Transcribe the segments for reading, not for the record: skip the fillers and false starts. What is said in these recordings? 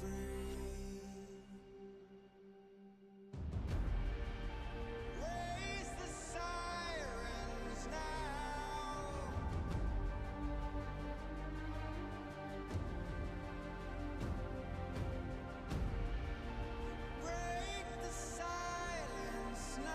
Raise the sirens now. Break the silence now.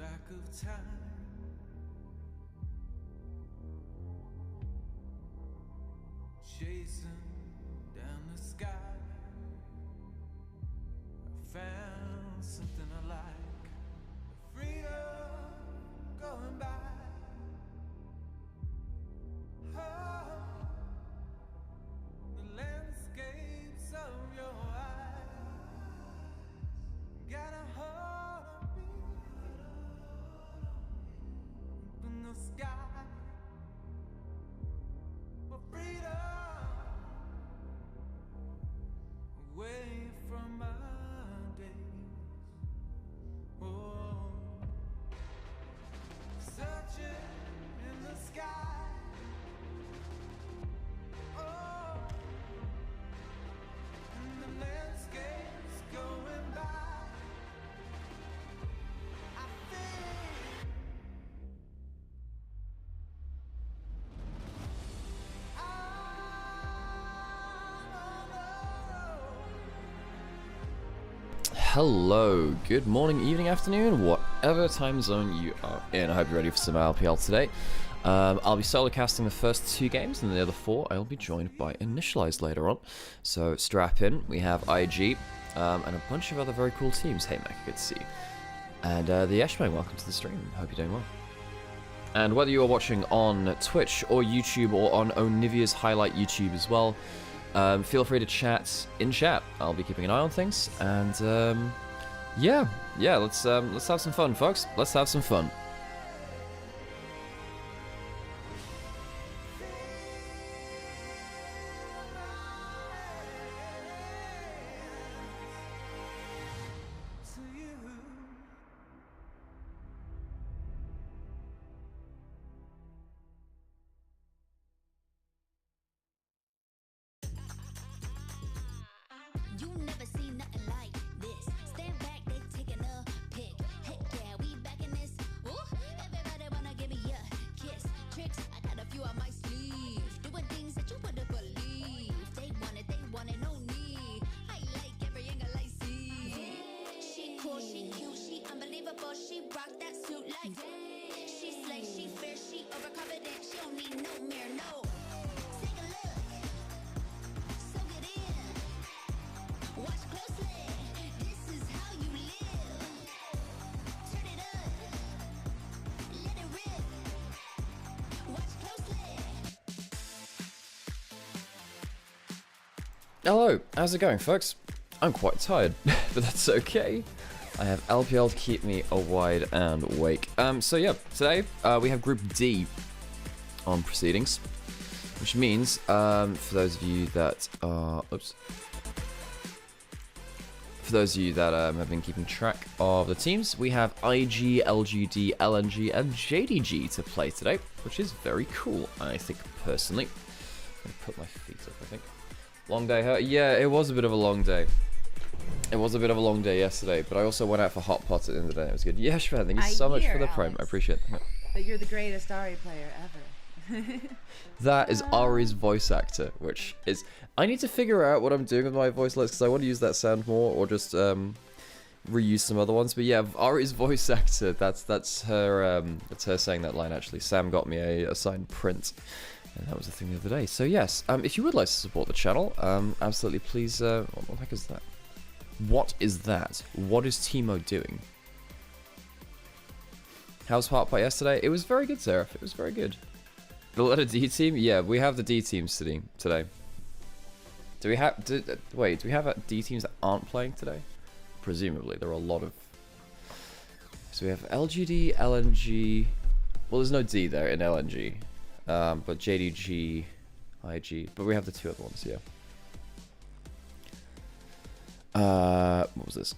track of time. Chasing down the sky, I found something I like. Freedom going by. Oh, the landscapes of your eyes got a hold of me. Up in the sky for freedom, away from my days. Oh, searching in the sky. Oh, and the landscape's going by. I think Hello, good morning, evening, afternoon, whatever time zone you are in. I hope you're ready for some LPL today. I'll be solo casting the first 2 games, and the other 4 I'll be joined by Initialise later on. So strap in. We have IG and a bunch of other very cool teams. Hey Mac, good to see you. And the Eshmang, welcome to the stream. Hope you're doing well. And whether you are watching on Twitch or YouTube or on Onivia's highlight YouTube as well, feel free to chat in chat. I'll be keeping an eye on things, and yeah, let's have some fun, folks. Let's have some fun. to you. You never seen nothing like this. Stand back, they taking a pic. Heck yeah, we back in this. Woo! Everybody wanna give me a kiss. Tricks, I got a few on my sleeve. Doing things that you wouldn't believe. They want it, no need. I like every angle I see. She cool, she cute, she unbelievable. She rock that suit like she slay, she fierce, she overconfident. She don't need no mirror, no. Take a look, soak it in. Watch closely, this is how you live. Turn it up, let it rip. Watch closely. Hello, how's it going, folks? I'm quite tired, but that's okay. I have LPL to keep me wide and awake. So yeah, today we have Group D on proceedings, which means for those of you that are, for those of you that have been keeping track of the teams, we have IG, LGD, LNG, and JDG to play today, which is very cool, I think, personally. I'm gonna put my feet up, I think. Long day, huh? Yeah, it was a bit of a long day. It was a bit of a long day yesterday, but I also went out for hot pot at the end of the day. It was good. Yeah, Shvan, thank you so much for the prime. I appreciate it. That you're the greatest Ari player ever. That is Ari's voice actor, which is... I need to figure out what I'm doing with my voice list, because I want to use that sound more, or just reuse some other ones. But yeah, Ari's voice actor, that's her saying that line, actually. Sam got me a signed print, and that was the thing the other day. So yes, if you would like to support the channel, absolutely please... what the heck is that? What is that? What is Timo doing? How's Heartpie yesterday? It was very good, Seraph. It was very good. The letter D team? Yeah, we have the D teams today. Do we have... wait, do we have D teams that aren't playing today? Presumably, there are a lot of... So we have LGD, LNG... Well, there's no D there in LNG. But JDG, IG... But we have the 2 other ones, yeah. What was this?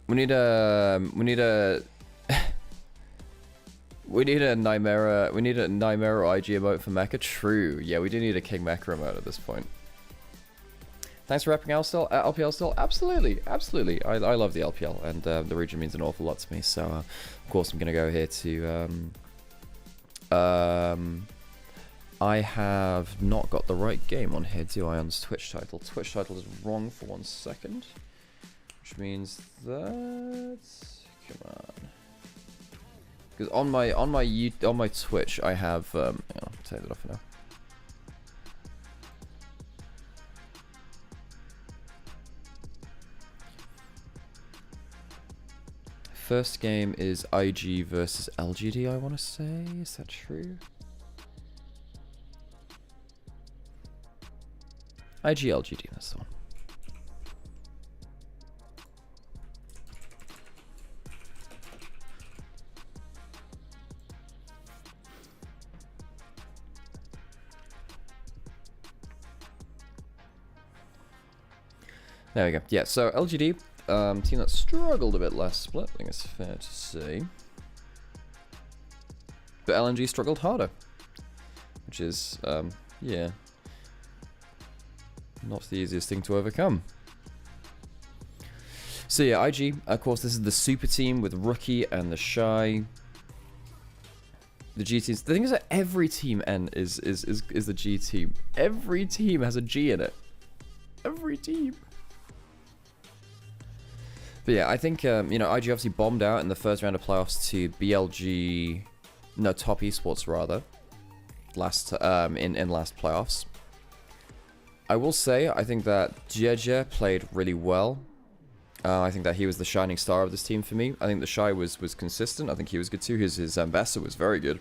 We need a Nymaera IG emote for Mecha. True. Yeah, we do need a King Mecha emote at this point. Thanks for repping LPL still. Absolutely. I love the LPL, and the region means an awful lot to me. So, of course, I'm gonna go here to I have not got the right game on here, do I, on this Twitch title? Twitch title is wrong for 1 second. Which means that... Come on. Because on my Twitch, I have. I'll take that off now. First game is IG versus LGD, I want to say. Is that true? IG LGD, that's the one. There we go. Yeah, so LGD. Team that struggled a bit last split, I think it's fair to say. But LNG struggled harder. Which is, yeah. Not the easiest thing to overcome. So yeah, IG, of course, this is the super team with Rookie and the Shy. The G teams. The thing is that every team is the G team. Every team has a G in it. Every team. But yeah, I think, you know, IG obviously bombed out in the first round of playoffs to BLG, no, Top Esports rather, in last playoffs. I will say, I think that JDG played really well. I think that he was the shining star of this team for me. I think the Shy was consistent. I think he was good too. His ambassador was very good.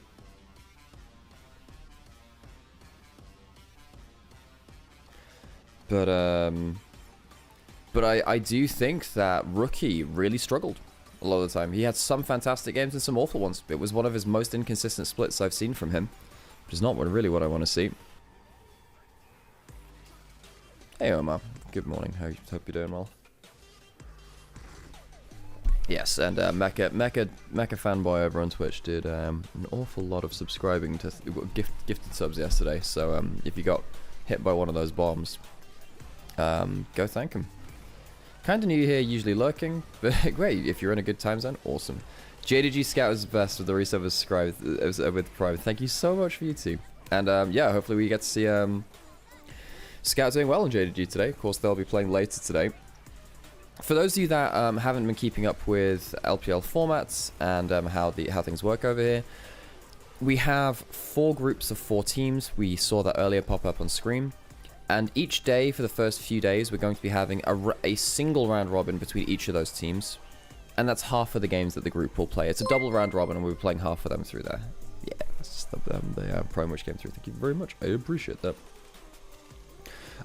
But I do think that Rookie really struggled a lot of the time. He had some fantastic games and some awful ones. It was one of his most inconsistent splits I've seen from him, which is not really what I want to see. Hey Omar, good morning. Hope you're doing well. Yes, and Mecha fanboy over on Twitch did an awful lot of subscribing to gifted subs yesterday. So if you got hit by one of those bombs, go thank him. Kinda new here, usually lurking, but great, if you're in a good time zone, awesome. JDG Scout is the best with the reset with Prime. Thank you so much for you too. And yeah, hopefully we get to see Scout doing well in JDG today. Of course, they'll be playing later today. For those of you that haven't been keeping up with LPL formats and how things work over here, we have 4 groups of 4 teams. We saw that earlier pop up on screen. And each day, for the first few days, we're going to be having a single round robin between each of those teams. And that's half of the games that the group will play. It's a double round robin, and we'll be playing half of them through there. Yeah, that's just the promo which came through. Thank you very much. I appreciate that.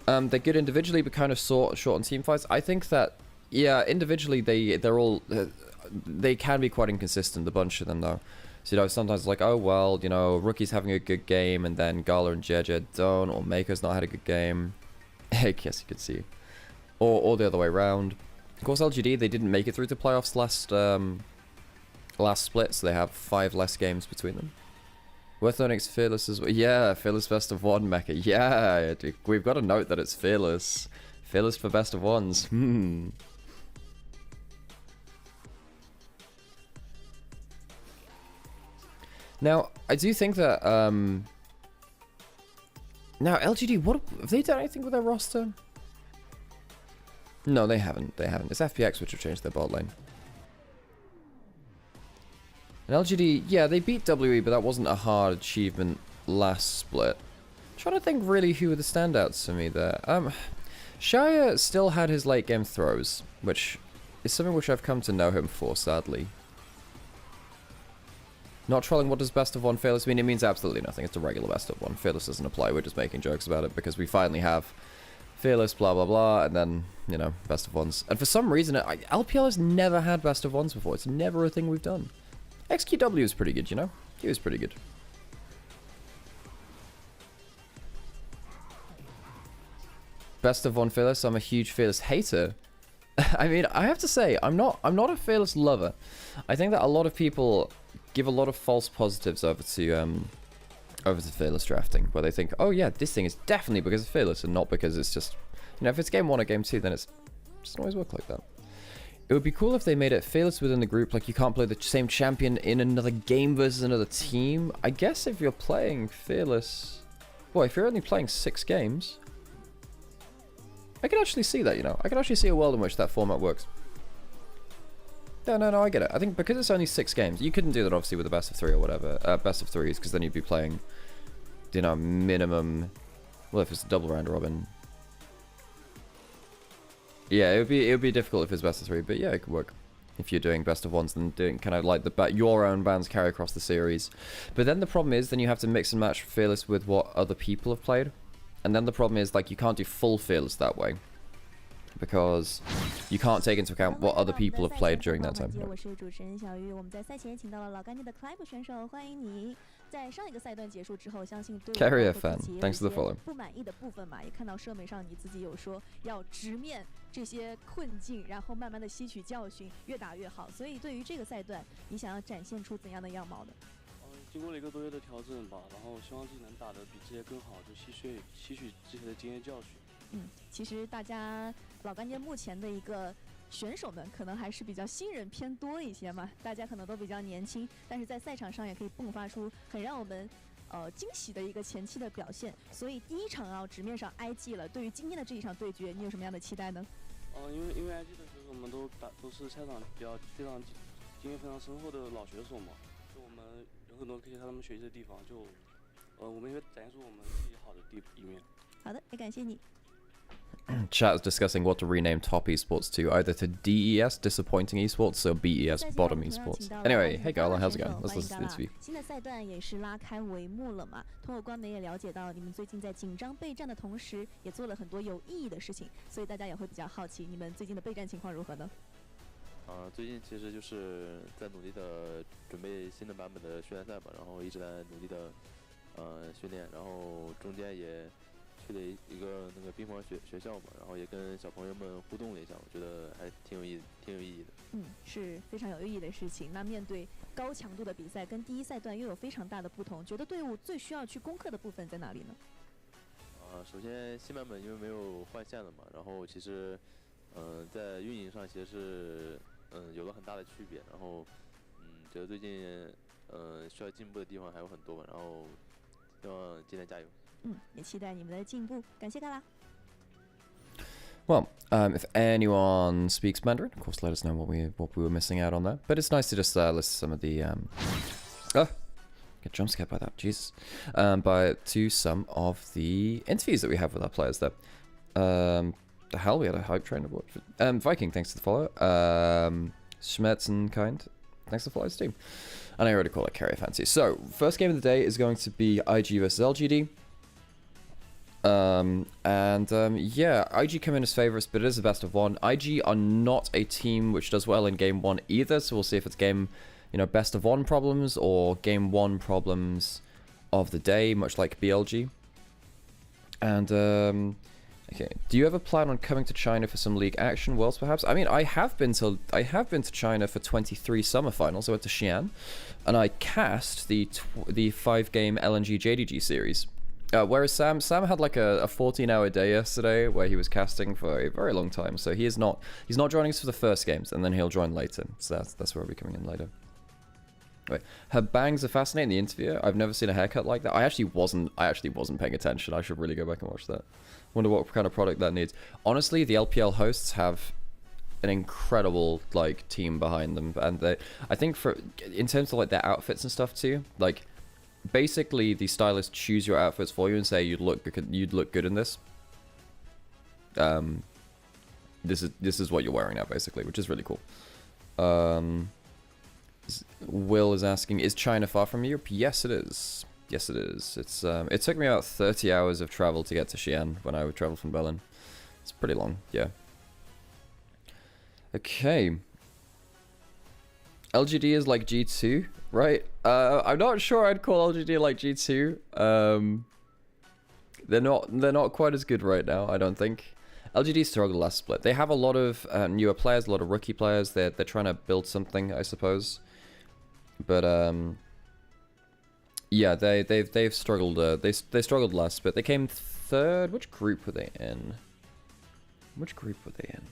They're good individually, but kind of short on team fights. I think that, yeah, individually, they can be quite inconsistent, a bunch of them, though. So, you know, sometimes it's like, oh, well, you know, Rookie's having a good game, and then Gala and JJ don't, or Maker's not had a good game. I guess you could see. Or the other way around. Of course, LGD, they didn't make it through to playoffs last split, so they have 5 less games between them. Worth Onyx Fearless as well. Yeah, Fearless best of 1, Mecha. Yeah, we've got to note that it's Fearless. Fearless for best of 1s. Now, I do think that, now, LGD, what have they done anything with their roster? No, they haven't. They haven't. It's FPX which have changed their bot lane. And LGD, yeah, they beat WE, but that wasn't a hard achievement last split. I'm trying to think really who were the standouts for me there. Shia still had his late game throws, which is something which I've come to know him for, sadly. Not trolling, what does best of 1 Fearless mean? It means absolutely nothing. It's a regular best of 1. Fearless doesn't apply. We're just making jokes about it because we finally have Fearless, blah, blah, blah, and then, you know, best of 1s. And for some reason, LPL has never had best of 1s before. It's never a thing we've done. XQW is pretty good, you know? He was pretty good. Best of 1 Fearless. I'm a huge Fearless hater. I mean, I have to say, I'm not a Fearless lover. I think that a lot of people give a lot of false positives over to Fearless drafting, where they think, oh yeah, this thing is definitely because of Fearless, and not because it's just, you know, if it's game 1 or game 2, then it's doesn't always work like that. It would be cool if they made it Fearless within the group, like you can't play the same champion in another game versus another team. I guess if you're playing Fearless, well, if you're only playing 6 games, I can actually see that, you know. I can actually see a world in which that format works. No, I get it. I think because it's only 6 games, you couldn't do that obviously with a best of 3 or whatever, best of 3s, because then you'd be playing, you know, minimum. Well, if it's a double round robin, yeah, it would be difficult if it's best of 3, but yeah, it could work. If you're doing best of 1s, then doing kind of like your own bands carry across the series. But then the problem is, then you have to mix and match Fearless with what other people have played. And then the problem is, like, you can't do full Fearless that way. Because you can't take into account what other people have played during that time. 我是主持人小玉，我们在赛前请到了老干爹的 Clive 选手，欢迎你。在上一个赛段结束之后，相信对 Carrier fan, thanks for the follow. 不满意的部分嘛，也看到社媒上你自己有说要直面这些困境，然后慢慢的吸取教训，越打越好。所以对于这个赛段，你想要展现出怎样的样貌呢？经过了1个多月的调整吧，然后希望自己能打得比这些更好，就吸取这些的经验教训。其实大家老干爹目前的一个选手们可能还是比较新人偏多一些嘛，大家可能都比较年轻，但是在赛场上也可以迸发出很让我们惊喜的一个前期的表现。所以第一场要直面上 IG 了，对于今天的这一场对决，你有什么样的期待呢？因为 IG 的选手们都是赛场非常经验非常深厚的老选手嘛，就我们有很多可以向他们学习的地方，就我们也会展现出我们自己好的一面。好的，也感谢你。Chat is discussing what to rename top esports to, either to DES, disappointing esports, or BES, bottom esports. Anyway, hey Gala, how's it going? Let's listen to the interview. 新的赛段也是拉开帷幕了嘛，通过官媒也了解到你们最近在紧张备战的同时，也做了很多有意义的事情，所以大家也会比较好奇你们最近的备战情况如何呢？最近其实就是在努力的准备新的版本的训练赛吧，然后一直在努力的训练，然后中间也去了一个那个冰皇学校嘛，然后也跟小朋友们互动了一下，我觉得还挺有意义的。是非常有意义的事情。那面对高强度的比赛，跟第一赛段又有非常大的不同，觉得队伍最需要去攻克的部分在哪里呢？首先新版本因为没有换线了嘛，然后其实在运营上其实是有了很大的区别，然后觉得最近需要进步的地方还有很多吧，然后希望今天加油。也期待你们的进步，感谢嘎啦。Well, if anyone speaks Mandarin, of course, let us know what we were missing out on there. But it's nice to just list some of the get jump scared by that, Jesus. To some of the interviews that we have with our players there. The hell, we had a hype train aboard. Viking, thanks for the follow. Schmetz and Kind, thanks for the follows too. And I already call it Carrier Fancy. So, first game of the day is going to be IG versus LGD. Yeah, IG come in as favourites, but it is a best of 1. IG are not a team which does well in game 1 either, so we'll see if it's game, best of 1 problems or game 1 problems of the day, much like BLG. And, okay, do you ever plan on coming to China for some league action? Worlds, perhaps? I mean, I have been to China for 23 summer finals. I went to Xi'an, and I cast the 5-game LNG JDG series. Whereas Sam had like a 14-hour day yesterday where he was casting for a very long time. So he's not joining us for the first games, and then he'll join later. So that's where I'll be coming in later. Wait, her bangs are fascinating. The interview, I've never seen a haircut like that. I actually wasn't paying attention. I should really go back and watch that. Wonder what kind of product that needs. Honestly, the LPL hosts have an incredible like team behind them, and I think in terms of like their outfits and stuff too, like. Basically, the stylists choose your outfits for you and say you'd look good in this. This is what you're wearing now, basically, which is really cool. Will is asking, is China far from Europe? Yes, it is. Yes, it is. It's it took me about 30 hours of travel to get to Xi'an when I would travel from Berlin. It's pretty long, yeah. Okay. LGD is like G2, right? I'm not sure I'd call LGD like G2. They're not quite as good right now, I don't think. LGD struggled last split. They have a lot of newer players, a lot of rookie players. They're trying to build something, I suppose. But yeah, they've struggled. They struggled last split. They came third. Which group were they in? Which group were they in?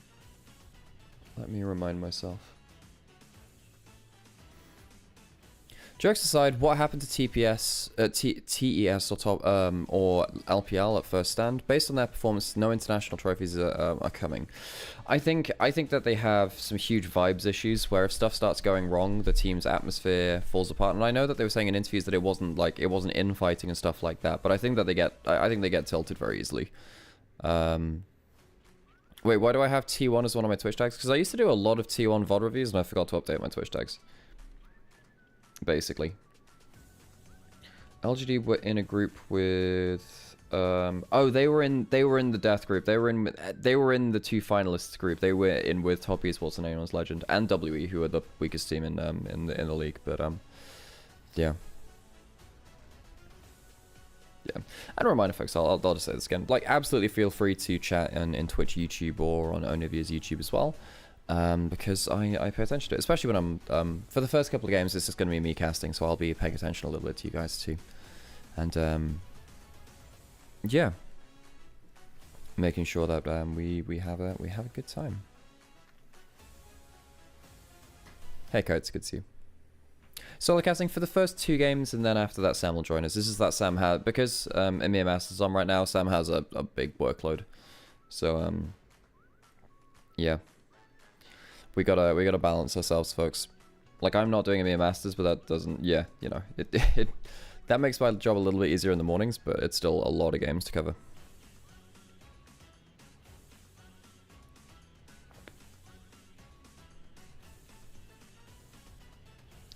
Let me remind myself. Jokes aside, what happened to TPS, TES or or LPL at first stand? Based on their performance, no international trophies are coming. I think that they have some huge vibes issues where if stuff starts going wrong, the team's atmosphere falls apart. And I know that they were saying in interviews that it wasn't infighting and stuff like that, but I think that I think they get tilted very easily. Wait, why do I have T1 as one of my Twitch tags? Because I used to do a lot of T1 VOD reviews and I forgot to update my Twitch tags. Basically. LGD were in a group with oh, they were in the death group. They were in the 2 finalists group. They were in with Top Esports and Anyone's Legend and WE, who are the weakest team in the league, but yeah. Yeah, and a reminder, folks, I'll just say this again. Like, absolutely feel free to chat in Twitch, YouTube, or on Onivia's YouTube as well, because I pay attention to it, especially when I'm for the first couple of games. This is going to be me casting, so I'll be paying attention a little bit to you guys too, and yeah, making sure that we have a good time. Hey, Coates, good to see you. Solo casting for the first 2 games, and then after that Sam will join us. This is that Sam had, because EMEA Masters on right now, Sam has a big workload. So yeah. We gotta balance ourselves, folks. Like, I'm not doing EMEA Masters, but that doesn't, yeah, you know, it that makes my job a little bit easier in the mornings, but it's still a lot of games to cover.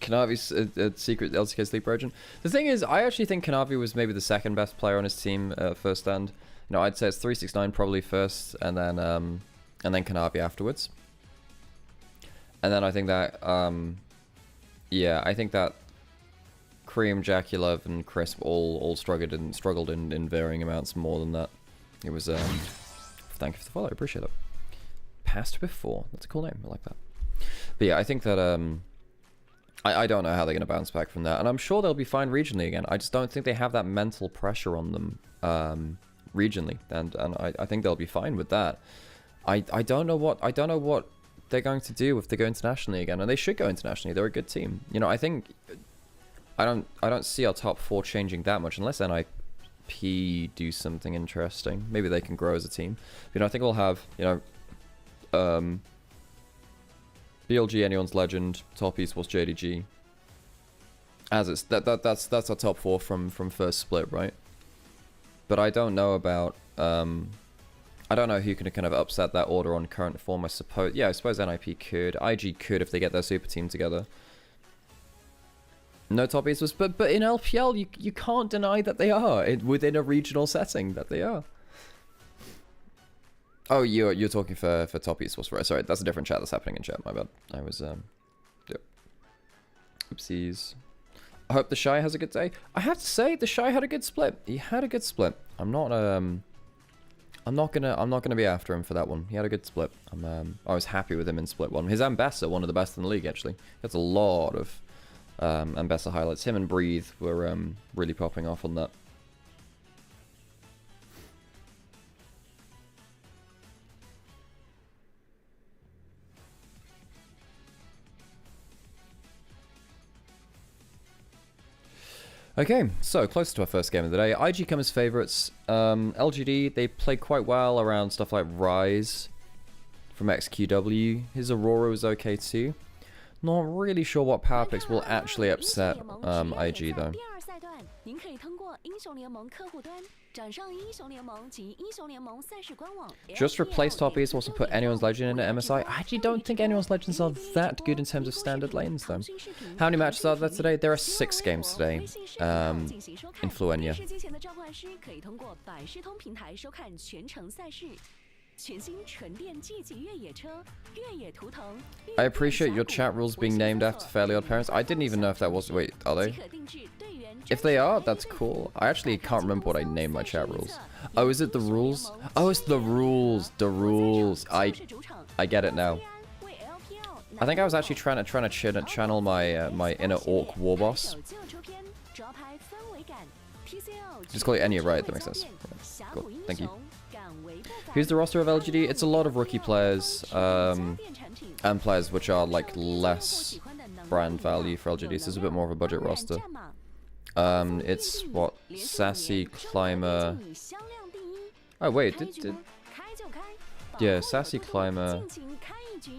Kanavi's a secret LCK sleeper agent. The thing is, I actually think Kanavi was maybe the 2nd best player on his team first stand. You know, I'd say it's 369 probably first, and then Kanavi afterwards. And then I think that yeah, I think that Cream, Jaculov, and Crisp all struggled in varying amounts more than that. It was thank you for the follow, I appreciate it. Passed before, that's a cool name, I like that. But yeah, I think that I don't know how they're going to bounce back from that, and I'm sure they'll be fine regionally again. I just don't think they have that mental pressure on them regionally, and I think they'll be fine with that. I don't know what they're going to do if they go internationally again, and they should go internationally. They're a good team. You know, I think I don't see our top 4 changing that much unless NIP do something interesting. Maybe they can grow as a team. You know, I think we'll have, you know, BLG, Anyone's Legend, Top Esports, JDG. As it's that's our top 4 from first split, right? But I don't know about I don't know who can kind of upset that order on current form. I suppose, yeah, I suppose NIP could, IG could if they get their super team together. No Top Esports, but in LPL you can't deny that they are within a regional setting, that they are. Oh, you're talking for Top Esports, right? Sorry, that's a different chat that's happening in chat. My bad. I was yep. Oopsies. I hope the Shy has a good day. I have to say, the Shy had a good split. He had a good split. I'm not gonna be after him for that one. He had a good split. I was happy with him in split 1. His Ambessa, one of the best in the league actually. That's a lot of Ambessa highlights. Him and Breathe were really popping off on that. Okay, so close to our first game of the day. IG come as favourites. LGD, they played quite well around stuff like Rise from XQW. His Aurora was okay too. Not really sure what power picks will actually upset IG though. Just replace Top Esports and put Anyone's Legend into MSI. I actually don't think Anyone's Legends are that good in terms of standard lanes though. How many matches are there today? There are 6 games today in Fluenia. I appreciate your chat rules being named after Fairly Odd Parents. I didn't even know if that was... Wait, are they? If they are, that's cool. I actually can't remember what I named my chat rules. Oh, is it the rules? Oh, it's the rules. The rules. I get it now. I think I was actually trying to channel my my inner orc war boss. Just call it Enya, right? That makes sense. Right. Cool. Thank you. Who's the roster of LGD? It's a lot of rookie players, and players which are like less brand value for LGD. So it's a bit more of a budget roster. It's what? Sassy, Climber... Oh wait, yeah, Sassy, Climber,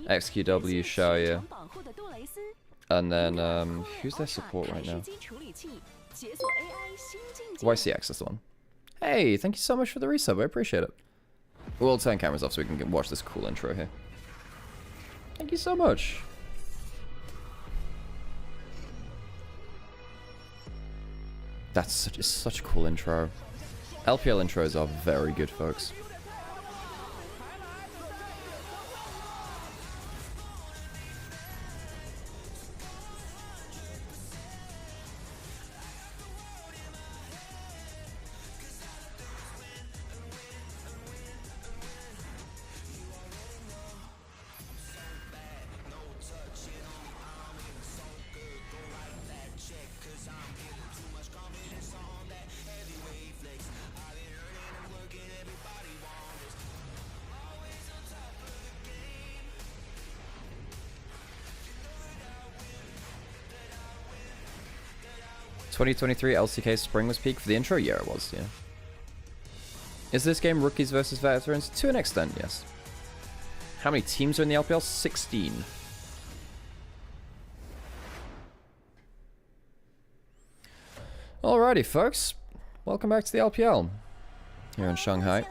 XQW, Xiaoya, and then, who's their support right now? YCX, that's the one. Hey, thank you so much for the resub, I appreciate it. We'll turn cameras off so we can watch this cool intro here. Thank you so much. That's such a cool intro. LPL intros are very good, folks. (2023) LCK Spring was peak for the intro? Yeah, it was, yeah. Is this game rookies versus veterans? To an extent, yes. How many teams are in the LPL? 16. Alrighty, folks. Welcome back to the LPL. Here in Shanghai.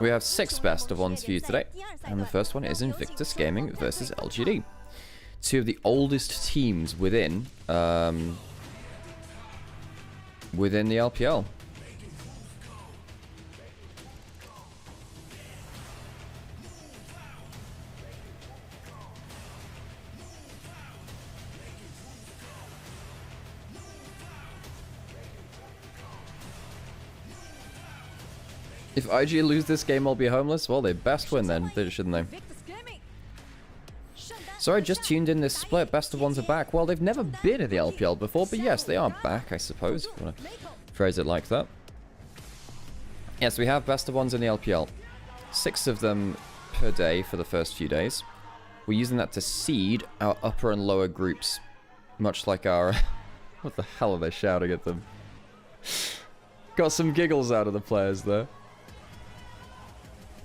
We have 6 best of ones for you today. And the first one is Invictus Gaming versus LGD. 2 of the oldest teams within the LPL. If IG lose this game, I'll be homeless. Well, they best win then, shouldn't they? Sorry, just tuned in this split. Best of ones are back. Well, they've never been in the LPL before, but yes, they are back, I suppose, if you want to phrase it like that. Yes, we have best of ones in the LPL. 6 of them per day for the first few days. We're using that to seed our upper and lower groups, much like our... What the hell are they shouting at them? Got some giggles out of the players there.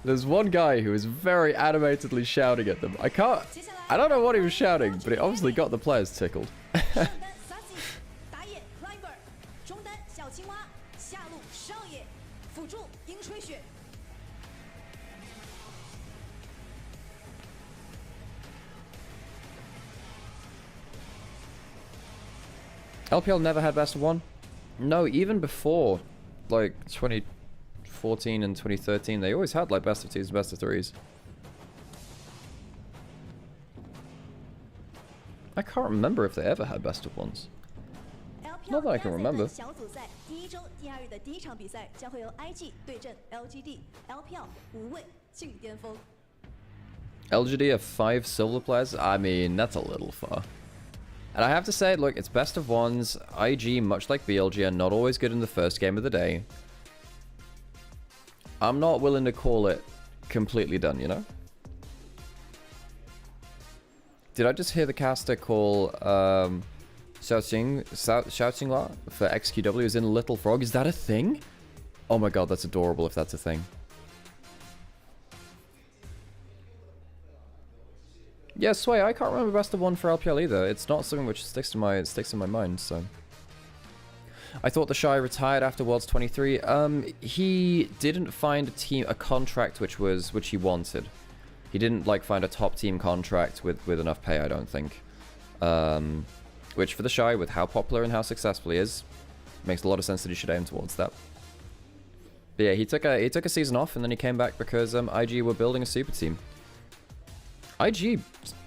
There's one guy who is very animatedly shouting at them. I don't know what he was shouting, but it obviously got the players tickled. LPL never had best of 1? No, even before, like, 2014 and 2013, they always had, like, best of 2s and best of 3s. I can't remember if they ever had best of 1s. Not that I can remember. LGD have 5 silver players? I mean, that's a little far. And I have to say, look, it's best of 1s. IG, much like BLG, are not always good in the first game of the day. I'm not willing to call it completely done, you know? Did I just hear the caster call Xiaoxinghua for XQW is in Little Frog? Is that a thing? Oh my god, that's adorable if that's a thing. Yeah, Sway, I can't remember best of 1 for LPL either. It's not something which sticks in my mind, so. I thought the Shy retired after Worlds 23. He didn't find a contract which he wanted. He didn't like find a top team contract with enough pay, I don't think. Which for the Shy, with how popular and how successful he is, makes a lot of sense that he should aim towards that. But yeah, he took a season off and then he came back because IG were building a super team. IG,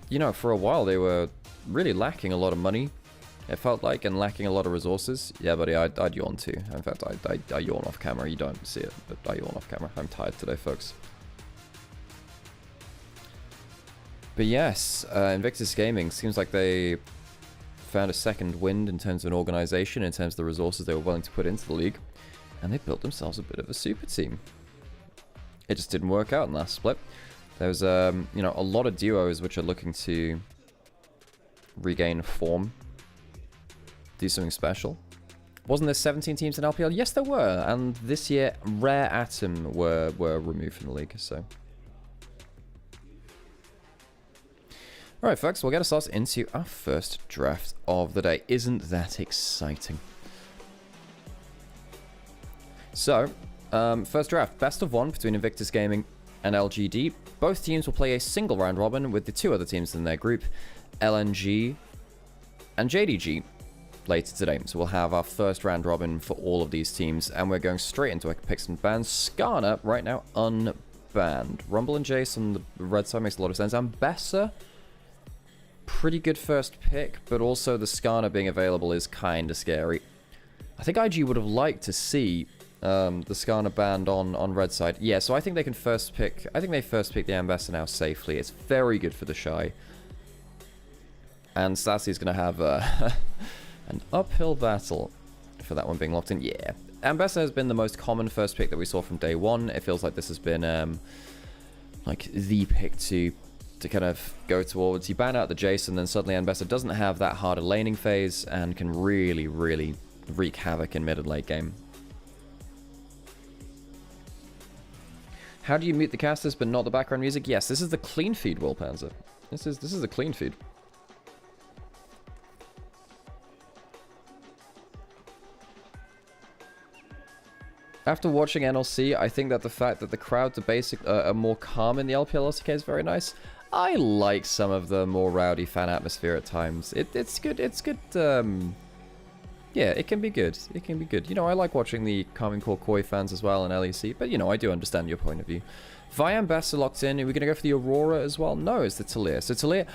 you know, for a while they were really lacking a lot of money, it felt like, and lacking a lot of resources. Yeah, buddy, I'd yawn too. In fact, I yawn off camera. You don't see it, but I yawn off camera. I'm tired today, folks. But yes, Invictus Gaming seems like they found a second wind in terms of an organization, in terms of the resources they were willing to put into the league, and they built themselves a bit of a super team. It just didn't work out in last split. There's you know, a lot of duos which are looking to regain form, do something special. Wasn't there 17 teams in LPL? Yes, there were. And this year, Rare Atom were removed from the league, so. Alright, folks, we'll get us into our first draft of the day. Isn't that exciting? So, first draft, best of one between Invictus Gaming and LGD. Both teams will play a single round robin with the two other teams in their group, LNG and JDG, later today. So we'll have our first round robin for all of these teams, and we're going straight into our picks and bans. Skarner, right now, unbanned. Rumble and Jace on the red side makes a lot of sense. Ambessa, pretty good first pick, but also the Skarner being available is kind of scary. I think IG would have liked to see the Skarner banned on red side. Yeah, so I think they can first pick. I think they first pick the Ambessa now safely. It's very good for the Shy. And Stassy's going to have an uphill battle for that one being locked in. Yeah, Ambessa has been the most common first pick that we saw from day one. It feels like this has been like the pick to kind of go towards. You ban out the Jace, and then suddenly Ambessa doesn't have that harder laning phase and can really, really wreak havoc in mid and late game. How do you mute the casters but not the background music? Yes, this is the clean feed, Will Panzer. This is the clean feed. After watching NLC, I think that the fact that the crowds are more calm in the LPL LCK is very nice. I like some of the more rowdy fan atmosphere at times. It's good. It's good. Yeah, it can be good. It can be good. You know, I like watching the calming core Koi fans as well in LEC, but you know, I do understand your point of view. Ambessa locked in. Are we going to go for the Aurora as well? No, it's the Talir. So Talir.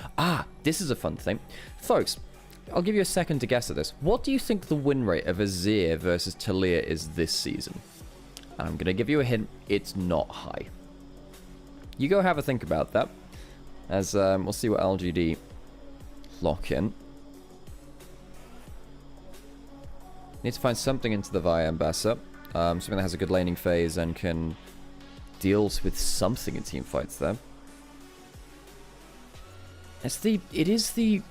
This is a fun thing, folks. I'll give you a second to guess at this. What do you think the win rate of Azir versus Talir is this season? I'm going to give you a hint. It's not high. You go have a think about that. As we'll see what LGD lock in. Need to find something into the Ambessa. Something that has a good laning phase and can deal with something in team fights there. It is the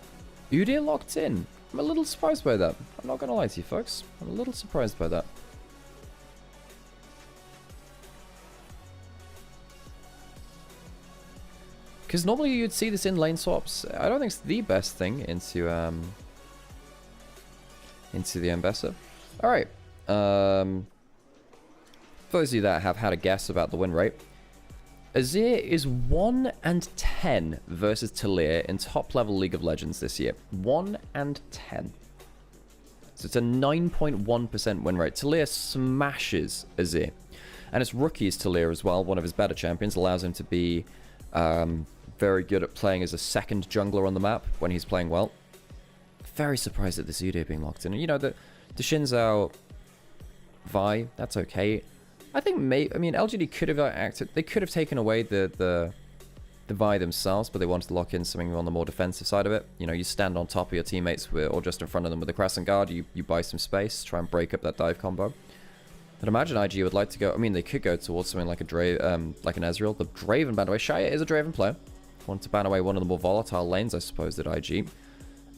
Udyr locked in. I'm a little surprised by that. I'm not going to lie to you, folks. I'm a little surprised by that. Because normally you'd see this in lane swaps. I don't think it's the best thing into the Ambessa. Alright. For those of you that have had a guess about the win rate, Azir is 1-10 versus Talir in top level League of Legends this year. 1-10. So it's a 9.1% win rate. Talir smashes Azir. And it's rookies Talir as well, one of his better champions, allows him to be very good at playing as a second jungler on the map when he's playing well. Very surprised at this Udyr being locked in. You know, the Shinzao Vi, that's okay. I think LGD could have acted. They could have taken away the Vi themselves, but they wanted to lock in something on the more defensive side of it. You know, you stand on top of your teammates or just in front of them with a Crescent Guard. You buy some space, try and break up that dive combo. I'd imagine IG would like to go. I mean, they could go towards something like like an Ezreal. The Draven banned away. Shaya is a Draven player. Want to ban away one of the more volatile lanes, I suppose, at IG.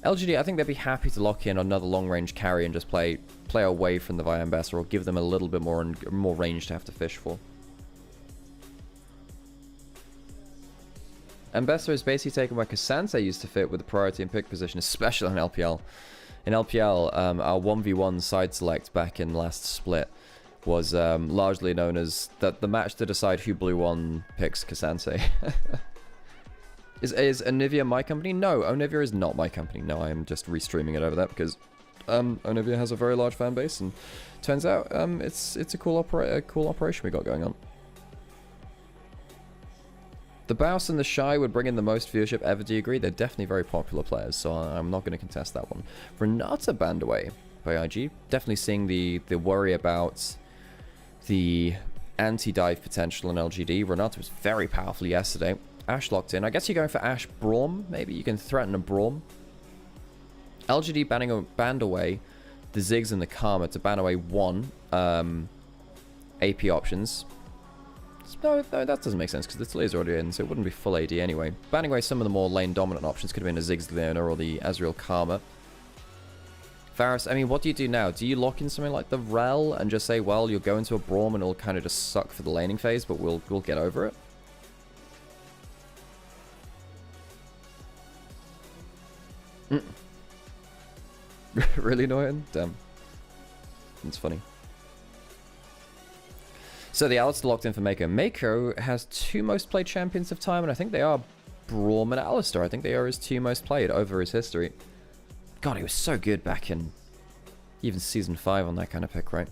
LGD, I think they'd be happy to lock in another long-range carry and just play away from the Ambessa, or give them a little bit more range to have to fish for. Ambessa is basically taken where Cassandra used to fit with the priority and pick position, especially in LPL. In LPL, our 1v1 side select back in last split was largely known as the match to decide who blue one picks Cassandra. Is Onivia my company? No, Onivia is not my company. No, I am just restreaming it over that because Onivia has a very large fan base, and turns out it's a cool operation we got going on. The Baus and the Shy would bring in the most viewership ever. Do you agree? They're definitely very popular players, so I'm not going to contest that one. Renata banned away by IG. Definitely seeing the worry about the anti-dive potential in LGD. Renata was very powerful yesterday. Ashe locked in. I guess you're going for Ashe Braum. Maybe you can threaten a Braum. LGD banned away the Ziggs and the Karma to ban away one AP options. No, that doesn't make sense, because the Taliyah's already in, so it wouldn't be full AD anyway. Banning away some of the more lane-dominant options could have been a Ziggs Leona or the Azrael Karma. Varus, I mean, what do you do now? Do you lock in something like the Rel and just say, well, you'll go into a Braum and it'll kind of just suck for the laning phase, but we'll get over it? Really annoying? Damn. That's funny. So the Alistair locked in for Mako. Mako has 2 most played champions of time, and I think they are Braum and Alistair. I think they are his 2 most played over his history. God, he was so good back in even Season 5 on that kind of pick, right?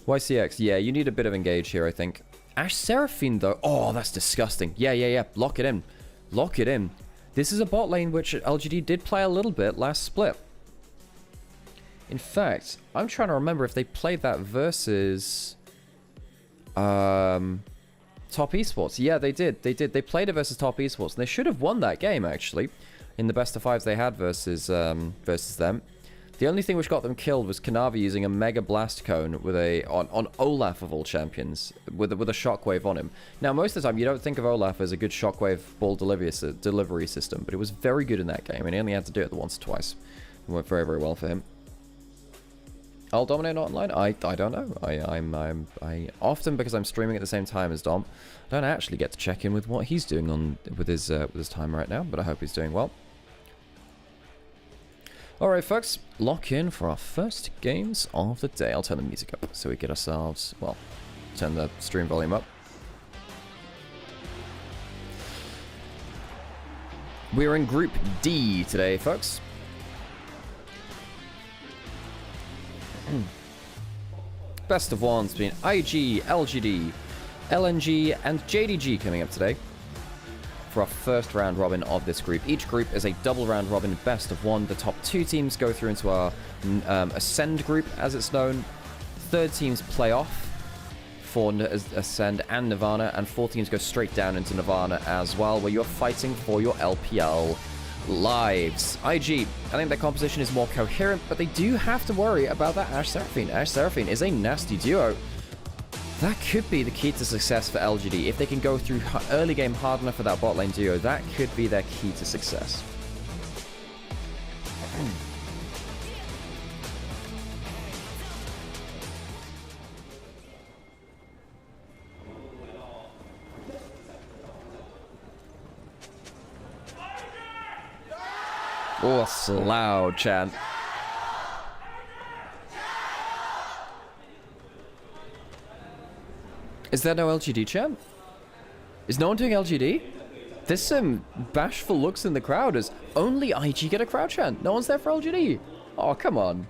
YCX, yeah, you need a bit of engage here, I think. Ashe Seraphine, though. Oh, that's disgusting. Yeah. Lock it in. Lock it in. This is a bot lane which LGD did play a little bit last split. In fact, I'm trying to remember if they played that versus Top Esports. Yeah, they did. They played it versus Top Esports, and they should have won that game, actually, in the best of 5s they had versus them. The only thing which got them killed was Kanavi using a Mega Blast Cone with on Olaf of all champions, with a Shockwave on him. Now, most of the time, you don't think of Olaf as a good Shockwave ball delivery system, but it was very good in that game, and he only had to do it once or twice. It went very, very well for him. I'll dominate online? I don't know. I often, because I'm streaming at the same time as Dom, don't actually get to check in with what he's doing with his time right now, but I hope he's doing well. Alright folks, lock in for our first games of the day. I'll turn the music up so we get ourselves, well, turn the stream volume up. We're in Group D today, folks. Best of 1s between IG, LGD, LNG, and JDG coming up today for our first round robin of this group. Each group is a double round robin best of 1. The top 2 teams go through into our Ascend group, as it's known. 3rd teams play off for Ascend and Nirvana, and 4 teams go straight down into Nirvana as well, where you're fighting for your LPL lives. IG, I think their composition is more coherent, but they do have to worry about that Ashe Seraphine. Ashe Seraphine is a nasty duo. That could be the key to success for LGD. If they can go through early game hard enough for that bot lane duo, that could be their key to success. Oh, that's a loud chant. Is there no LGD chant? Is no one doing LGD? There's some bashful looks in the crowd as only IG get a crowd chant. No one's there for LGD. Oh, come on.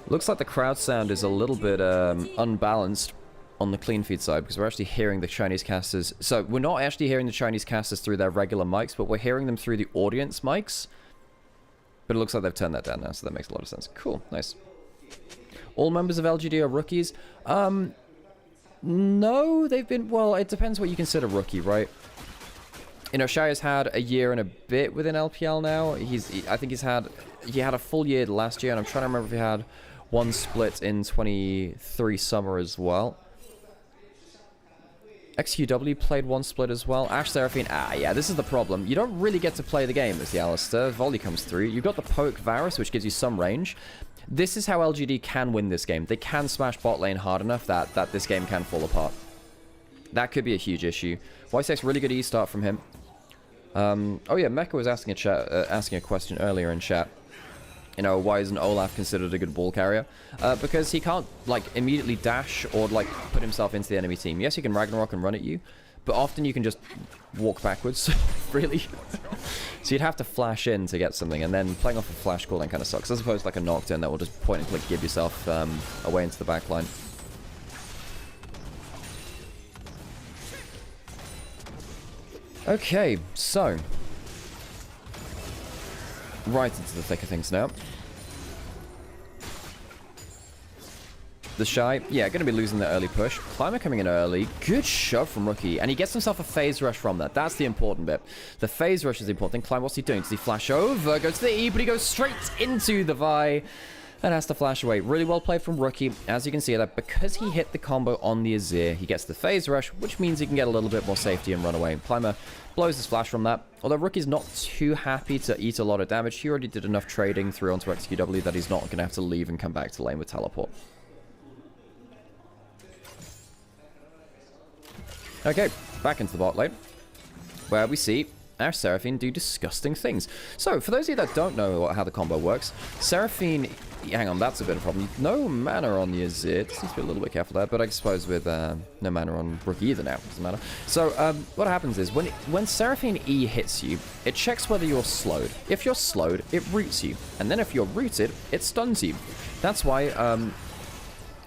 Looks like the crowd sound is a little bit unbalanced on the clean feed side, because we're actually hearing the Chinese casters. So we're not actually hearing the Chinese casters through their regular mics, but we're hearing them through the audience mics. But it looks like they've turned that down now, so that makes a lot of sense. Cool, nice. All members of LGD are rookies? No, they've been... Well, it depends what you consider rookie, right? You know, Shire's had a year and a bit within LPL now. I think he had a full year last year, and I'm trying to remember if he had one split in 23 summer as well. XQW played one split as well. Ashe Seraphine, yeah, this is the problem. You don't really get to play the game as the Alistair. Volley comes through. You've got the poke Varus, which gives you some range. This is how LGD can win this game. They can smash bot lane hard enough that this game can fall apart. That could be a huge issue. YSX, really good E-start from him. Oh yeah, Mecha was asking a question earlier in chat. You know, why isn't Olaf considered a good ball carrier? Because he can't, like, immediately dash or, like, put himself into the enemy team. Yes, he can Ragnarok and run at you, but often you can just walk backwards, really. So you'd have to flash in to get something, and then playing off a flash cooldown kind of sucks, as opposed to, like, a knockdown that will just point and click give yourself away into the back line. Okay, so... right into the thick of things now. The Shy, yeah, going to be losing the early push. Climber coming in early. Good shove from Rookie. And he gets himself a phase rush from that. That's the important bit. The phase rush is the important thing. Climber, what's he doing? Does he flash over? Go to the E, but he goes straight into the Vi. and has to flash away. Really well played from Rookie. As you can see that because he hit the combo on the Azir, he gets the phase rush, which means he can get a little bit more safety and run away. Climber blows his flash from that. Although Rookie's not too happy to eat a lot of damage, he already did enough trading through onto XQW that he's not going to have to leave and come back to lane with teleport. Okay, back into the bot lane, where we see our Seraphine do disgusting things. So, for those of you that don't know how the combo works, Seraphine... Hang on, that's a bit of a problem. No mana on the Azir. Just need to be a little bit careful there, but I suppose with no mana on Rookie either now, doesn't matter. So, what happens is, when Seraphine E hits you, it checks whether you're slowed. If you're slowed, it roots you. And then if you're rooted, it stuns you. That's why,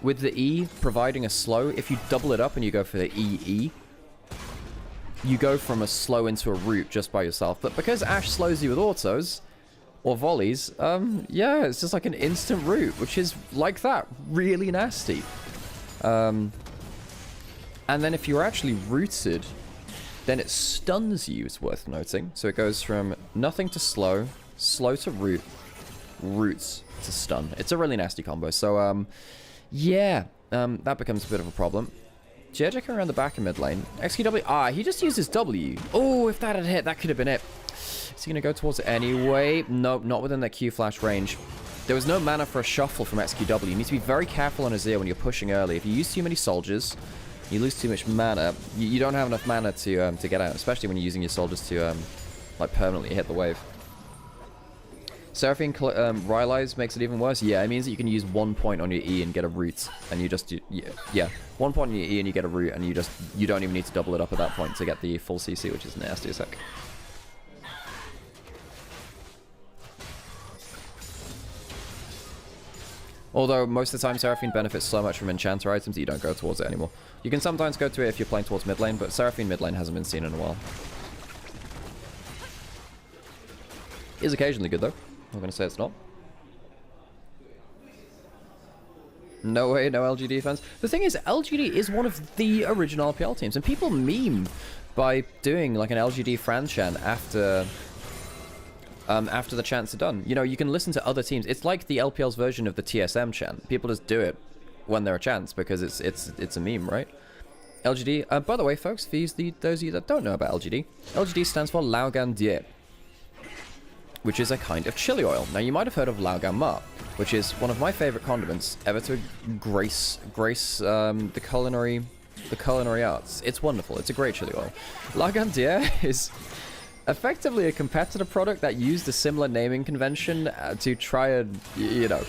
with the E providing a slow, if you double it up and you go for the EE, you go from a slow into a root just by yourself. But because Ashe slows you with autos or volleys, yeah, it's just like an instant root, which is like that. Really nasty. And then if you're actually rooted, then it stuns you, it's worth noting. So it goes from nothing to slow, slow to root, roots to stun. It's a really nasty combo. So, yeah, that becomes a bit of a problem. JDG around the back of mid lane. XQW, he just uses W. Oh, if that had hit, that could have been it. Is he going to go towards it anyway? Nope, not within that Q flash range. There was no mana for a shuffle from XQW. You need to be very careful on Azir when you're pushing early. If you use too many soldiers, you lose too much mana. You don't have enough mana to get out, especially when you're using your soldiers to like permanently hit the wave. Seraphine Rylise makes it even worse. Yeah, it means that you can use 1 point on your E and get a root, and you just yeah, 1 point on your E and you get a root, and you don't even need to double it up at that point to get the full CC, which is nasty as heck. Although most of the time Seraphine benefits so much from enchanter items that you don't go towards it anymore. You can sometimes go to it if you're playing towards mid lane, but Seraphine mid lane hasn't been seen in a while. Is occasionally good though. I'm going to say it's not. No way, no LGD fans. The thing is, LGD is one of the original LPL teams, and people meme by doing like an LGD Fran chant after the chants are done. You know, you can listen to other teams. It's like the LPL's version of the TSM chant. People just do it when there are chants because it's a meme, right? LGD. By the way, folks, for those of you that don't know about LGD, LGD stands for Laugan Die, which is a kind of chili oil. Now, you might have heard of Laugan Ma, which is one of my favorite condiments ever to grace the culinary arts. It's wonderful. It's a great chili oil. Laugan Die is effectively a competitor product that used a similar naming convention to try and, you know,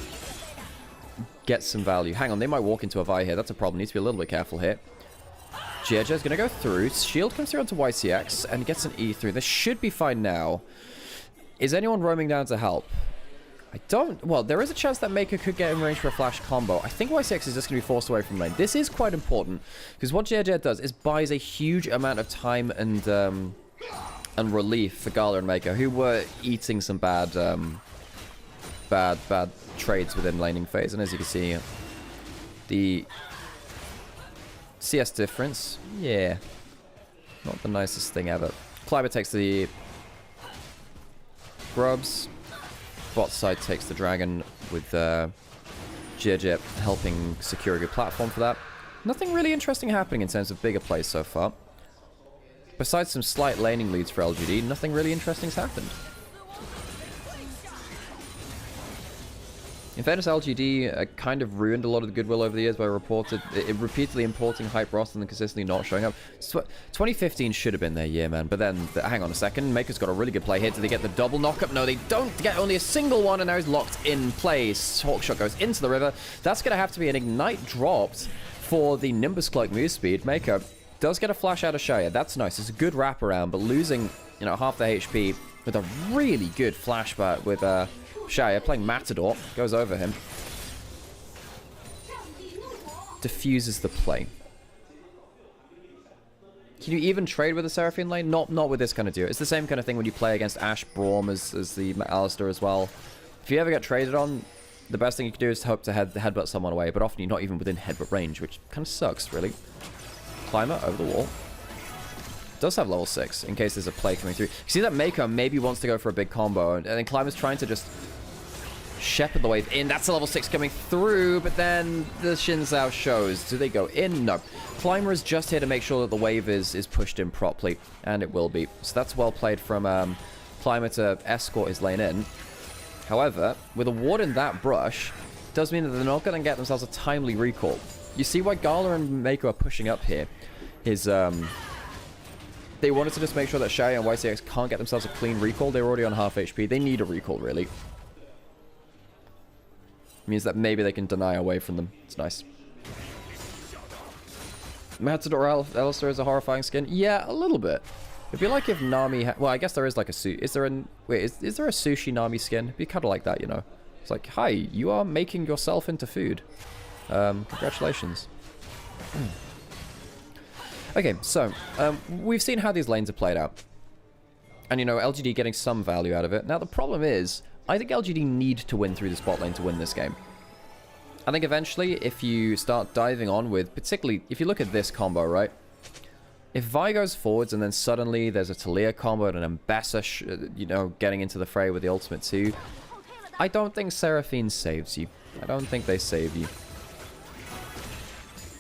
get some value. Hang on, they might walk into a Vi here. That's a problem. Need to be a little bit careful here. JJ is going to go through. Shield comes through onto YCX and gets an E through. This should be fine now. Is anyone roaming down to help? I don't... Well, there is a chance that Maker could get in range for a flash combo. I think YCX is just going to be forced away from lane. This is quite important, because what JJ does is buys a huge amount of time and relief for Gala and Maker, who were eating some bad trades within laning phase. And as you can see, the CS difference, yeah, not the nicest thing ever. Kleiber takes the grubs. Bot side takes the dragon with JJ helping secure a good platform for that. Nothing really interesting happening in terms of bigger plays so far. Besides some slight laning leads for LGD, nothing really interesting's happened. In fairness, LGD kind of ruined a lot of the goodwill over the years by repeatedly importing hype roster and then consistently not showing up. 2015 should have been their year, man. But then, hang on a second, Maker's got a really good play here. Do they get the double knockup? No, they don't get only a single one, and now he's locked in place. Hawkshot goes into the river. That's going to have to be an Ignite dropped for the Nimbus Cloak move speed. Maker does get a flash out of Shaya. That's nice. It's a good wraparound, but losing, you know, half the HP with a really good flashback with Shaya playing Matador, goes over him. Diffuses the play. Can you even trade with the Seraphine lane? Not with this kind of duo. It's the same kind of thing when you play against Ashe Braum as the Alistair as well. If you ever get traded on, the best thing you can do is hope to headbutt someone away, but often you're not even within headbutt range, which kind of sucks, really. Climber over the wall. Does have level 6 in case there's a play coming through. You see that Maker maybe wants to go for a big combo, and then Climber's trying to just shepherd the wave in. That's a level 6 coming through, but then the Xin Zhao shows. Do they go in? No. Climber is just here to make sure that the wave is pushed in properly, and it will be. So that's well played from Climber to escort his lane in. However, with a ward in that brush, does mean that they're not going to get themselves a timely recall. You see why Gala and Mako are pushing up here. They wanted to just make sure that Xiaoya and YCX can't get themselves a clean recall. They're already on half HP. They need a recall, really. Means that maybe they can deny away from them. It's nice. Matador Alistair is a horrifying skin. Yeah, a little bit. It'd be like if Nami well, I guess there is like a is there a sushi Nami skin? It'd be kind of like that, you know. It's like, hi, you are making yourself into food. Congratulations. Okay, so, we've seen how these lanes are played out. And, you know, LGD getting some value out of it. Now, the problem is, I think LGD need to win through the spot lane to win this game. I think eventually, if you start diving on with, particularly, if you look at this combo, right? If Vi goes forwards and then suddenly there's a Talia combo and an Ambessa, you know, getting into the fray with the ultimate too, I don't think Seraphine saves you. I don't think they save you.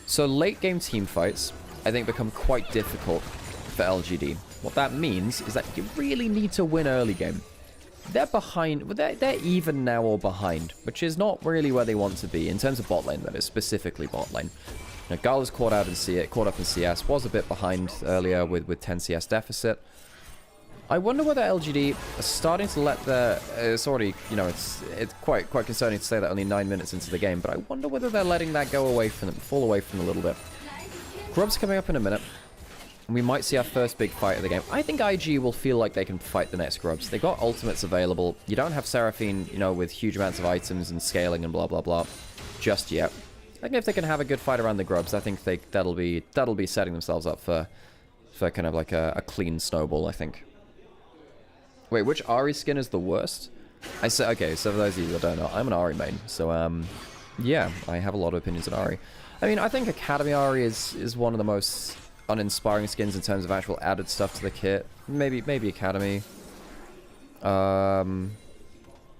So late game team fights, I think, become quite difficult for LGD. What that means is that you really need to win early game. They're behind, they're even now or behind, which is not really where they want to be in terms of bot lane, that is, specifically bot lane. Now, Gala's caught up in CS, was a bit behind earlier with 10 CS deficit. I wonder whether LGD are starting to let their... it's already, you know, it's quite concerning to say that only 9 minutes into the game, but I wonder whether they're letting that go away from them, fall away from them a little bit. Grub's coming up in a minute. And we might see our first big fight of the game. I think IG will feel like they can fight the next Grubs. They got ultimates available. You don't have Seraphine, you know, with huge amounts of items and scaling and blah, blah, blah, just yet. I think if they can have a good fight around the Grubs, I think that'll be setting themselves up for kind of like a clean snowball, I think. Wait, which Ahri skin is the worst? Okay, so for those of you that don't know, I'm an Ahri main. So, yeah, I have a lot of opinions on Ahri. I mean, I think Academy Ahri is one of the most uninspiring skins in terms of actual added stuff to the kit. Maybe Academy.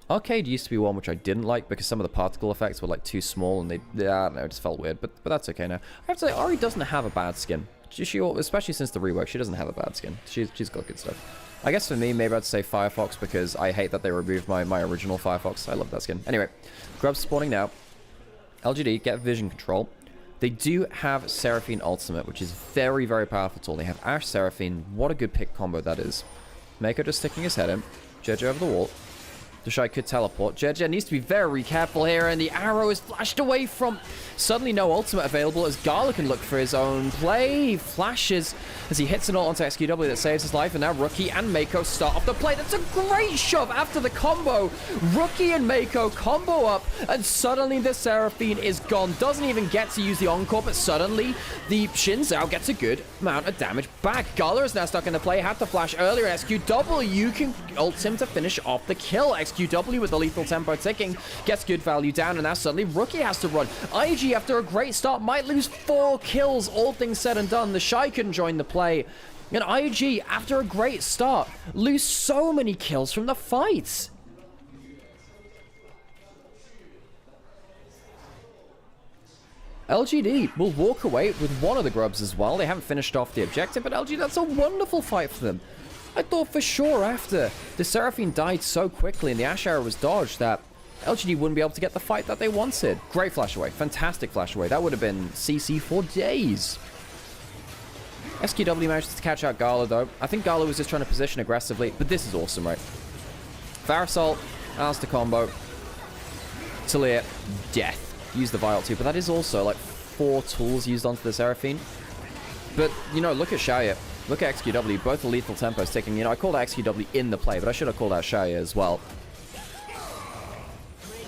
Arcade used to be one which I didn't like because some of the particle effects were like too small and I don't know, it just felt weird. But that's okay now. I have to say, Ahri doesn't have a bad skin. She especially since the rework, she doesn't have a bad skin. She's got good stuff. I guess for me, maybe I'd say Firefox because I hate that they removed my original Firefox. I love that skin. Anyway, Grub's spawning now. LGD get vision control. They do have Seraphine Ultimate, which is very, very powerful tool. They have Ashe Seraphine. What a good pick combo that is. Mako just sticking his head in. JJ over the wall. Deshai could teleport. JJ needs to be very careful here, and the arrow is flashed away from... Suddenly no ultimate available as Gala can look for his own play. He flashes as he hits an ult onto XQW that saves his life, and now Rookie and Mako start off the play. That's a great shove after the combo. Rookie and Mako combo up, and suddenly the Seraphine is gone. Doesn't even get to use the Encore, but suddenly the Xin Zhao gets a good amount of damage back. Gala is now stuck in the play. Had to flash earlier. XQW can ult him to finish off the kill. XQW with the lethal tempo ticking gets good value down, and now suddenly Rookie has to run. IG, after a great start, might lose 4 kills, all things said and done. The Shy can join the play. And IG, after a great start, lose so many kills from the fights. LGD will walk away with one of the Grubs as well. They haven't finished off the objective, but LGD, that's a wonderful fight for them. I thought for sure after the Seraphine died so quickly and the Ashe arrow was dodged that LGD wouldn't be able to get the fight that they wanted. Great flash away. Fantastic flash away. That would have been CC for days. SQW managed to catch out Gala, though. I think Gala was just trying to position aggressively, but this is awesome, right? Farasol, Alistair combo. Talia, death. Use the Vial too, but that is also like 4 tools used onto the Seraphine. But, you know, look at Xiaoya. Look at XQW. Both the lethal tempos ticking. You know, I called out XQW in the play, but I should have called out Xiaoya as well.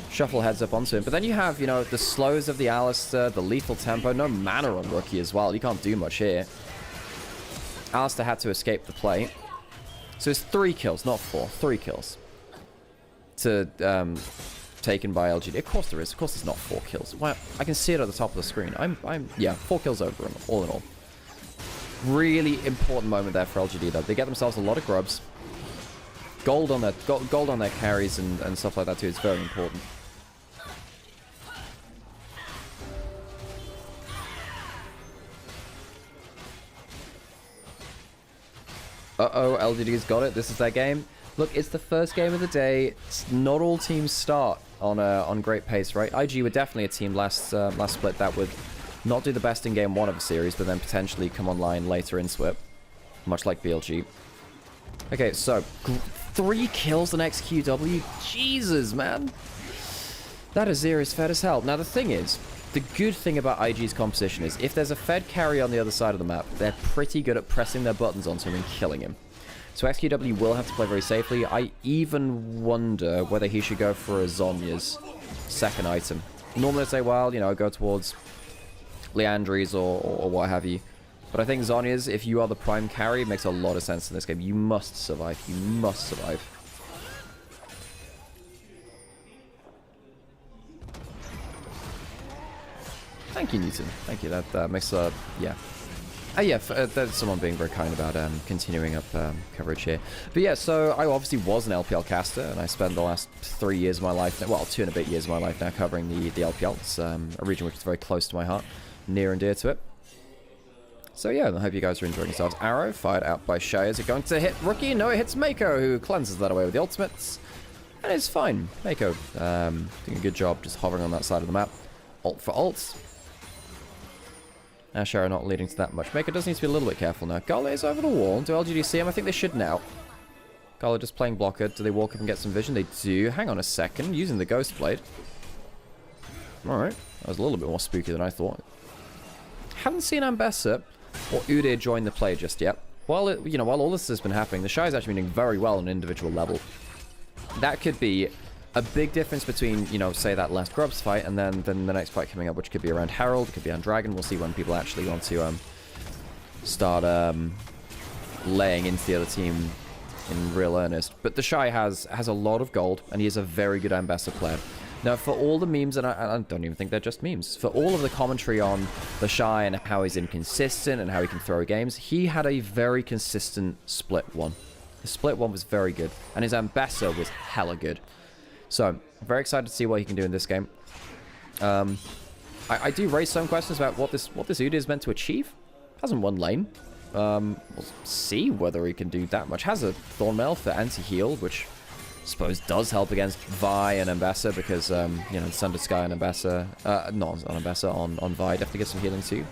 Shuffle heads up onto him. But then you have, you know, the slows of the Alistair, the lethal tempo. No mana on Rookie as well. You can't do much here. Alistair had to escape the play. So it's 3 kills, not 4. 3 kills. To, taken by LGD. Of course there is. Of course it's not 4 kills. Wow. I can see it at the top of the screen. Yeah, 4 kills over him, all in all. Really important moment there for LGD, though. They get themselves a lot of Grubs. gold on their carries and stuff like that too is very important. Uh-oh, LGD's got it. This is their game. Look, it's the first game of the day. Not all teams start on great pace, right? IG were definitely a team last split that would not do the best in game 1 of a series, but then potentially come online later into it, much like BLG. Okay, so 3 kills on XQW. Jesus, man. That Azir is fed as hell. Now, the thing is, the good thing about IG's composition is if there's a fed carry on the other side of the map, they're pretty good at pressing their buttons onto him and killing him. So XQW will have to play very safely. I even wonder whether he should go for a Zhonya's second item. Normally I'd say, well, you know, go towards Leandri's or what have you. But I think Zhonya's, if you are the prime carry, makes a lot of sense in this game. You must survive. You must survive. Thank you, Newton. Thank you. That makes yeah. Yeah, there's someone being very kind about continuing up coverage here. But yeah, so I obviously was an LPL caster, and I spent the last 3 years of my life, well, 2 and a bit years of my life now covering the LPL. It's a region which is very close to my heart, near and dear to it. So yeah, I hope you guys are enjoying yourselves. Arrow fired out by Shy. Is it going to hit Rookie? No, it hits Mako, who cleanses that away with the ultimates. And it's fine. Mako doing a good job just hovering on that side of the map. Ult for ult. Ashara not leading to that much. Mako does need to be a little bit careful now. Gala is over the wall. Do LGD see him? I think they should now. Gala just playing blocker. Do they walk up and get some vision? They do. Hang on a second. Using the Ghost Blade. Alright. That was a little bit more spooky than I thought. Haven't seen Ambessa or Udyr join the play just yet. While all this has been happening, the Shy's actually been doing very well on an individual level. That could be a big difference between, you know, say that last Grubs fight and then the next fight coming up, which could be around Herald, could be on Dragon. We'll see when people actually want to start laying into the other team in real earnest. But the Shy has a lot of gold, and he is a very good Ambessa player. Now, for all the memes, and I don't even think they're just memes, for all of the commentary on the Shy and how he's inconsistent and how he can throw games, he had a very consistent split 1. His split 1 was very good, and his Ambessa was hella good. So, I'm very excited to see what he can do in this game. I do raise some questions about what this Udyr is meant to achieve. Hasn't won lane. We'll see whether he can do that much. Has a Thornmail for anti-heal, which I suppose does help against Vi and Ambessa because, you know, Thunder Sky and Ambessa, not on Ambessa, on Vi definitely get some healing too.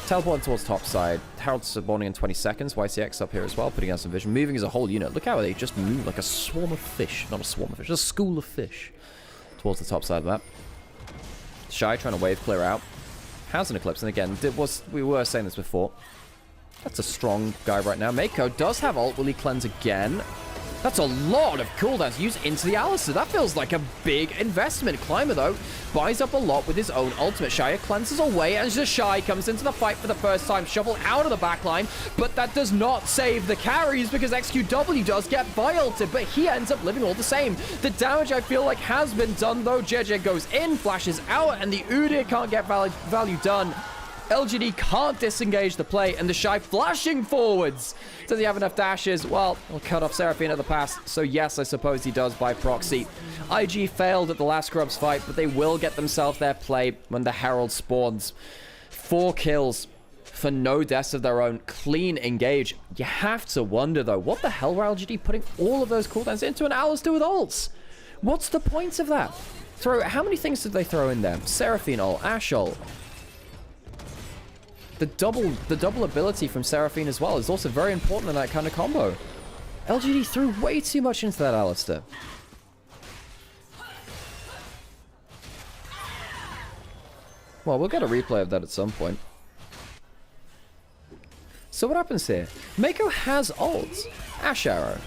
Teleporting towards top side. Herald's spawning in 20 seconds. YCX up here as well, putting out some vision. Moving as a whole unit. Look how they just move like a swarm of fish. Not a swarm of fish, just a school of fish. Towards the top side of the map. Shy trying to wave clear out. Has an Eclipse, and again, we were saying this before. That's a strong guy right now. Mako does have ult. Will he cleanse again? That's a lot of cooldowns used into the Alistar. That feels like a big investment. Climber, though, buys up a lot with his own ultimate. Shia cleanses away as the Shy comes into the fight for the first time. Shovel out of the backline, but that does not save the carries because XQW does get vi-ulted, but he ends up living all the same. The damage, I feel like, has been done, though. JJ goes in, flashes out, and the Udyr can't get value done. LGD can't disengage the play, and the Shy flashing forwards. Does he have enough dashes? Well, he'll cut off Seraphine at the pass, so yes, I suppose he does by proxy. IG failed at the last Grubs fight, but they will get themselves their play when the Herald spawns. 4 kills for no deaths of their own. Clean engage. You have to wonder, though, what the hell were LGD putting all of those cooldowns into an Alistar with ults? What's the point of that? How many things did they throw in there? Seraphine ult, Ashe ult. The double ability from Seraphine as well is also very important in that kind of combo. LGD threw way too much into that Alistar. Well, we'll get a replay of that at some point. So what happens here? Mako has ult. Ashe Arrow.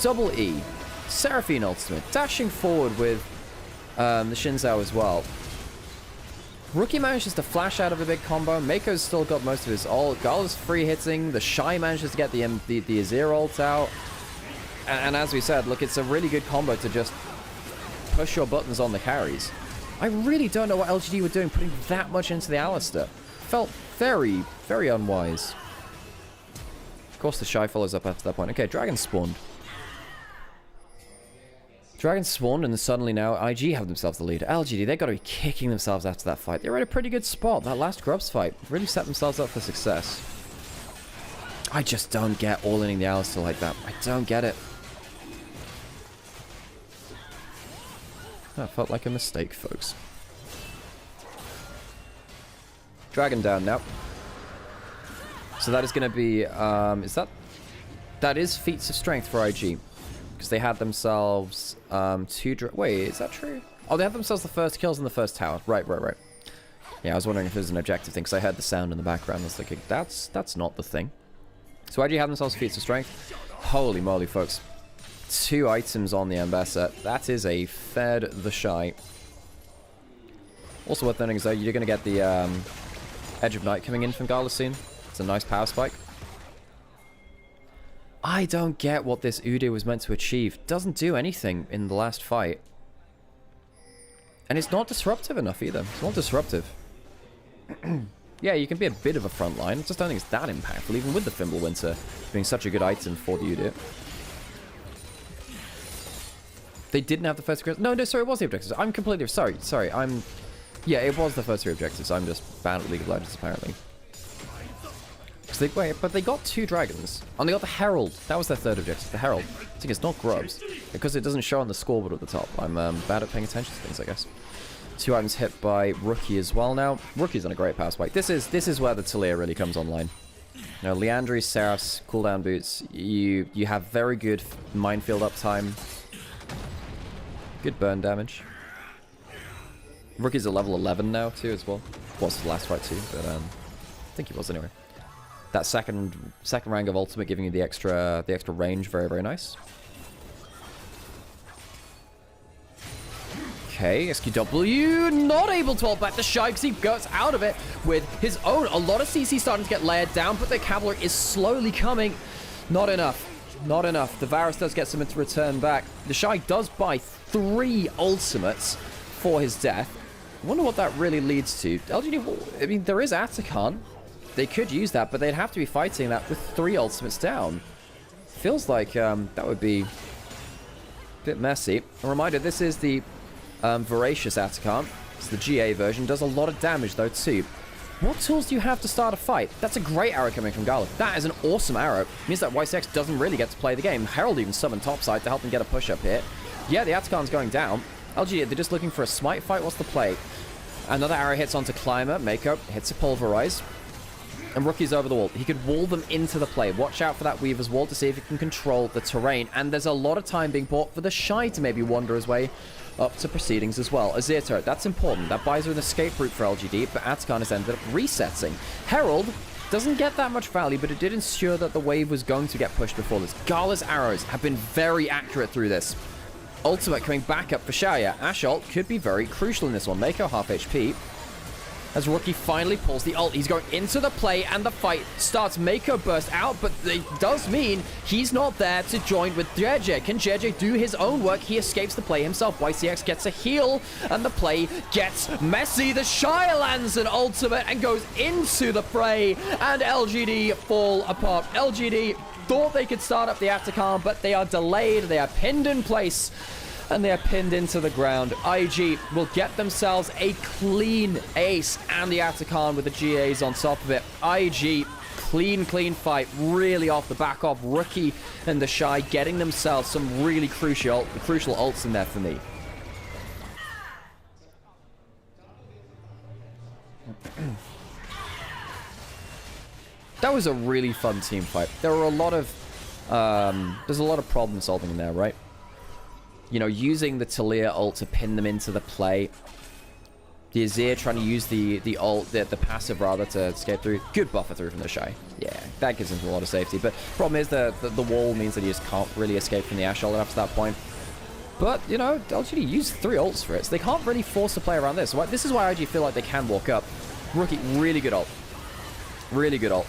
Double E. Seraphine ultimate. Dashing forward with the Shinzao as well. Rookie manages to flash out of a big combo. Mako's still got most of his ult. Gala's free hitting. The Shy manages to get the Azir ult out. And as we said, look, it's a really good combo to just push your buttons on the carries. I really don't know what LGD were doing putting that much into the Alistar. Felt very, very unwise. Of course, the Shy follows up after that point. Okay, Dragon spawned. Dragon spawned, and then suddenly now IG have themselves the lead. LGD, they got to be kicking themselves after that fight. They were in a pretty good spot. That last Grubs fight really set themselves up for success. I just don't get all-inning the Alistair like that. I don't get it. That felt like a mistake, folks. Dragon down now. So that is going to be, that is feats of strength for IG. Because they had themselves, wait, is that true? Oh, they had themselves the first kills in the first tower. Right. Yeah, I was wondering if it was an objective thing, because I heard the sound in the background. I was thinking, that's not the thing. So IG had themselves feats of strength. Holy moly, folks. 2 items on the Ambassador. That is a fed the shy. Also worth noting is though, you're going to get the Edge of Night coming in from Gala soon. It's a nice power spike. I don't get what this Udyr was meant to achieve. Doesn't do anything in the last fight. And it's not disruptive enough either. It's not disruptive. Yeah, you can be a bit of a front line. I just don't think it's that impactful, even with the Fimbulwinter being such a good item for the Udyr. They didn't have the first... No, sorry, it was the objectives. I'm completely... Sorry, yeah, it was the first 3 objectives. I'm just bad at League of Legends, apparently. But they got 2 dragons. And they got the Herald. That was their 3rd objective, the Herald. I think it's not Grubs. Because it doesn't show on the scoreboard at the top. I'm bad at paying attention to things, I guess. 2 items hit by Rookie as well now. Rookie's on a great power spike. This is where the Talia really comes online. Now, Leandri, Seraphs, cooldown boots. You have very good minefield uptime. Good burn damage. Rookie's at level 11 now, too, as well. Was the last fight, too, but I think he was anyway. That second rank of ultimate giving you the extra range, very, very nice. Okay, SQW not able to hold back the Shy because he goes out of it with his own. A lot of CC starting to get layered down, but the cavalry is slowly coming. Not enough. Not enough. The Varus does get something to return back. The Shy does buy 3 ultimates for his death. I wonder what that really leads to. LGD, I mean, there is Atakan. They could use that, but they'd have to be fighting that with 3 ultimates down. Feels like that would be a bit messy. A reminder, this is the Voracious Atakan. It's the GA version. Does a lot of damage, though, too. What tools do you have to start a fight? That's a great arrow coming from Gala. That is an awesome arrow. It means that YCX doesn't really get to play the game. Herald even summoned topside to help him get a push-up here. Yeah, the Atakan's going down. LG, they're just looking for a smite fight. What's the play? Another arrow hits onto Climber. Mako hits a Pulverize. And Rookie's over the wall. He could wall them into the play. Watch out for that Weaver's Wall to see if he can control the terrain. And there's a lot of time being bought for the Shy to maybe wander his way up to proceedings as well. Azir turret, that's important. That buys her an escape route for LGD, but Atakan has ended up resetting. Herald doesn't get that much value, but it did ensure that the wave was going to get pushed before this. Gala's arrows have been very accurate through this. Ultimate coming back up for Shaya. Assault could be very crucial in this one. Mako half HP. As Rookie finally pulls the ult, he's going into the play, and the fight starts. Mako burst out, but it does mean he's not there to join with JJ. Can JJ do his own work? He escapes the play himself. YCX gets a heal, and the play gets messy. The Shire lands an ultimate and goes into the fray, and LGD fall apart. LGD thought they could start up the Atakan, but they are delayed. They are pinned in place. And they are pinned into the ground. IG will get themselves a clean ace and the Atakan with the GAs on top of it. IG, clean fight, really off the back of Rookie and the Shy getting themselves some really crucial ults in there for me. That was a really fun team fight. There were a lot of, there's a lot of problem solving in there, right? You know, using the Talia ult to pin them into the play. The Azir trying to use the ult, the passive rather, to escape through. Good buffer through from the Shy. Yeah, that gives him a lot of safety. But problem is the wall means that he just can't really escape from the Ashe ult up to that point. But, you know, LGD used 3 ults for it, so they can't really force the play around this. This is why IG feel like they can walk up. Rookie, really good ult. Really good ult.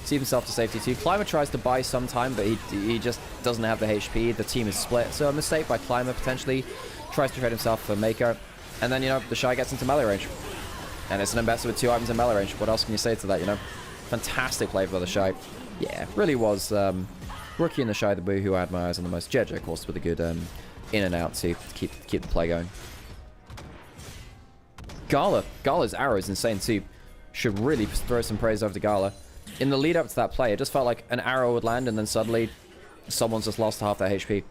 See himself to safety too. Climber tries to buy some time, but he just doesn't have the HP. The team is split, so a mistake by Climber potentially. Tries to trade himself for Mako. And then, you know, the Shy gets into melee range. And it's an ambassador with 2 items in melee range. What else can you say to that, you know? Fantastic play for the Shy. Yeah, really was Rookie and the Shy, the boo who I had my eyes on the most. JJ, of course, with a good in and out to keep the play going. Gala's arrow is insane too. Should really throw some praise over to Gala. In the lead up to that play, it just felt like an arrow would land and then suddenly someone's just lost half their HP.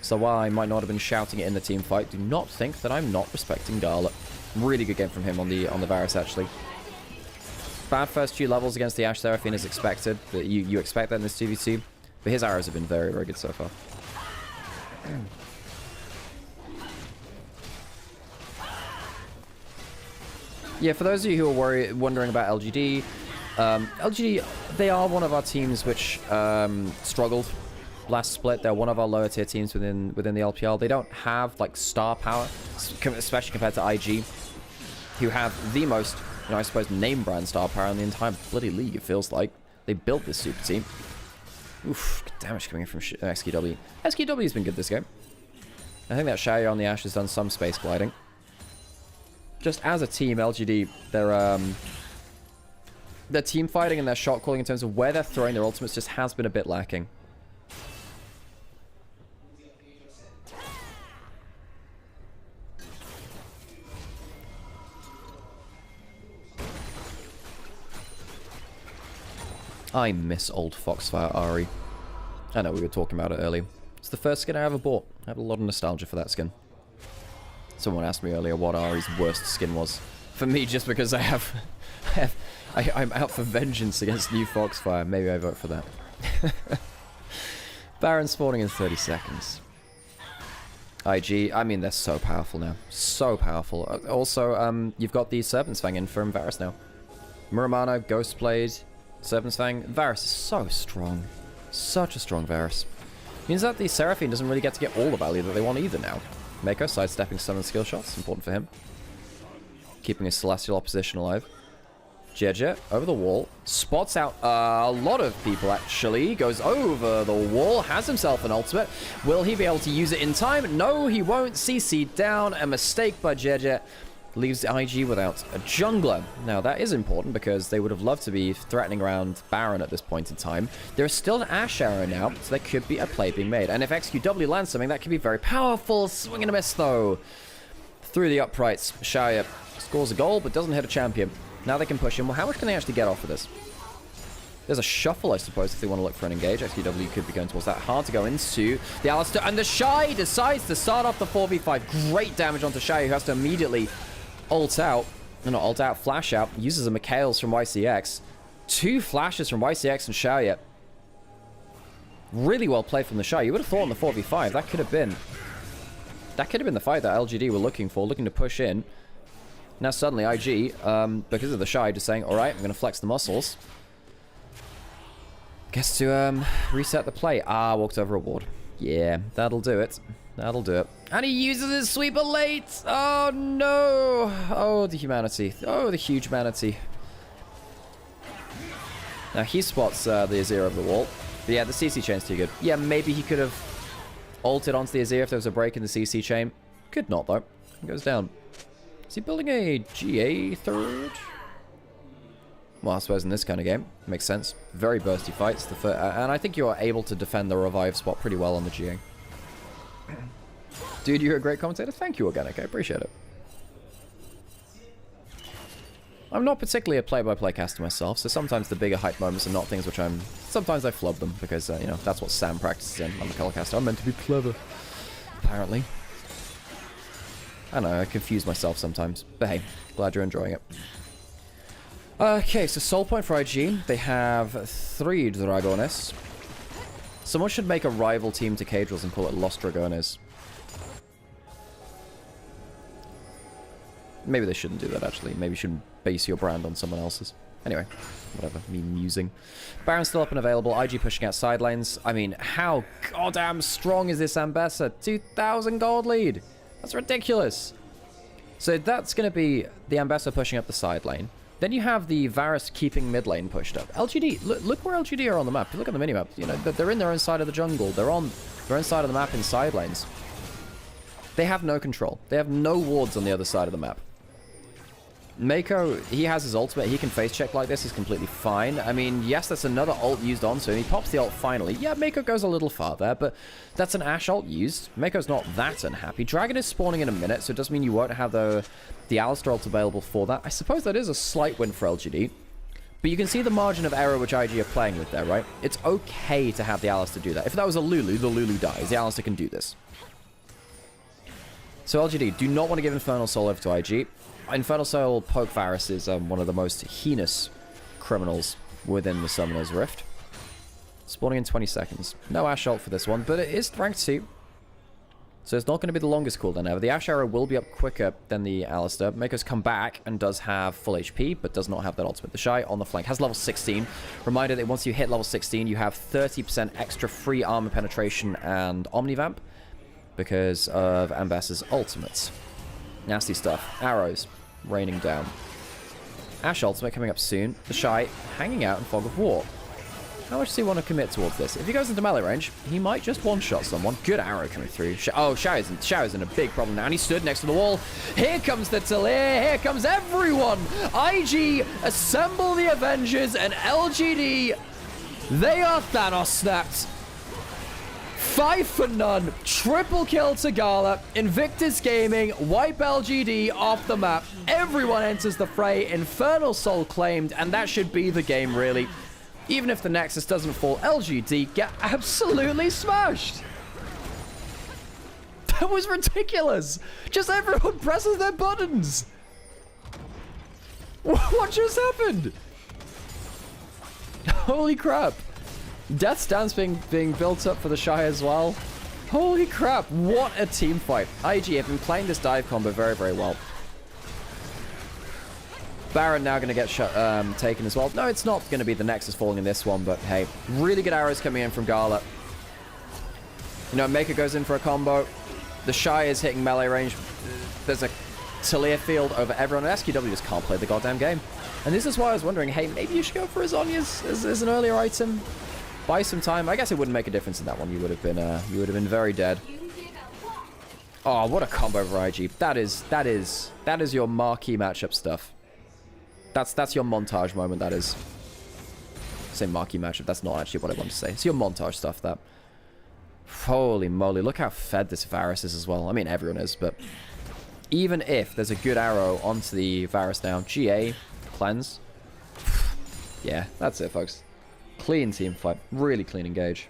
So while I might not have been shouting it in the team fight, do not think that I'm not respecting Gala. Really good game from him on the Varus actually. Bad first few levels against the Ashe Seraphine as expected. You expect that in this 2v2. But his arrows have been very, very good so far. Yeah, for those of you who are wondering about LGD, LGD, they are one of our teams which struggled last split. They're one of our lower tier teams within the LPL. They don't have like star power, especially compared to IG, who have the most, you know, I suppose, name brand star power in the entire bloody league. It feels like they built this super team. Oof, good damage coming in from XQW. XQW's been good this game. I think that Xiaoyu on the Ashe has done some space gliding. Just as a team, LGD, their team fighting and their shot calling in terms of where they're throwing their ultimates just has been a bit lacking. I miss old Foxfire Ari. I know we were talking about it earlier. It's the first skin I ever bought. I have a lot of nostalgia for that skin. Someone asked me earlier what Ari's worst skin was. For me, just because I'm out for vengeance against new Foxfire. Maybe I vote for that. Baron spawning in 30 seconds. IG, I mean, they're so powerful now. So powerful. Also, you've got the Serpent's Fang in from Varus now. Muramana, Ghostblade, Serpent's Fang. Varus is so strong. Such a strong Varus. Means that the Seraphine doesn't really get to get all the value that they want either now. Mako sidestepping some of the skill shots, important for him. Keeping his Celestial opposition alive. JJ over the wall, spots out a lot of people actually, goes over the wall, has himself an ultimate. Will he be able to use it in time? No, he won't. CC down, a mistake by JJ. Leaves IG without a jungler. Now that is important because they would have loved to be threatening around Baron at this point in time. There is still an Ashe arrow now, so there could be a play being made. And if XQW lands something, that could be very powerful. Swing and a miss though. Through the uprights, Xiaoyu scores a goal but doesn't hit a champion. Now they can push him. Well, how much can they actually get off of this? There's a shuffle, I suppose, if they want to look for an engage. XQW could be going towards that. Hard to go into. The Alistar and the Shy decides to start off the 4v5. Great damage onto Shy, who has to immediately ult out. No, not ult out, flash out. Uses a Mikhail's from YCX. 2 flashes from YCX and Xiaoyu. Really well played from the Shy. You would have thought on the 4v5 that could have been the fight that LGD were looking for, looking to push in. Now suddenly IG, because of the Shy, just saying, alright, I'm going to flex the muscles. Gets to reset the play. Ah, walked over a ward. Yeah, that'll do it. That'll do it. And he uses his sweeper late! Oh no! Oh, the humanity. Oh, the huge humanity. Now he spots the Azir over the wall. But yeah, the CC chain's too good. Yeah, maybe he could have ulted onto the Azir if there was a break in the CC chain. Could not, though. He goes down. Is he building a GA third? Well, I suppose in this kind of game, makes sense. Very bursty fights. And I think you are able to defend the revive spot pretty well on the GA. Dude, you're a great commentator. Thank you, Organic. I appreciate it. I'm not particularly a play-by-play caster myself, so sometimes the bigger hype moments are not things which I'm... Sometimes I flub them, because, you know, that's what Sam practices in. I'm a color caster. I'm meant to be clever, apparently. I don't know, I confuse myself sometimes. But hey, glad you're enjoying it. Okay, so Soul Point for IG. They have 3 Dragones. Someone should make a rival team to Caedrels and call it Los Dragones. Maybe they shouldn't do that, actually. Maybe you shouldn't base your brand on someone else's. Anyway, whatever. Me musing. Baron's still up and available. IG pushing out side lanes. I mean, how goddamn strong is this Ambessa? 2,000 gold lead. That's ridiculous. So that's going to be the Ambessa pushing up the side lane. Then you have the Varus keeping mid lane pushed up. LGD, look where LGD are on the map. Look at the minimap. You know, they're in their own side of the jungle. They're on their own side of the map in side lanes. They have no control. They have no wards on the other side of the map. Mako, he has his ultimate. He can face check like this. Is completely fine. I mean, yes, that's another ult used onto him. He pops the ult finally. Yeah, Mako goes a little far there, but that's an Ashe ult used. Mako's not that unhappy. Dragon is spawning in a minute, so it does mean you won't have the Alistar ult available for that. I suppose that is a slight win for LGD. But you can see the margin of error which IG are playing with there, right? It's okay to have the Alistar do that. If that was a Lulu, the Lulu dies. The Alistar can do this. So LGD, do not want to give Infernal Soul over to IG. Infernal Soul poke Varus is one of the most heinous criminals within the Summoner's Rift. Spawning in 20 seconds. No Ashe ult for this one, but it is rank 2. So it's not going to be the longest cooldown ever. The Ashe arrow will be up quicker than the Alistar. Mako's come back and does have full HP, but does not have that ultimate. The Shy on the flank has level 16. Reminder that once you hit level 16, you have 30% extra free armor penetration and Omnivamp because of Ambas's ultimates. Nasty stuff. Arrows raining down. Ashe ultimate coming up soon. The Shy hanging out in Fog of War. How much does he want to commit towards this? If he goes into melee range, he might just one-shot someone. Good arrow coming through. Oh, Xiao's in a big problem now, and he stood next to the wall. Here comes the Talir. Here comes everyone. IG assemble the Avengers, and LGD, they are Thanos snapped. 5 for none. Triple kill to Gala. Invictus Gaming wipe LGD off the map. Everyone enters the fray. Infernal Soul claimed, and that should be the game, really. Even if the Nexus doesn't fall, LGD get absolutely smashed. That was ridiculous. Just everyone presses their buttons. What just happened? Holy crap. Death Stance being built up for the Shy as well. Holy crap. What a team fight. IG have been playing this dive combo very, very well. Baron now going to get taken as well. No, it's not going to be the Nexus falling in this one, but hey, really good arrows coming in from Gala. You know, Maker goes in for a combo. The Shy is hitting melee range. There's a Talir field over everyone. And SQW just can't play the goddamn game. And this is why I was wondering, hey, maybe you should go for Azonias as an earlier item. Buy some time. I guess it wouldn't make a difference in that one. You would have been very dead. Oh, what a combo for IG. That is your marquee matchup stuff. That's your montage moment, that is. Say marquee matchup, that's not actually what I want to say. It's your montage stuff, that. Holy moly, look how fed this Varus is as well. I mean, everyone is, but even if there's a good arrow onto the Varus now, GA, cleanse. Yeah, that's it, folks. Clean team fight. Really clean engage.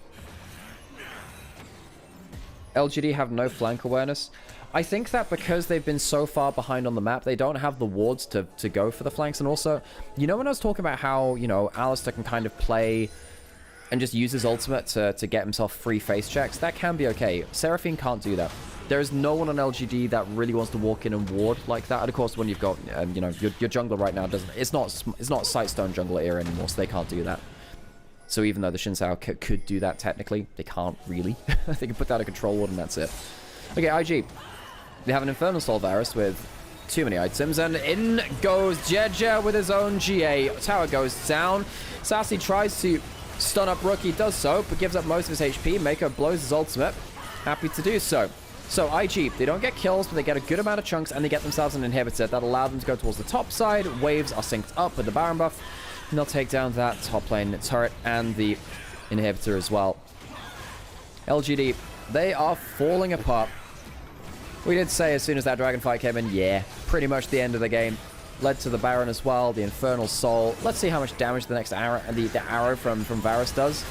LGD have no flank awareness. I think that because they've been so far behind on the map, they don't have the wards to go for the flanks. And also, you know when I was talking about how, you know, Alistar can kind of play and just use his ultimate to get himself free face checks? That can be okay. Seraphine can't do that. There is no one on LGD that really wants to walk in and ward like that. And of course, when you've got, you know, your jungler right now doesn't... It's not Sightstone jungler era anymore, so they can't do that. So even though the Xin Zhao could do that technically, they can't really. They can put down a control ward and that's it. Okay, IG. They have an Infernal Soul Varus with too many items, and in goes JDG with his own GA. Tower goes down. Sassy tries to stun up Rookie, does so, but gives up most of his HP. Mako blows his ultimate. Happy to do so. So IG, they don't get kills, but they get a good amount of chunks, and they get themselves an inhibitor that allows them to go towards the top side. Waves are synced up with the Baron buff, and they'll take down that top lane turret and the inhibitor as well. LGD, they are falling apart. We did say as soon as that dragon fight came in, yeah, pretty much the end of the game. Led to the Baron as well, the Infernal Soul. Let's see how much damage the next arrow, the arrow from Varus does.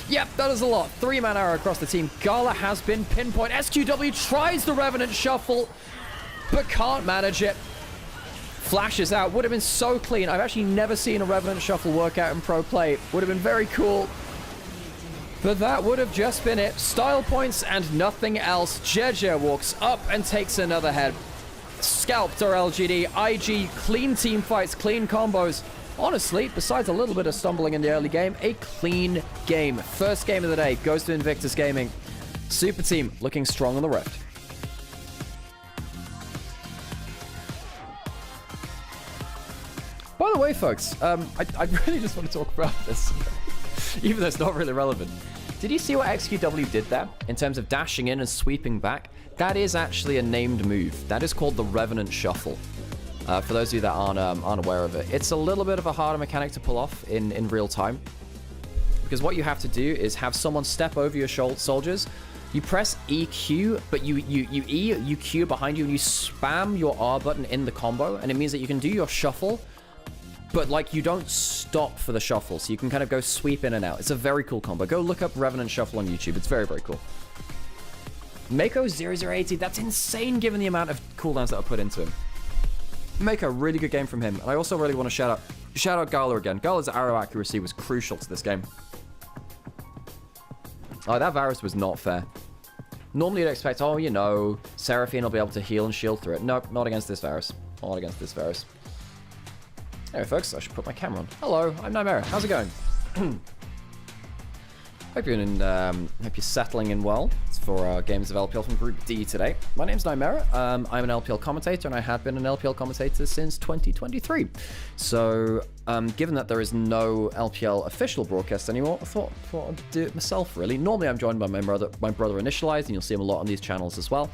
Yep, that is a lot. 3-man arrow across the team. Gala has been pinpoint. SQW tries the Revenant Shuffle, but can't manage it. Flashes out. Would have been so clean. I've actually never seen a Revenant Shuffle work out in pro play. Would have been very cool. But that would have just been it. Style points and nothing else. JDG walks up and takes another head. Scalped our LGD. IG, clean team fights, clean combos. Honestly, besides a little bit of stumbling in the early game, a clean game. First game of the day goes to Invictus Gaming. Super team looking strong on the Rift. By the way, folks, I really just want to talk about this. Even though it's not really relevant. Did you see what XQW did there? In terms of dashing in and sweeping back? That is actually a named move. That is called the Revenant Shuffle. For those of you that aren't aware of it, it's a little bit of a harder mechanic to pull off in real time. Because what you have to do is have someone step over your soldiers. You press EQ, but you Q behind you, and you spam your R button in the combo, and it means that you can do your shuffle, but like you don't stop for the shuffle, so you can kind of go sweep in and out. It's a very cool combo. Go look up Revenant Shuffle on YouTube. It's very, very cool. Mako 0080, that's insane given the amount of cooldowns that are put into him. Mako, really good game from him. And I also really want to shout out Gala again. Gala's arrow accuracy was crucial to this game. Oh, that Varus was not fair. Normally you'd expect, oh, you know, Seraphine will be able to heal and shield through it. Nope, not against this Varus. Not against this Varus. Anyway, folks, I should put my camera on. Hello, I'm Nymaera. How's it going? Hope you're settling in well. It's for our games of LPL from Group D today. My name's Nymaera. I'm an LPL commentator, and I have been an LPL commentator since 2023. So, given that there is no LPL official broadcast anymore, I thought I'd do it myself, really. Normally, I'm joined by my brother Initialise, and you'll see him a lot on these channels as well.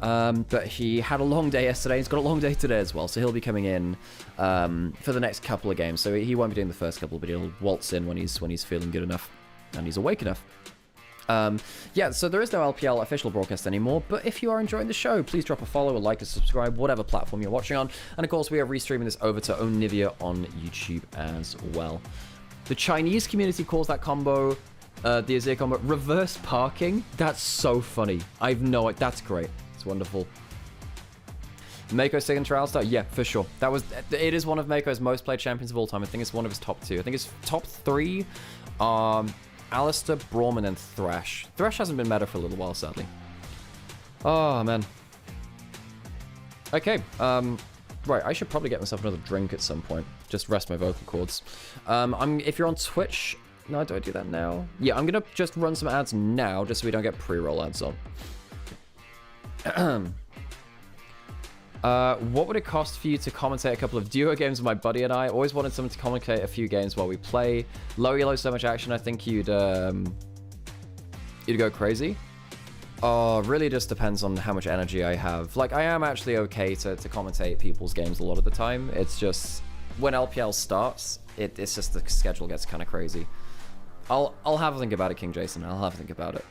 But he had a long day yesterday. He's got a long day today as well, so he'll be coming in for the next couple of games. So he won't be doing the first couple, but he'll waltz in when he's feeling good enough and he's awake enough. Yeah, so there is no LPL official broadcast anymore, but if you are enjoying the show, please drop a follow, a like, a subscribe, whatever platform you're watching on. And of course, we are restreaming this over to Onivia on YouTube as well. The Chinese community calls that combo, the Azir combo, reverse parking. That's so funny. That's great. It's wonderful. Mako's signature Alistar? Yeah, for sure. It is one of Mako's most played champions of all time. I think it's one of his top 2. I think his top 3 are Alistar, Braum, and Thresh. Thresh hasn't been meta for a little while, sadly. Oh, man. Okay, right, I should probably get myself another drink at some point. Just rest my vocal cords. If you're on Twitch... No, do I do that now? Yeah, I'm gonna just run some ads now, just so we don't get pre-roll ads on. What would it cost for you to commentate a couple of duo games with my buddy and I? Always wanted someone to commentate a few games while we play. Low elo, so much action, I think you'd go crazy. Oh, really just depends on how much energy I have. Like, I am actually okay to commentate people's games a lot of the time. It's just, when LPL starts, it's just the schedule gets kind of crazy. I'll have a think about it, King Jason. I'll have a think about it.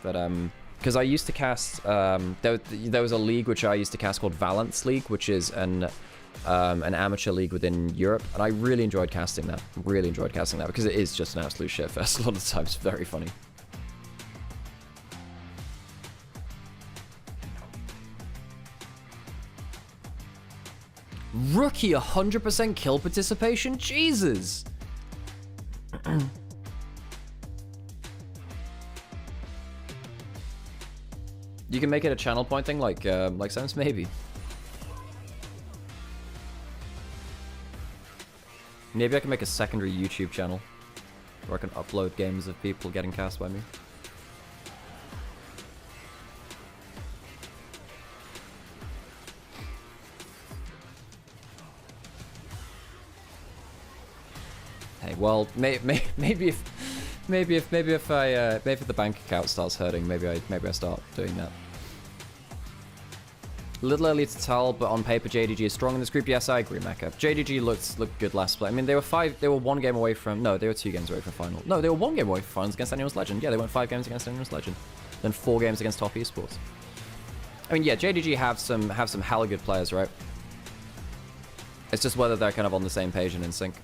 But, because I used to cast, there was a league which I used to cast called Valence League, which is an amateur league within Europe, and I really enjoyed casting that. Really enjoyed casting that, because it is just an absolute shitfest a lot of the time. It's very funny. Rookie 100% kill participation? Jesus! You can make it a channel point thing, like Sense, maybe. Maybe I can make a secondary YouTube channel where I can upload games of people getting cast by me. Hey, well, maybe if the bank account starts hurting, maybe I start doing that. A little early to tell, but on paper JDG is strong in this group. Yes, I agree, Mecha. JDG looked good last play. I mean, they were 1 game away from... No, they were 2 games away from final. No, they were 1 game away from finals against Anyone's Legend. Yeah, they went 5 games against Anyone's Legend. Then 4 games against Top Esports. I mean, yeah, JDG have some hella good players, right? It's just whether they're kind of on the same page and in sync.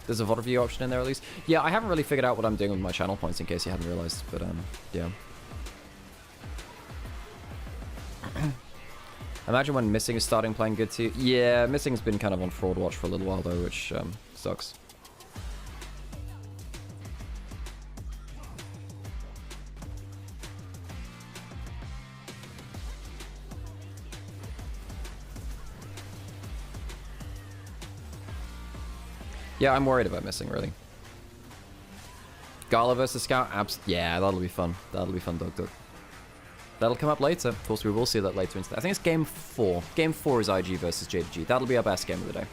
There's a VOD review option in there at least. Yeah, I haven't really figured out what I'm doing with my channel points in case you hadn't realized, but yeah. Imagine when Missing is starting playing good too. Yeah, Missing's been kind of on fraud watch for a little while though, which sucks. Yeah, I'm worried about Missing, really. Gala versus Scout? Yeah, that'll be fun. That'll be fun, Dog. That'll come up later. Of course, we will see that later. I think it's Game 4. Game 4 is IG versus JDG. That'll be our best game of the day.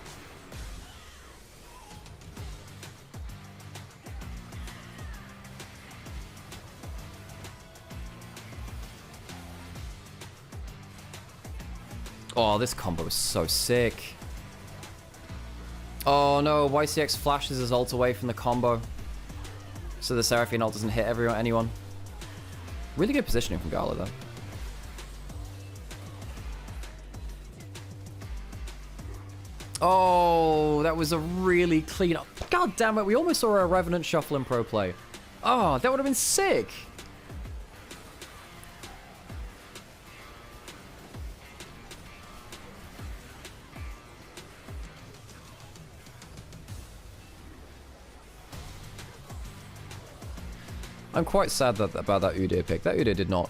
Oh, this combo is so sick. Oh no, YCX flashes his ult away from the combo. So the Seraphine ult doesn't hit anyone. Really good positioning from Gala though. Oh, that was a really clean up. God damn it, we almost saw a Revenant shuffle in pro play. Oh, that would have been sick. I'm quite sad about that Udyr pick. That Udyr did not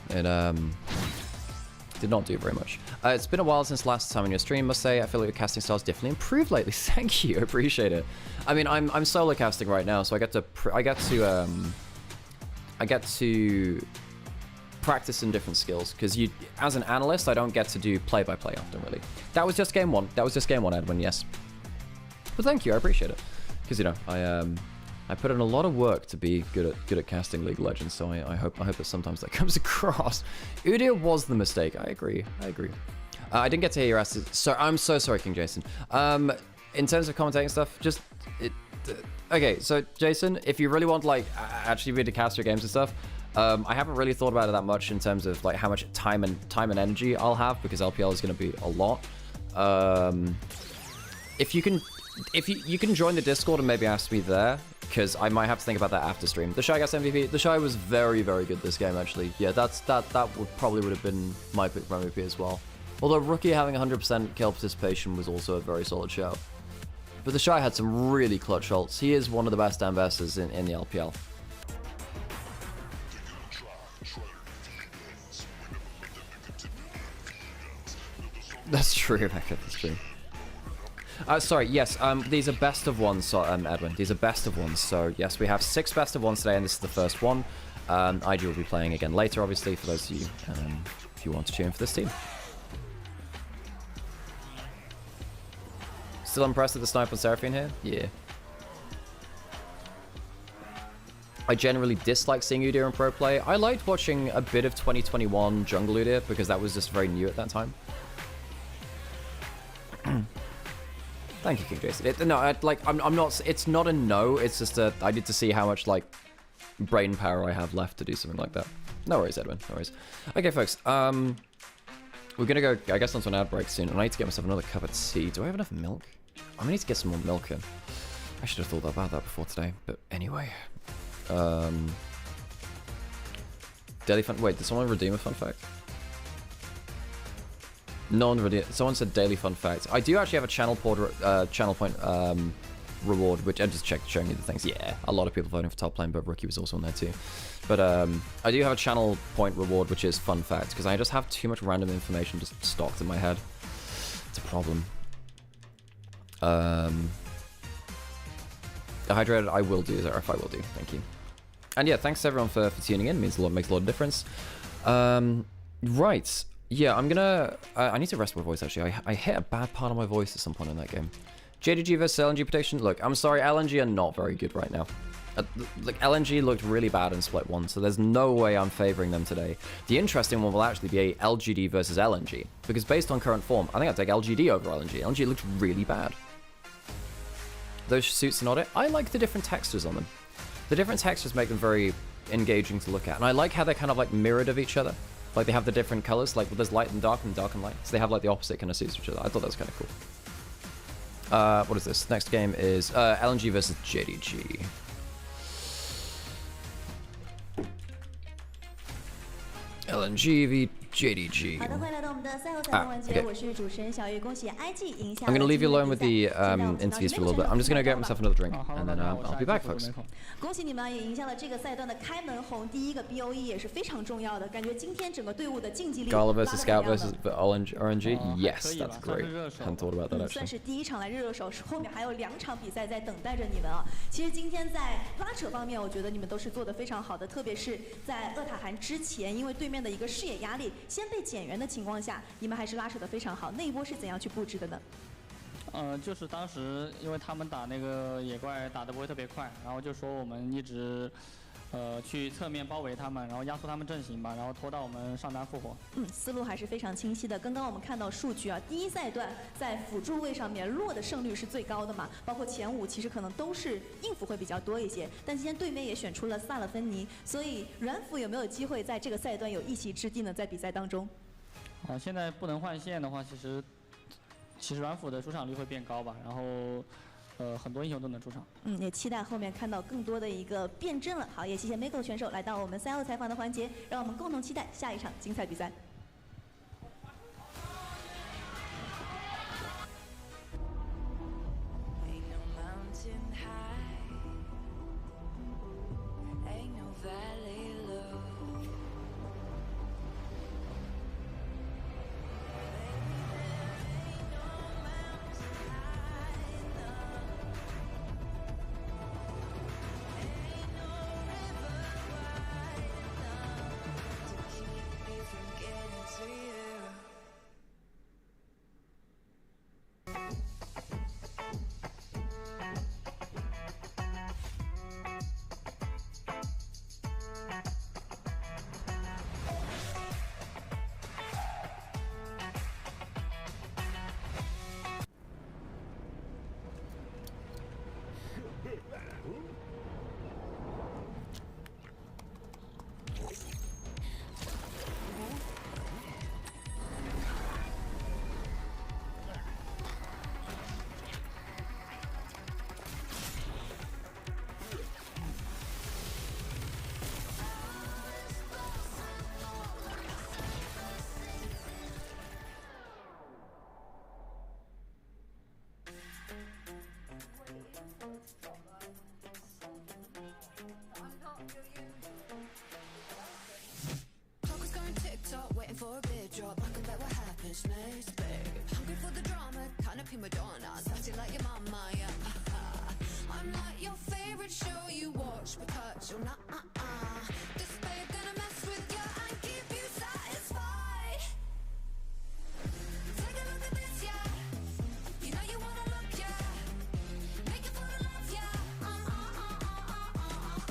do very much. It's been a while since last time on your stream, must say. I feel like your casting style's definitely improved lately. Thank you, I appreciate it. I mean, I'm solo casting right now, so I get to practice in different skills because as an analyst, I don't get to do play-by-play often, really. That was just game one. Edwin. Yes, but thank you, I appreciate it because you know I put in a lot of work to be good at casting League of Legends, so I hope that sometimes that comes across. Udyr was the mistake. I agree. I didn't get to hear your answer. So I'm so sorry, King Jason. In terms of commentating stuff, okay. So Jason, if you really want like actually be to cast your games and stuff, I haven't really thought about it that much in terms of like how much time and energy I'll have because LPL is going to be a lot. If you can join the Discord and maybe ask me there, because I might have to think about that after stream. The Shy gets MVP. The Shy was very, very good this game, actually. Yeah, that would have been my pick for MVP as well. Although Rookie having 100% kill participation was also a very solid shout. But the Shy had some really clutch ults. He is one of the best ambassadors in the LPL. That's true, Rebecca, that's true. Sorry, yes, these are best of ones, so, Edwin. These are best of ones, so yes, we have 6 best of ones today, and this is the first one. IG will be playing again later, obviously, for those of you, if you want to tune in for this team. Still impressed with the snipe on Seraphine here? Yeah. I generally dislike seeing Udyr in pro play. I liked watching a bit of 2021 jungle Udyr, because that was just very new at that time. Thank you, King Jason. No, I'm not. It's not a no. It's just a. I need to see how much like brain power I have left to do something like that. No worries, Edwin. No worries. Okay, folks. We're gonna go. I guess onto an ad break soon, and I need to get myself another cup of tea. Do I have enough milk? I need to get some more milk in. I should have thought about that before today. But anyway, daily fun. Wait, did someone redeem a fun fact? Someone said daily fun fact. I do actually have a channel point reward, which I just checked showing you the things. Yeah, a lot of people voting for top lane, but Rookie was also on there too. But I do have a channel point reward, which is fun fact, because I just have too much random information just stocked in my head. It's a problem. Hydrated, I will do. Zarif, I will do. Thank you. And yeah, thanks everyone for tuning in. It means makes a lot of difference. Right. Yeah, I'm gonna... I need to rest my voice, actually. I hit a bad part of my voice at some point in that game. JDG versus LNG prediction? Look, I'm sorry, LNG are not very good right now. Like, LNG looked really bad in Split 1, so there's no way I'm favoring them today. The interesting one will actually be a LGD versus LNG, because based on current form, I think I'd take LGD over LNG. LNG looked really bad. Those suits are not it. I like the different textures on them. The different textures make them very engaging to look at, and I like how they're kind of like mirrored of each other. Like they have the different colors, like there's light and dark and light. So they have like the opposite kind of suits of each other. I thought that was kind of cool. What is this? Next game is LNG versus JDG. LNG v JDG. Okay. I'm going to leave you alone with the interviews for a little bit. I'm just going to get myself another drink, and then I'll be back, folks. 恭喜你们也赢下了这个赛段的开门红，第一个 BOE 也是非常重要的，感觉今天整个队伍的竞技力 Gala versus Scout versus RNG. Yes, that's great. Hadn't thought about that actually. 算是第一场来热手，后面还有2场比赛在等待着你们啊。其实今天在拉扯方面，我觉得你们都是做得非常好的，特别是在厄塔汗之前，因为对面的一个视野压力先被减员的情况下，你们还是拉扯得非常好。那一波是怎样去布置的呢？ 就是当时因为他们打那个野怪打得不会特别快，然后就说我们一直去侧面包围他们，然后压缩他们阵型吧，然后拖到我们上单复活。思路还是非常清晰的。刚刚我们看到数据啊，第一赛段在辅助位上面落的胜率是最高的嘛，包括前5其实可能都是应付会比较多一些。但今天对面也选出了萨勒芬尼，所以软辅有没有机会在这个赛段有一席之地呢？在比赛当中？现在不能换线的话，其实软辅的出场率会变高吧，然后。很多英雄都能出场。也期待后面看到更多的一个辩证了。好，也谢谢 Miko 选手来到我们赛后采访的环节，让我们共同期待下一场精彩比赛。For a big drop, I can bet what happens next, babe. Hungry for the drama, kind of prima donna, sassy like your mama, yeah. I'm not your favorite show you watch, because you're not. This babe gonna mess with you and keep you satisfied. Take a look at this, yeah. You know you wanna look, yeah. Make it for the love, yeah.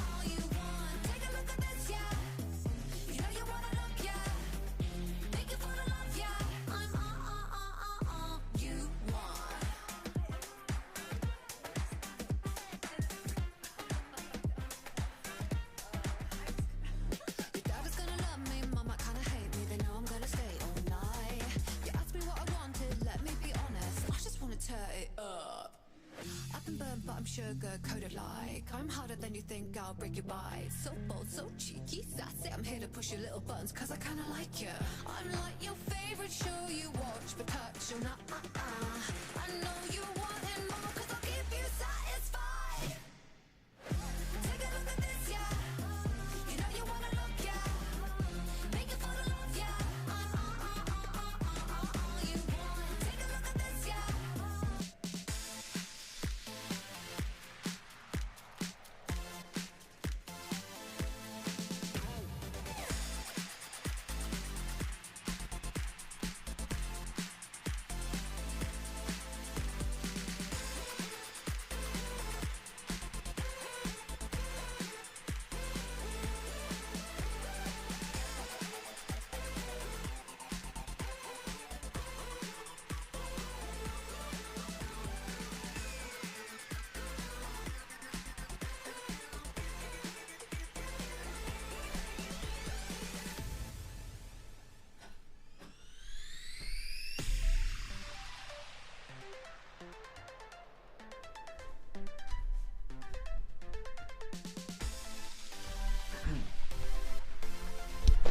All you want. Take a look at this, yeah. You know you wanna look, yeah. Make it for the love, yeah. I'm all you want. Your dad is gonna love me, mama kinda hate me. They know I'm gonna stay all night. You asked me what I wanted, let me be honest. I just wanna tear it up. I've been burned, but I'm sugar-coated like I'm harder than you think, I'll break your bite. So bold, so cheeky, sassy. I'm here to push your little buttons, cause I kinda like you. I'm like your favorite show you watch, but touch you're not. I know you wanting more, cause I'll keep you satisfied. Take a look at this, yeah. You know you wanna look, yeah. Make it for the love, yeah. I'm all you want. Take a look at this, yeah.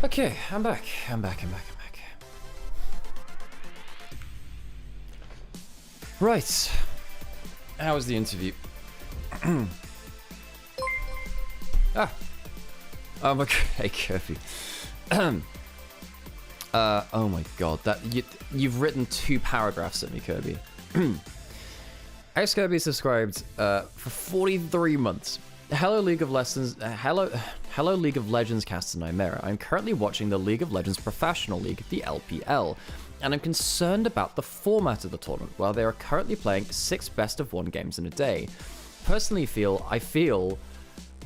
Okay, I'm back. Right. How was the interview? Okay, Kirby. Oh my god, you've written 2 paragraphs at me, Kirby. X Kirby subscribed for 43 months. Hello League of Legends. Hello League of Legends caster Nymaera. I'm currently watching the League of Legends Professional League, the LPL, and I'm concerned about the format of the tournament, while they are currently playing 6 best-of-1 games in a day. Personally, I feel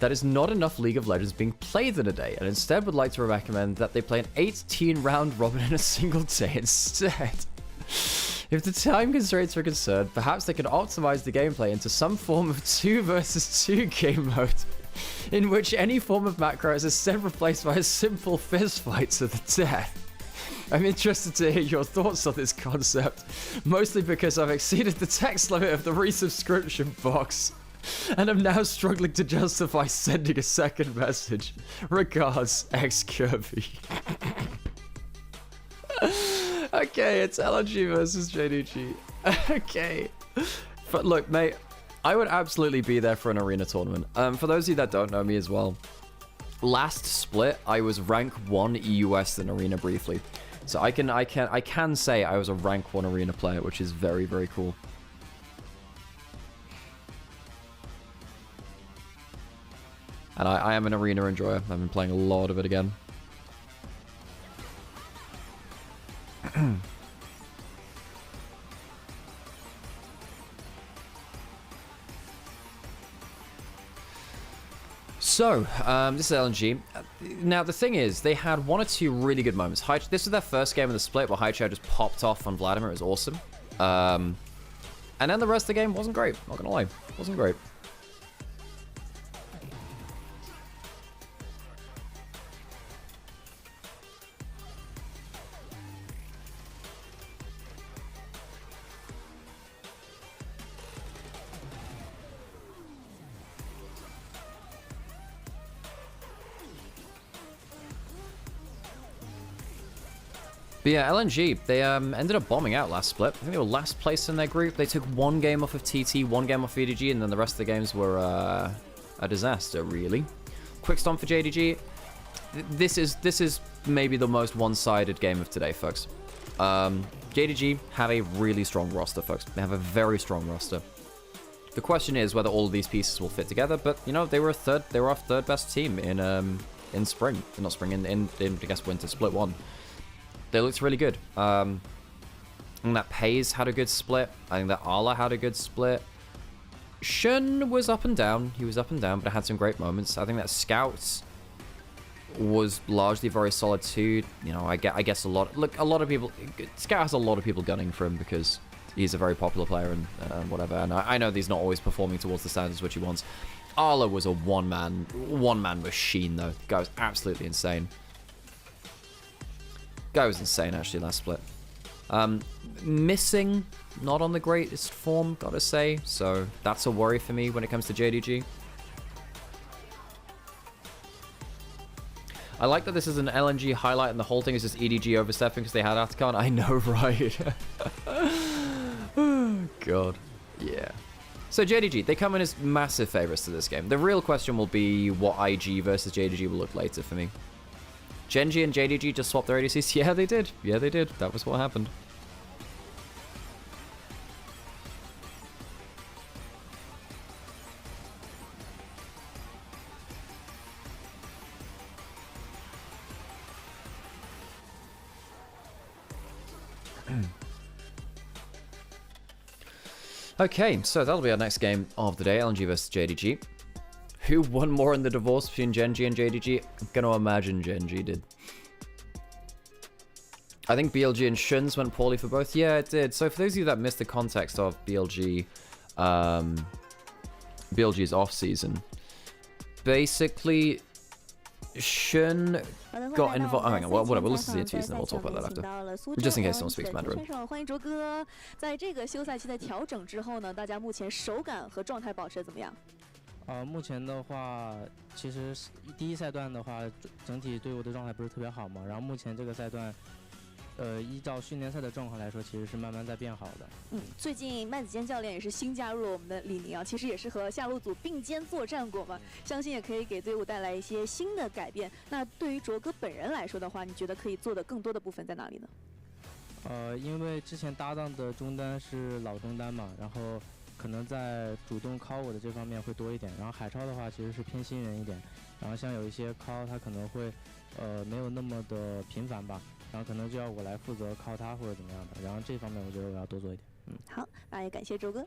that is not enough League of Legends being played in a day, and instead would like to recommend that they play an 18-round robin in a single day instead. If the time constraints are concerned, perhaps they could optimize the gameplay into some form of 2 versus 2 game mode, in which any form of macro is instead replaced by a simple fist fight to the death. I'm interested to hear your thoughts on this concept, mostly because I've exceeded the text limit of the resubscription box, and I'm now struggling to justify sending a second message. Regards, X Kirby. Okay, it's LNG versus JDG. Okay. But look, mate, I would absolutely be there for an arena tournament. For those of you that don't know me as well, last split, I was rank 1 EU West in arena briefly. So I can say I was a rank 1 arena player, which is very, very cool. And I am an arena enjoyer. I've been playing a lot of it again. So, this is LNG. Now, the thing is, they had 1 or 2 really good moments. This was their first game of the split where Haichao just popped off on Vladimir. It was awesome. And then the rest of the game wasn't great. Not gonna lie. Wasn't great. But yeah, LNG, they ended up bombing out last split. I think they were last place in their group. They took 1 game off of TT, 1 game off JDG, and then the rest of the games were a disaster, really. Quick stomp for JDG. This is maybe the most one-sided game of today, folks. JDG have a really strong roster, folks. They have a very strong roster. The question is whether all of these pieces will fit together, but you know, they were our third best team in spring. Not spring, in I guess winter, split 1. They looked really good. And that Pays had a good split. I think that Ala had a good split. Shun was up and down. He was up and down, but it had some great moments. I think that Scout was largely very solid too. You know, I guess a lot of people... Scout has a lot of people gunning for him because he's a very popular player and whatever. And I know that he's not always performing towards the standards which he wants. Ala was a one-man machine, though. The guy was absolutely insane. Guy was insane, actually, last split. Missing, not on the greatest form, gotta say. So that's a worry for me when it comes to JDG. I like that this is an LNG highlight and the whole thing is just EDG overstepping because they had Atacon. I know, right? Oh, God. Yeah. So JDG, they come in as massive favorites to this game. The real question will be what IG versus JDG will look later for me. Genji and JDG just swapped their ADCs? Yeah, they did. Yeah, they did. That was what happened. Okay, so that'll be our next game of the day, LNG versus JDG. Who won more in the divorce between Genji and JDG? I'm gonna imagine Genji did. I think BLG and Shuns went poorly for both. Yeah, it did. So for those of you that missed the context of BLG's off-season, basically, Shun got involved. Oh, hang on, whatever. We'll listen to the interviews and then we'll talk about that after. Just in case someone speaks Mandarin. 欢迎卓哥，在这个休赛期的调整之后呢，大家目前手感和状态保持得怎么样？目前的话，其实第一赛段的话，整体队伍的状态不是特别好嘛。然后目前这个赛段，依照训练赛的状况来说，其实是慢慢在变好的。最近麦子坚教练也是新加入了我们的李宁啊，其实也是和下路组并肩作战过嘛，相信也可以给队伍带来一些新的改变。那对于卓哥本人来说的话，你觉得可以做的更多的部分在哪里呢？因为之前搭档的中单是老中单嘛，然后可能在主动 call 我的这方面会多一点，然后海超的话其实是偏新人一点，然后像有一些 call 他可能会没有那么的频繁吧，然后可能就要我来负责 call 他或者怎么样的，然后这方面我觉得我要多做一点。好，那也感谢周哥。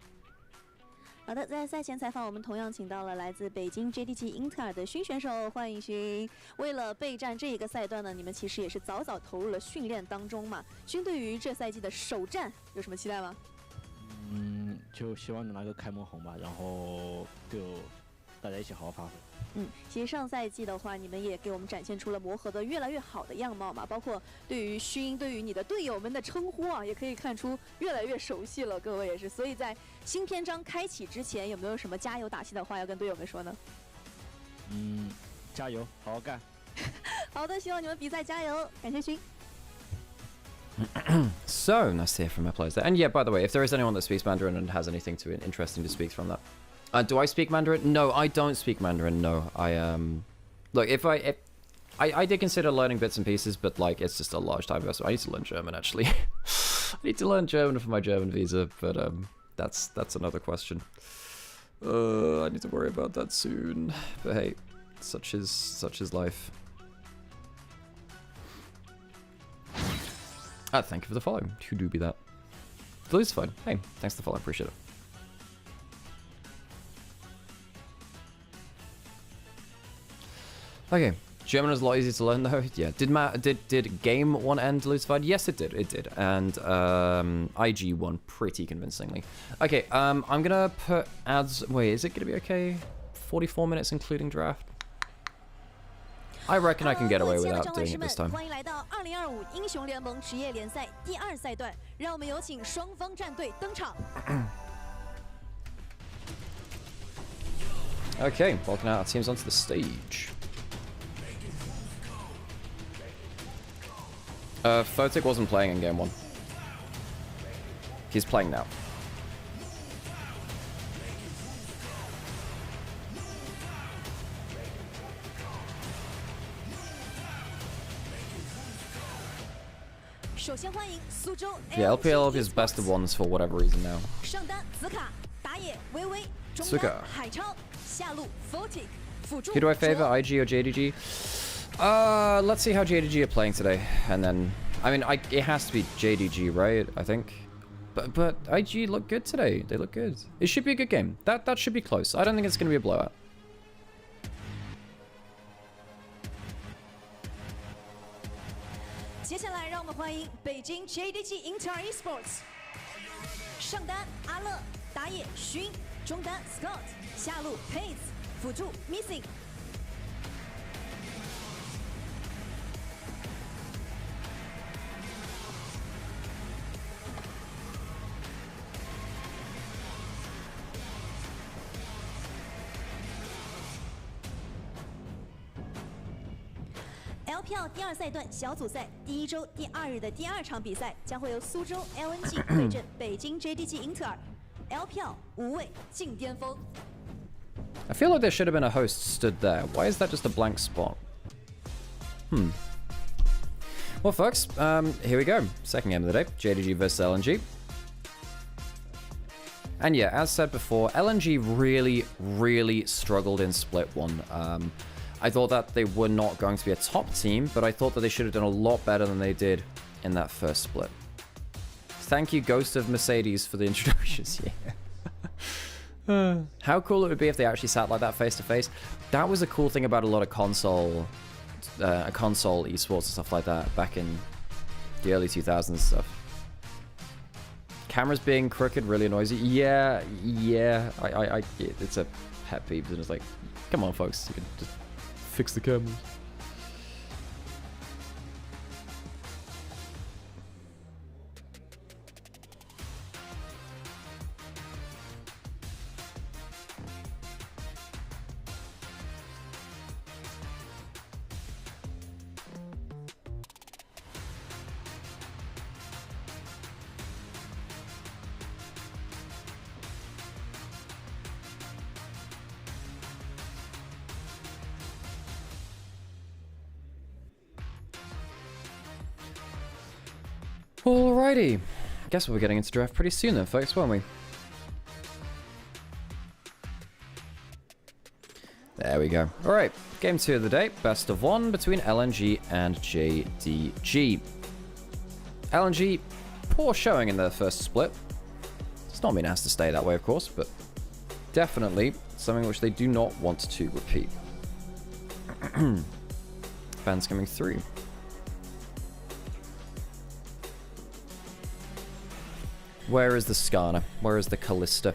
好的，在赛前采访，我们同样请到了来自北京 JDG 英特尔的勋选手，欢迎勋。为了备战这一个赛段呢，你们其实也是早早投入了训练当中嘛。勋对于这赛季的首战有什么期待吗？就希望能拿个开门红吧，然后就大家一起好好发挥。其实上赛季的话，你们也给我们展现出了磨合的越来越好的样貌嘛，包括对于勋，对于你的队友们的称呼啊，也可以看出越来越熟悉了，各位也是。所以在新篇章开启之前，有没有什么加油打气的话要跟队友们说呢？加油，好好干。好的，希望你们比赛加油，感谢勋。So nice to hear from our players there. And yeah, by the way, if there is anyone that speaks Mandarin and has anything interesting to speak from that. Do I speak Mandarin? No, I don't speak Mandarin. No, look, if I did consider learning bits and pieces, but like it's just a large time investment. I need to learn German actually. I need to learn German for my German visa, but that's another question. I need to worry about that soon. But hey, such is life. Thank you for the follow. Who do be that? Lucified. Hey, thanks for the follow. Appreciate it. Okay, German is a lot easier to learn though. Yeah, did game 1 end Lucified? Yes, it did, and IG won pretty convincingly. Okay, I'm gonna put ads. Wait, is it gonna be okay? 44 minutes including draft. I reckon I can get away without doing it this time. 欢迎来到2025英雄联盟职业联赛第2赛段，让我们有请双方战队登场。Okay, welcome out our teams onto the stage. Photic wasn't playing in game 1. He's playing now. Yeah, LPL is best of ones for whatever reason now. Suka. Who do I favor, IG or JDG? Let's see how JDG are playing today, and then I mean, it has to be JDG, right? I think, but IG look good today. They look good. It should be a good game. That should be close. I don't think it's gonna be a blowout. 接下来，让我们欢迎北京 JDG Esports。上单阿乐，打野勋，中单 Scott， 下路 Pace， 辅助 Missing。LPL 第2赛段小组赛第1周第2日的第2场比赛将会由苏州 LNG 对阵北京 JDG 英特尔。LPL 无畏进巅峰。I feel like there should have been a host stood there. Why is that just a blank spot? Well, folks, here we go. Second game of the day, JDG versus LNG. And yeah, as said before, LNG really struggled in Split 1. I thought that they were not going to be a top team, but I thought that they should have done a lot better than they did in that first split. Thank you, Ghost of Mercedes, for the introductions. Yeah. How cool it would be if they actually sat like that face to face. That was a cool thing about a lot of console esports and stuff like that back in the early 2000s and stuff. Cameras being crooked really annoys you. Yeah. It's a pet peeve, and it's like, come on, folks, you can just fix the cameras. Alrighty. Guess we'll be getting into draft pretty soon then, folks, won't we? There we go. Alright, game 2 of the day. Best of 1 between LNG and JDG. LNG, poor showing in their first split. Does not mean it has to stay that way, of course, but definitely something which they do not want to repeat. Bans coming through. Where is the Skarner? Where is the Callista?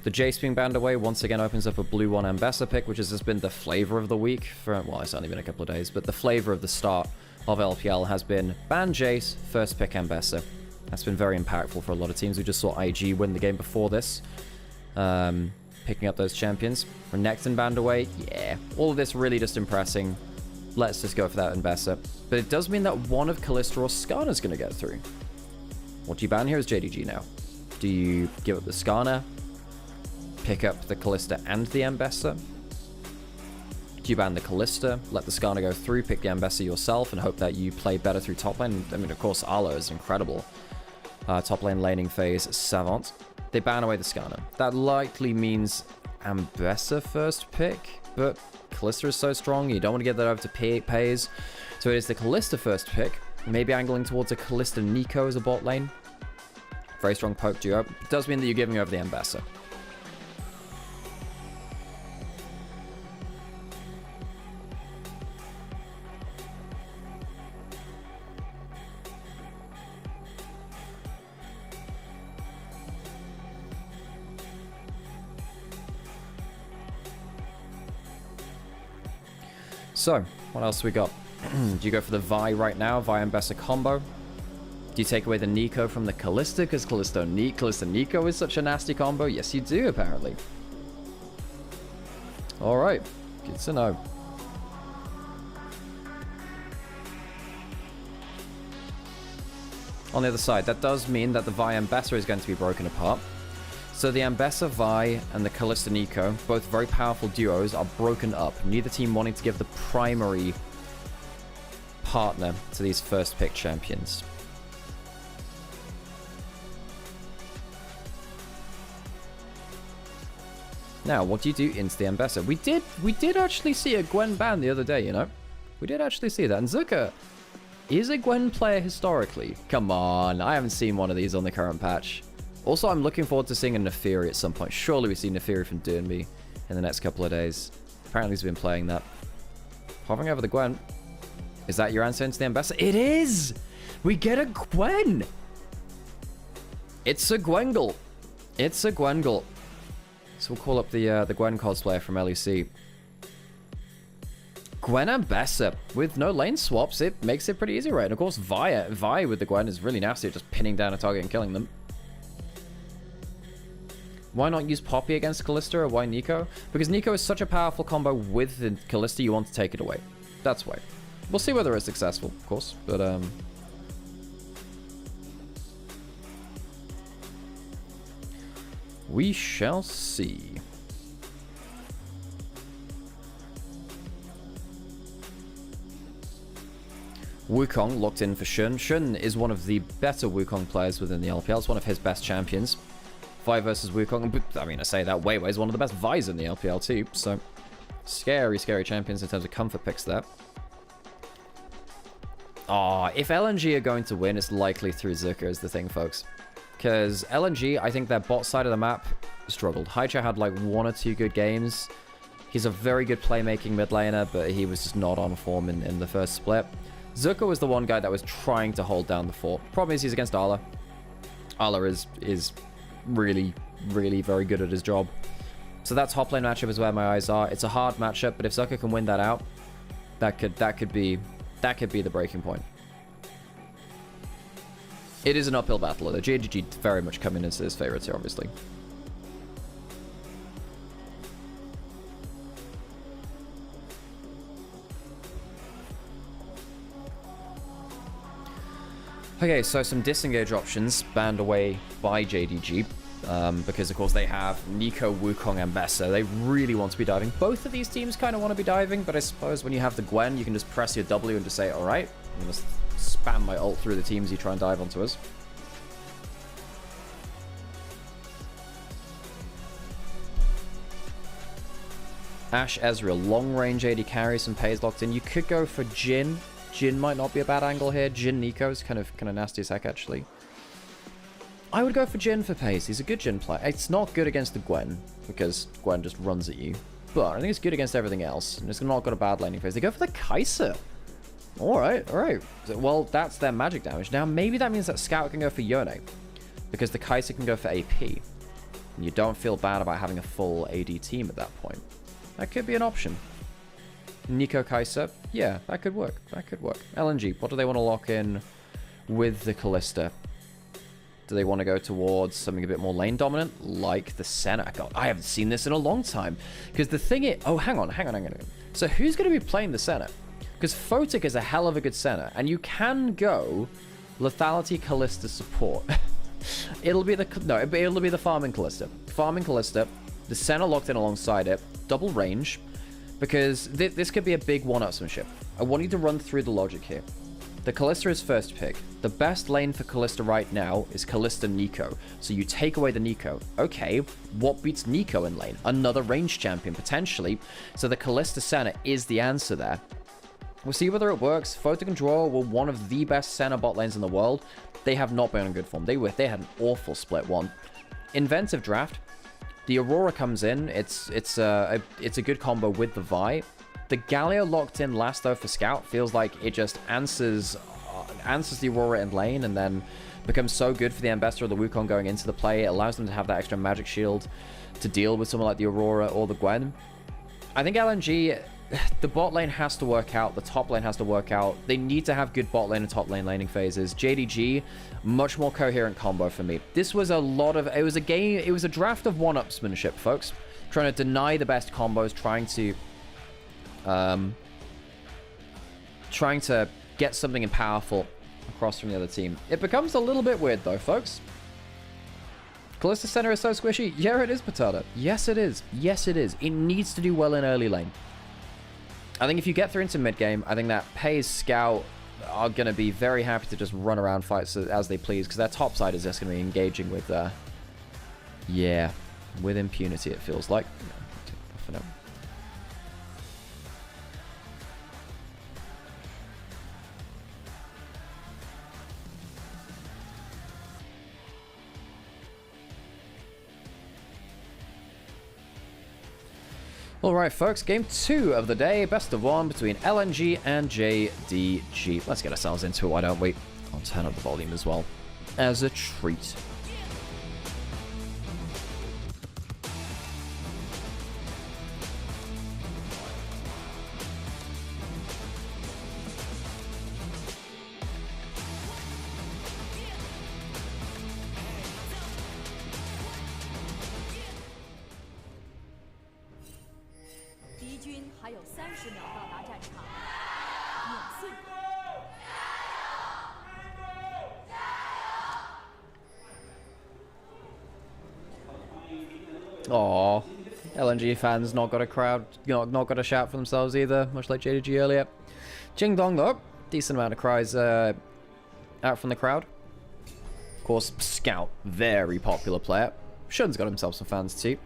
The Jace being banned away once again opens up a blue 1 Ambessa pick, which has just been the flavor of the week for, well, it's only been a couple of days, but the flavor of the start of LPL has been ban Jace, first pick Ambessa. That's been very impactful for a lot of teams. We just saw IG win the game before this, picking up those champions. Renekton banned away, yeah. All of this really just impressing. Let's just go for that Ambessa. But it does mean that one of Callista or Skarner's going to get through. What do you ban here is JDG now. Do you give up the Skarner, pick up the Callista and the Ambessa? Do you ban the Callista, let the Skarner go through, pick the Ambessa yourself, and hope that you play better through top lane? I mean, of course, Arlo is incredible. Top lane laning phase savant. They ban away the Skarner. That likely means Ambessa first pick, but Callista is so strong, you don't want to get that over to Pays. So it is the Callista first pick, maybe angling towards a Callista Nico as a bot lane. Very strong poke duo. It does mean that you're giving over the Ambessa. So, what else we got? Do you go for the Vi right now? Vi Ambessa combo? Do you take away the Nico from the Callista? Because Callista Nico is such a nasty combo? Yes, you do, apparently. Alright. Good to know. On the other side, that does mean that the Vi Ambessa is going to be broken apart. So the Ambessa Vi and the Callista Nico, both very powerful duos, are broken up. Neither team wanting to give the primary partner to these first pick champions. Now, what do you do into the Ambessa? We did actually see a Gwen ban the other day, you know? We did actually see that. And Zuka is a Gwen player historically. Come on, I haven't seen one of these on the current patch. Also, I'm looking forward to seeing a Neferi at some point. Surely we see Neferi from Durnby in the next couple of days. Apparently he's been playing that. Hovering over the Gwen. Is that your answer into the Ambessa? It is! We get a Gwen! It's a Gwengle. It's a Gwengle. So we'll call up the Gwen cosplayer from LEC. Gwen Ambessa with no lane swaps. It makes it pretty easy, right? And of course, Vi with the Gwen is really nasty at just pinning down a target and killing them. Why not use Poppy against Callista, or why Nico? Because Nico is such a powerful combo with the Callista, you want to take it away. That's why. We'll see whether it's successful, of course, but we shall see. Wukong locked in for Shun. Shun is one of the better Wukong players within the LPL. It's one of his best champions. Vi versus Wukong. I mean, I say that, Wei is one of the best Vi's in the LPL too. So, scary, scary champions in terms of comfort picks there. Ah, if LNG are going to win, it's likely through Zuka is the thing, folks. Because LNG, I think their bot side of the map struggled. Haicha had like 1 or 2 good games. He's a very good playmaking mid laner, but he was just not on form in the first split. Zuka was the one guy that was trying to hold down the fort. Problem is he's against Arla. Arla is really, really very good at his job. So that top lane matchup is where my eyes are. It's a hard matchup, but if Zuka can win that out, that could be the breaking point. It is an uphill battle, though. JDG very much coming into his favorites here, obviously. Okay, so some disengage options banned away by JDG. Because, of course, they have Nico, Wukong, and Ambessa. They really want to be diving. Both of these teams kind of want to be diving, but I suppose when you have the Gwen, you can just press your W and just say, alright, I'm going to spam my ult through the teams you try and dive onto us. Ashe, Ezreal, long-range AD carry, some Pays locked in. You could go for Jhin. Jhin might not be a bad angle here. Jhin Nico is kind of nasty as heck, actually. I would go for Jhin for pace. He's a good Jhin player. It's not good against the Gwen, because Gwen just runs at you. But I think it's good against everything else. And it's not got a bad laning phase. They go for the Kai'Sa. Alright, alright. Well, that's their magic damage. Now, maybe that means that Scout can go for Yone, because the Kai'Sa can go for AP. And you don't feel bad about having a full AD team at that point. That could be an option. Nico Kai'Sa, yeah, that could work. That could work. LNG, what do they want to lock in with the Kalista? Do they want to go towards something a bit more lane dominant, like the Senna? God, I haven't seen this in a long time. Because the thing is... Oh, hang on. So who's going to be playing the Senna? Because Photic is a hell of a good Senna, and you can go Lethality Kalista support. It'll be the farming Kalista. Farming Kalista, the Senna locked in alongside it, double range, because this could be a big one-upsmanship. I want you to run through the logic here. The Kalista is first pick. The best lane for Kalista right now is Kalista Nico. So you take away the Nico. Okay, what beats Nico in lane? Another range champion, potentially. So the Kalista Senna is the answer there. We'll see whether it works. Photic and Draw were one of the best Senna bot lanes in the world. They have not been in good form. They had an awful split one. Inventive Draft. The Aurora comes in. It's a good combo with the Vi. The Galio locked in last though for Scout feels like it just answers the Aurora in lane and then becomes so good for the Ambassador or the Wukong going into the play. It allows them to have that extra magic shield to deal with someone like the Aurora or the Gwen. I think LNG, the bot lane has to work out, the top lane has to work out. They need to have good bot lane and top lane laning phases. JDG, much more coherent combo for me. This was it was a draft of one-upsmanship, folks. Trying to deny the best combos, trying to get something powerful across from the other team. It becomes a little bit weird though, folks. Kalista Center is so squishy. Yeah, it is, Potato. Yes, it is. Yes, it is. It needs to do well in early lane. I think if you get through into mid game, I think that Pays Scout are going to be very happy to just run around fights as they please, because their top side is just going to be engaging with, yeah, with impunity, it feels like. For now. Alright folks, game 2 of the day, best of 1 between LNG and JDG. Let's get ourselves into it, why don't we? I'll turn up the volume as well, as a treat. Aww, LNG fans not got a crowd, not got a shout for themselves either, much like JDG earlier. Jing Dong though, decent amount of cries out from the crowd. Of course, Scout, very popular player. Shun's got himself some fans too.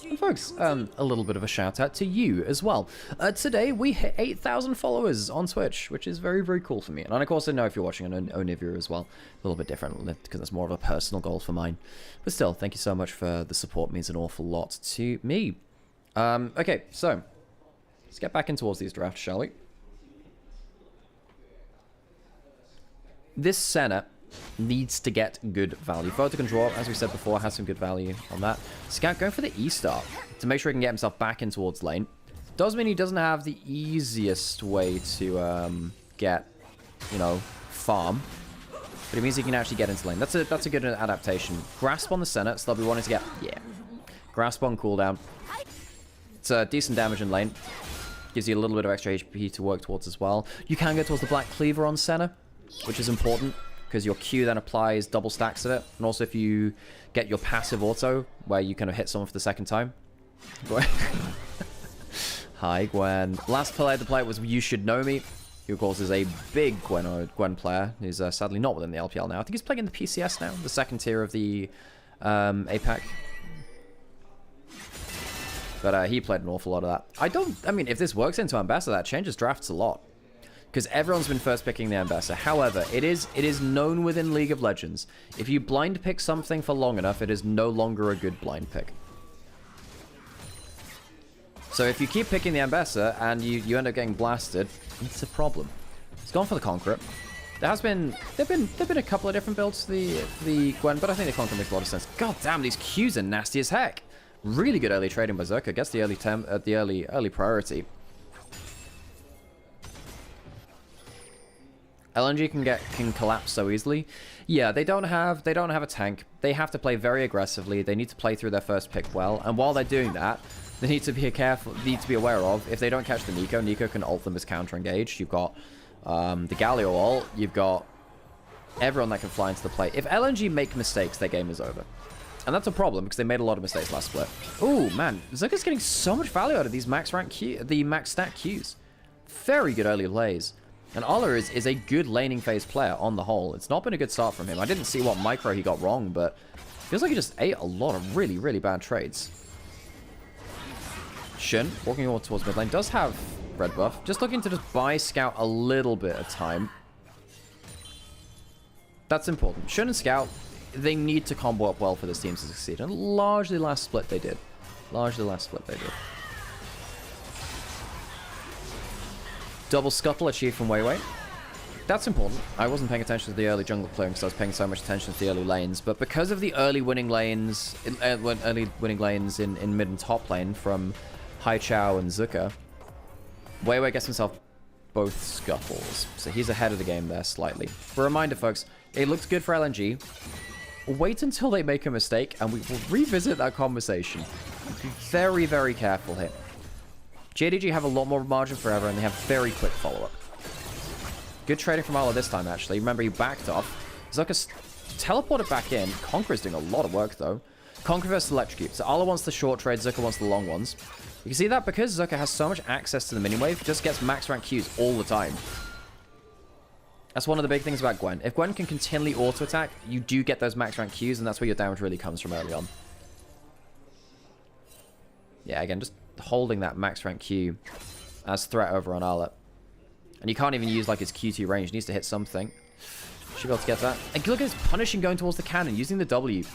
And folks, a little bit of a shout out to you as well. Today we hit 8,000 followers on Twitch, which is very, very cool for me. And of course I know if you're watching on Onivia as well, a little bit different because it's more of a personal goal for mine. But still, thank you so much for the support, it means an awful lot to me. Okay, so let's get back in towards these drafts, shall we? This Senna needs to get good value. Photo Control, as we said before, has some good value on that. Scout going for the E-Star to make sure he can get himself back in towards lane. Does mean he doesn't have the easiest way to get, you know, farm. But it means he can actually get into lane. That's a good adaptation. Grasp on the Senna, so they'll be wanting to get, yeah. Grasp on cooldown. It's a decent damage in lane. Gives you a little bit of extra HP to work towards as well. You can go towards the Black Cleaver on Senna, which is important, because your Q then applies double stacks of it. And also if you get your passive auto, where you kind of hit someone for the second time. Hi, Gwen. Last player to play was You Should Know Me, who of course is a big Gwen player. He's sadly not within the LPL now. I think he's playing in the PCS now, the second tier of the APAC. But he played an awful lot of that. I mean, if this works into Ambassador, that changes drafts a lot. because everyone's been first picking the Ambassador. However, it is known within League of Legends, if you blind pick something for long enough, it is no longer a good blind pick. So if you keep picking the Ambassador and you end up getting blasted, it's a problem. It's gone for the Conqueror. There've been a couple of different builds for the Gwen, but I think the Conqueror makes a lot of sense. God damn, these Qs are nasty as heck. Really good early trading by Zerka. Gets the early priority. LNG can collapse so easily. Yeah, they don't have a tank. They have to play very aggressively. They need to play through their first pick well, and while they're doing that, they need to be aware of, if they don't catch the Nico can ult them as counter engaged. You've got the Galio ult. You've got everyone that can fly into the play. If LNG make mistakes, their game is over. And that's a problem, because they made a lot of mistakes last split. Ooh, man. Zuka's getting so much value out of these max stat Qs. Very good early plays. And Ola is a good laning phase player on the whole. It's not been a good start from him. I didn't see what micro he got wrong, but feels like he just ate a lot of really, really bad trades. Shin, walking all towards mid lane, does have red buff. Just looking to just buy Scout a little bit of time. That's important. Shin and Scout, they need to combo up well for this team to succeed. And largely last split they did. Double scuttle achieved from Weiwei. That's important. I wasn't paying attention to the early jungle clearing because I was paying so much attention to the early lanes. But because of the early winning lanes, in mid and top lane from Haichao and Zuka, Weiwei gets himself both scuffles. So he's ahead of the game there slightly. For a reminder, folks, it looks good for LNG. Wait until they make a mistake and we will revisit that conversation. Be very, very careful here. JDG have a lot more margin for error and they have very quick follow-up. Good trading from Ala this time, actually. Remember, he backed off. Zucker's teleported back in. Conqueror's doing a lot of work, though. Conqueror versus Electrocute. So Ala wants the short trade, Zucker wants the long ones. You can see that because Zucker has so much access to the mini-wave, just gets max rank Qs all the time. That's one of the big things about Gwen. If Gwen can continually auto-attack, you do get those max rank Qs, and that's where your damage really comes from early on. Yeah, again, just holding that max rank Q as threat over on Ala. And you can't even use like his Q2 range. He needs to hit something. Should be able to get that. And look at his punishing going towards the cannon, using the W.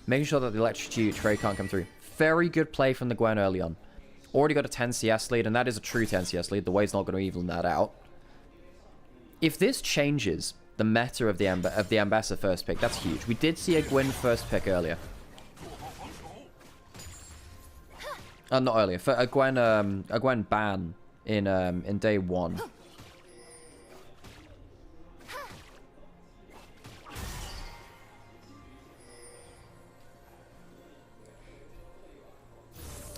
Making sure that the electricity trade can't come through. Very good play from the Gwen early on. Already got a 10 CS lead, and that is a true 10 CS lead. The wave's not going to even that out. If this changes the meta of the Ambassador first pick, that's huge. We did see a Gwen first pick earlier. Not earlier. For a Gwen ban in day 1.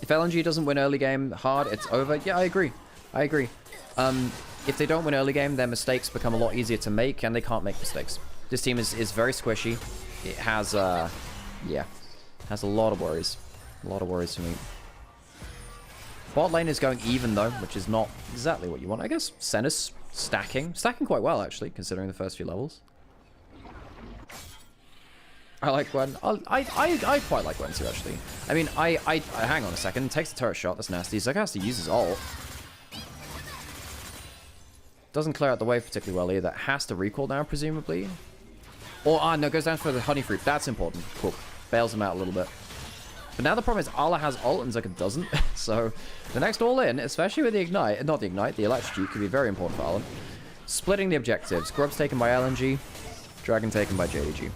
If LNG doesn't win early game hard, it's over. Yeah, I agree. If they don't win early game, their mistakes become a lot easier to make, and they can't make mistakes. This team is very squishy. It has, yeah, has a lot of worries. A lot of worries for me. Bot lane is going even, though, which is not exactly what you want. I guess Senna's stacking quite well, actually, considering the first few levels. I like Gwen. I quite like Gwen too, actually. I mean, hang on a second. Takes the turret shot. That's nasty. Zucker has to use his ult. Doesn't clear out the wave particularly well either. Has to recall now, presumably. Or, no, goes down for the honey fruit. That's important. Cool. Bails him out a little bit. But now the problem is Ala has ult and Zucker doesn't. So the next all in, especially with the ignite, not the ignite, the electrocute could be very important for Ala. Splitting the objectives. Grub's taken by LNG. Dragon taken by JDG.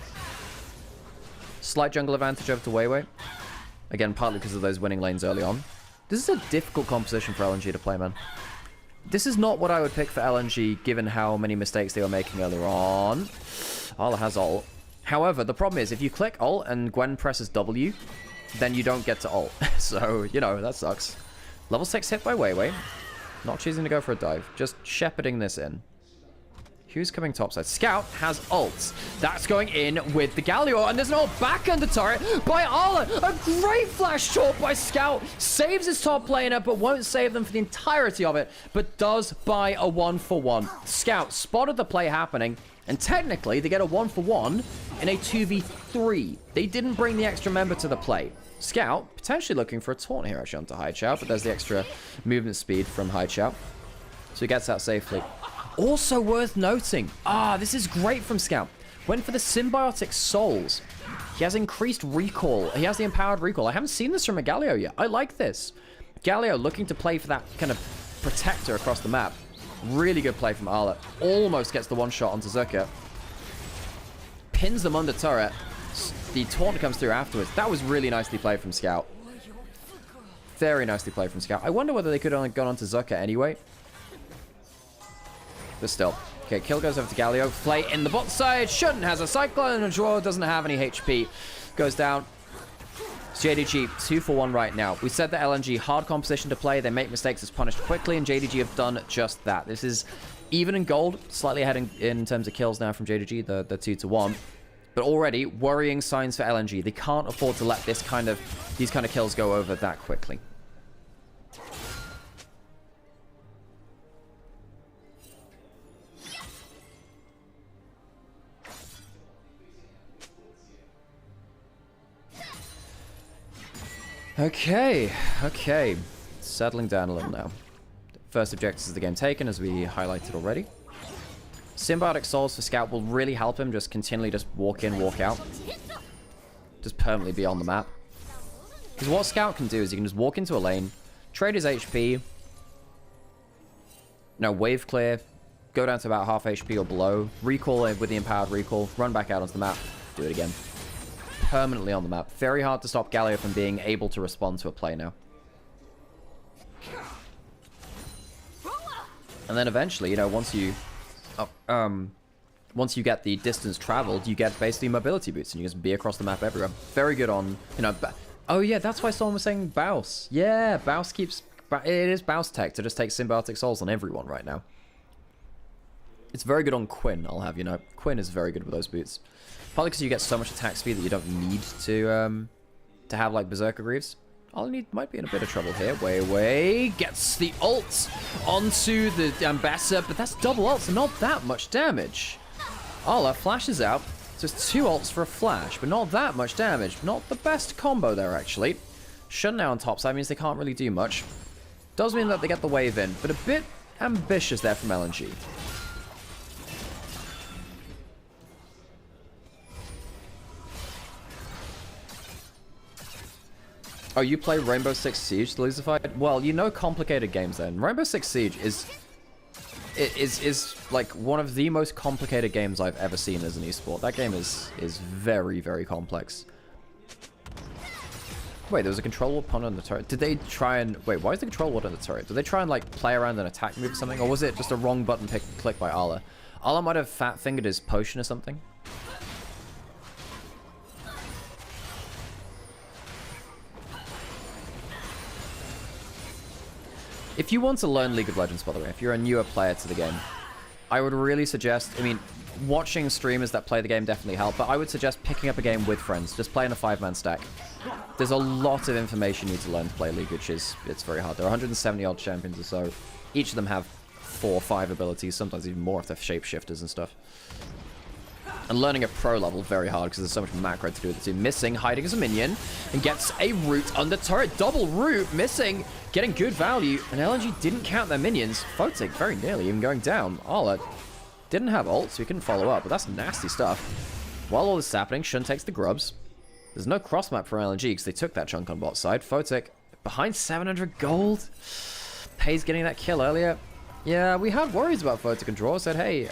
Slight jungle advantage over to Weiwei. Again, partly because of those winning lanes early on. This is a difficult composition for LNG to play, man. This is not what I would pick for LNG, given how many mistakes they were making earlier on. Ala has ult. However, the problem is, if you click ult and Gwen presses W, then you don't get to ult. So, you know, that sucks. Level 6 hit by Weiwei. Not choosing to go for a dive. Just shepherding this in. Who's coming topside? Scout has ults. That's going in with the Galio, and there's an ult back under turret by Ala. A great flash short by Scout. Saves his top laner, but won't save them for the entirety of it, but does buy a 1-for-1. Scout spotted the play happening, and technically they get a 1-for-1 in a 2v3. They didn't bring the extra member to the play. Scout potentially looking for a taunt here actually onto Haichao, but there's the extra movement speed from Haichao. So he gets out safely. Also worth noting. This is great from Scout. Went for the Symbiotic Souls. He has increased recall. He has the empowered recall. I haven't seen this from a Galio yet. I like this. Galio looking to play for that kind of protector across the map. Really good play from Arla. Almost gets the one shot onto Zucker. Pins them under turret. The taunt comes through afterwards. That was really nicely played from Scout. Very nicely played from Scout. I wonder whether they could have only gone onto Zucker anyway. But still. Okay, kill goes over to Galio. Flay in the bot side. Shun has a Cyclone. And Joao doesn't have any HP. Goes down. It's JDG 2 for 1 right now. We said that LNG hard composition to play. They make mistakes, it's punished quickly, and JDG have done just that. This is even in gold, slightly ahead in terms of kills now from JDG, the 2 to 1. But already worrying signs for LNG. They can't afford to let these kind of kills go over that quickly. Okay. Settling down a little now. First objectives of the game taken, as we highlighted already. Symbiotic Souls for Scout will really help him just continually just walk in, walk out. Just permanently be on the map. Because what Scout can do is he can just walk into a lane, trade his HP, wave clear, go down to about half HP or below, recall it with the empowered recall, run back out onto the map, do it again. Permanently on the map. Very hard to stop Galio from being able to respond to a play now. And then eventually, once you get the distance traveled, you get basically mobility boots and you just be across the map everywhere. Very good on, oh yeah, that's why someone was saying Baus. Yeah, Baus keeps, it is Baus tech to just take Symbiotic Souls on everyone right now. It's very good on Quinn, I'll have you know. Quinn is very good with those boots. Probably because you get so much attack speed that you don't need to have like Berserker Greaves. Ollie might be in a bit of trouble here. Wei gets the ult onto the Ambassador, but that's double ults and not that much damage. Ola flashes out. Just 2 ults for a flash, but not that much damage. Not the best combo there, actually. Shun now on top side means they can't really do much. Does mean that they get the wave in, but a bit ambitious there from LNG. Oh, you play Rainbow Six Siege, Lucified? Well, complicated games then. Rainbow Six Siege is like one of the most complicated games I've ever seen as an esport. That game is very, very complex. Wait, there was a control ward pun on the turret. Did they try and... Wait, why is the control ward on the turret? Did they try and, like, play around an attack move or something? Or was it just a wrong button click by Arla? Arla might have fat-fingered his potion or something. If you want to learn League of Legends, by the way, if you're a newer player to the game, I would really suggest, watching streamers that play the game definitely help, but I would suggest picking up a game with friends, just playing a 5-man stack. There's a lot of information you need to learn to play League, it's very hard. There are 170 odd champions or so. Each of them have 4 or 5 abilities, sometimes even more if they're shapeshifters and stuff. And learning at pro level, very hard, because there's so much macro to do with the team. Missing, hiding as a minion, and gets a root under turret. Double root, missing, getting good value, and LNG didn't count their minions. Photic very nearly even going down. Arla didn't have ult, so he couldn't follow up, but that's nasty stuff. While all this is happening, Shun takes the grubs. There's no cross map for LNG, because they took that chunk on bot side. Photic behind 700 gold. Pay's getting that kill earlier. Yeah, we had worries about Photic and Draw. Said, hey,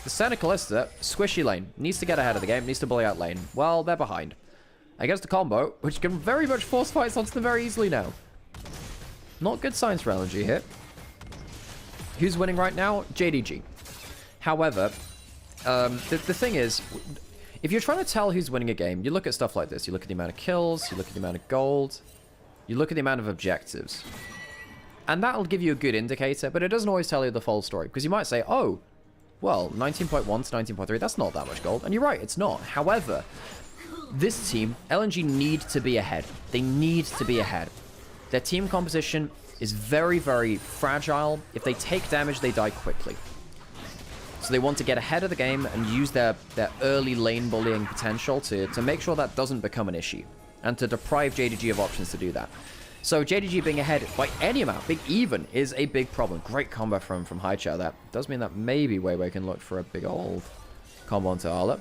the Senna Callista, squishy lane, needs to get ahead of the game, needs to bully out lane. Well, they're behind. Against the combo, which can very much force fights onto them very easily now. Not good signs for LNG here. Who's winning right now? JDG. However, the thing is, if you're trying to tell who's winning a game, you look at stuff like this. You look at the amount of kills, you look at the amount of gold, you look at the amount of objectives. And that'll give you a good indicator, but it doesn't always tell you the full story. Because you might say, oh, well, 19.1 to 19.3, that's not that much gold. And you're right, it's not. However, this team, LNG, need to be ahead. They need to be ahead. Their team composition is very, very fragile. If they take damage, they die quickly. So they want to get ahead of the game and use their early lane bullying potential to make sure that doesn't become an issue. And to deprive JDG of options to do that. So JDG being ahead by any amount, big even, is a big problem. Great combo from Haichao. That does mean that maybe Weiwei can look for a big old combo onto Arla.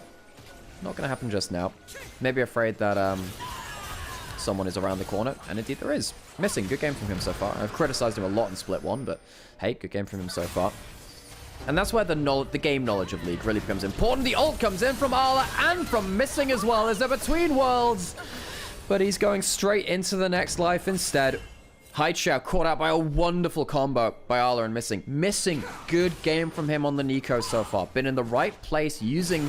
Not going to happen just now. Maybe afraid that someone is around the corner, and indeed there is. Missing, good game from him so far. I've criticized him a lot in Split 1, but hey, good game from him so far. And that's where the game knowledge of League really becomes important. The ult comes in from Arla and from Missing as well as they're between worlds. But he's going straight into the next life instead. Haichao caught out by a wonderful combo by Arla and Missing. Missing, good game from him on the Nico so far. Been in the right place, using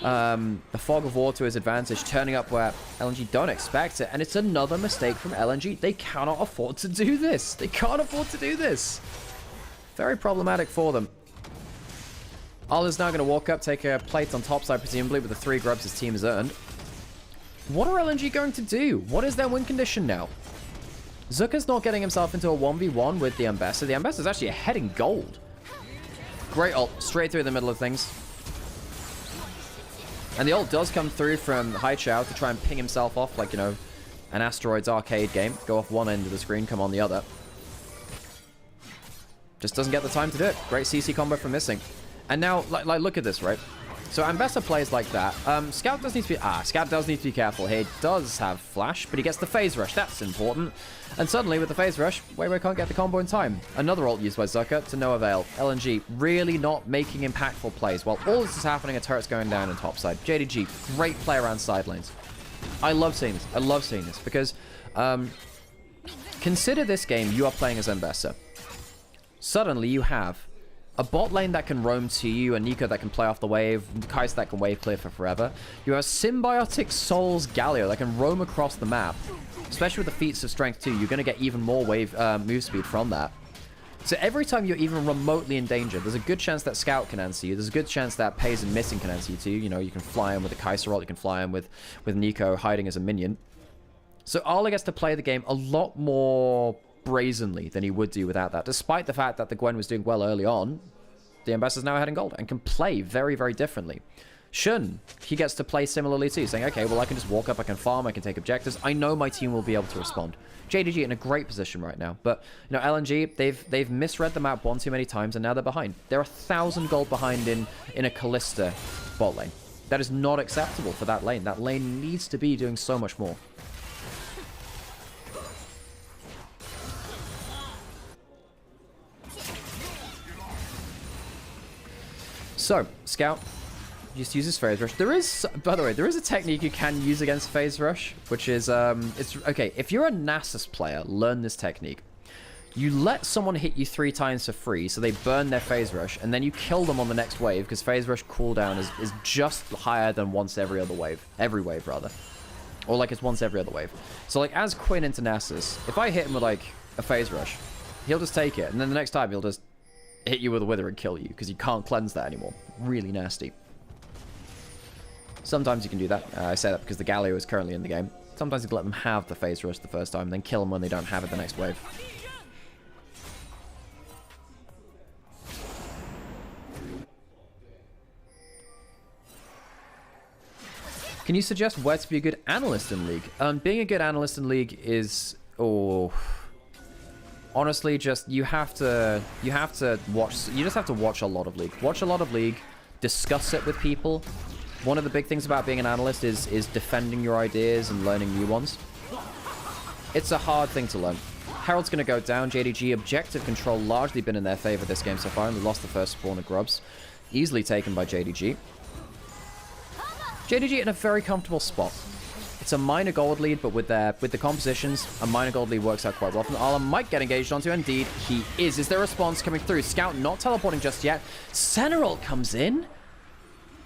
the Fog of War to his advantage, turning up where LNG don't expect it. And it's another mistake from LNG. They cannot afford to do this. They can't afford to do this. Very problematic for them. Arla's now going to walk up, take a plate on top side, presumably, with the 3 grubs his team has earned. What are LNG going to do? What is their win condition now? Zucker's not getting himself into a 1v1 with the Ambassador. The Ambassador's actually ahead in gold. Great ult, straight through the middle of things. And the ult does come through from Haichao to try and ping himself off like, you know, an Asteroids arcade game. Go off one end of the screen, come on the other. Just doesn't get the time to do it. Great CC combo from Missing. And now, like look at this, right? So Ambessa plays like that. Scout does need to be... Scout does need to be careful. He does have Flash, but he gets the Phase Rush. That's important. And suddenly, with the Phase Rush, Weiwei can't get the combo in time. Another ult used by Zucker to no avail. LNG really not making impactful plays. While all this is happening, a turret's going down in topside. JDG, great play around side lanes. I love seeing this. I love seeing this because... consider this game you are playing as Ambessa. Suddenly, you have... a bot lane that can roam to you, a Nico that can play off the wave, Kais that can wave clear for forever. You have Symbiotic Souls Galio that can roam across the map. Especially with the feats of strength too, you're going to get even more wave move speed from that. So every time you're even remotely in danger, there's a good chance that Scout can answer you. There's a good chance that Pays and Missing can answer you too. You know, you can fly in with the Kaiser ult, you can fly in with Nico hiding as a minion. So Arla gets to play the game a lot more brazenly than he would do without that. Despite the fact that the Gwen was doing well early on, the Ambassador's now ahead in gold and can play very, very differently. Shun, he gets to play similarly too, saying, okay, well, I can just walk up, I can farm, I can take objectives. I know my team will be able to respond. JDG in a great position right now, but, you know, LNG, they've misread the map one too many times, and now they're behind. They're 1,000 gold behind in a Kalista bot lane. That is not acceptable for that lane. That lane needs to be doing so much more. So, Scout just uses Phase Rush. There is, by the way, there is a technique you can use against Phase Rush, which is, it's, okay, if you're a Nasus player, learn this technique. You let someone hit you 3 times for free, so they burn their Phase Rush, and then you kill them on the next wave, because Phase Rush cooldown is just higher than once every other wave. Every wave, rather. Or, like, it's once every other wave. So, like, as Quinn into Nasus, if I hit him with, like, a Phase Rush, he'll just take it, and then the next time he'll just hit you with a Wither and kill you, because you can't cleanse that anymore. Really nasty. Sometimes you can do that. I say that because the Galio is currently in the game. Sometimes you can let them have the Phase Rush the first time, then kill them when they don't have it the next wave. Can you suggest where to be a good analyst in League? Being a good analyst in League is... honestly, just you just have to watch a lot of League. Watch a lot of League, discuss it with people. One of the big things about being an analyst is defending your ideas and learning new ones. It's a hard thing to learn. Herald's going to go down. JDG objective control largely been in their favor this game so far, and we lost the first spawn of grubs. Easily taken by JDG. JDG in a very comfortable spot. It's a minor gold lead, but with the compositions, a minor gold lead works out quite well. From Arla might get engaged onto, indeed he is. Is there a response coming through? Scout not teleporting just yet. Seneral comes in,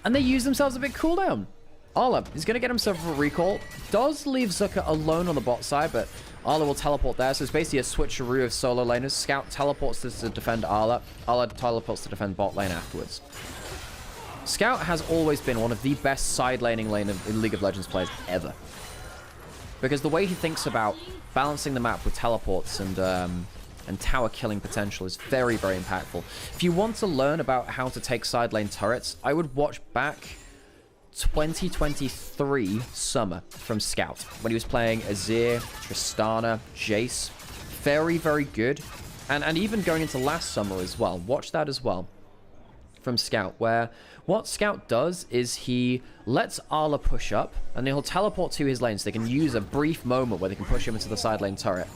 and they use themselves a big cooldown. Arla is going to get himself a recall. Does leave Zucker alone on the bot side, but Arla will teleport there. So it's basically a switcheroo of solo laners. Scout teleports to defend Arla. Arla teleports to defend bot lane afterwards. Scout has always been one of the best side laning lane in League of Legends players ever. Because the way he thinks about balancing the map with teleports and tower killing potential is very, very impactful. If you want to learn about how to take side lane turrets, I would watch back 2023 summer from Scout when he was playing Azir, Tristana, Jace. Very, very good. And even going into last summer as well. Watch that as well from Scout, where what Scout does is he lets Arla push up and then he'll teleport to his lane so they can use a brief moment where they can push him into the side lane turret.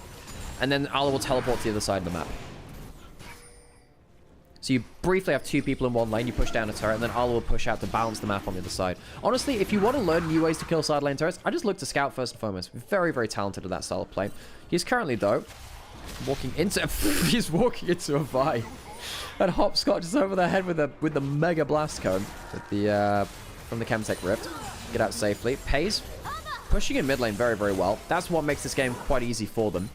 And then Arla will teleport to the other side of the map. So you briefly have two people in one lane, you push down a turret, and then Arla will push out to balance the map on the other side. Honestly, if you want to learn new ways to kill side lane turrets, I just look to Scout first and foremost. Very, very talented at that style of play. He's currently, though, walking into... he's walking into a Vi. And Hopscotch is over their head with the Mega Blast Cone with the, from the Chemtech Rift. Get out safely. Pays pushing in mid lane very, very well. That's what makes this game quite easy for them.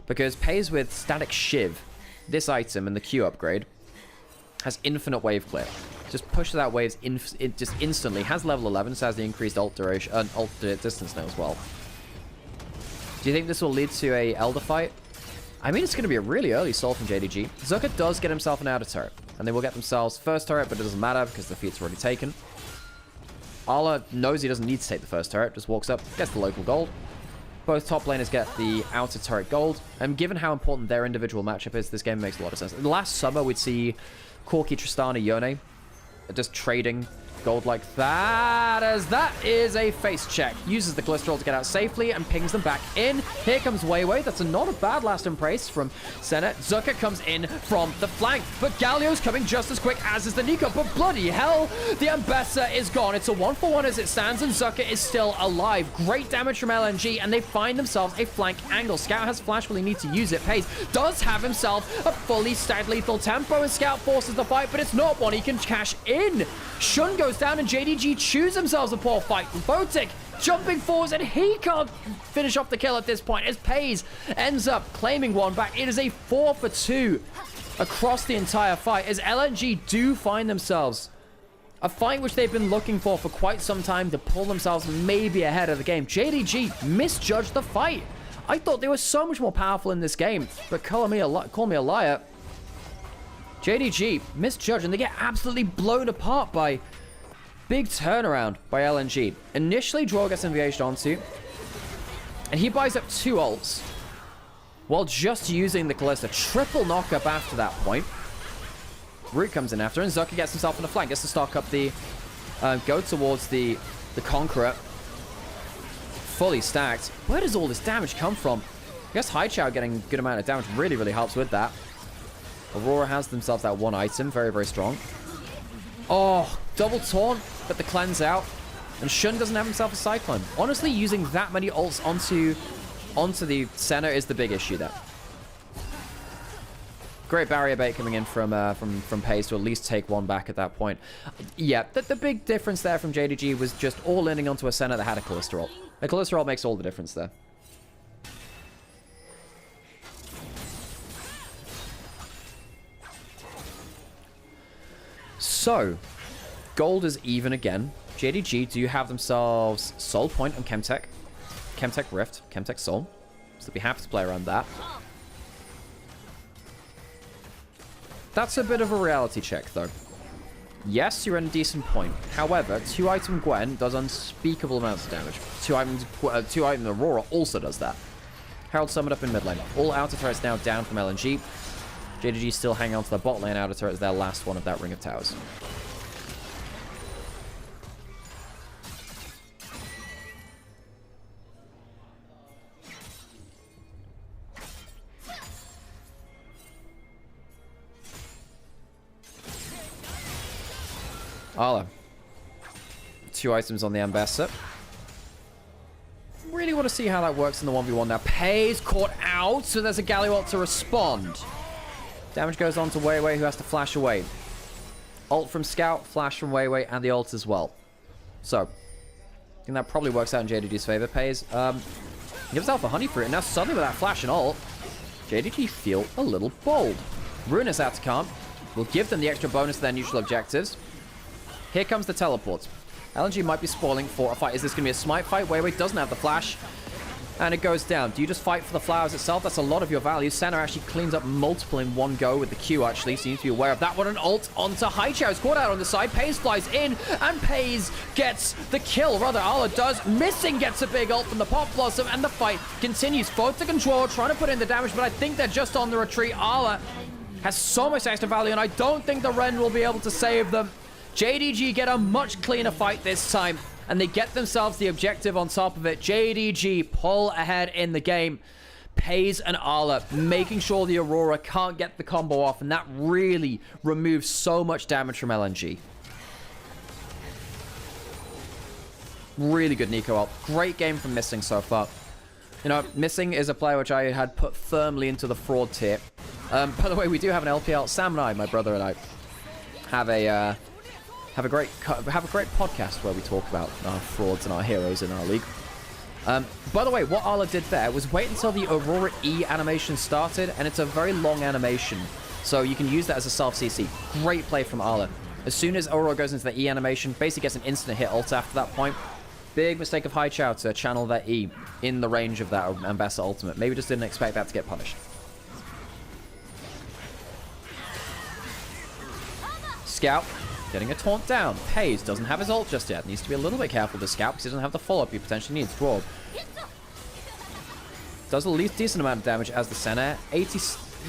Because Pays with Static Shiv, this item and the Q upgrade, has infinite wave clear. Just pushes out waves just instantly. Has level 11, so has the increased ult duration, ult distance now as well. Do you think this will lead to a Elder fight? I mean, it's going to be a really early soul from JDG. Zucker does get himself an outer turret, and they will get themselves first turret, but it doesn't matter because the defeat's already taken. Arla knows he doesn't need to take the first turret, just walks up, gets the local gold. Both top laners get the outer turret gold, and given how important their individual matchup is, this game makes a lot of sense. Last summer, we'd see Corki, Tristana, Yone just trading gold like that, as that is a face check. Uses the cholesterol to get out safely and pings them back in. Here comes Weiwei. That's not a bad last embrace from Senna. Zucker comes in from the flank, but Galio's coming just as quick as is the Nico. But bloody hell, the Ambessa is gone. It's a 1-for-1 as it stands, and Zucker is still alive. Great damage from LNG, and they find themselves a flank angle. Scout has flash, will he need to use it? Pays does have himself a fully stacked lethal tempo, and Scout forces the fight, but it's not one he can cash in. Shun goes down, and JDG choose themselves a poor fight. Botic jumping forwards, and he can't finish off the kill at this point as Pays ends up claiming one back. It is a 4-for-2 across the entire fight as LNG do find themselves a fight which they've been looking for quite some time to pull themselves maybe ahead of the game. JDG misjudged the fight. I thought they were so much more powerful in this game, but call me a liar. JDG misjudged, and they get absolutely blown apart by big turnaround by LNG. Initially, Draw gets engaged onto, and he buys up 2 ults while just using the Kalista. Triple knockup after that point. Root comes in after, and Zucker gets himself on the flank. Gets to stock up the... go towards the Conqueror. Fully stacked. Where does all this damage come from? I guess Haichao getting a good amount of damage really, really helps with that. Aurora has themselves that one item. Very, very strong. Oh, double taunt, but the cleanse out. And Shun doesn't have himself a Cyclone. Honestly, using that many ults onto the center is the big issue there. Great barrier bait coming in from Pays to at least take one back at that point. Yeah, the big difference there from JDG was just all-inning onto a center that had a cholesterol. A cholesterol makes all the difference there. So, gold is even again. JDG do have themselves Soul Point on Chemtech. Chemtech Rift, Chemtech Soul. So they'll be happy to play around that. That's a bit of a reality check, though. Yes, you're in a decent point. However, 2-item Gwen does unspeakable amounts of damage. 2-item Aurora also does that. Herald summoned up in mid lane. All outer turrets now down from LNG. JDG still hanging on to the bot lane outer turret as their last one of that ring of towers. Arla. 2 items on the Ambassador. Really want to see how that works in the 1v1 now. Pays caught out, so there's a Galio ult to respond. Damage goes on to Weiwei, who has to flash away. Ult from Scout, flash from Weiwei, and the ult as well. So, I think that probably works out in JDG's favor. Pays gives himself a honey fruit, and now suddenly with that flash and ult, JDG feel a little bold. Ruinous out to camp will give them the extra bonus to their neutral objectives. Here comes the teleport. LNG might be spoiling for a fight. Is this going to be a smite fight? Weiwei doesn't have the flash. And it goes down. Do you just fight for the flowers itself? That's a lot of your value. Senna actually cleans up multiple in one go with the Q, actually, so you need to be aware of that one. An ult onto Haichao. It's caught out on the side. Pays flies in, and Pays gets the kill. Rather, Ala does. Missing gets a big ult from the Pop Blossom, and the fight continues. Both the controller trying to put in the damage, but I think they're just on the retreat. Ala has so much extra value, and I don't think the Ren will be able to save them. JDG get a much cleaner fight this time, and they get themselves the objective on top of it. JDG pull ahead in the game. Pays and Ala making sure the Aurora can't get the combo off, and that really removes so much damage from LNG. Really good Nico ult. Great game from Missing so far. You know, Missing is a player which I had put firmly into the fraud tier. By the way, we do have an LPL. Sam and I, my brother and I, have a great podcast where we talk about our frauds and our heroes in our league. By the way, what Ala did there was wait until the Aurora E animation started, and it's a very long animation, so you can use that as a self-CC. Great play from Ala. As soon as Aurora goes into the E animation, basically gets an instant hit ult after that point. Big mistake of Haichao to channel that E in the range of that Ambassador ultimate. Maybe just didn't expect that to get punished. Scout getting a taunt down. Pays doesn't have his ult just yet. Needs to be a little bit careful with the Scout because he doesn't have the follow-up he potentially needs. Dwarf does a least decent amount of damage as the Senna. 80,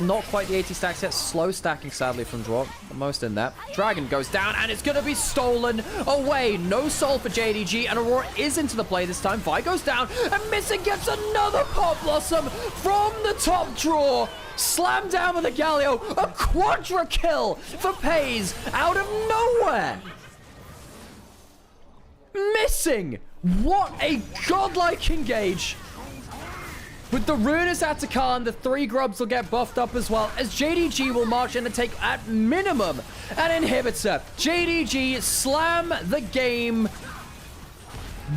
not quite the 80 stacks yet. Slow stacking, sadly, from Dwarf. The most in that. Dragon goes down, and it's going to be stolen away. No soul for JDG, and Aurora is into the play this time. Vi goes down, and Missing gets another Pop Blossom from the top drawer. Slam down with a Galio. A quadra kill for Pays out of nowhere. Missing. What a godlike engage. With the Ruinous Atakan, the 3 grubs will get buffed up as well, as JDG will march in and take, at minimum, an inhibitor. JDG slam the game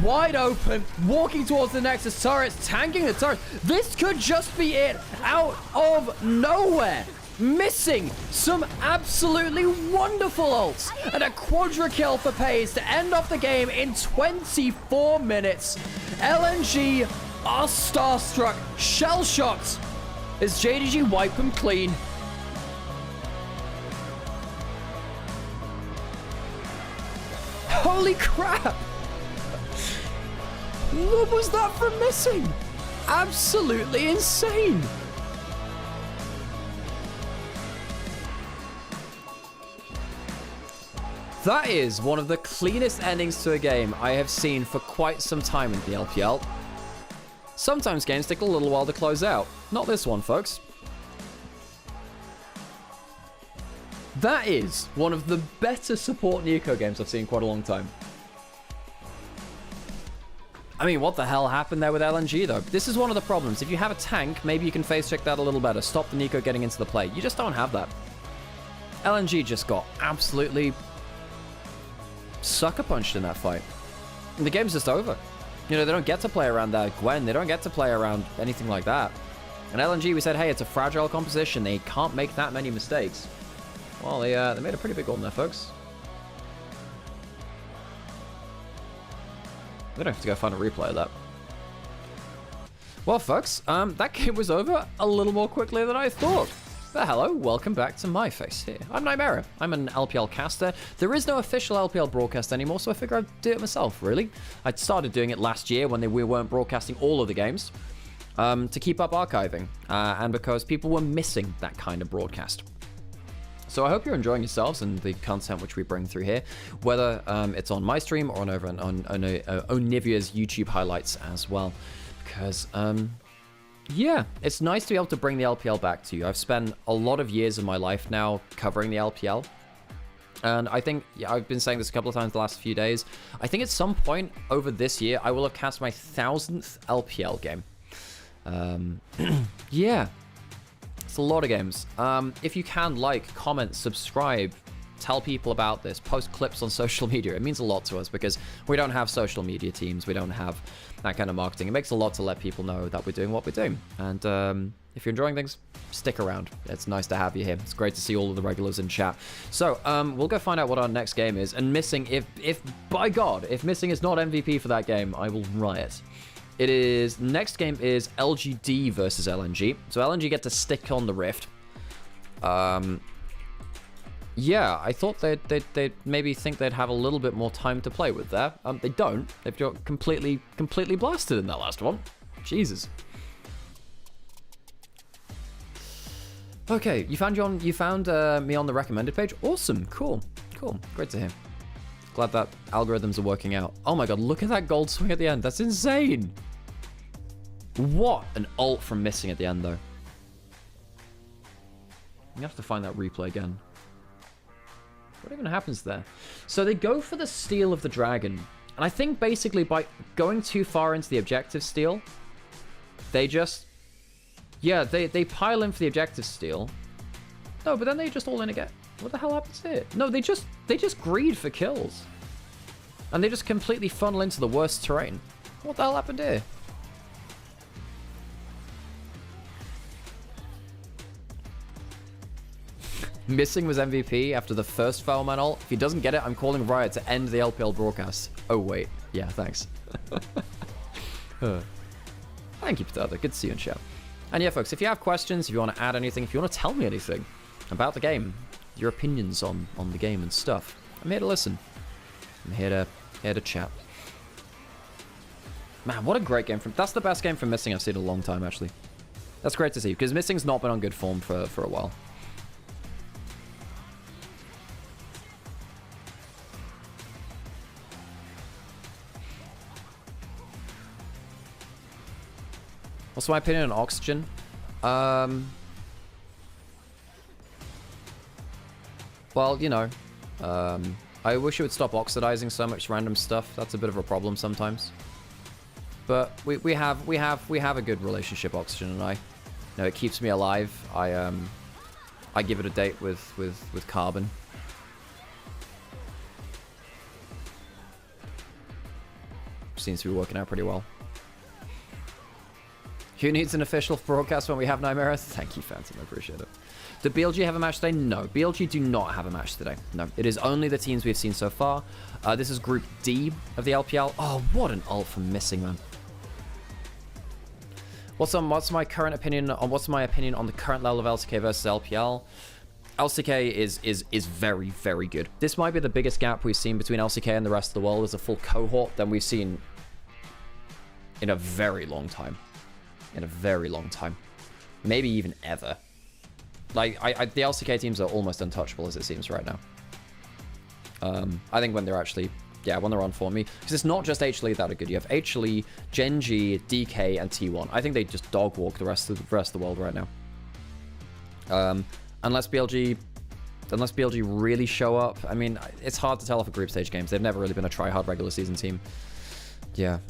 wide open, walking towards the Nexus turret, tanking the turret. This could just be it out of nowhere. Missing some absolutely wonderful ults, and a quadra kill for Pays to end off the game in 24 minutes. LNG are starstruck, shell-shocked, as JDG wipe them clean. Holy crap! What was that from Missing? Absolutely insane! That is one of the cleanest endings to a game I have seen for quite some time in the LPL. Sometimes games take a little while to close out. Not this one, folks. That is one of the better support Nico games I've seen in quite a long time. I mean, what the hell happened there with LNG, though? This is one of the problems. If you have a tank, maybe you can face check that a little better. Stop the Nico getting into the play. You just don't have that. LNG just got absolutely sucker punched in that fight. And the game's just over. You know, they don't get to play around that Gwen. They don't get to play around anything like that. And LNG, we said, hey, it's a fragile composition. They can't make that many mistakes. Well, they made a pretty big one there, folks. We don't have to go find a replay of that. Well, folks, that game was over a little more quickly than I thought. But hello, welcome back to my face here. I'm Nymaera. I'm an LPL caster. There is no official LPL broadcast anymore, so I figured I'd do it myself, really. I started doing it last year when we weren't broadcasting all of the games to keep up archiving, and because people were missing that kind of broadcast. So I hope you're enjoying yourselves and the content which we bring through here, whether it's on my stream or on Onivia's YouTube highlights as well, because yeah, it's nice to be able to bring the LPL back to you. I've spent a lot of years of my life now covering the LPL. And I think, yeah, I've been saying this a couple of times the last few days. I think at some point over this year, I will have cast my 1000th LPL game. Yeah, it's a lot of games. If you can, like, comment, subscribe, tell people about this, post clips on social media. It means a lot to us because we don't have social media teams. We don't have that kind of marketing. It makes a lot to let people know that we're doing what we're doing. And if you're enjoying things, stick around. It's nice to have you here. It's great to see all of the regulars in chat. So we'll go find out what our next game is. And Missing, if by God, if Missing is not MVP for that game, I will riot. It is... Next game is LGD versus LNG. So LNG get to stick on the Rift. Yeah, I thought they'd maybe think they'd have a little bit more time to play with that. They don't. They've got completely blasted in that last one. Jesus. Okay, you found me on the recommended page. Awesome, cool, great to hear. Glad that algorithms are working out. Oh my god, look at that gold swing at the end. That's insane. What an ult from missing at the end, though. You have to find that replay again. What even happens there? So they go for the steal of the dragon. And I think basically by going too far into the objective steal, they just... Yeah, they pile in for the objective steal. No, but then they just all in again. What the hell happens here? No, they just greed for kills. And they just completely funnel into the worst terrain. What the hell happened here? Missing was MVP after the first Foulman ult. If he doesn't get it, I'm calling Riot to end the LPL broadcast. Oh, wait. Yeah, thanks. Thank you, Potato. Good to see you in chat. And yeah, folks, if you have questions, if you want to add anything, if you want to tell me anything about the game, your opinions on the game and stuff, I'm here to listen. I'm here to chat. Man, what a great game from... That's the best game from Missing I've seen in a long time, actually. That's great to see, because Missing's not been on good form for a while. What's my opinion on Oxygen? Well, you know, I wish it would stop oxidizing so much random stuff. That's a bit of a problem sometimes. But we have a good relationship, Oxygen and I. You know, it keeps me alive. I give it a date with Carbon. Seems to be working out pretty well. Who needs an official broadcast when we have Nymaera? Thank you, Phantom. I appreciate it. Did BLG have a match today? No. BLG do not have a match today. No. It is only the teams we've seen so far. This is Group D of the LPL. Oh, what an ult from Missing, man. What's my current opinion on the current level of LCK versus LPL? LCK is very, very good. This might be the biggest gap we've seen between LCK and the rest of the world as a full cohort than we've seen in a very long time. In a very long time. Maybe even ever. Like, the LCK teams are almost untouchable as it seems right now. I think when they're actually, when they're on for me. Because it's not just HLE that are good. You have HLE, Gen.G, DK, and T1. I think they just dog walk the rest of the world right now. Unless BLG really show up. I mean, it's hard to tell for group stage games. They've never really been a try-hard regular season team. Yeah.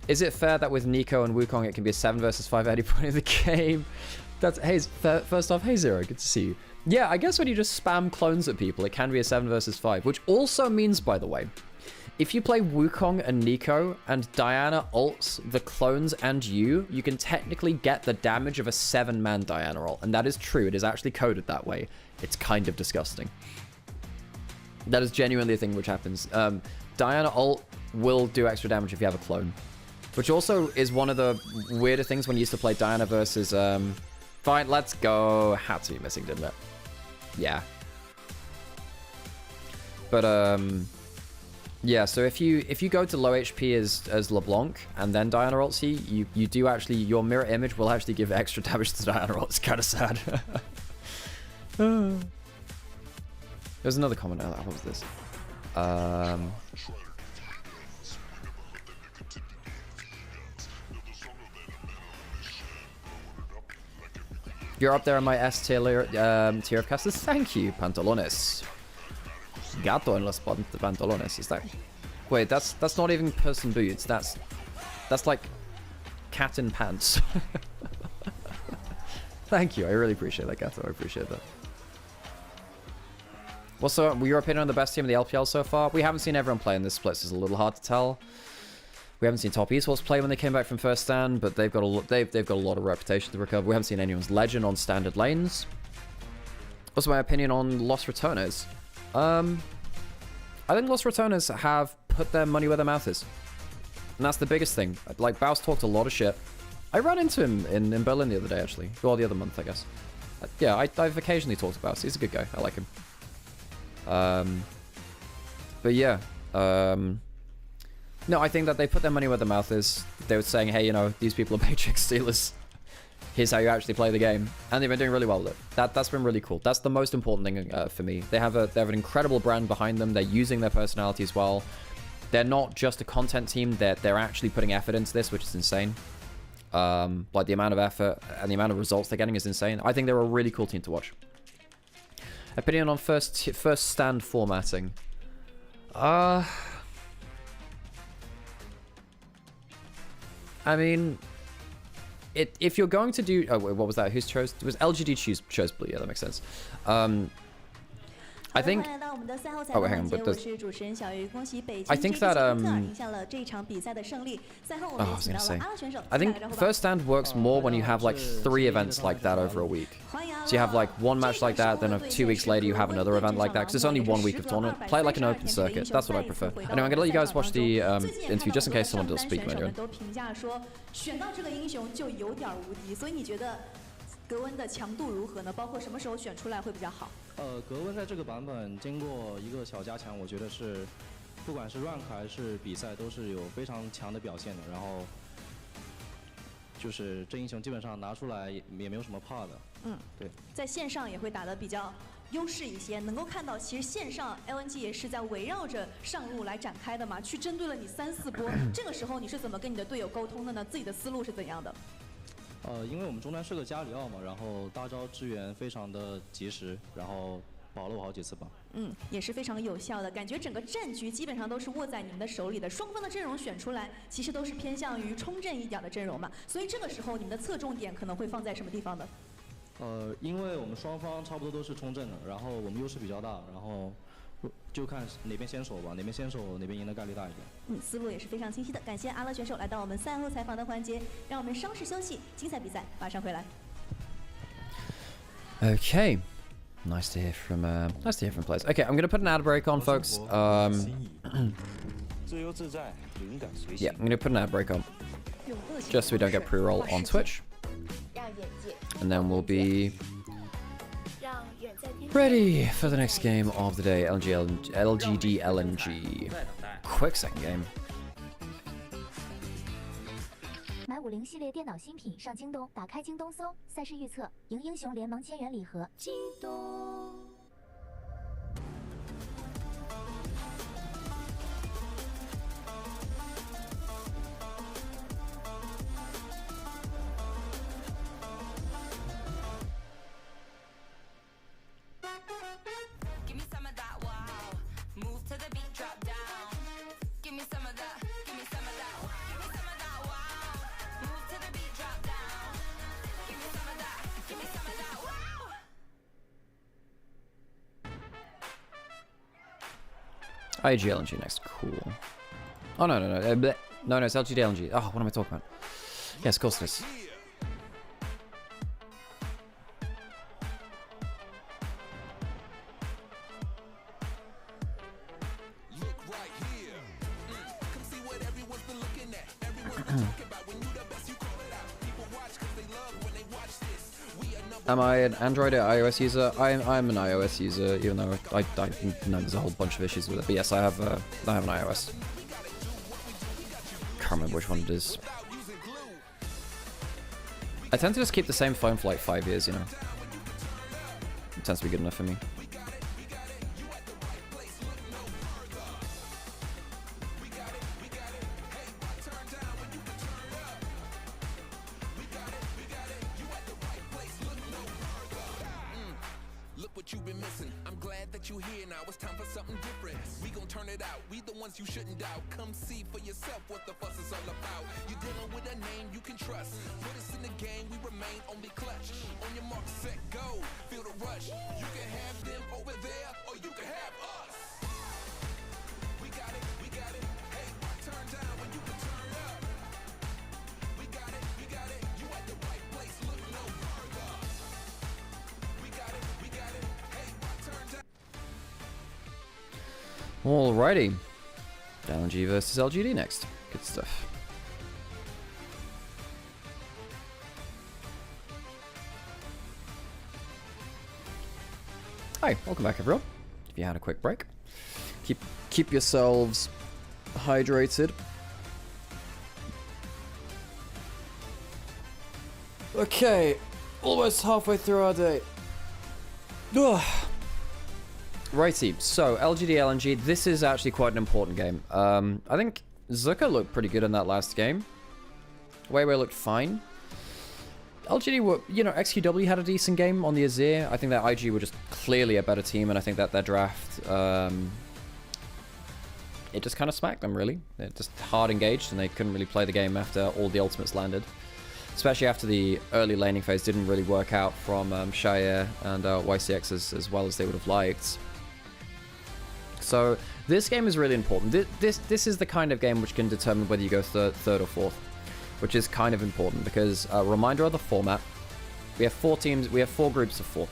Is it fair that with Nico and Wukong it can be a 7 versus 5 at any point in the game? That's... Hey, first off, hey Zero, good to see you. Yeah, I guess when you just spam clones at people, it can be a 7 versus 5, which also means, by the way, if you play Wukong and Nico and Diana ults the clones and you can technically get the damage of a 7-man Diana ult. And that is true. It is actually coded that way. It's kind of disgusting. That is genuinely a thing which happens. Diana ult will do extra damage if you have a clone. Which also is one of the weirder things when you used to play Diana versus... Fine, let's go. Had to be Missing, didn't it? Yeah. But, yeah, so if you go to low HP as LeBlanc and then Diana ults you do actually... Your mirror image will actually give extra damage to Diana ult. It's kind of sad. There's another comment. What was this? You're up there on my S tier of casters. Thank you, Pantalones. Gato en los pantalones. Is that... Wait, that's not even person boots. That's like cat in pants. Thank you. I really appreciate that, Gato. I appreciate that. What's your opinion on the best team in the LPL so far? We haven't seen everyone play in this split, so it's a little hard to tell. We haven't seen Top Esports play when they came back from first stand, but they've got a lot of reputation to recover. We haven't seen anyone's legend on standard lanes. What's my opinion on Los Ratones? I think Los Ratones have put their money where their mouth is. And that's the biggest thing. Like, Baus talked a lot of shit. I ran into him in Berlin the other day, actually. Well, the other month, I guess. Yeah, I've occasionally talked to Baus. He's a good guy. I like him. But yeah. No, I think that they put their money where their mouth is. They were saying, hey, you know, these people are paycheck stealers. Here's how you actually play the game. And they've been doing really well with it. That's been really cool. That's the most important thing for me. They have an incredible brand behind them. They're using their personality as well. They're not just a content team. They're actually putting effort into this, which is insane. Like, the amount of effort and the amount of results they're getting is insane. I think they're a really cool team to watch. Opinion on first stand formatting. I mean, if you're going to do... Oh, wait, what was that? Who's chose? It was LGD chose blue. Yeah, that makes sense. I think... Oh, wait, hang on. But I think that... Oh, I was going to say. I think first stand works more when you have, like, 3 events like that over a week. So you have, like, 1 match like that, then 2 weeks later you have another event like that, because it's only 1 week of tournament. Play like an open circuit. That's what I prefer. Anyway, I'm going to let you guys watch the interview, just in case someone does speak Mandarin. 格温的强度如何呢？包括什么时候选出来会比较好？格温在这个版本经过一个小加强，我觉得是，不管是 rank 还是比赛，都是有非常强的表现的。然后，就是这英雄基本上拿出来也没有什么怕的。嗯，对。在线上也会打得比较优势一些，能够看到其实线上 LNG 也是在围绕着上路来展开的嘛，去针对了你3、4波。这个时候你是怎么跟你的队友沟通的呢？自己的思路是怎样的？ 因为我们中单是个加里奥嘛，然后大招支援非常的及时，然后保了我好几次吧。嗯，也是非常有效的，感觉整个战局基本上都是握在你们的手里的。双方的阵容选出来，其实都是偏向于冲阵一点的阵容嘛，所以这个时候你们的侧重点可能会放在什么地方呢？因为我们双方差不多都是冲阵的，然后我们优势比较大，然后。 就看哪边先手吧，哪边先手哪边赢的概率大一点。嗯，思路也是非常清晰的。感谢阿乐选手来到我们赛后采访的环节，让我们稍事休息，精彩比赛马上回来。Okay, nice to hear from players. Okay, I'm gonna put an ad break on, folks. Yeah, I'm gonna put an ad break on, just so we don't get pre-roll on Twitch, and then we'll be ready for the next game of the day, LGD LNG. Quick second game. 买50系列电脑新品上京东，打开京东搜赛事预测，赢英雄联盟千元礼盒。京东。 IG LNG next, cool. Oh no, it's LGD LNG. Oh, what am I talking about? Yes, of course it is. Am I an Android or iOS user? I'm an iOS user, even though I know there's a whole bunch of issues with it. But yes, I have an iOS. Can't remember which one it is. I tend to just keep the same phone for like 5 years, you know. It tends to be good enough for me. You've been missing. I'm glad that you're here now. It's time for something different. We gon' turn it out. We the ones you shouldn't doubt. Come see for yourself what the fuss is all about. You're dealing with a name you can trust. Put us in the game, we remain only clutch. On your mark, set, go. Feel the rush. You can have them over there, or you can have us. We got it, we got it. Hey, turn down when you can turn up. We got it, we got it. You at the right place, look no further. We got it, we got it. Alrighty. LNG versus LGD next. Good stuff. Hi, welcome back everyone. If you had a quick break, keep yourselves hydrated. Okay, almost halfway through our day. Ugh. Righty, so LGD LNG, this is actually quite an important game. I think Zucker looked pretty good in that last game. Weiwei looked fine. LGD were, you know, XQW had a decent game on the Azir. I think that IG were just clearly a better team, and I think that their draft, it just kind of smacked them, really. They're just hard engaged, and they couldn't really play the game after all the ultimates landed. Especially after the early laning phase didn't really work out from Shire and YCX as well as they would have liked. So this game is really important. This is the kind of game which can determine whether you go third or fourth, which is kind of important because reminder of the format. We have 4 teams. We have 4 groups of 4.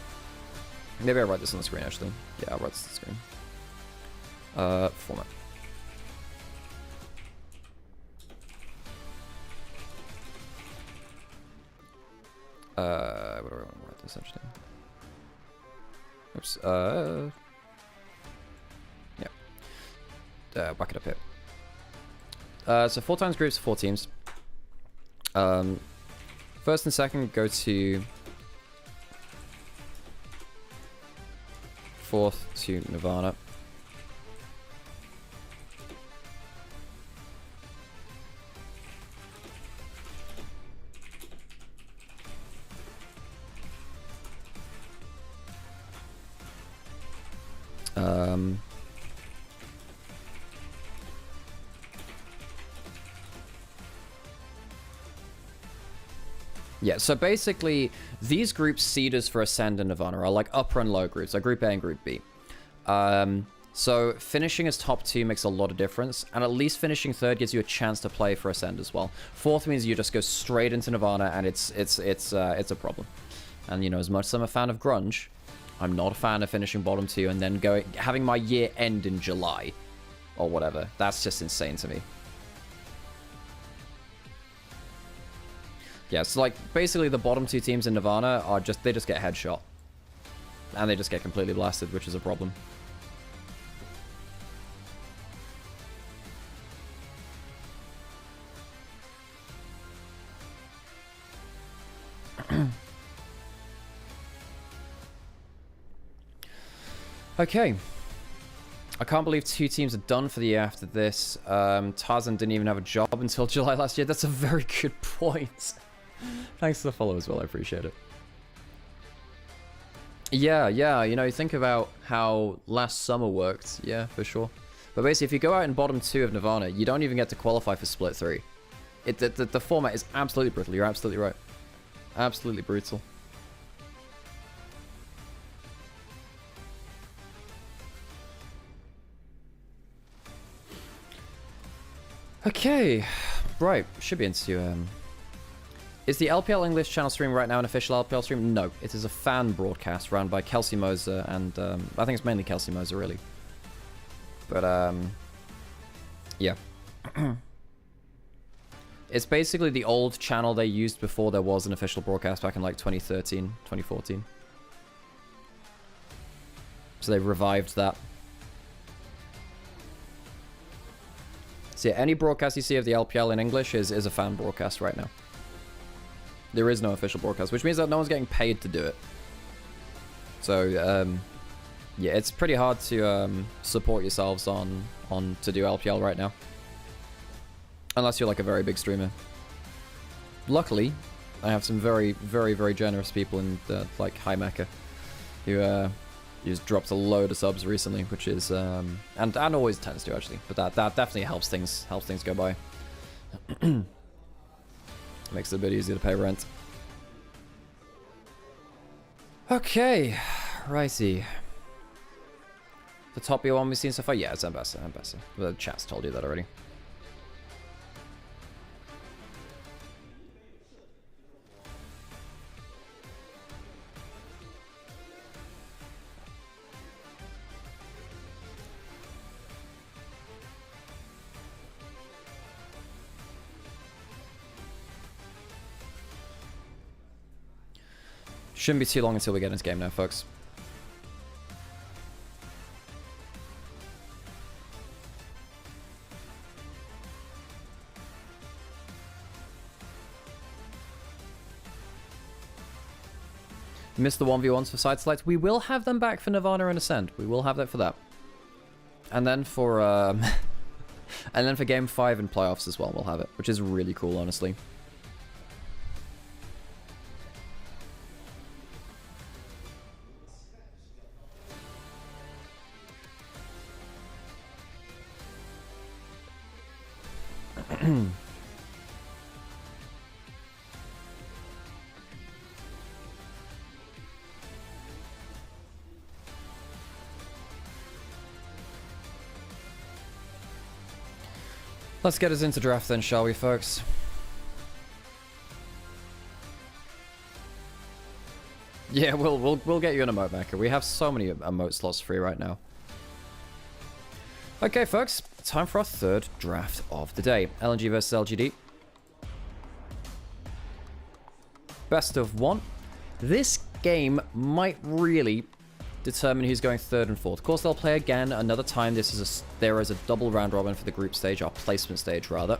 Maybe I'll write this on the screen actually. Yeah, I'll write this on the screen. Format. What do I want to write this actually? Oops. Yeah. Back it up here. So 4 times groups, 4 teams. First and second go to fourth to Nirvana. Yeah, so basically, these groups seeders for Ascend and Nirvana are like upper and low groups, like Group A and Group B. So finishing as top 2 makes a lot of difference, and at least finishing third gives you a chance to play for Ascend as well. Fourth means you just go straight into Nirvana, and it's a problem. And you know, as much as I'm a fan of Grunge, I'm not a fan of finishing bottom 2 and then having my year end in July or whatever. That's just insane to me. Yeah, so like basically the bottom 2 teams in Nirvana are they just get headshot. And they just get completely blasted, which is a problem. Okay. I can't believe 2 teams are done for the year after this. Tarzan didn't even have a job until July last year. That's a very good point. Thanks for the follow as well, I appreciate it. Yeah, you know, think about how last summer worked. Yeah, for sure. But basically, if you go out in bottom 2 of Nirvana, you don't even get to qualify for split 3. The format is absolutely brutal. You're absolutely right. Absolutely brutal. Okay, right, should be into, Is the LPL English channel stream right now an official LPL stream? No, it is a fan broadcast run by Kelsey Moser and, I think it's mainly Kelsey Moser, really. But, yeah. It's basically the old channel they used before there was an official broadcast back in, like, 2013, 2014. So they revived that. So yeah, any broadcast you see of the LPL in English is a fan broadcast right now. There is no official broadcast, which means that no one's getting paid to do it. So, yeah, it's pretty hard to support yourselves on to do LPL right now. Unless you're like a very big streamer. Luckily, I have some very, very, very generous people in like High Mecca who just dropped a load of subs recently, which is and always tends to actually, but that definitely helps things go by. Makes it a bit easier to pay rent. Okay, righty. The top B1 we've seen so far, yeah, it's Ambassador. The chat's told you that already. Shouldn't be too long until we get into game now, folks. Missed the 1v1s for side selects. We will have them back for Nirvana and Ascend. We will have that for that. And then for and then for game 5 in playoffs as well, we'll have it, which is really cool, honestly. Let's get us into draft then, shall we, folks? Yeah, we'll get you an emote maker. We have so many emote slots free right now. Okay, folks, time for our third draft of the day. LNG versus LGD. Best of 1. This game might really determine who's going 3rd and 4th. Of course, they'll play again another time. There is a double round robin for the group stage, or placement stage, rather.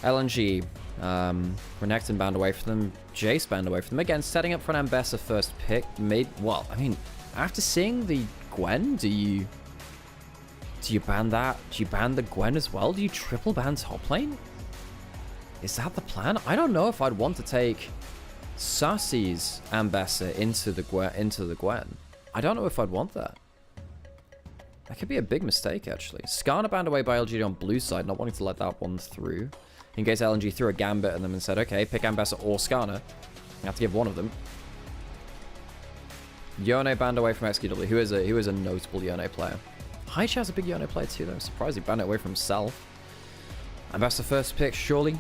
LNG, Renekton banned away from them, Jace banned away from them. Again, setting up for an Ambessa first pick. Well, I mean, after seeing the Gwen, do you ban that? Do you ban the Gwen as well? Do you triple ban top lane? Is that the plan? I don't know if I'd want to take Sassy's Ambessa into the Gwen. I don't know if I'd want that. That could be a big mistake, actually. Skarner banned away by LGD on blue side, not wanting to let that one through. In case LNG threw a gambit at them and said, okay, pick Ambessa or Skarner. You have to give one of them. Yone banned away from XQW, who is a notable Yone player. Haicha's a big Yone player too, though. I'm surprised he banned it away from himself. Ambessa first pick, surely.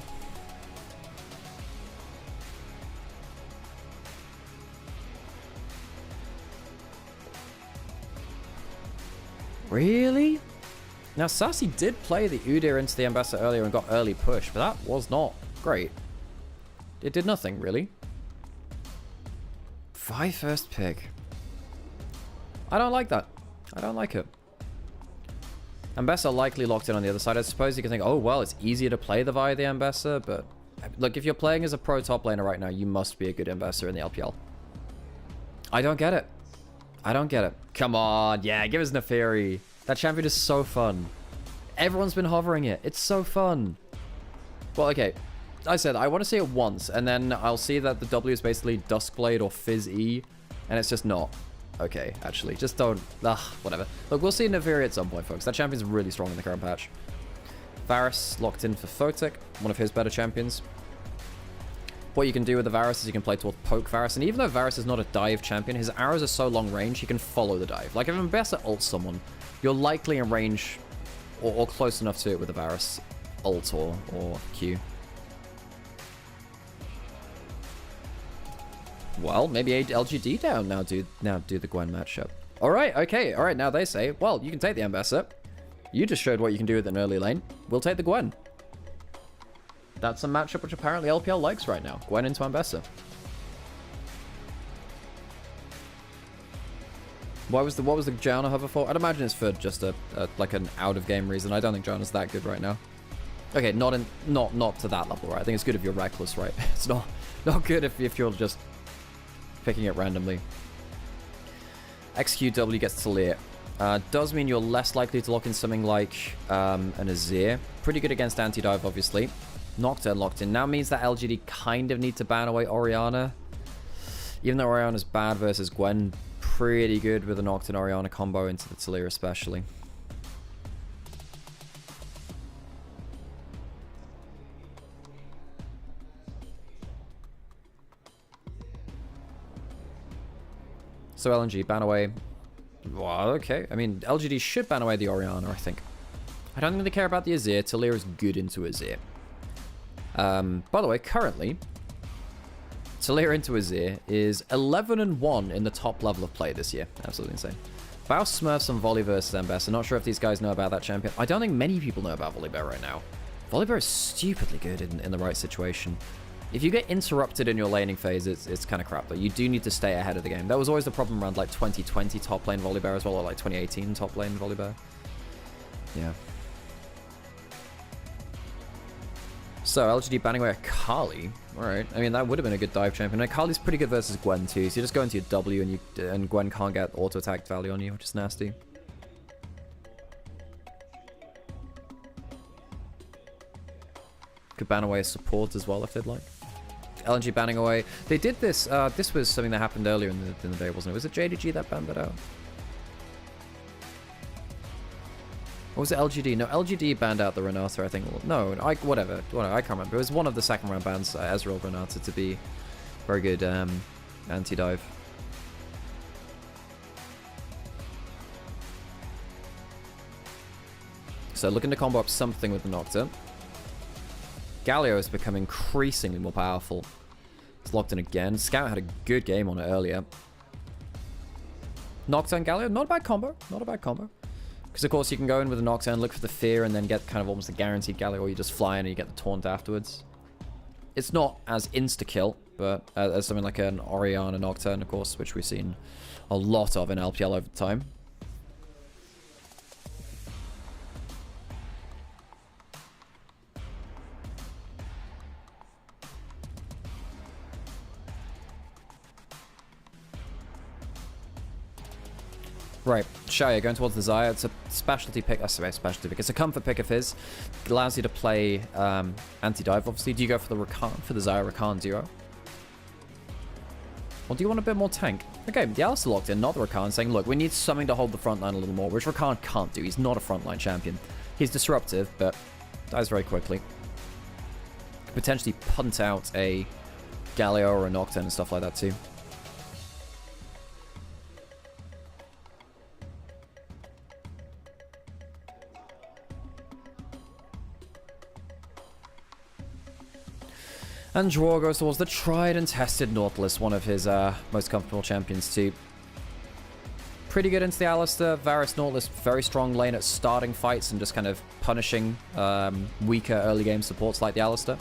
Really? Now, Sassy did play the Udyr into the Ambessa earlier and got early push, but that was not great. It did nothing, really. 5 first pick. I don't like that. I don't like it. Ambessa likely locked in on the other side. I suppose you can think, oh, well, it's easier to play the Vi the Ambessa, but look, if you're playing as a pro top laner right now, you must be a good Ambessa in the LPL. I don't get it. I don't get it. Come on. Yeah, give us Neferi. That champion is so fun. Everyone's been hovering it. It's so fun. Well, okay. I said I want to see it once, and then I'll see that the W is basically Duskblade or Fizz E, and it's just not. Okay, actually. Just don't... Ugh, whatever. Look, we'll see Neferi at some point, folks. That champion's really strong in the current patch. Varus locked in for Photic, one of his better champions. What you can do with the Varus is you can play towards poke Varus, and even though Varus is not a dive champion, his arrows are so long range, he can follow the dive. Like, if Ambessa ults someone, you're likely in range or close enough to it with the Varus ult or Q. Well, maybe LGD down now do the Gwen matchup. Alright, okay, alright, now they say, well, you can take the Ambessa. You just showed what you can do with an early lane. We'll take the Gwen. That's a matchup which apparently LPL likes right now. Gwen into Ambessa. What was the Janna hover for? I'd imagine it's for just like an out of game reason. I don't think Janna's that good right now. Okay, not to that level, right? I think it's good if you're reckless, right? It's not good if you're just picking it randomly. XQW gets Talir. Does mean you're less likely to lock in something like an Azir. Pretty good against anti-dive, obviously. Nocturne locked in. Now means that LGD kind of need to ban away Orianna. Even though Orianna's bad versus Gwen, pretty good with a Nocturne Orianna combo into the Talir especially. So LNG, ban away. Well, okay. I mean, LGD should ban away the Orianna, I think. I don't think they care about the Azir. Talir is good into Azir. By the way, currently, Talir into Azir is 11-1 in the top level of play this year. Absolutely insane. Bao Smurfs on Volley versus Ambessa. Not sure if these guys know about that champion. I don't think many people know about Volibear right now. Volibear is stupidly good in the right situation. If you get interrupted in your laning phase, it's kind of crap, but you do need to stay ahead of the game. That was always the problem around like 2020 top lane Volibear as well, or like 2018 top lane Volibear. Yeah. So, LGD banning away Akali. Alright, I mean, that would have been a good dive champion. Akali's pretty good versus Gwen too, so you just go into your W and Gwen can't get auto-attack value on you, which is nasty. Could ban away support as well if they'd like. LNG banning away. They did this, this was something that happened earlier in the day, wasn't it? Was it JDG that banned that out? Or was it LGD? No, LGD banned out the Renata, I think. No, whatever, I can't remember. It was one of the second round bans, Ezreal Renata, to be very good anti-dive. So looking to combo up something with the Nocturne. Galio has become increasingly more powerful. It's locked in again. Scout had a good game on it earlier. Nocturne Galio, not a bad combo. Not a bad combo. Because of course you can go in with a Nocturne, look for the fear, and then get kind of almost a guaranteed Galio, or you just fly in and you get the taunt afterwards. It's not as insta-kill, but as something like an Orianna Nocturne, of course, which we've seen a lot of in LPL over time. Right, Shaya going towards the Xayah. It's a specialty pick. Specialty pick. It's a comfort pick of his. It allows you to play anti-dive, obviously. Do you go for the Rakan, for the Xayah Rakan duo? Or do you want a bit more tank? Okay, the Alistar locked in, not the Rakan, saying, look, we need something to hold the front line a little more, which Rakan can't do. He's not a frontline champion. He's disruptive, but dies very quickly. Could potentially punt out a Galio or a Nocturne and stuff like that too. And Draw goes towards the tried and tested Nautilus, one of his most comfortable champions too. Pretty good into the Alistar. Varus Nautilus, very strong lane at starting fights and just kind of punishing weaker early game supports like the Alistar.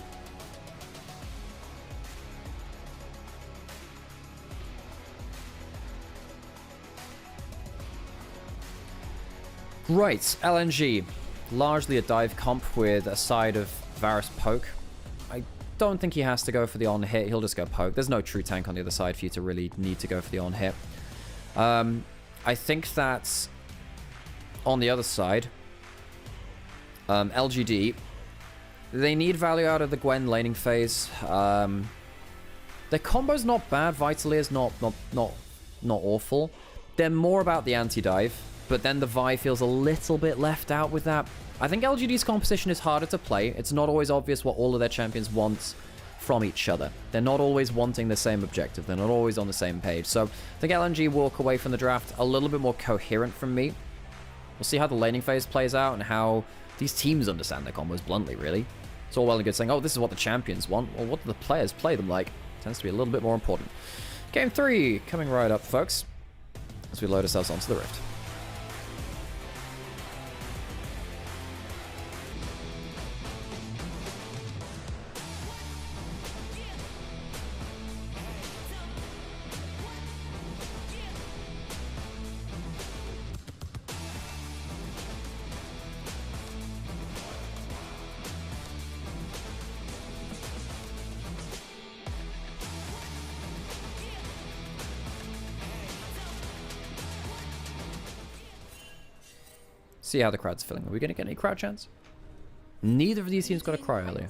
Right, LNG. Largely a dive comp with a side of Varus poke. I don't think he has to go for the on-hit. He'll just go poke. There's no true tank on the other side for you to really need to go for the on-hit. I think that on the other side, LGD, they need value out of the Gwen laning phase. Their combo's not bad. Vitally is not awful. They're more about the anti-dive, but then the Vi feels a little bit left out with that. I think LGD's composition is harder to play. It's not always obvious what all of their champions want from each other. They're not always wanting the same objective. They're not always on the same page. So I think LNG walk away from the draft a little bit more coherent from me. We'll see how the laning phase plays out and how these teams understand their combos bluntly, really. It's all well and good saying, oh, this is what the champions want. Well, what do the players play them like? Tends to be a little bit more important. Game 3 coming right up, folks, as we load ourselves onto the Rift. See how the crowd's feeling. Are we going to get any crowd chants? Neither of these teams got a cry earlier.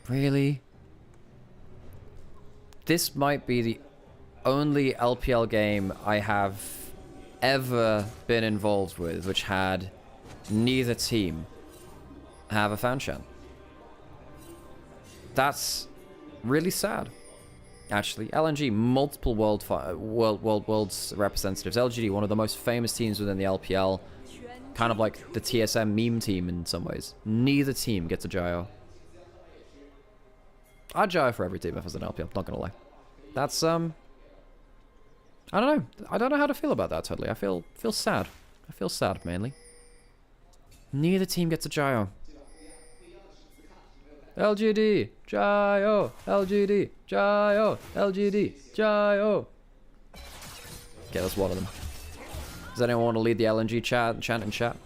Really? This might be the only LPL game I have ever been involved with which had neither team have a fan chant. That's really sad. Actually, LNG, multiple world's representatives. LGD, one of the most famous teams within the LPL. Kind of like the TSM meme team in some ways. Neither team gets a Gyro. I'd Gyro for every team if I was an LPL, not gonna lie. That's, I don't know. I don't know how to feel about that, totally. I feel sad. I feel sad, mainly. Neither team gets a Gyro. LGD, Gyro, LGD, Gyro, LGD, Gyro. Okay, that's one of them. Does anyone want to lead the LNG chant in chat?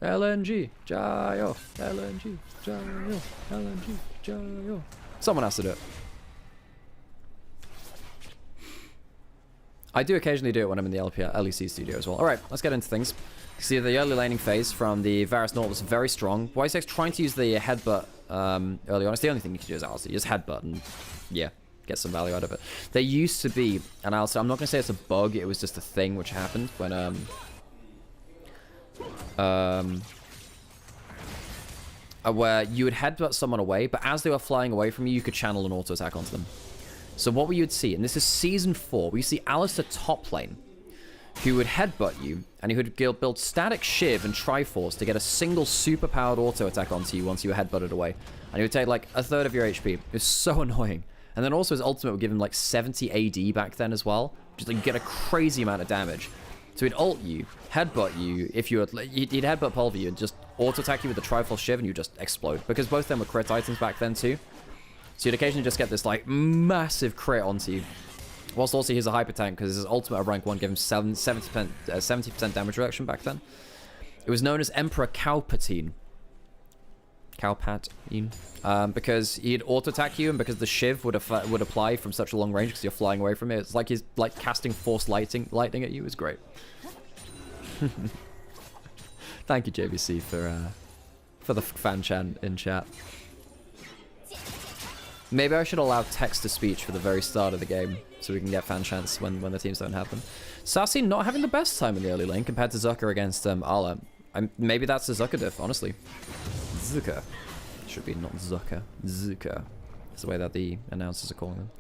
LNG, Jayo, LNG, Jayo, LNG, Jayo. Someone has to do it. I do occasionally do it when I'm in the LPL, LEC studio as well. Alright, let's get into things. See, the early laning phase from the Varus Nort was very strong. YCX trying to use the headbutt early on. It's the only thing you can do as Alistair. Just headbutt and, yeah, get some value out of it. There used to be, and Alistair, I'm not going to say it's a bug, it was just a thing which happened when, where you would headbutt someone away, but as they were flying away from you, you could channel an auto attack onto them. So what we would see, and this is Season 4, we see Alistair top lane, who would headbutt you, and he would build Static Shiv and Triforce to get a single super-powered auto attack onto you once you were headbutted away. And he would take like a third of your HP. It was so annoying. And then also his ultimate would give him like 70 AD back then as well. Just like get a crazy amount of damage. So he'd ult you, headbutt you, if you were, he'd headbutt pulver you and just auto-attack you with the Triforce Shiv and you just explode. Because both of them were crit items back then too. So you'd occasionally just get this like massive crit onto you. Whilst also he's a hyper tank because his ultimate at rank 1 gave him 70% damage reduction back then. It was known as Emperor Cowpatine. Because he'd auto-attack you and because the Shiv would apply from such a long range because you're flying away from it. It's like he's like casting force lightning at you. It was great. Thank you, JBC, for the fan chant in chat. Maybe I should allow text-to-speech for the very start of the game so we can get fan chants when the teams don't have them. Sassy not having the best time in the early lane compared to Zucker against Ala. Maybe that's a Zucker diff, honestly. Zucker. Should be not Zucker. Zucker. That's the way that the announcers are calling them.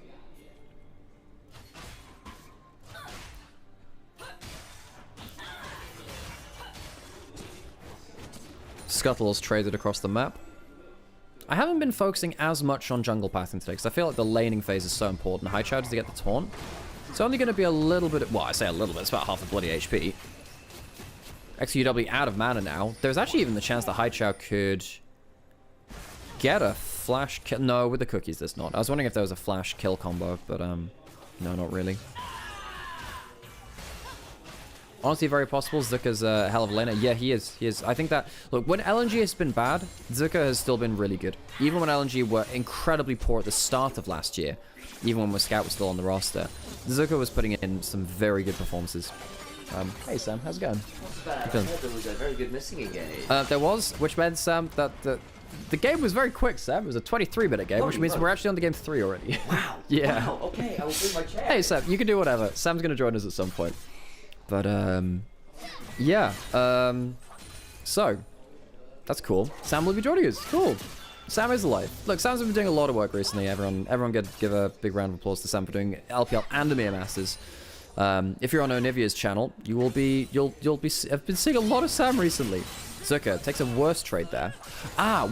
Scuttle's traded across the map. I haven't been focusing as much on jungle pathing today because I feel like the laning phase is so important. High Chow to get the taunt. It's only going to be a little bit... Well, I say a little bit. It's about half a bloody HP. XQW out of mana now. There's actually even the chance that High Chow could get a flash kill. No, with the cookies there's not. I was wondering if there was a flash kill combo, but no, not really. Honestly, very possible. Zucker's a hell of a laner. Yeah, he is. He is. I think that... Look, when LNG has been bad, Zucker has still been really good. Even when LNG were incredibly poor at the start of last year, even when Scout was still on the roster, Zucker was putting in some very good performances. Hey, Sam. How's it going? Not bad. I heard there was a very good missing engage. There was, which meant, Sam, that the game was very quick, Sam. It was a 23-minute game, which means we're actually on the game 3 already. Wow. Yeah. Wow. Okay, I will bring my chair. Hey, Sam. You can do whatever. Sam's going to join us at some point. But, yeah, so, that's cool. Sam will be joining us. Cool. Sam is alive. Look, Sam's been doing a lot of work recently. Everyone give a big round of applause to Sam for doing LPL and EMEA Masters. If you're on Onivia's channel, you'll have been seeing a lot of Sam recently. Zucker takes a worse trade there.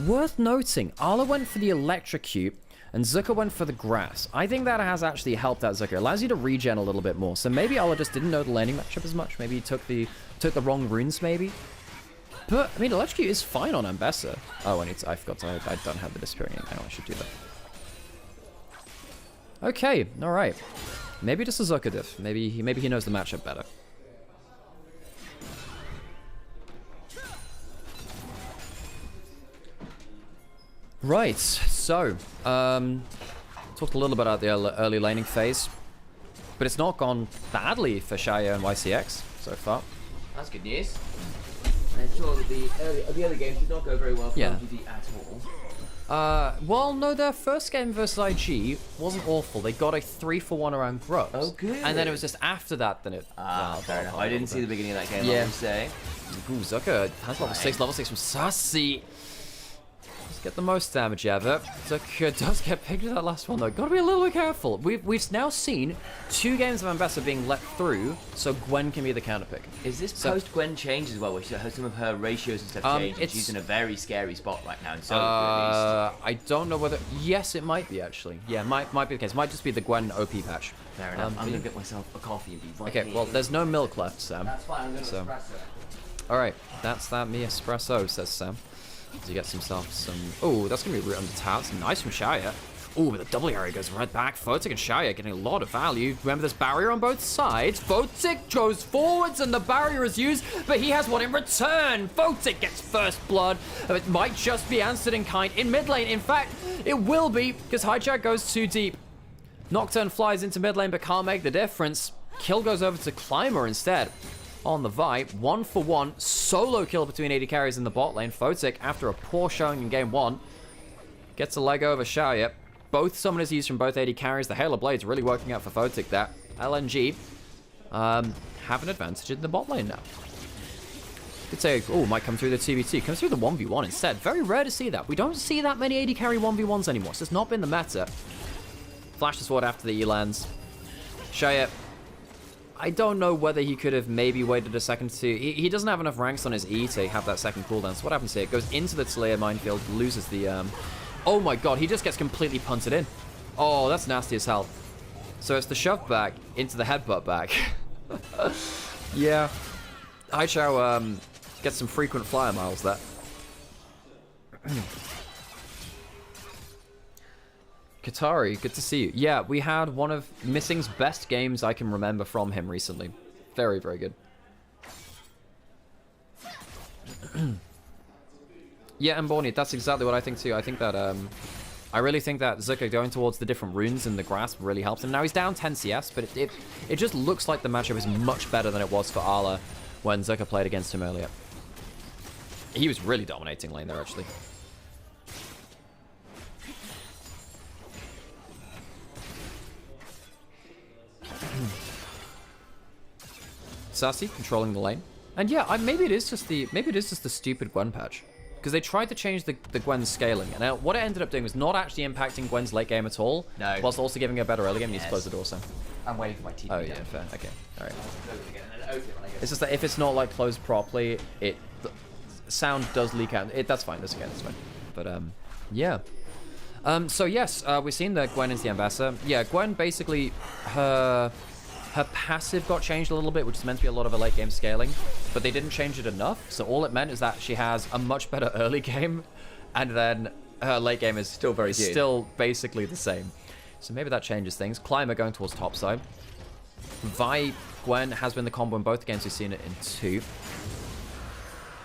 Worth noting, Arla went for the Electrocute, and Zucker went for the grass. I think that has actually helped out Zucker. It allows you to regen a little bit more. So maybe Allah just didn't know the laning matchup as much. Maybe he took the wrong runes, maybe. But, I mean, Electrocute is fine on Ambessa. Oh, I forgot I don't have the Disappearing Ink now. I should do that. Okay, alright. Maybe just a Zucker diff. Maybe he knows the matchup better. Right, so, talked a little bit about the early laning phase, but it's not gone badly for Shaya and YCX so far. That's good news. I'm sure that the other games did not go very well for LGD at all. Well, no, their first game versus IG wasn't awful. They got a 3-for-1 around Grubs. Oh, good. And then it was just after that, then it... fair enough. I didn't see the beginning of that game, yeah. I would say. Ooh, Zucker has level 6 from Sassy. Get the most damage ever. Zucker does get picked with that last one though. Gotta be a little bit careful. We've now seen 2 games of Ambessa being let through, so Gwen can be the counter pick. Is this post Gwen change as well, where some of her ratios and stuff changed, and she's in a very scary spot right now in solo at least? I don't know whether... Yes, it might be actually. Yeah, might be the case. Might just be the Gwen OP patch. Fair enough. I'm gonna get myself a coffee and be right Okay, well, there's no milk left, Sam. That's fine, I'm gonna espresso. Alright, that's that me espresso, says Sam. So you get himself some... Oh, that's going to be root under tap. Nice from Shaya. Ooh, but the double area goes right back. Photic and Xiaoya getting a lot of value. Remember, there's barrier on both sides. Photic goes forwards and the barrier is used, but he has one in return. Photic gets first blood. It might just be answered in kind in mid lane. In fact, it will be, because Hijack goes too deep. Nocturne flies into mid lane, but can't make the difference. Kill goes over to Climber instead. On the Vipe, 1-for-1 solo kill between AD carries in the bot lane. Photic, after a poor showing in game 1, gets a leg over Xiaoya. Both summoners used from both AD carries. The Halo Blade's really working out for Photic there. LNG have an advantage in the bot lane now. Could say, oh, might come through the 2v2. Comes through the 1v1 instead. Very rare to see that. We don't see that many AD carry 1v1s anymore. So it's not been the meta. Flash the sword after the E lands. Xiaoya, I don't know whether he could have maybe waited a second to... He doesn't have enough ranks on his E to have that second cooldown. So what happens here? It goes into the Slayer minefield, loses the... Oh my god, he just gets completely punted in. Oh, that's nasty as hell. So it's the shove back into the headbutt back. Yeah. Haichao gets some frequent flyer miles there. Katari, good to see you. Yeah, we had one of Missing's best games I can remember from him recently. Very, very good. Yeah, and Borny, that's exactly what I think too. I think that, I really think that Zuka going towards the different runes in the grasp really helps him. Now he's down 10 CS, but it just looks like the matchup is much better than it was for Arla when Zuka played against him earlier. He was really dominating lane there, actually. Sassy controlling the lane, and yeah, maybe it is just the stupid Gwen patch, because they tried to change the Gwen scaling, and what it ended up doing was not actually impacting Gwen's late game at all. No. Whilst also giving her a better early game. Yes. Needs to close the door, Sam. I'm waiting for my TP. Oh yeah, fair. Okay, all right. It's just that if it's not like closed properly, the sound does leak out. That's fine. That's okay. That's fine. But yeah. So yes, we've seen that Gwen is the ambassador. Yeah, Gwen basically her passive got changed a little bit, which is meant to be a lot of her late game scaling, but they didn't change it enough. So all it meant is that she has a much better early game, and then her late game is still basically the same. So maybe that changes things. Climber going towards top side. Vi Gwen has been the combo in both games. We've seen it in 2.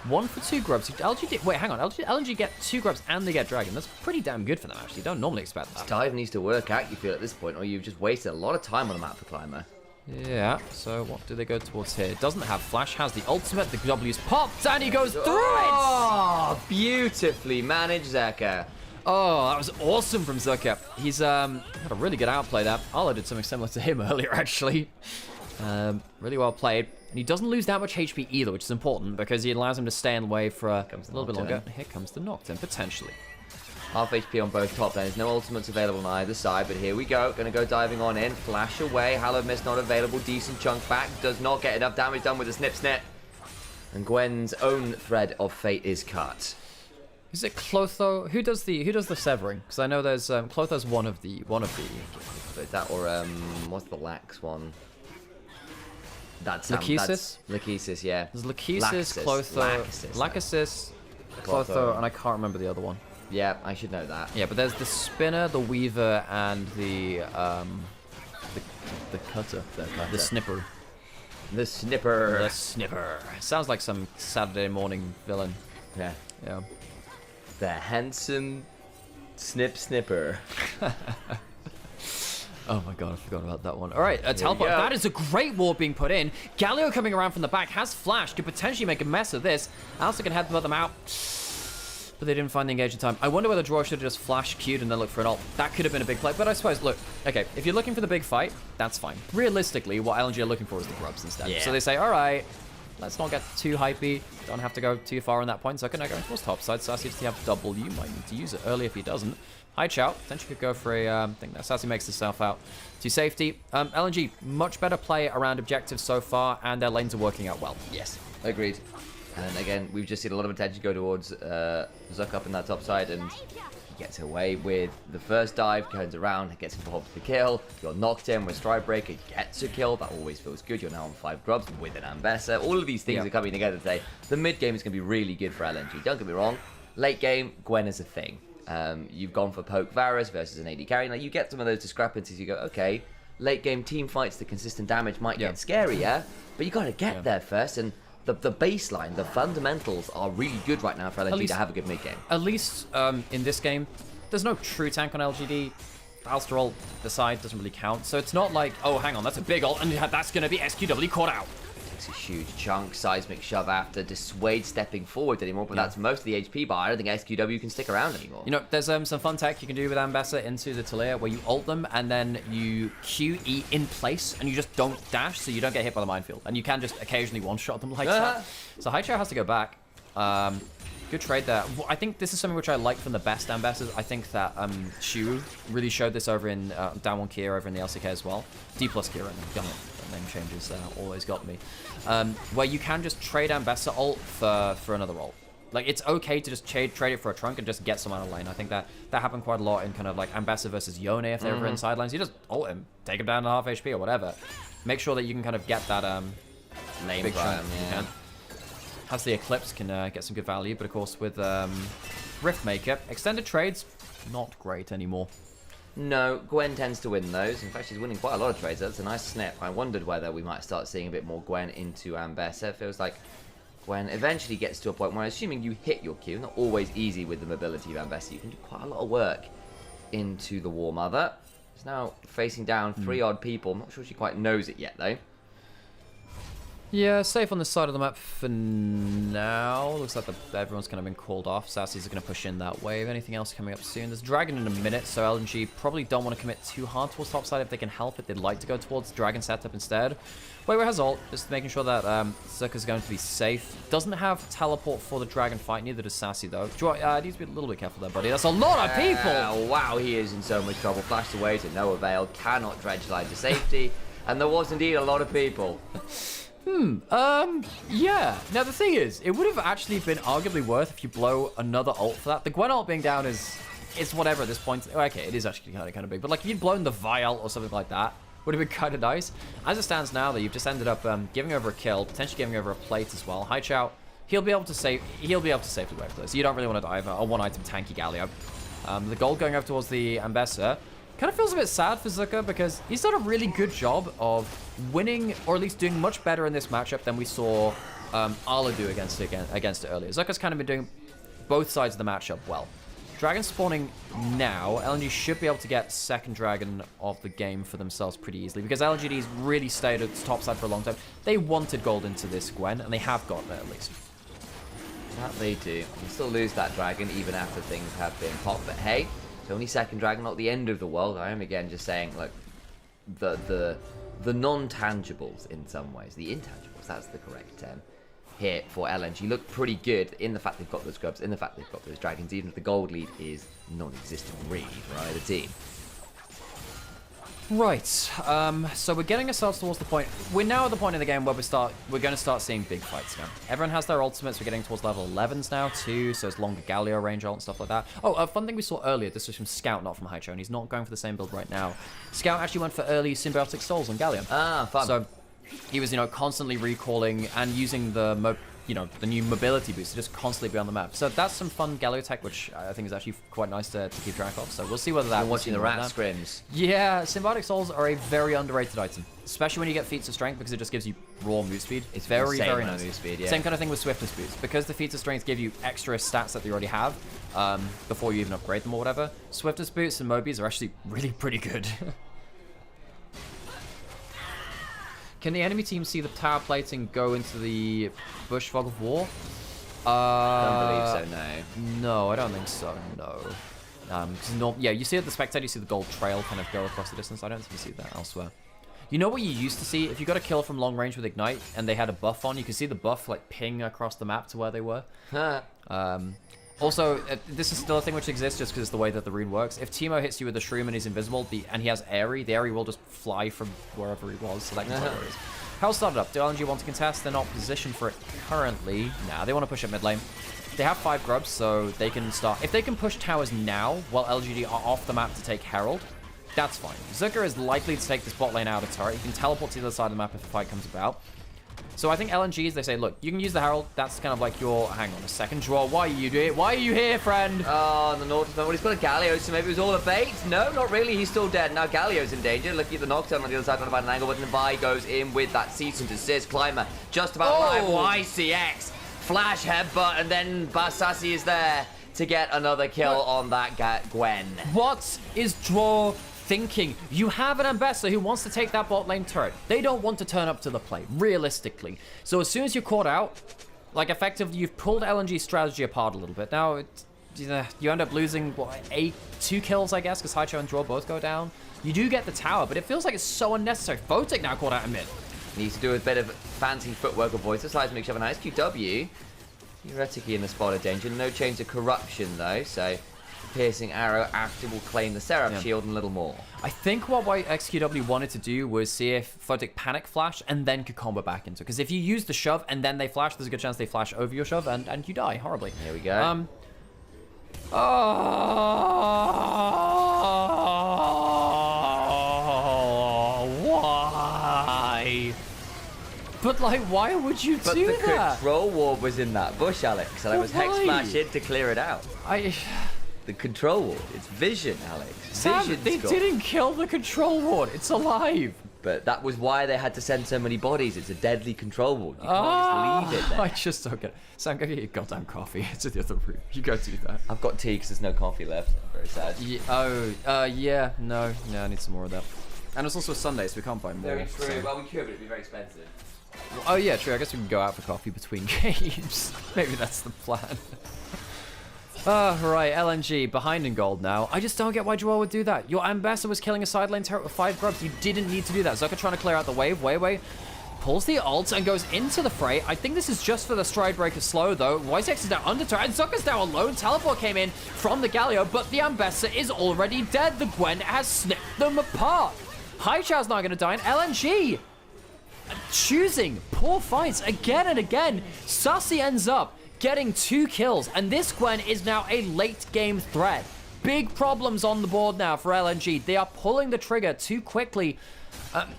1 for 2 grubs. LGD, wait, hang on. LNG get 2 grubs and they get Dragon. That's pretty damn good for them, actually. You don't normally expect that. Dive needs to work out, you feel, at this point, or you've just wasted a lot of time on the map for Climber. Yeah, so what do they go towards here? Doesn't have flash, has the ultimate, the W's popped, and he goes through it! Oh, beautifully managed, Zeka. Oh, that was awesome from Zuka. He's had a really good outplay there. Arlo did something similar to him earlier, actually. Really well played. And he doesn't lose that much HP either, which is important, because he allows him to stay in the way for a little bit longer. Here comes the Nocturne, potentially. Half HP on both top lanes. No ultimates available on either side, but here we go. Gonna go diving on in. Flash away. Hallow Mist not available. Decent chunk back. Does not get enough damage done with the snip snip. And Gwen's own thread of fate is cut. Is it Clotho? Who does the severing? Because I know there's Clotho's one of the. That or what's the lax one? That's Lachesis? Lachesis, yeah. There's Lachesis, Clotho, Lachesis, Clotho, and I can't remember the other one. Yeah, I should know that. Yeah, but there's the Spinner, the Weaver, and the Cutter. The Snipper. The Snipper. The Snipper. Sounds like some Saturday morning villain. Yeah. Yeah. The handsome Snipper. Oh my god, I forgot about that one. All right, teleport. That is a great ward being put in. Galio coming around from the back, has flash, could potentially make a mess of this. Also can head them out, but they didn't find the engagement time. I wonder whether Draw should have just flash queued and then look for an ult. That could have been a big play, but I suppose, look, okay, if you're looking for the big fight, that's fine. Realistically, what LNG are looking for is the grubs instead. Yeah. So they say, all right, let's not get too hypey. Don't have to go too far on that point. So I can now go towards top side. Sassy does have double. You might need to use it early if he doesn't. Hi, Chow. Potentially could go for a thing there. Sassy makes himself out to safety. LNG, much better play around objectives so far, and their lanes are working out well. Yes, agreed. And again, we've just seen a lot of attention go towards Zuck up in that top side, and he gets away with the first dive, turns around, gets involved with the kill. You're knocked in with Stride Breaker, gets a kill. That always feels good. You're now on 5 grubs with an Ambessa. All of these things are coming together today. The mid game is going to be really good for LNG. Don't get me wrong. Late game, Gwen is a thing. You've gone for Poke Varus versus an AD carry. Like, you get some of those discrepancies. You go, okay, late game team fights, the consistent damage might get scarier, but you got to get there first. And the baseline, the fundamentals are really good right now for LNG to have a good mid game. At least in this game, there's no true tank on LGD. Alistair ult aside doesn't really count. So it's not like, oh, hang on, that's a big ult, and that's going to be SQW caught out. Takes a huge chunk, seismic shove after, dissuade stepping forward anymore, but that's most of the HP bar. I don't think SQW can stick around anymore. You know, there's some fun tech you can do with Ambessa into the Talia where you ult them and then you QE in place and you just don't dash so you don't get hit by the minefield. And you can just occasionally one-shot them like that. So Haichao has to go back. Good trade there. I think this is something which I like from the best Ambessas. I think that Shu really showed this over in Down 1 Kia over in the LCK as well. D plus Kira, damn it. Name changes always got me. Where you can just trade Ambessa ult for another ult. Like, it's okay to just trade it for a trunk and just get someone out of lane. I think that happened quite a lot in kind of like Ambessa versus Yone if they're ever in sidelines. You just ult him, take him down to half HP or whatever. Make sure that you can kind of get that lane big chunk. Yeah. Has the Eclipse, can get some good value, but of course with Riftmaker, extended trades, not great anymore. No, Gwen tends to win those. In fact, she's winning quite a lot of trades. That's a nice snip. I wondered whether we might start seeing a bit more Gwen into Ambessa. It feels like Gwen eventually gets to a point where, assuming you hit your Q, not always easy with the mobility of Ambessa, you can do quite a lot of work into the War Mother. She's now facing down 3 odd people. I'm not sure she quite knows it yet, though. Yeah, safe on this side of the map for now. Looks like everyone's kind of been called off. Sassy's are going to push in that wave. Anything else coming up soon? There's Dragon in a minute, so LNG probably don't want to commit too hard towards topside if they can help it. They'd like to go towards Dragon setup instead. Wayward has ult, just making sure that Zucker's going to be safe. Doesn't have teleport for the Dragon fight, neither does Sassy though. Needs to be a little bit careful there, buddy. That's a lot of people! Wow, he is in so much trouble. Flashed away to no avail, cannot dredge line to safety, and there was indeed a lot of people. Yeah. Now, the thing is, it would have actually been arguably worth if you blow another ult for that. The Gwen ult being down is whatever at this point. Okay, it is actually kind of big. But, like, if you'd blown the Vi ult or something like that, would have been kind of nice. As it stands now, though, you've just ended up giving over a kill, potentially giving over a plate as well. Haichao, he'll be able to safely wait for this. You don't really want to dive a one-item tanky Galio. The gold going over towards the Ambessa. Kind of feels a bit sad for Zucker because he's done a really good job of winning, or at least doing much better in this matchup than we saw Arla do against it earlier. Zucker's kind of been doing both sides of the matchup well. Dragon spawning now. LNG should be able to get second Dragon of the game for themselves pretty easily because LGD's really stayed at the top side for a long time. They wanted gold into this Gwen, and they have gotten it at least. That they do. You still lose that Dragon even after things have been popped, but hey, it's only second Dragon, not the end of the world. I am again just saying, like, the non-tangibles in some ways, the intangibles, that's the correct term, here for LNG look pretty good in the fact they've got those scrubs, in the fact they've got those Dragons, even if the gold lead is non-existent really for either team. Right, so we're getting ourselves towards the point. We're now at the point in the game where we're going to start seeing big fights now. Everyone has their ultimates. We're getting towards level 11s now too, so it's longer Galio range ult and stuff like that. Oh, a fun thing we saw earlier, this was from Scout, not from Haichao, and he's not going for the same build right now. Scout actually went for early Symbiotic Souls on Galio. Ah, fun. So he was, constantly recalling and using the the new mobility boost to just constantly be on the map. So that's some fun Galio tech, which I think is actually quite nice to keep track of. So we'll see whether that... You're watching the rat scrims. Yeah, Symbiotic Souls are a very underrated item, especially when you get Feats of Strength because it just gives you raw move speed. It's very nice. Move speed, yeah. Same kind of thing with Swiftness boost. Because the Feats of Strength give you extra stats that you already have before you even upgrade them or whatever, Swiftness boosts and Mobies are actually really pretty good. Can the enemy team see the tower plating go into the Bush Fog of War? Don't believe so, no. No, I don't think so, no. Yeah, you see at the Spectator, you see the gold trail kind of go across the distance. I don't think you see that elsewhere. You know what you used to see? If you got a kill from long range with Ignite and they had a buff on, you could see the buff like ping across the map to where they were. Also, this is still a thing which exists just because it's the way that the rune works. If Teemo hits you with a Shroom and he's invisible, and he has Airy, the Airy will just fly from wherever he was, so that can tell where he is. How started up? Do LNG want to contest? They're not positioned for it currently. Nah, they want to push at mid lane. They have 5 grubs, so they can start. If they can push towers now, while LGD are off the map to take Herald, that's fine. Zucker is likely to take this bot lane out of turret. He can teleport to the other side of the map if a fight comes about. So I think LNGs, they say, look, you can use the Herald. That's kind of like your, hang on a second, draw. Why are you doing it? Why are you here, friend? Oh, the Nautilus. Well, he's got a Galio, so maybe it was all a bait. No, not really. He's still dead. Now Galio's in danger. Looking at the Nocturne on the other side, not about an angle, but Navi goes in with that cease and desist. Climber just about live. YCX. Flash headbutt, and then Basassi is there to get another kill on that Gwen. What is Draw thinking? You have an Ambassador who wants to take that bot lane turret. They don't want to turn up to the play, realistically. So as soon as you're caught out, like effectively you've pulled LNG's strategy apart a little bit. Now you end up losing, what, 2 kills, I guess, because Haicho and Draw both go down. You do get the tower, but it feels like it's so unnecessary. Photic now caught out in mid. Needs to do a bit of fancy footwork avoid. The seismic shove a nice QW. Theoretically in the spot of danger. No change of corruption though, so piercing arrow after will claim the Seraph shield and a little more. I think what XQW wanted to do was see if Photic panic flash and then could combo back into it. Because if you use the shove and then they flash, there's a good chance they flash over your shove and you die horribly. Here we go. Why? But like, why would you do that? But the control ward was in that bush, Alex, and it was Hex Flash in to clear it out. The control ward, it's vision, Alex. Sam, they didn't kill the control ward. It's alive. But that was why they had to send so many bodies. It's a deadly control ward. You can't just leave it there. I just don't get it. Sam, go get your goddamn coffee. It's in the other room. You go do that. I've got tea because there's no coffee left. I'm very sad. Yeah, no, I need some more of that. And it's also a Sunday, so we can't buy more. Very true. So. Well, we could, but it'd be very expensive. Oh yeah, true. I guess we can go out for coffee between games. Maybe that's the plan. Right, LNG behind in gold now. I just don't get why Joel would do that. Your Ambassador was killing a side lane turret with 5 grubs. You didn't need to do that. Zucker trying to clear out the wave. Way pulls the ult and goes into the fray. I think this is just for the Stride Breaker slow though. YCX is now under turret and Zucker's now alone. Teleport came in from the Galio, but the Ambassador is already dead. The Gwen has snipped them apart. Haichao's not going to die, and LNG choosing poor fights again and again. Sussy ends up getting 2 kills, and this Gwen is now a late game threat. Big problems on the board now for LNG. They are pulling the trigger too quickly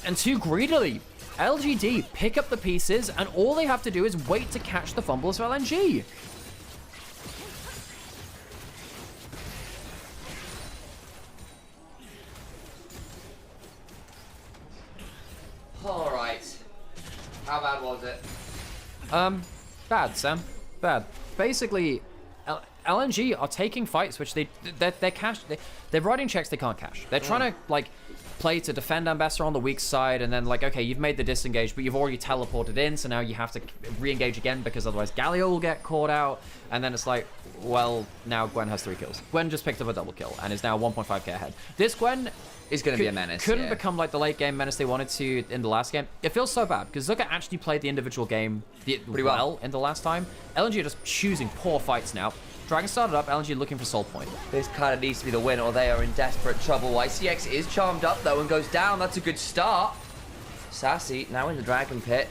and too greedily. LGD pick up the pieces, and all they have to do is wait to catch the fumbles for LNG. All right. How bad was it? Bad, Sam. Bad. Basically, LNG are taking fights which they're writing checks they can't cash. They're trying to like play to defend Ambassador on the weak side, and then like, okay, you've made the disengage, but you've already teleported in, so now you have to re-engage again because otherwise Galio will get caught out, and then it's like, well, now Gwen has 3 kills. Gwen just picked up a double kill and is now 1.5k ahead. This Gwen is going to be a menace. Couldn't become like the late game menace they wanted to in the last game. It feels so bad because Zucker actually played the individual game pretty well in the last time. LNG are just choosing poor fights now. Dragon started up, LNG looking for soul point. This kind of needs to be the win or they are in desperate trouble. YCX is charmed up though and goes down. That's a good start. Sassy now in the Dragon Pit.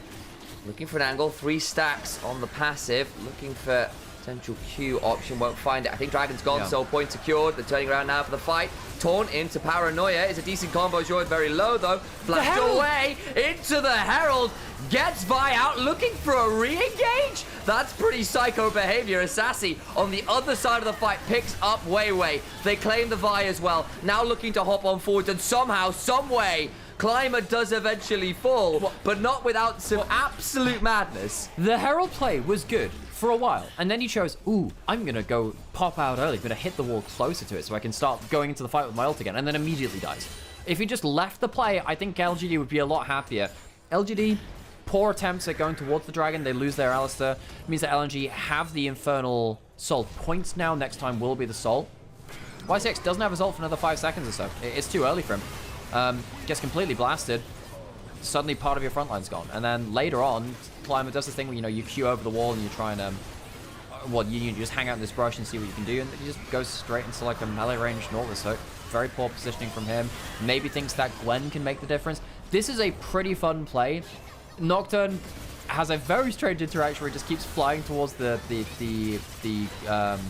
Looking for an angle. 3 stacks on the passive. Looking for potential Q option. Won't find it. I think Dragon's gone. Soul point secured. They're turning around now for the fight. Torn into Paranoia. Is a decent combo. Joy very low though. Flashed away into the Herald. Gets Vi out looking for a re-engage. That's pretty psycho behavior. Sassy on the other side of the fight picks up Wei. They claim the Vi as well. Now looking to hop on forward, and somehow, some way, Climber does eventually fall, but not without some absolute madness. The Herald play was good for a while, and then he chose, ooh, I'm gonna go pop out early, gonna hit the wall closer to it so I can start going into the fight with my ult again, and then immediately dies. If he just left the play, I think LGD would be a lot happier. LGD, poor attempts at going towards the dragon. They lose their Alistair. It means that LNG have the Infernal Soul points now. Next time will be the Soul. YCX doesn't have his ult for another 5 seconds or so. It's too early for him. Gets completely blasted. Suddenly part of your front line's gone. And then later on, Climber does this thing where, you know, you queue over the wall and you try and, you just hang out in this brush and see what you can do. And he just goes straight into like a melee range Nautilus. So very poor positioning from him. Maybe thinks that Gwen can make the difference. This is a pretty fun play. Nocturne has a very strange interaction where he just keeps flying towards the Vi.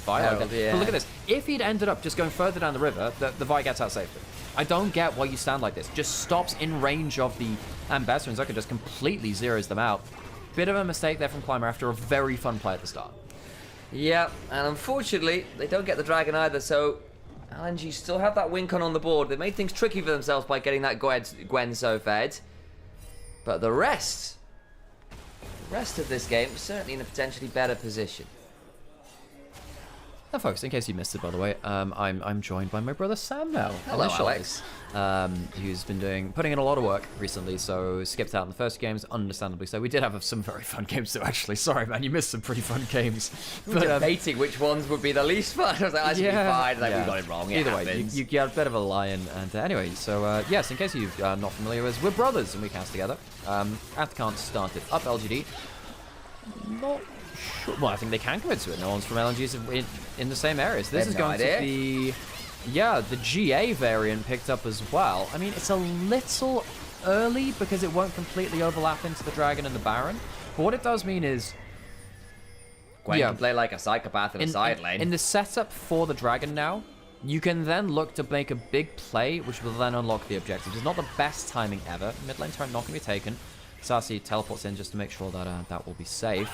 But look at this. If he'd ended up just going further down the river, the Vi gets out safely. I don't get why you stand like this. Just stops in range of the Ambassador, and Zucker just completely zeroes them out. Bit of a mistake there from Climber after a very fun play at the start. Yeah, and unfortunately, they don't get the Dragon either, so LNG still have that win con on the board. They made things tricky for themselves by getting that Gwen so fed. But the rest of this game is certainly in a potentially better position. Now, folks, in case you missed it, by the way, I'm joined by my brother Sam now. Hello, Initialise, who's been putting in a lot of work recently, so skipped out in the first games, understandably so. We did have some very fun games, though, actually. Sorry, man, you missed some pretty fun games. We were debating which ones would be the least fun. I was like, that should be fine. Like, we got it wrong. Either way, you got a bit of a lion. And anyway, so yes, in case you're not familiar with us, we're brothers and we cast together. Athcon started up LGD. Not sure. Well, I think they can commit to it. No one's from LNG's in the same areas. This is going to be, yeah, the GA variant picked up as well. I mean, it's a little early because it won't completely overlap into the Dragon and the Baron. But what it does mean is, Gwen can play like a psychopath in a side lane. In the setup for the Dragon now, you can then look to make a big play, which will then unlock the objectives. It's not the best timing ever. Mid lane turret not going to be taken. Sassy teleports in just to make sure that that will be safe.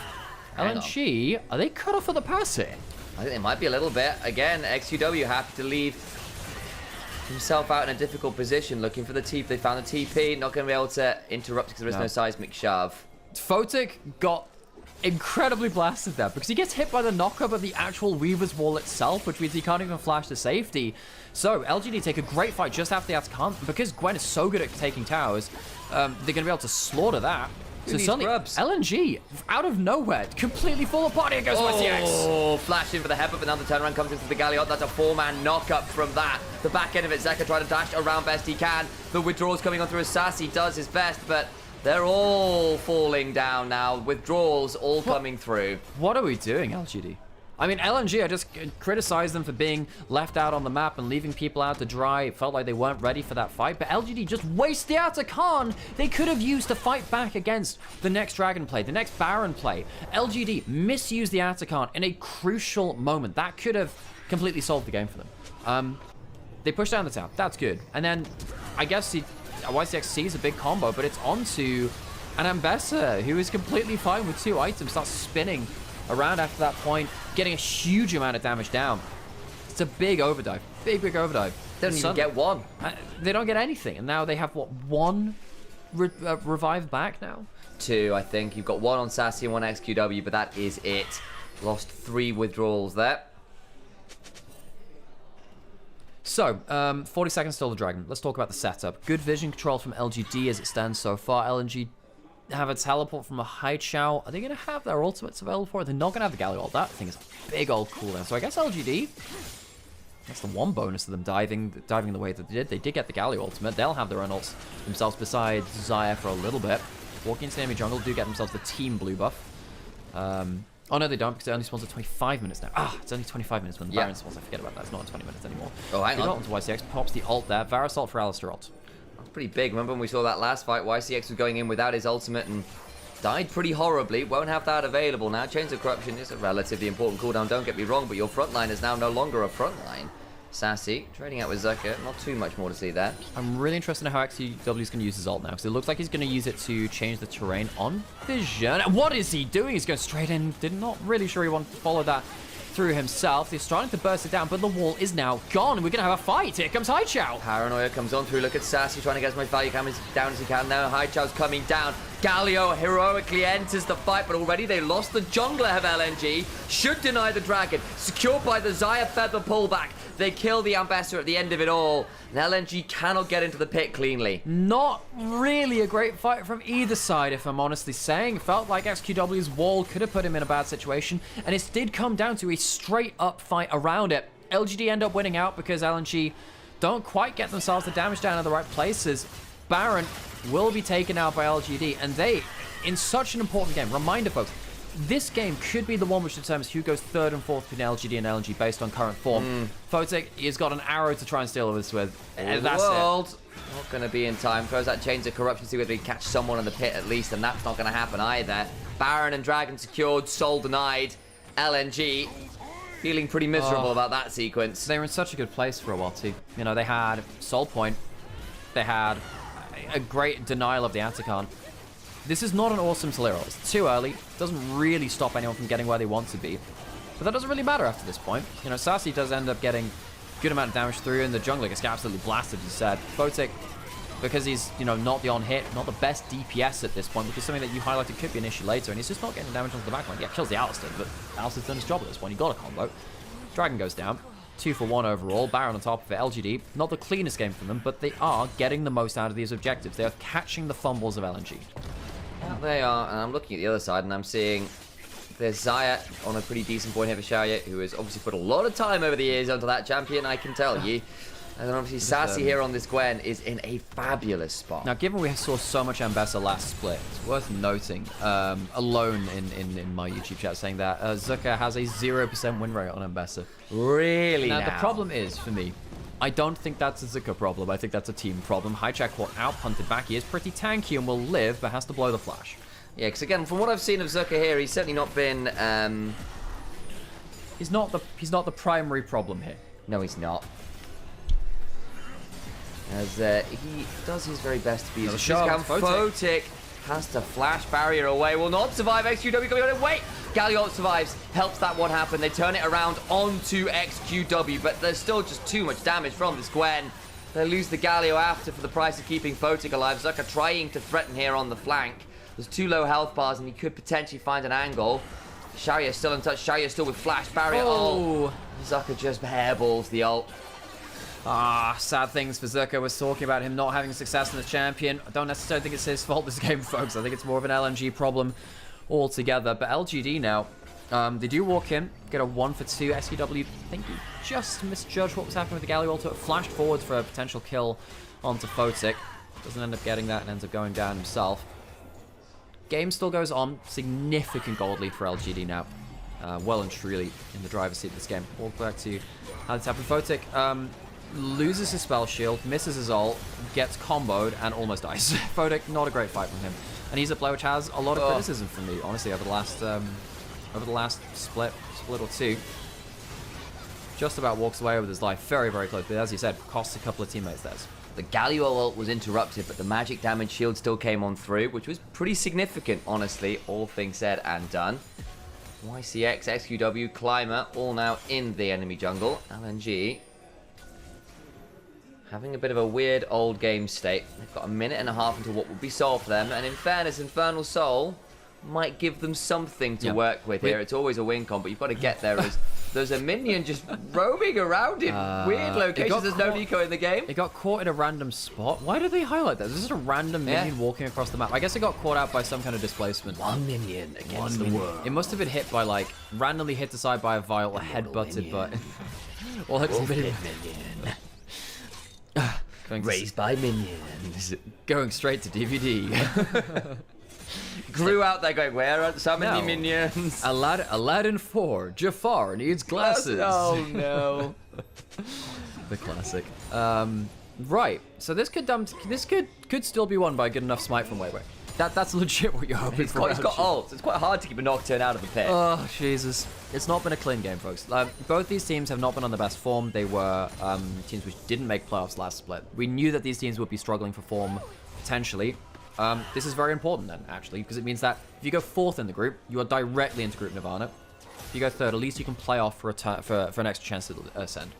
LNG, are they cut off for the pass here? I think they might be a little bit. Again, XQW happy to leave himself out in a difficult position, looking for the TP. They found the TP, not going to be able to interrupt because there is no seismic shove. Photic got incredibly blasted there because he gets hit by the knockup of the actual Weaver's wall itself, which means he can't even flash to safety. So LGD take a great fight just after the Atacant. Because Gwen is so good at taking towers, they're going to be able to slaughter that. So suddenly, LNG, out of nowhere, completely fall apart. Here goes YCX. Oh, flash in for the headbutt, but now the turnaround comes into the Galliot. That's a 4-man knockup from that. The back end of it, Zeka trying to dash around best he can. The withdrawals coming on through as Sassy does his best, but they're all falling down now. Withdrawals all coming through. What are we doing, LGD? I mean, LNG, I just criticized them for being left out on the map and leaving people out to dry. It felt like they weren't ready for that fight, but LGD just waste the Atacant they could have used to fight back against the next Dragon play, the next Baron play. LGD misused the Atacant in a crucial moment. That could have completely solved the game for them. They push down the tower. That's good. And then, I guess YCX sees a big combo, but it's onto an Ambessa, who is completely fine with 2 items, starts spinning around after that point, getting a huge amount of damage down. It's a big overdive. Big overdive. They don't even get one. They don't get anything. And now they have, what, 1 revive back now? 2, I think. You've got 1 on Sassy and 1 XQW, but that is it. Lost 3 withdrawals there. So, 40 seconds till the Dragon. Let's talk about the setup. Good vision control from LGD as it stands so far. LNG have a teleport from a Haichao. Are they going to have their ultimates available for it? They're not going to have the Galliot ult. That thing is a big old cooldown. So I guess LGD, that's the one bonus of them diving the way that they did. They did get the Galliot ultimate. They'll have their own ults themselves besides Xayah for a little bit. Walking into enemy jungle do get themselves the team blue buff. Oh no, they don't because it only spawns at 25 minutes now. Ah, it's only 25 minutes when the Baron spawns. I forget about that. It's not 20 minutes anymore. Oh, hang on. Onto YCX, pops the ult there. Varus ult for Alistar ult. Pretty big. Remember when we saw that last fight, YCX was going in without his ultimate and died pretty horribly. Won't have that available now. Chains of Corruption is a relatively important cooldown, don't get me wrong, but your front line is now no longer a front line. Sassy trading out with Zeka. Not too much more to see there. I'm really interested in how XQW is going to use his ult now, because it looks like he's going to use it to change the terrain on Vision. What is he doing? He's going straight in. Not really sure he wanted to follow that through himself. He's starting to burst it down, but the wall is now gone. We're going to have a fight. Here comes Haichao. Paranoia comes on through. Look at Sassy trying to get as much value down as he can now. Haichao's coming down. Galio heroically enters the fight, but already they lost the jungler of LNG. Should deny the Dragon. Secured by the Xayah Feather pullback. They kill the Ambassador at the end of it all. And LNG cannot get into the pit cleanly. Not really a great fight from either side, if I'm honestly saying. It felt like XQW's wall could have put him in a bad situation, and it did come down to a straight-up fight around it. LGD end up winning out because LNG don't quite get themselves the damage down in the right places. Baron will be taken out by LGD, and they, in such an important game, reminder folks, this game could be the one which determines who goes 3rd and 4th between LGD and LNG based on current form. Photic has got an arrow to try and steal this with. And that's it. Not going to be in time. Throws that Chains of Corruption, see whether he catch someone in the pit at least, and that's not going to happen either. Baron and Dragon secured, Soul denied. LNG feeling pretty miserable about that sequence. They were in such a good place for a while too. You know, they had Soul Point. They had a great denial of the Atacant. This is not an awesome Solero. It's too early. Doesn't really stop anyone from getting where they want to be. But that doesn't really matter after this point. You know, Sassy does end up getting a good amount of damage through, and the jungler gets absolutely blasted, as you said. Photic, because he's, you know, not the on-hit, not the best DPS at this point, which is something that you highlighted could be an issue later, and he's just not getting damage onto the backline. Yeah, kills the Alistar, but Alistar's done his job at this point. He got a combo. Dragon goes down. 2 for 1 overall. Baron on top of it. LGD, not the cleanest game for them, but they are getting the most out of these objectives. They are catching the fumbles of LNG. Yeah, they are, and I'm looking at the other side, and I'm seeing there's Zaya on a pretty decent point here for Xiaoye, who has obviously put a lot of time over the years onto that champion, I can tell you. And then obviously Sassy here on this Gwen is in a fabulous spot. Now, given we saw so much Ambessa last split, it's worth noting, alone in my YouTube chat saying that Zucker has a 0% win rate on Ambessa. Really Now, the problem is, for me, I don't think that's a Zucker problem. I think that's a team problem. Hijack will out-punted back. He is pretty tanky and will live, but has to blow the flash. Yeah, because again, from what I've seen of Zucker here, he's certainly not been... He's not the primary problem here. No, he's not. As he does his very best to be used. Photic has to flash barrier away. Will not survive. XQW coming on. Wait! Galliot survives. Helps that one happen. They turn it around onto XQW, but there's still just too much damage from this Gwen. They lose the Galio after for the price of keeping Photic alive. Zucker trying to threaten here on the flank. There's 2 low health bars, and he could potentially find an angle. Xiaoye still in touch. Xiaoye still with flash barrier. Oh! Zucker just hairballs the ult. Sad things for Zucker. Was talking about him not having success in the champion. I don't necessarily think it's his fault this game, folks. I think it's more of an LNG problem altogether. But LGD now, they do walk in, get a 1 for 2. SQW, I think he just misjudged what was happening with the Galio ult. It flashed forwards for a potential kill onto Photic. Doesn't end up getting that and ends up going down himself. Game still goes on. Significant gold lead for LGD now. Well and truly in the driver's seat of this game. We'll go back to how this happened. Photic loses his spell shield, misses his ult, gets comboed, and almost dies. Photic, not a great fight from him. And he's a player which has a lot of criticism from me, honestly, over the last split or two. Just about walks away with his life very, very close. But as you said, costs a couple of teammates theirs. The Galio ult was interrupted, but the magic damage shield still came on through, which was pretty significant, honestly, all things said and done. YCX, XQW, Climber, all now in the enemy jungle. LNG having a bit of a weird old game state. They've got a minute and a half until what will be solved for them, and in fairness, Infernal Soul might give them something to work with here. It's always a win con, but you've got to get there as there's a minion just roaming around in weird locations. There's no Nico in the game. It got caught in a random spot. Why did they highlight that? This is a random minion walking across the map. I guess it got caught out by some kind of displacement. One minion against the world. It must have been hit by, like, randomly hit aside by a vial or head-butted, but... well, it's a minion. Raised by minions. Going straight to DVD. Grew out there going, where are so many minions? Aladdin 4, Jafar needs glasses. Oh no. The classic. Right, so this could still be won by a good enough smite from Weiwei. That's legit what you're hoping for. He's got ult. It's quite hard to keep a Nocturne out of the pit. Oh, Jesus. It's not been a clean game, folks. Both these teams have not been on the best form. They were teams which didn't make playoffs last split. We knew that these teams would be struggling for form, potentially. This is very important then, actually, because it means that if you go 4th in the group, you are directly into Group Nirvana. If you go 3rd, at least you can play off for an extra chance to ascend.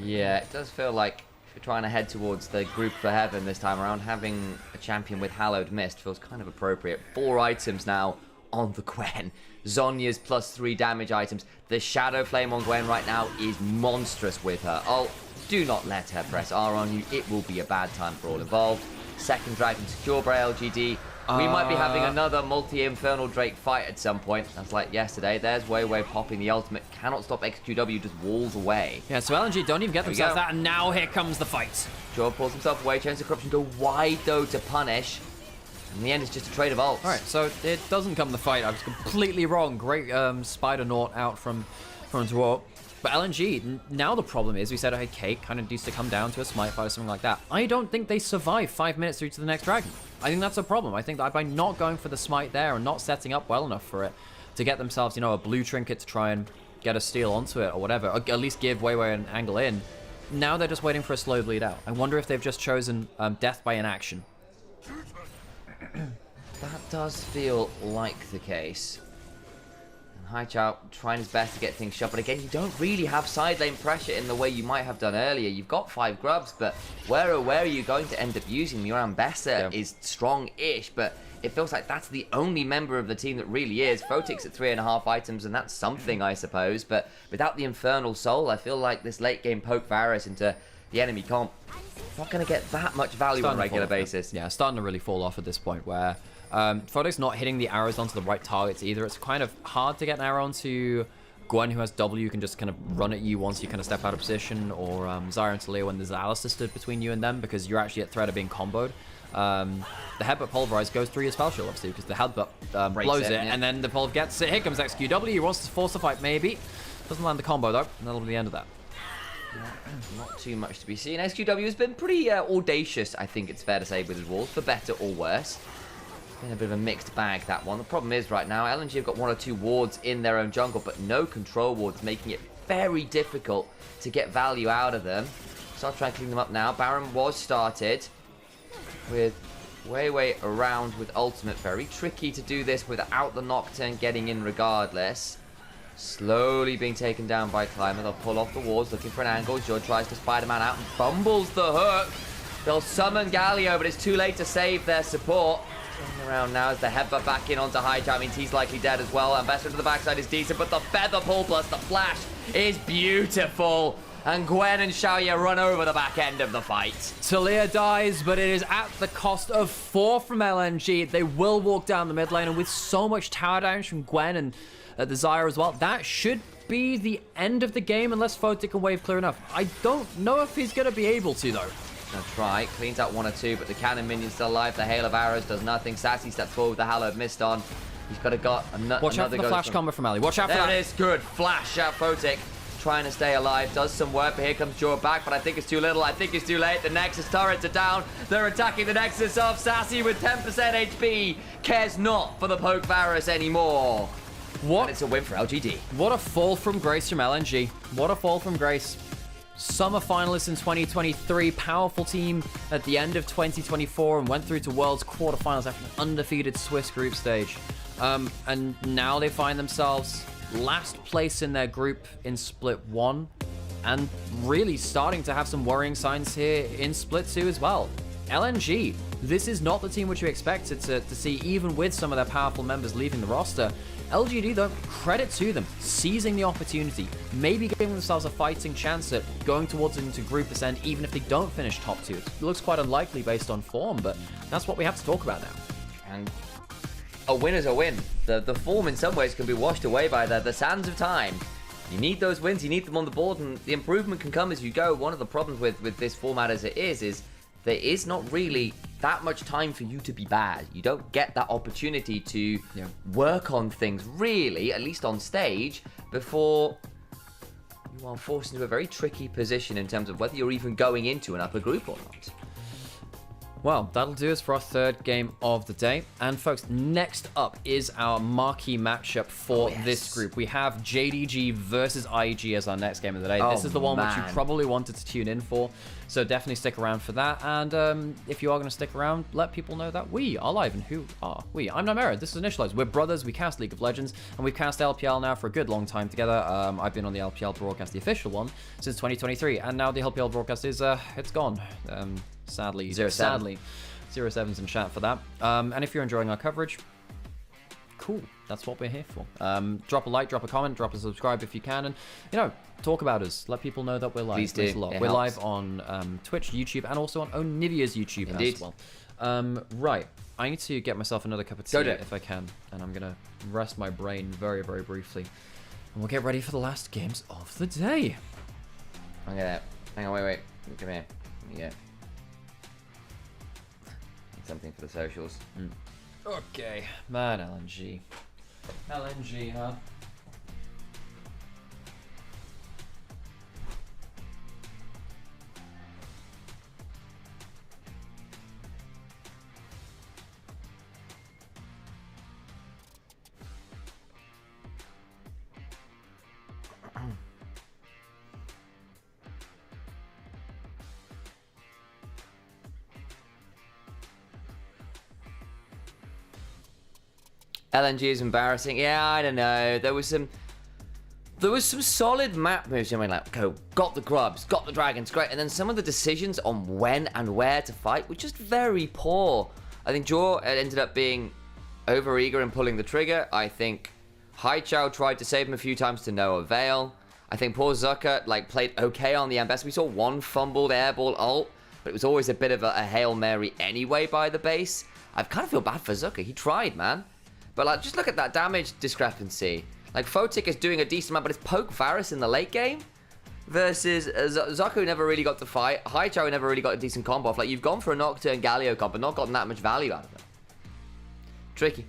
Yeah, it does feel like if you're trying to head towards the Group for Heaven this time around, having a champion with Hallowed Mist feels kind of appropriate. 4 items now on the Gwen. Zhonya's +3 damage items. The Shadow Flame on Gwen right now is monstrous with her. Oh, do not let her press R on you. It will be a bad time for all involved. 2nd Dragon secure by LGD. We might be having another multi-Infernal Drake fight at some point. That's like yesterday. There's Weiwei popping the ultimate. Cannot stop XQW, just walls away. Yeah, so LNG don't even get themselves that, and now here comes the fight. Jaw pulls himself away. Chance of corruption go wide, though, to punish. In the end, it's just a trade of ults. Alright, so it doesn't come the fight. I was completely wrong. Great Spider Naut out from Dwarf. But LNG, now the problem is, we said, okay, Cake kind of needs to come down to a smite fight or something like that. I don't think they survive 5 minutes through to the next dragon. I think that's a problem. I think that by not going for the smite there and not setting up well enough for it to get themselves, you know, a blue trinket to try and get a steal onto it or whatever, or at least give Weiwei an angle in, now they're just waiting for a slow bleed out. I wonder if they've just chosen death by inaction. That does feel like the case. And Haichao trying his best to get things shut, but again, you don't really have side lane pressure in the way you might have done earlier. You've got 5 grubs, but where are you going to end up using? Muran Bessa is strong-ish, but it feels like that's the only member of the team that really is. Photic's at 3.5 items, and that's something, I suppose. But without the Infernal Soul, I feel like this late game poke Varus into the enemy comp, not going to get that much value on a regular basis. Yeah, starting to really fall off at this point where Photic's not hitting the arrows onto the right targets either. It's kind of hard to get an arrow onto Gwen, who has W, can just kind of run at you once you kind of step out of position, or Zyra and Talia when there's Alistair stood between you and them, because you're actually at threat of being comboed. The headbutt pulverize goes through your spell shield, obviously, because the headbutt blows it, and then the pulv gets it. Here comes XQW. He wants to force the fight, maybe. Doesn't land the combo, though, and that'll be the end of that. Not too much to be seen. XQW has been pretty audacious, I think it's fair to say, with his walls, for better or worse. Been a bit of a mixed bag, that one. The problem is, right now, LNG have got 1 or 2 wards in their own jungle, but no control wards, making it very difficult to get value out of them. So I'll try and clean them up now. Baron was started with way around with ultimate. Very tricky to do this without the Nocturne getting in regardless. Slowly being taken down by Climber. They'll pull off the walls, looking for an angle. Jord tries to Spider-Man out and fumbles the hook. They'll summon Galio, but it's too late to save their support. Turning around now as the headbutt back in onto Haichao. Means he's likely dead as well. And Bester to the backside is decent, but the feather pull plus the flash is beautiful. And Gwen and Xiaoye run over the back end of the fight. Talia dies, but it is at the cost of 4 from LNG. They will walk down the mid lane, and with so much tower damage from Gwen and the Zyra as well, that should be the end of the game unless Photic can wave clear enough. I don't know if he's going to be able to, though. That's right. Cleans out 1 or 2, but the cannon minion's still alive. The hail of arrows does nothing. Sassy steps forward with the hallowed mist on. He's got another. Watch out for the flash combo from Ali. Watch out for that. There it is. Good. Flash out Photic. Trying to stay alive. Does some work, but here comes Jor back, but I think it's too little. I think it's too late. The Nexus turrets are down. They're attacking the Nexus off. Sassy with 10% HP. Cares not for the poke Varus anymore. What? And it's a win for LGD. What a fall from grace from LNG. What a fall from grace. Summer finalists in 2023, powerful team at the end of 2024, and went through to Worlds quarterfinals after an undefeated Swiss group stage. And now they find themselves last place in their group in Split 1, and really starting to have some worrying signs here in Split 2 as well. LNG, this is not the team which you expected to see, even with some of their powerful members leaving the roster. LGD, though, credit to them, seizing the opportunity, maybe giving themselves a fighting chance at going towards into Group Ascent, even if they don't finish top 2. It looks quite unlikely based on form, but that's what we have to talk about now. And a win is a win. The form in some ways can be washed away by the sands of time. You need those wins, you need them on the board, and the improvement can come as you go. One of the problems with this format as it is there is not really that much time for you to be bad. You don't get that opportunity to work on things, really, at least on stage, before you are forced into a very tricky position in terms of whether you're even going into an upper group or not. Well, that'll do us for our 3rd game of the day. And folks, next up is our marquee matchup for this group. We have JDG versus IEG as our next game of the day. This is the one which you probably wanted to tune in for, so definitely stick around for that. And if you are going to stick around, let people know that we are live. And who are we? I'm Nymaera. This is Initialise. We're brothers. We cast League of Legends, and we've cast LPL now for a good long time together. I've been on the LPL broadcast, the official one, since 2023, and now the LPL broadcast is it's gone. Sadly, 0-7's in chat for that. And if you're enjoying our coverage, cool. That's what we're here for. Drop a like, drop a comment, drop a subscribe if you can, and talk about us. Let people know that we're live. Please do. Thanks a lot. We're live on Twitch, YouTube, and also on Onivia's YouTube as well. Right. I need to get myself another cup of tea if I can, and I'm gonna rest my brain very, very briefly, and we'll get ready for the last games of the day. I'm gonna. Hang on, wait. Come here. Yeah. Something for the socials. Okay, man, LNG. LNG, huh? LNG is embarrassing. Yeah, I don't know. There was some solid map moves. I mean, like, okay, got the grubs, got the dragons, great. And then some of the decisions on when and where to fight were just very poor. I think Jaw ended up being over-eager and pulling the trigger. I think Haichao tried to save him a few times to no avail. I think poor Zucker, like, played okay on the Ambassador. We saw one fumbled airball ult, but it was always a bit of a Hail Mary anyway by the base. I kind of feel bad for Zucker. He tried, man. But, like, just look at that damage discrepancy. Like, Photic is doing a decent amount, but it's poke Varus in the late game versus Zucker never really got to fight. Haichao never really got a decent combo off. Like, you've gone for a Nocturne Galio comp, but not gotten that much value out of it. Tricky.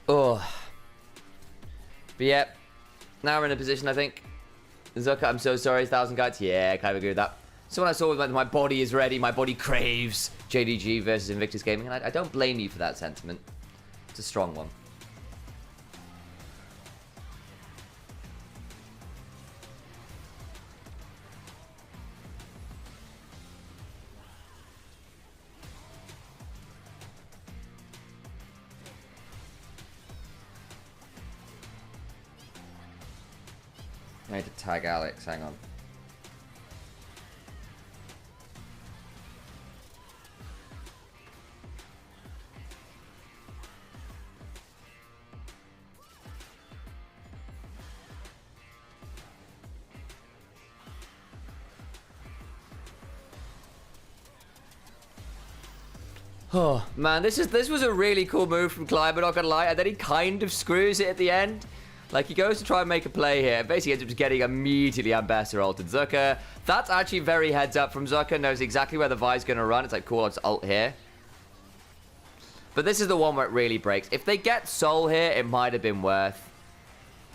Oh. But yeah, now we're in a position, I think. Zucker, I'm so sorry, 1,000 guides. Yeah, I kind of agree with that. So when I saw my body is ready, my body craves JDG versus Invictus Gaming, and I don't blame you for that sentiment. It's a strong one. I need to tag Alex, hang on. Oh man, this was a really cool move from Clyde, but not gonna lie, and then he kind of screws it at the end. Like, he goes to try and make a play here. Basically ends up just getting immediately Ambassador ulted Zucker. That's actually very heads up from Zucker. Knows exactly where the Vi's going to run. It's like, cool, I'll just ult here. But this is the one where it really breaks. If they get Soul here, it might have been worth.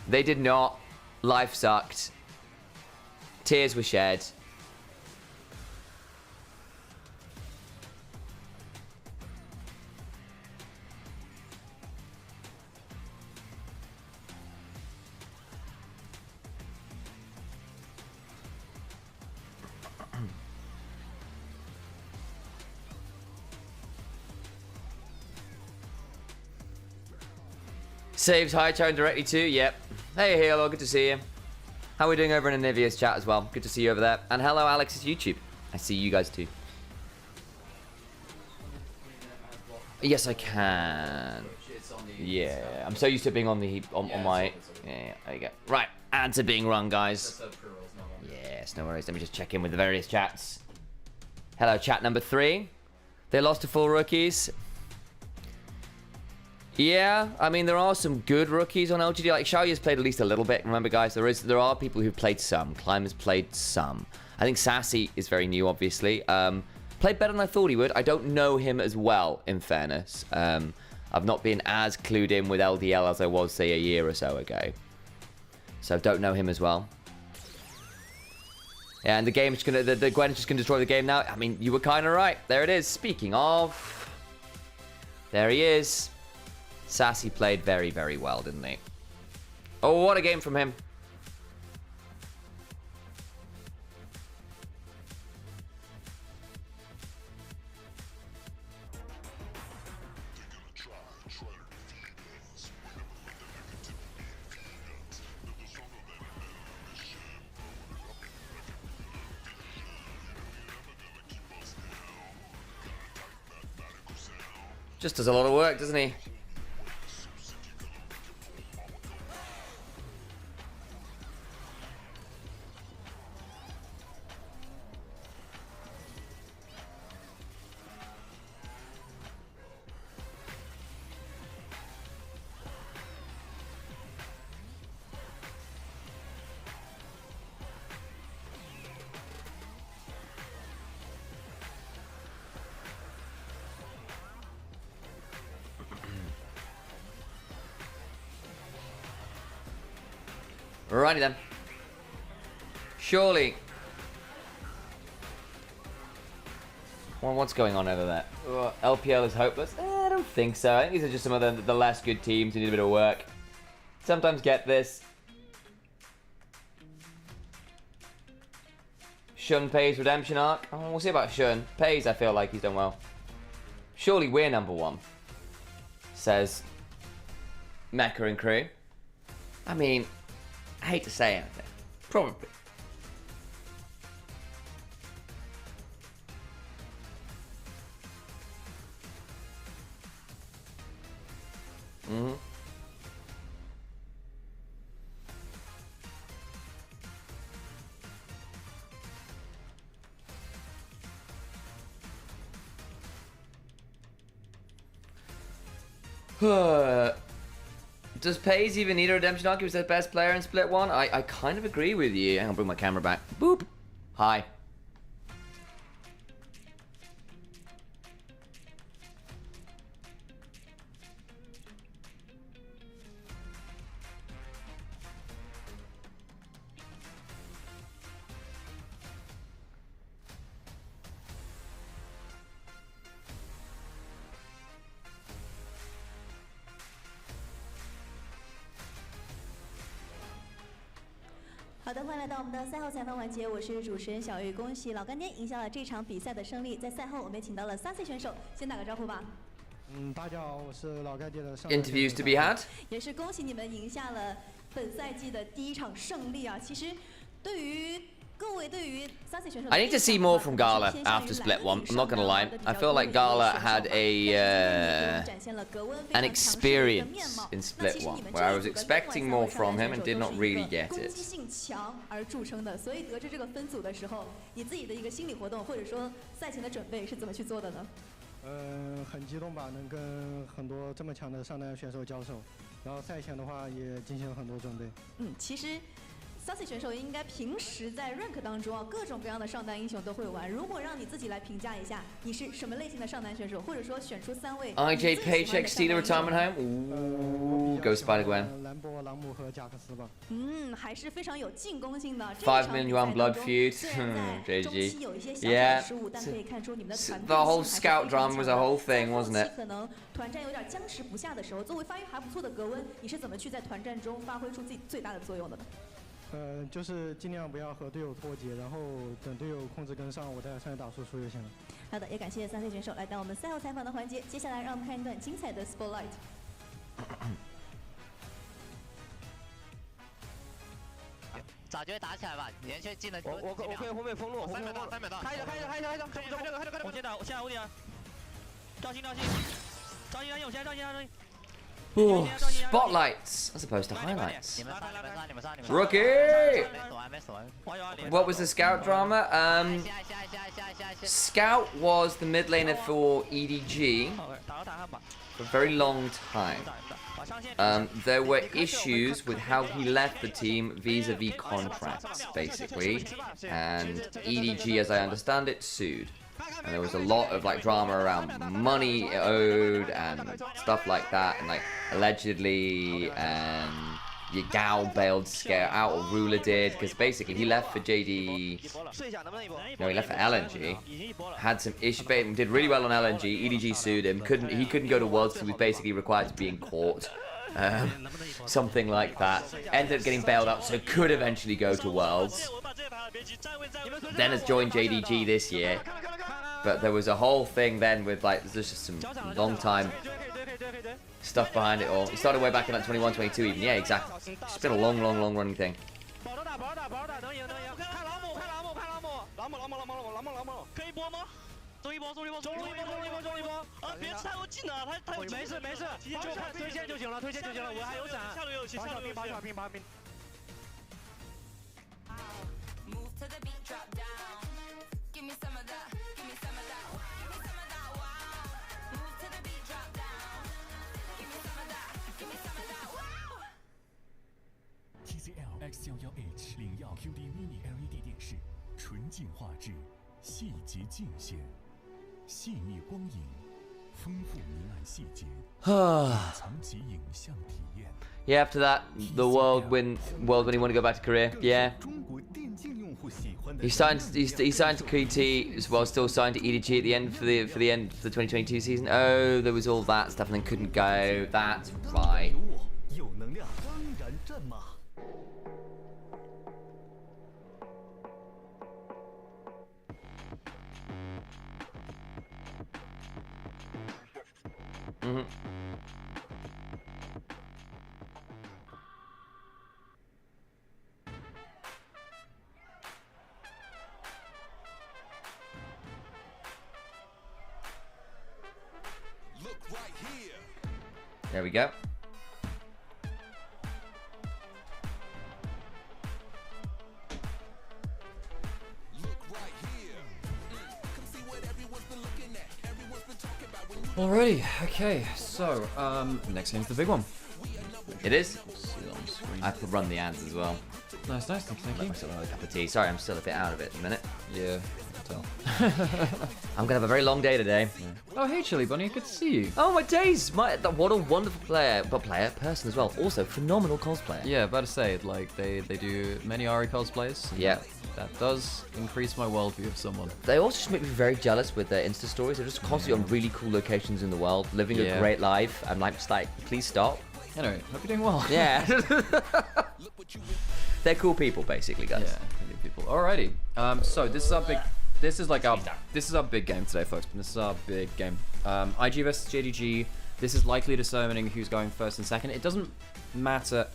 They did not. Life sucked. Tears were shed. Saves Haichao directly too, yep. Hey Halo, good to see you. How are we doing over in Anivia's chat as well? Good to see you over there. And hello Alex's YouTube. I see you guys too. Yes, I can. Yeah, I'm so used to being on the on my. Yeah, there you go. Right, ads are being run, guys. Yes, no worries. Let me just check in with the various chats. Hello, chat number 3. They lost to 4 rookies. Yeah, I mean, there are some good rookies on LGD. Like, Xiaoya's played at least a little bit. Remember, guys, there are people who've played some. Climbers played some. I think Sassy is very new, obviously. Played better than I thought he would. I don't know him as well, in fairness. I've not been as clued in with LDL as I was, say, a year or so ago. So I don't know him as well. Yeah, and the game's gonna... The Gwen's just gonna destroy the game now. I mean, you were kind of right. There it is. Speaking of... There he is. Sassy played very, very well, didn't he? Oh, what a game from him. Just does a lot of work, doesn't he? Righty then. Surely. Well, what's going on over there? LPL is hopeless? I don't think so. I think these are just some of the less good teams who need a bit of work. Sometimes get this. Shun Pays redemption arc. Oh, we'll see about Shun. Pays, I feel like he's done well. Surely we're number one, says Mecha and crew. I mean, I hate to say anything. Probably. Mm-hmm. Does Pays even need a redemption arc? He was the best player in Split 1? I kind of agree with you. Hang on, bring my camera back. Boop. Hi.好的，欢迎来到我们的赛后采访环节，我是主持人小玉。恭喜老干爹赢下了这场比赛的胜利。在赛后，我们也请到了3C 选手，先打个招呼吧。大家好，我是老干爹的。Interviews to be had。也是恭喜你们赢下了本赛季的第一场胜利啊！其实，对于各位对于3C 选手 I need to see more from Gala after Split 1. I'm not gonna lie. I feel like Gala had an experience in Split 1 where I was expecting more from him and did not really get 攻 it. 击性强而著称的，所以得知这个分组的时候，你自己的一个心理活动或者说赛前的准备是怎么去做的呢？很激动吧，能跟很多这么强的上单选手交手，然后赛前的话也进行了很多准备。其实。3C 选手应该平时在 rank 当中啊，各种各样的上单英雄都会玩。如果让你自己来评价一下，你是什么类型的上单选手，或者说选出3位 IJ Paycheck Stealer Retirement Home. Ooh, go Spider Gwen. 兰博、朗姆和贾克斯吧。还是非常有进攻性的。5 million yuan blood feud. JDG. Yeah. The whole scout drama was a whole thing, wasn't it? 可能团战有点僵持不下的时候，作为发育还不错的格温，你是怎么去在团战中发挥出自己最大的作用的呢？就是尽量不要和队友脱节，然后等队友控制跟上，我再上来打输出就行了。好的，也感谢3C 选手来到我们赛后采访的环节。接下来让我们看一段精彩的 Spotlight。早就会打起来吧？连续技能我可以后面封路，3秒到，开着，我先打，我先打无敌啊！赵鑫，赵鑫，我先赵鑫。Ooh, spotlights as opposed to highlights. Rookie! What was the Scout drama? Scout was the mid laner for EDG for a very long time. There were issues with how he left the team vis-a-vis contracts, basically, and EDG, as I understand it, sued. And there was a lot of like drama around money owed and stuff like that, and like allegedly Yagao bailed Scout out, or Ruler did, because basically he left for JD. No, he left for LNG. Had some issues, did really well on LNG. EDG sued him. He couldn't go to Worlds because he was basically required to be in court. Something like that. Ended up getting bailed out, so could eventually go to Worlds. Then has joined JDG this year. But there was a whole thing then with like, there's just some long time stuff behind it all. It started way back in like 21, 22 even. Yeah, exactly. It's been a long running thing. TCL X11H 领耀 QD Mini LED 电视，纯净画质，细节尽显，细腻光影， Yeah, after that, the world when you want to go back to Korea. Yeah. He's starting to KT as well, still signed to EDG at the end for the end of the 2022 season. Oh, there was all that stuff and then couldn't go. That's right. Mm-hmm. There we go. Alrighty, okay, so next game's the big one. It is. I have to run the ads as well. Nice, thank you. Let myself have a cup of tea. Sorry, I'm still a bit out of it in a minute. Yeah, I can tell. I'm gonna have a very long day today. Yeah. Oh, hey, Chili Bunny, good to see you. Oh, my days! What a wonderful person as well. Also, phenomenal cosplayer. Yeah, about to say, like, they do many Ari cosplays. Yeah. That does increase my worldview of someone. They also just make me very jealous with their Insta stories. They're just constantly on really cool locations in the world, living a great life. I'm like, just like, please stop. Anyway, hope you're doing well. Yeah. They're cool people, basically, guys. Yeah, cool people. Alrighty. So this is our big. This is our big game today, folks. This is our big game. IG versus JDG. This is likely determining who's going first and second. It doesn't matter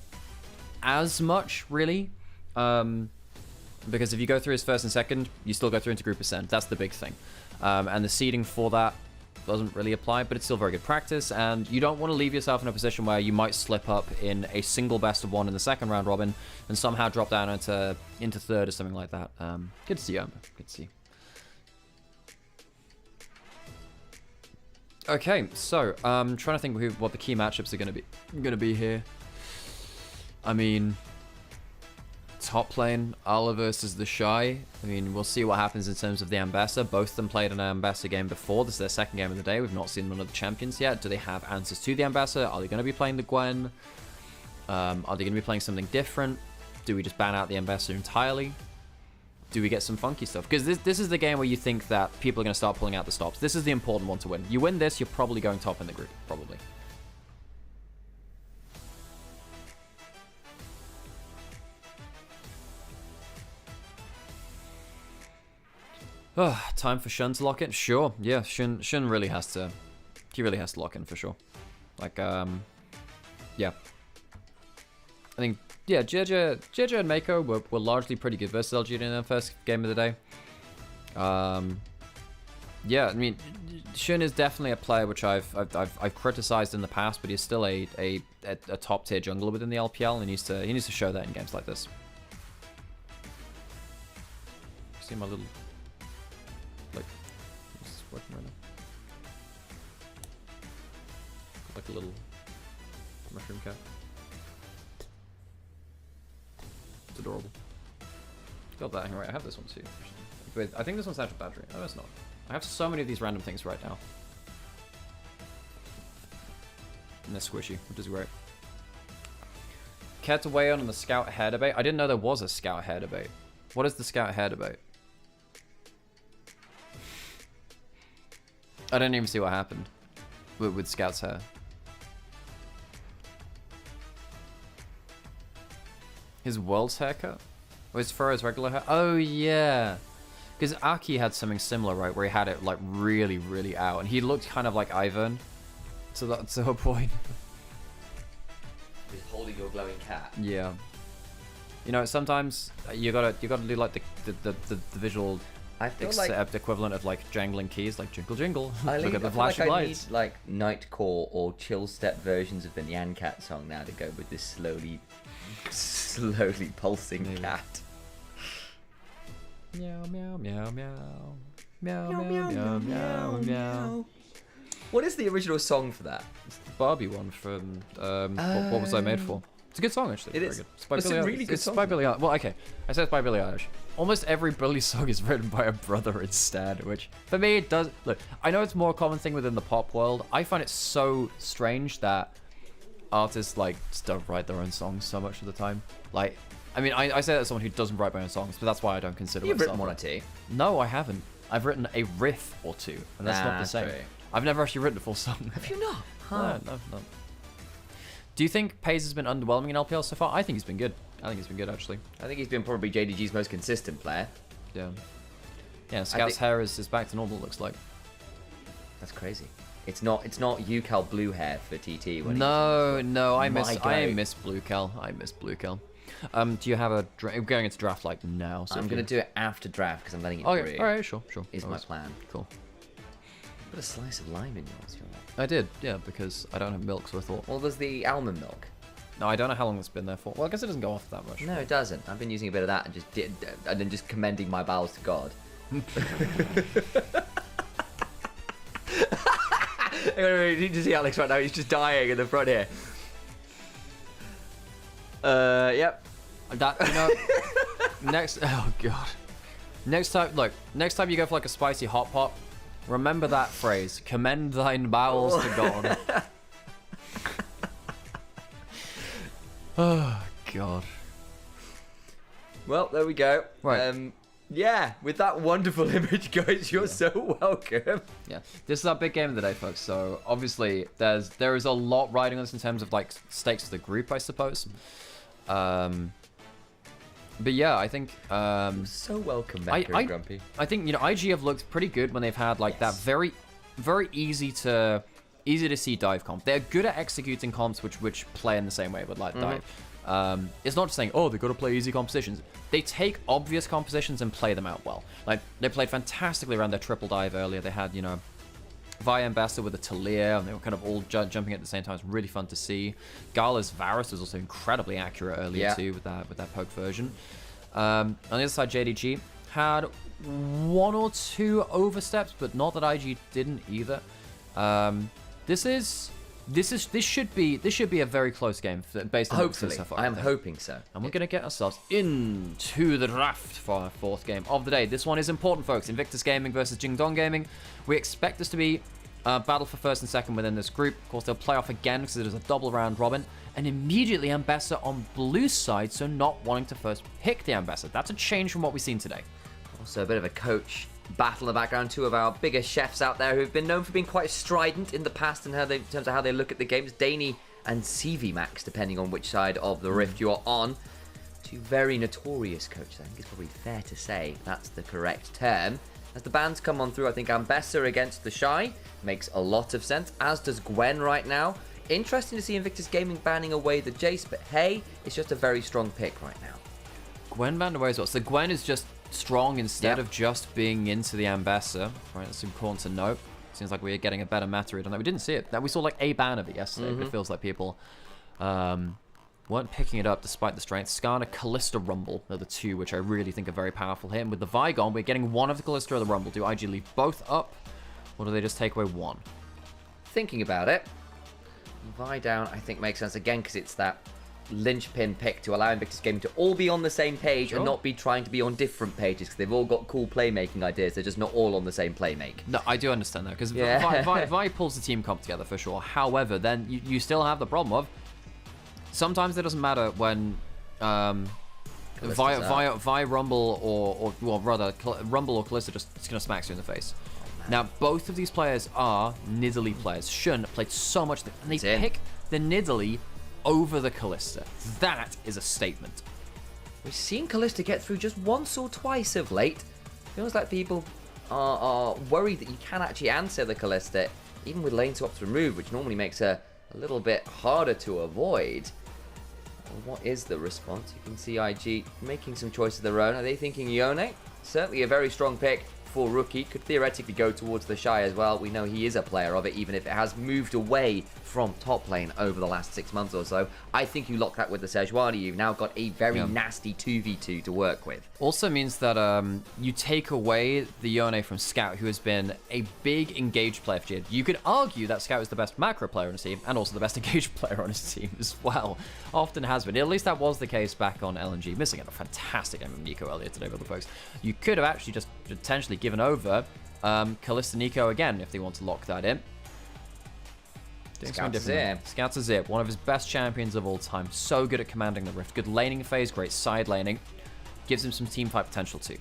as much, really, because if you go through as first and second, you still go through into group ascent. That's the big thing, and the seeding for that doesn't really apply, but it's still very good practice, and you don't want to leave yourself in a position where you might slip up in a single best of one in the second round robin and somehow drop down into third or something like that. Good to see you, Amber. Good to see you. Okay, so trying to think what the key matchups are going to be here. I mean, top lane, Ala versus the Shy. I mean, we'll see what happens in terms of the Ambassador. Both of them played an Ambassador game before. This is their second game of the day. We've not seen none of the champions yet. Do they have answers to the Ambassador? Are they going to be playing the Gwen? Are they going to be playing something different? Do we just ban out the Ambassador entirely? Do we get some funky stuff? Because this is the game where you think that people are going to start pulling out the stops. This is the important one to win. You win this, you're probably going top in the group. Probably. Time for Shun to lock in? Sure, yeah, Shun really has to... He really has to lock in for sure. Like, yeah. I think, yeah, JJ and Mako were largely pretty good versus LGD in their first game of the day. Yeah, I mean, Shun is definitely a player which I've criticized in the past, but he's still a top tier jungler within the LPL, and he needs to show that in games like this. See my little... Like, it's working right now. Like a little mushroom cat. It's adorable. Got that. Right, I have this one too. Wait, I think this one's out of battery. No, it's not. I have so many of these random things right now. And they're squishy, which is great. Care to weigh in on the scout hair debate? I didn't know there was a scout hair debate. What is the scout hair debate? I didn't even see what happened with Scout's hair. His world's haircut? Or his fur, his regular hair? Oh, yeah. Because Aki had something similar, right? Where he had it, like, really, really out. And he looked kind of like Ivan. To a point. He's holding your glowing cat. Yeah. You know, sometimes you gotta do, like, the visual... I feel like equivalent of like jangling keys, like jingle jingle. Look at the I flashing like lights. I need like Nightcore or chill step versions of the Nyan Cat song now to go with this slowly pulsing cat. Meow meow meow meow meow meow meow meow meow. What is the original song for that? It's the Barbie one from what was I made for? It's a good song, actually. It Very is. Good. It's by It's a Billie Eilish. really good It's song. by Billie Eilish. Well, okay. I said it's by Billie Eilish. Almost every Billie song is written by a brother instead, which, for me, it does... Look, I know it's more a common thing within the pop world. I find it so strange that artists, like, just don't write their own songs so much of the time. Like, I mean, I say that as someone who doesn't write my own songs, but that's why I don't consider You've myself... written one or two. No, I haven't. I've written a riff or two, and that's not the same. True. I've never actually written a full song. Have you not? Huh. No. Do you think Pays has been underwhelming in LPL so far? I think he's been good. I think he's been good, actually. I think he's been probably JDG's most consistent player. Yeah. Yeah, Scout's hair is back to normal, looks like. That's crazy. It's not UCal blue hair for TT. When No, I My miss Blue Cal. I miss Blue Cal. Do you have a... We're going into draft, like, now. So I'm going to do it after draft because I'm letting it brew. Alright, sure. Is my plan. Cool. Put a slice of lime in yours, you're right. I did, yeah, because I don't have milk, so I thought... Well, there's the almond milk. No, I don't know how long it's been there for. Well, I guess it doesn't go off that much. No, it doesn't. I've been using a bit of that and then just commending my bowels to God. You need to see Alex right now. He's just dying in the front here. Yep. Next... Oh, God. Next time you go for, like, a spicy hot pot, remember that phrase. Commend thine bowels to God. Oh, God. Well, there we go. Right. Yeah, with that wonderful image, guys, you're so welcome. Yeah, this is our big game of the day, folks. So obviously, there is a lot riding on this in terms of like stakes for the group, I suppose. But yeah, I think so welcome back, Grumpy. I think IG have looked pretty good when they've had like that very, very easy to see dive comp. They're good at executing comps which play in the same way, but like dive. It's not just saying, oh, they've got to play easy compositions. They take obvious compositions and play them out well. Like, they played fantastically around their triple dive earlier. They had, Vi Ambassador with a Talia, and they were kind of all jumping at the same time. It's really fun to see. Gala's Varus was also incredibly accurate earlier, too, with that poke version. On the other side, JDG had one or two oversteps, but not that IG didn't either. This should be a very close game based on hopefully. So far. I'm hoping so. And we're gonna get ourselves into the draft for our fourth game of the day. This one is important, folks. Invictus Gaming versus Jingdong Gaming. We expect this to be a battle for first and second within this group. Of course, they'll play off again because it is a double round robin. And immediately Ambassador on blue side, so not wanting to first pick the Ambassador. That's a change from what we've seen today. Also a bit of a coach battle in the background. Two of our bigger chefs out there who've been known for being quite strident in the past in terms of how they look at the games. Daney and CV Max, depending on which side of the rift you're on. Two very notorious coaches. I think it's probably fair to say that's the correct term. As the bans come on through, I think Ambessa against the Shy makes a lot of sense, as does Gwen right now. Interesting to see Invictus Gaming banning away the Jace, but hey, it's just a very strong pick right now. Gwen banned away as well. So Gwen is just strong instead of just being into the Ambassador. Right, that's important to note. Seems like we're getting a better meta read on that. We didn't see it. We saw like a ban of it yesterday, but it feels like people weren't picking it up despite the strength. Skarner, Callista, Rumble are the two which I really think are very powerful here. And with the Vigon, we're getting one of the Callista or the Rumble. Do IG leave both up, or do they just take away one? Thinking about it, Vi down I think makes sense again because it's that linchpin pick to allow Invictus Gaming to all be on the same page and not be trying to be on different pages because they've all got cool playmaking ideas. They're just not all on the same playmake. No, I do understand that because Vi pulls the team comp together for sure. However, then you still have the problem of sometimes it doesn't matter when Vi Rumble or well rather Rumble or Callista just gonna smack you in the face. Now both of these players are Nidalee players. Shun played so much and they pick the Nidalee over the Callista. That is a statement. We've seen Callista get through just once or twice of late. Feels like people are worried that you can actually answer the Callista, even with lane swaps removed, which normally makes her a little bit harder to avoid. What is the response? You can see IG making some choices of their own. Are they thinking Yone? Certainly a very strong pick for Rookie. Could theoretically go towards the Shy as well. We know he is a player of it, even if it has moved away from top lane over the last 6 months or so. I think you lock that with the Sejuani, you've now got a very nasty 2v2 to work with. Also means that you take away the Yone from Scout, who has been a big engaged player for JDG. You could argue that Scout is the best macro player on his team, and also the best engaged player on his team as well. Often has been. At least that was the case back on LNG. Missing out a fantastic game of Nico earlier today, other folks. You could have actually just potentially given over Kalista Nico again if they want to lock that in. Scout's Zip. Scout's Zip, one of his best champions of all time. So good at commanding the Rift. Good laning phase, great side laning. Gives him some team fight potential too.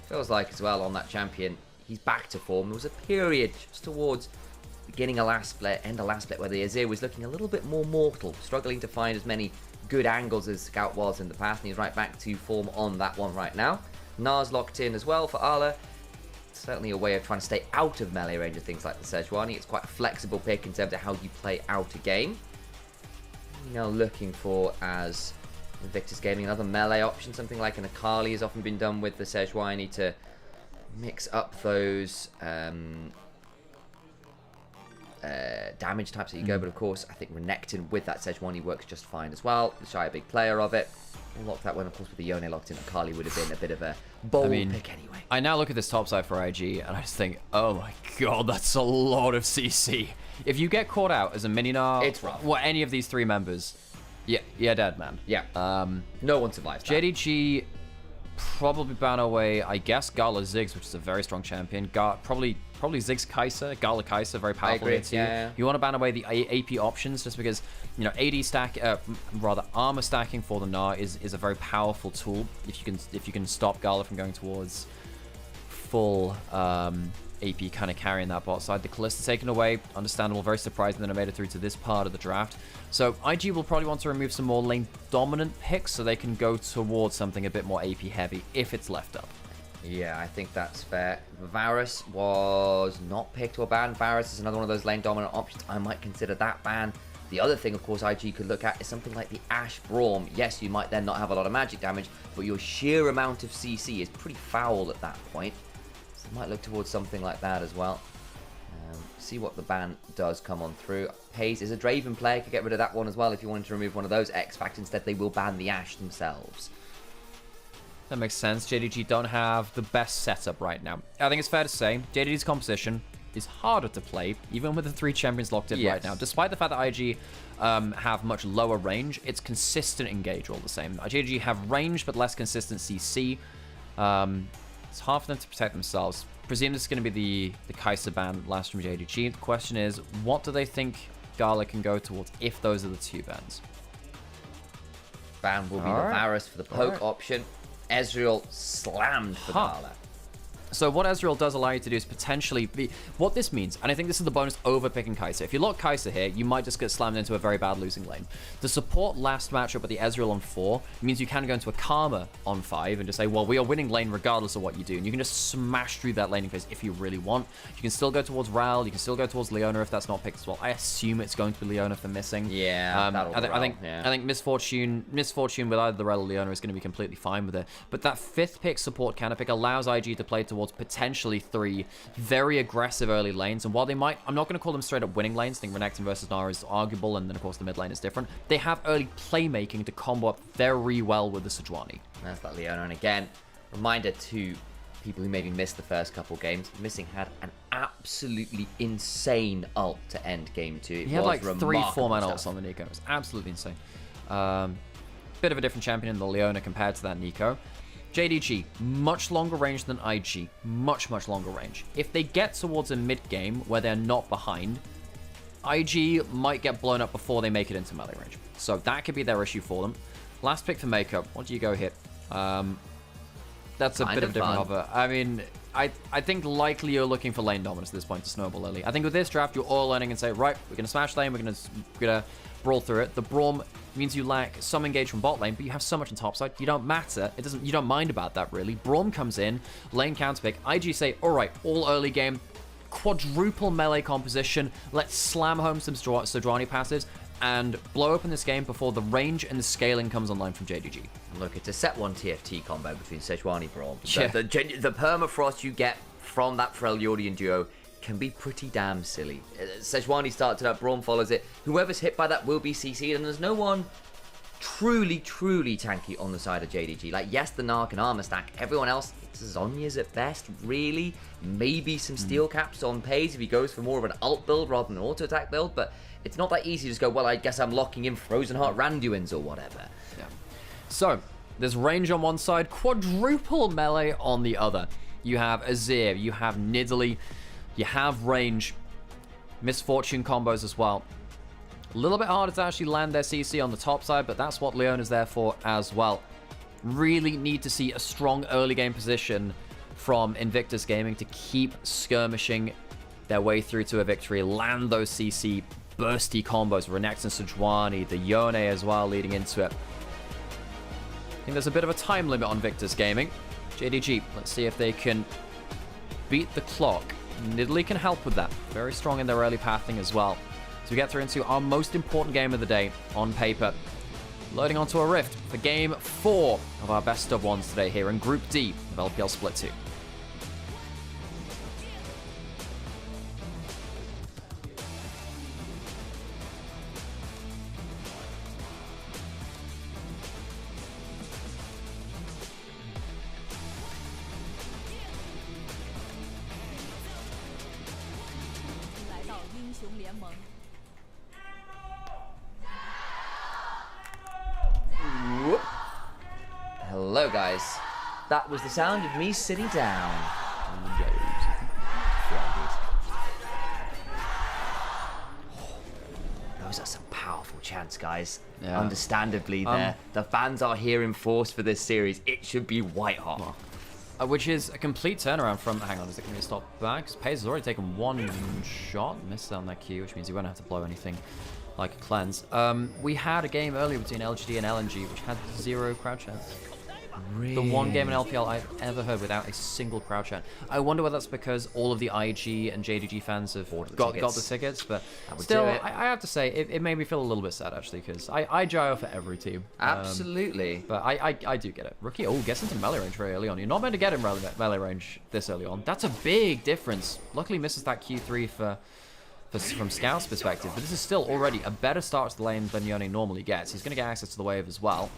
Feels like as well on that champion, he's back to form. There was a period just towards beginning of last split, end of last split, where the Azir was looking a little bit more mortal, struggling to find as many good angles as Scout was in the past, and he's right back to form on that one right now. Nars locked in as well for Arla. Certainly a way of trying to stay out of melee range of things like the Sejuani. It's quite a flexible pick in terms of how you play out a game. Now looking for, as Invictus Gaming, another melee option, something like an Akali has often been done with the Sejuani to mix up those damage types that you go, but of course I think Renekton with that Sejuani works just fine as well. The Shy a big player of it. We'll lock that one, of course, with the Yone locked in. Akali would have been a bit of a bold pick anyway. I now look at this top side for IG and I just think, oh my god, that's a lot of CC. If you get caught out as a Mininar, it's rough. Well, any of these three members, you're dead, man. Yeah. No one survives that. JDG probably ban away, I guess, Gala Ziggs, which is a very strong champion. Probably Ziggs Kai'Sa, Gala Kai'Sa, very powerful here too. Yeah. You want to ban away the AP options just because, you know, AD stack, rather armor stacking for the Gnar is a very powerful tool. If you can stop Gala from going towards full AP kind of carrying that bot side. The Kalista taken away, understandable, very surprising that I made it through to this part of the draft. So IG will probably want to remove some more lane dominant picks so they can go towards something a bit more AP heavy if it's left up. Yeah, I think that's fair. Varus was not picked or banned. Varus is another one of those lane dominant options. I might consider that ban. The other thing, of course, IG could look at is something like the Ashe Braum. Yes, you might then not have a lot of magic damage, but your sheer amount of CC is pretty foul at that point. So might look towards something like that as well. See what the ban does come on through. Paze is a Draven player. Could get rid of that one as well if you wanted to remove one of those X-Facts. Instead, they will ban the Ashe themselves. That makes sense. JDG don't have the best setup right now. I think it's fair to say JDG's composition is harder to play, even with the 3 champions locked in right now. Despite the fact that IG have much lower range, it's consistent engage all the same. JDG have range, but less consistent CC. It's hard for them to protect themselves. Presume this is going to be the Kai'Sa ban last from JDG. The question is, what do they think Gala can go towards if those are the 2 bans? Ban will be the Varus for the poke option. Ezreal slammed for Gala. So what Ezreal does allow you to do is potentially be... What this means, and I think this is the bonus over picking Kai'Sa. If you lock Kai'Sa here, you might just get slammed into a very bad losing lane. The support last matchup with the Ezreal on 4 means you can go into a Karma on 5 and just say, well, we are winning lane regardless of what you do. And you can just smash through that laning phase if you really want. You can still go towards Ral. You can still go towards Leona if that's not picked as well. I assume it's going to be Leona for missing. Yeah, I think Misfortune with either the Ral or Leona is going to be completely fine with it. But that 5th pick support cannon pick allows IG to play towards potentially 3 very aggressive early lanes. And while they might, I'm not going to call them straight up winning lanes. I think Renekton versus Gnar is arguable, and then of course the mid lane is different. They have early playmaking to combo up very well with the Sejuani. That's that Leona. And again, reminder to people who maybe missed the first couple games, Missing had an absolutely insane ult to end game 2. He had like 3-4 man ults on the Nico. It was absolutely insane. Bit of a different champion in the Leona compared to that Nico. JDG, much longer range than IG. Much longer range. If they get towards a mid-game where they're not behind, IG might get blown up before they make it into melee range. So that could be their issue for them. Last pick for makeup. What do you go hit? That's a bit of a different hover. I mean, I think likely you're looking for lane dominance at this point to snowball early. I think with this draft, you're all learning and say, right, we're going to smash lane, we're going to brawl through it. The Braum means you lack some engage from bot lane, but you have so much on top side, you don't matter. You don't mind about that really. Braum comes in, lane counter pick. IG say, all right, all early game, quadruple melee composition. Let's slam home some Sejuani passives and blow open this game before the range and the scaling comes online from JDG. Look, it's a set 1 TFT combo between Sejuani Braum. So the permafrost you get from that Freljordian duo can be pretty damn silly. Sejuani starts it up, Braum follows it. Whoever's hit by that will be CC'd, and there's no one truly tanky on the side of JDG. Like, yes, the Narc and armor stack. Everyone else, it's Zhonya's at best, really. Maybe some steel caps on Pays if he goes for more of an ult build rather than an auto attack build, but it's not that easy to just go, well, I guess I'm locking in Frozen Heart Randuins or whatever. Yeah. So, there's range on one side, quadruple melee on the other. You have Azir, you have Nidalee, you have range, Misfortune combos as well. A little bit harder to actually land their CC on the top side, but that's what Leona's there for as well. Really need to see a strong early game position from Invictus Gaming to keep skirmishing their way through to a victory, land those CC bursty combos, Renekton, Sejuani, the Yone as well leading into it. I think there's a bit of a time limit on Victus Gaming. JDG, let's see if they can beat the clock. Nidalee can help with that. Very strong in their early pathing as well. So we get through into our most important game of the day on paper. Loading onto a Rift for game 4 of our best of ones today here in Group D of LPL Split 2. Hello guys, that was the sound of me sitting down. Those are some powerful chants, guys. Yeah. Understandably, the fans are here in force for this series. It should be white hot. Which is a complete turnaround from... Hang on, is it going to be a stop back? Because Pays has already taken one shot, missed on that Q, which means he won't have to blow anything like a cleanse. We had a game earlier between LGD and LNG, which had 0 crowd chants. Really? The one game in LPL I've ever heard without a single crowd chant. I wonder whether that's because all of the IG and JDG fans have got the tickets, but still, I have to say, it made me feel a little bit sad, actually, because I gyro for every team. Absolutely. But I do get it. Rookie, gets into melee range very early on. You're not meant to get in melee range this early on. That's a big difference. Luckily misses that Q3 from Scout's perspective, but this is still already a better start to the lane than Yone normally gets. He's going to get access to the wave as well.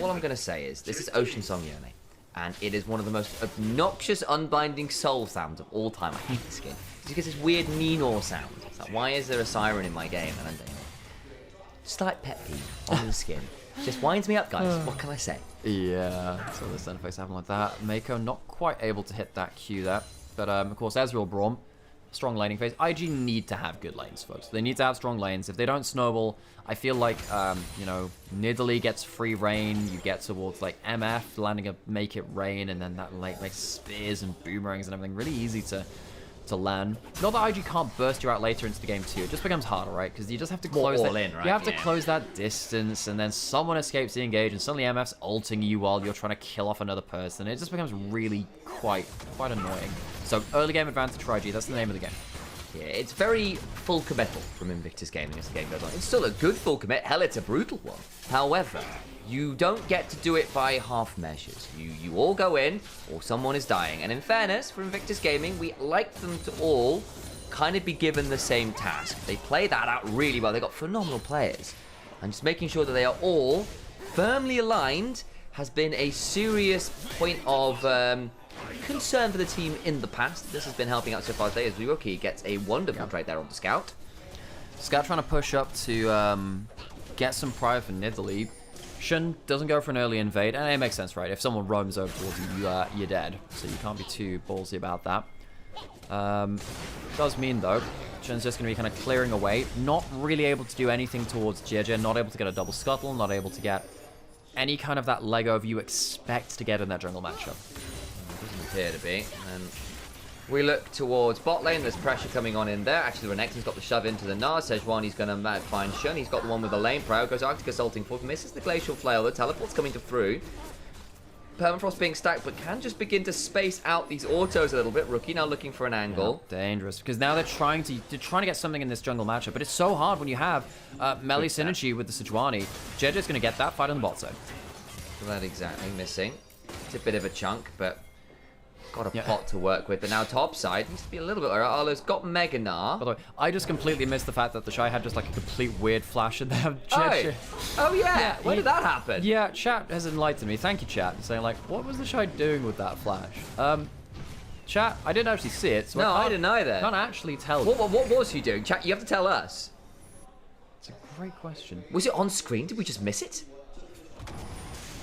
All I'm going to say is, this is Ocean Song Yone, and it is one of the most obnoxious unbinding soul sounds of all time. I hate the skin. It's because this weird Ninor sound. It's like, why is there a siren in my game? And I'm doing slight pet peeve on the skin. Just winds me up, guys. What can I say? Yeah, so the center face happened like that. Mako not quite able to hit that Q there. But of course, Ezreal Braum, strong laning phase. IG need to have good lanes, folks. They need to have strong lanes. If they don't snowball, I feel like, you know, Nidalee gets free reign. You get towards, like, MF, landing a Make It Rain, and then that, like spears and boomerangs and everything. Really easy to land. Not that IG can't burst you out later into the game, too. It just becomes harder, right? Because you just have to close that. Right? You have to close that distance, and then someone escapes the engage, and suddenly MF's ulting you while you're trying to kill off another person. It just becomes really quite annoying. So, early game advantage for IG. That's the name of the game. Yeah, it's very full committal from Invictus Gaming as the game goes on. It's still a good full commit. Hell, it's a brutal one. However, you don't get to do it by half measures. You all go in, or someone is dying. And in fairness, for Invictus Gaming, we like them to all kind of be given the same task. They play that out really well. They've got phenomenal players. And just making sure that they are all firmly aligned has been a serious point of concern for the team in the past. This has been helping out so far today as Rookie gets a wonderful trade there on the Scout. Scout trying to push up to get some prior for Nidalee. Shun doesn't go for an early invade, and it makes sense, right? If someone roams over towards you, you're dead. So you can't be too ballsy about that. Does mean, though, Shun's just going to be kind of clearing away. Not really able to do anything towards JJ. Not able to get a double scuttle. Not able to get any kind of that Lego of you expect to get in that jungle matchup. Doesn't appear to be. And we look towards bot lane. There's pressure coming on in there. Actually, Renekton's got the shove into the Nars. Sejuani's going to find Shun. He's got the one with the lane. Proud goes Arctic assaulting forth. Misses the Glacial Flail. The teleport's coming to through. Permafrost being stacked, but can just begin to space out these autos a little bit. Rookie now looking for an angle. Yeah, dangerous, because now they're trying to get something in this jungle matchup, but it's so hard when you have melee synergy with the Sejuani. JJ's going to get that fight on the bot side. That exactly missing. It's a bit of a chunk, but got a pot to work with. But now top side needs to be a little bit... Arlo's got Mega Gnar. By the way, I just completely missed the fact that the Shy had just like a complete weird flash in there. Oh yeah, when did that happen? Yeah, chat has enlightened me. Thank you, chat. Saying like, what was the Shy doing with that flash? Chat, I didn't actually see it, so no, I didn't either. Can't actually tell. What was he doing? Chat, you have to tell us. It's a great question. Was it on screen? Did we just miss it?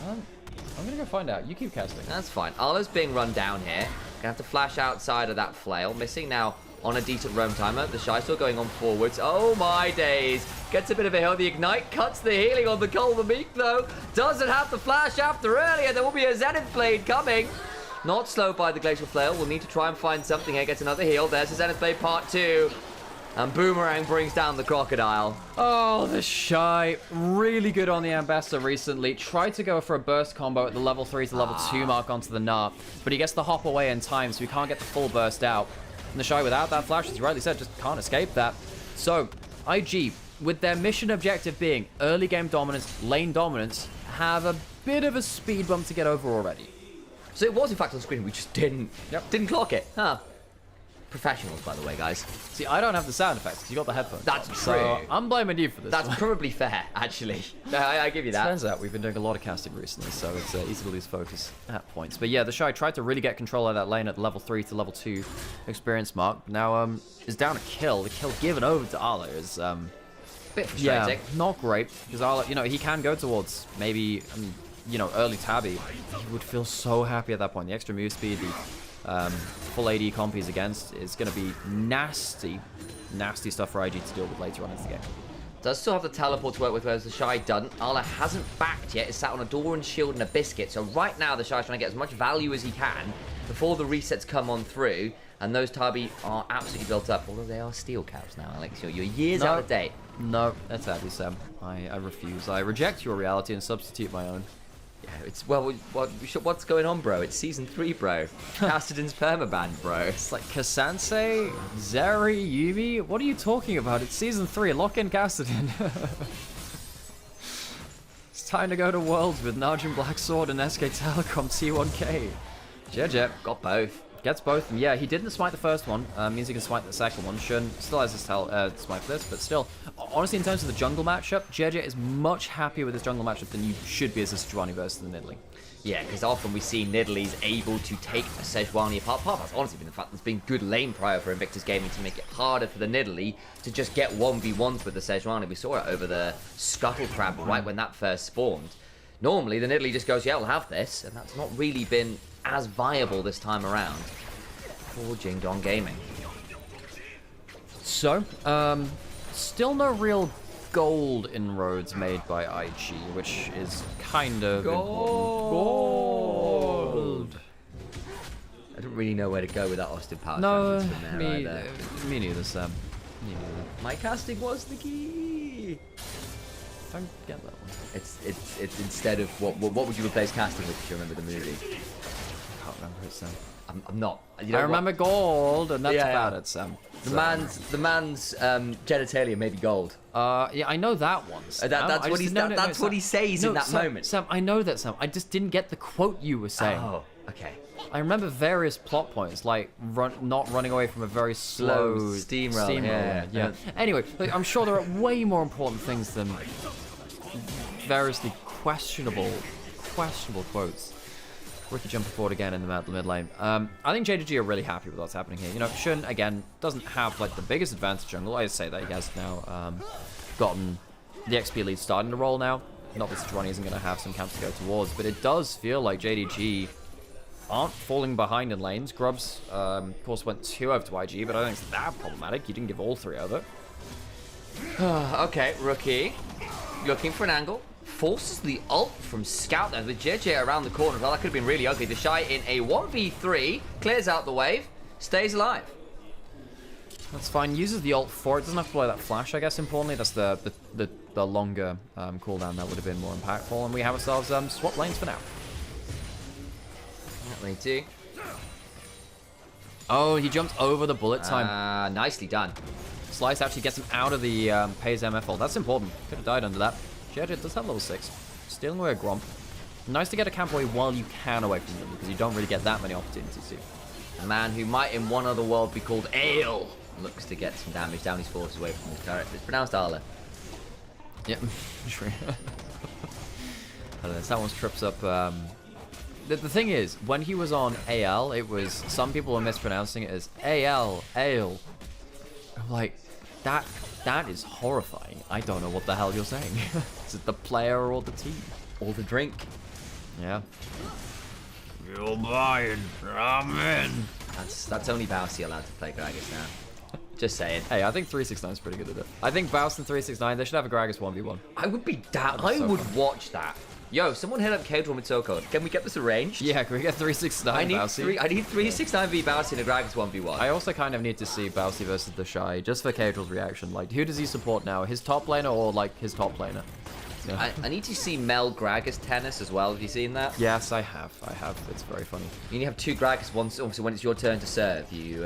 I'm gonna go find out. You keep casting. That's fine. Arlo's being run down here. Gonna have to flash outside of that flail. Missing now on a decent roam timer. The Shy still going on forwards. Oh my days. Gets a bit of a hill. The Ignite cuts the healing on the Culver Meek though. Doesn't have the flash after earlier. There will be a Zenith Blade coming. Not slowed by the Glacial Flail. We'll need to try and find something here. Gets another heal. There's the Zenith Blade part 2. And Boomerang brings down the Crocodile. Oh, the Shy. Really good on the Ambassador recently. Tried to go for a burst combo at the level 3 to level 2 mark onto the Gnar. But he gets the hop away in time, so he can't get the full burst out. And the Shy, without that flash, as you rightly said, just can't escape that. So, IG, with their mission objective being early game dominance, lane dominance, have a bit of a speed bump to get over already. So it was, in fact, on screen. We just didn't clock it. Huh. Professionals, by the way, guys. See, I don't have the sound effects because you got the headphones. That's true. So I'm blaming you for this. That's probably fair, actually. I give you that. Turns out we've been doing a lot of casting recently, so it's easy to lose focus at points. But yeah, the Shy tried to really get control of that lane at the level 3 to level 2 experience mark. Now is down a kill. The kill given over to Arlo is bit frustrating. Yeah, not great because Arlo, you know, he can go towards maybe you know, early tabby. He would feel so happy at that point. The extra move speed, the full AD comp he's against is going to be nasty stuff for IG to deal with later on in the game. Does still have the teleport to work with, whereas the Shy doesn't. Arlo hasn't backed yet. It's sat on a door and shield and a biscuit. So right now the Shy's trying to get as much value as he can before the resets come on through. And those Tabi are absolutely built up, although they are steel caps now, Alex. You're years out of date. No, that's Abby, Sam. I refuse. I reject your reality and substitute my own. Yeah, it's, well, what's going on, bro? It's season 3, bro. Castedin's permaban, bro. It's like Kasanse, Zeri, Yuumi. What are you talking about? It's season 3. Lock in Castedin. It's time to go to Worlds with Najin Blacksword and SK Telecom T1K. JJ got both. Gets both. And yeah, he didn't smite the first one. Means he can smite the second one. Shun still has his smite for this, but still, honestly, in terms of the jungle matchup, JJ is much happier with his jungle matchup than you should be as a Sejuani versus the Nidalee. Yeah, because often we see Nidalee's able to take a Sejuani apart. Part of that's honestly been the fact there's been good lane prior for Invictus Gaming to make it harder for the Nidalee to just get 1v1s with the Sejuani. We saw it over the Scuttle Crab right when that first spawned. Normally, the Nidalee just goes, yeah, we'll have this, and that's not really been as viable this time around for Jingdong Gaming. So, still no real gold inroads made by IG, which is kind of gold. I don't really know where to go with that Austin Power. No, me neither, Sam. Me neither. My casting was the key. Don't get that one. It's instead of what would you replace casting with if you remember the movie? I can't remember it, Sam. I'm not. You know I remember gold, and that's about it, Sam. The man's genitalia may be gold. Yeah, I know that one. That's what he says in that moment. Sam, I know that, Sam. I just didn't get the quote you were saying. Oh, okay. I remember various plot points, like not running away from a very slow steamroller. Yeah. Anyway, like, I'm sure there are way more important things than variously questionable quotes. Rookie jumping forward again in the mid lane. I think JDG are really happy with what's happening here. You know, Shun, again, doesn't have like the biggest advantage jungle. I say that he has now gotten the XP lead starting to roll now. Not that Sejuani isn't going to have some camps to go towards, but it does feel like JDG aren't falling behind in lanes. Grubs, of course, went 2 over to IG, but I don't think it's that problematic. You didn't give all 3 over. Okay, Rookie. Looking for an angle. Forces the ult from Scout there with JJ around the corner. Well, that could have been really ugly. The Shy in a 1v3. Clears out the wave. Stays alive. That's fine. Uses the ult for it. Doesn't have to play that flash, I guess, importantly. That's the longer cooldown that would have been more impactful. And we have ourselves swap lanes for now. Lane 2. Oh, he jumped over the bullet time. Nicely done. Slice actually gets him out of the Pays MF ult. That's important. Could have died under that. JJ does have level 6. Stealing away a Gromp. Nice to get a camp away while you can away from them, because you don't really get that many opportunities to. The man who might in one other world be called Ale looks to get some damage down his forces away from his turret. It's pronounced Arla. Yeah, sure. I don't know, someone trips up. The thing is, when he was on AL, it was, some people were mispronouncing it as AL, Ale. I'm like, that is horrifying. I don't know what the hell you're saying. Is it the player or the team? Or the drink? Yeah. You're mine, I'm in. That's only Bousy allowed to play Gragas now. Just saying. Hey, I think 369 is pretty good at it. I think Bouse and 369, they should have a Gragas 1v1. I would be down. I so would fun. watch that. Yo, someone hit up Cage with Soko. Can we get this arranged? Yeah, can we get 369 I need Bousy? I need 369 v Bousy and a Gragas 1v1. I also kind of need to see Bousy versus the Shy, just for Cagel's reaction. Like, who does he support now? His top laner or, like, his top laner? Yeah. I need to see Mel Gragas tennis as well. Have you seen that? Yes, I have. It's very funny. You need to have two Gragas once. Obviously, when it's your turn to serve, you.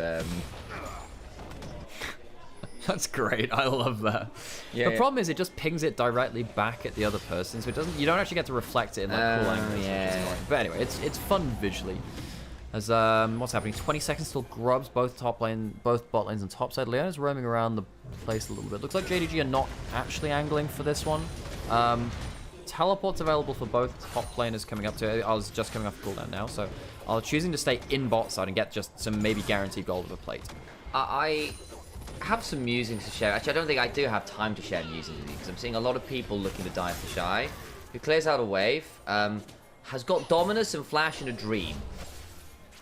That's great. I love that. Yeah, the problem is it just pings it directly back at the other person, so it doesn't. You don't actually get to reflect it in like cool angles. Yeah. But anyway, it's fun visually. As what's happening? 20 seconds till grubs both bot lanes and top side. Leona's roaming around the place a little bit. Looks like JDG are not actually angling for this one. Teleport's available for both top laners coming up to it. I was just coming off cooldown now, so I'll choosing to stay in bot side and get just some maybe guaranteed gold of a plate. I have some musings to share. Actually, I don't think I do have time to share musings with you because I'm seeing a lot of people looking to die for Shy, who clears out a wave, has got Dominus and Flash in a dream.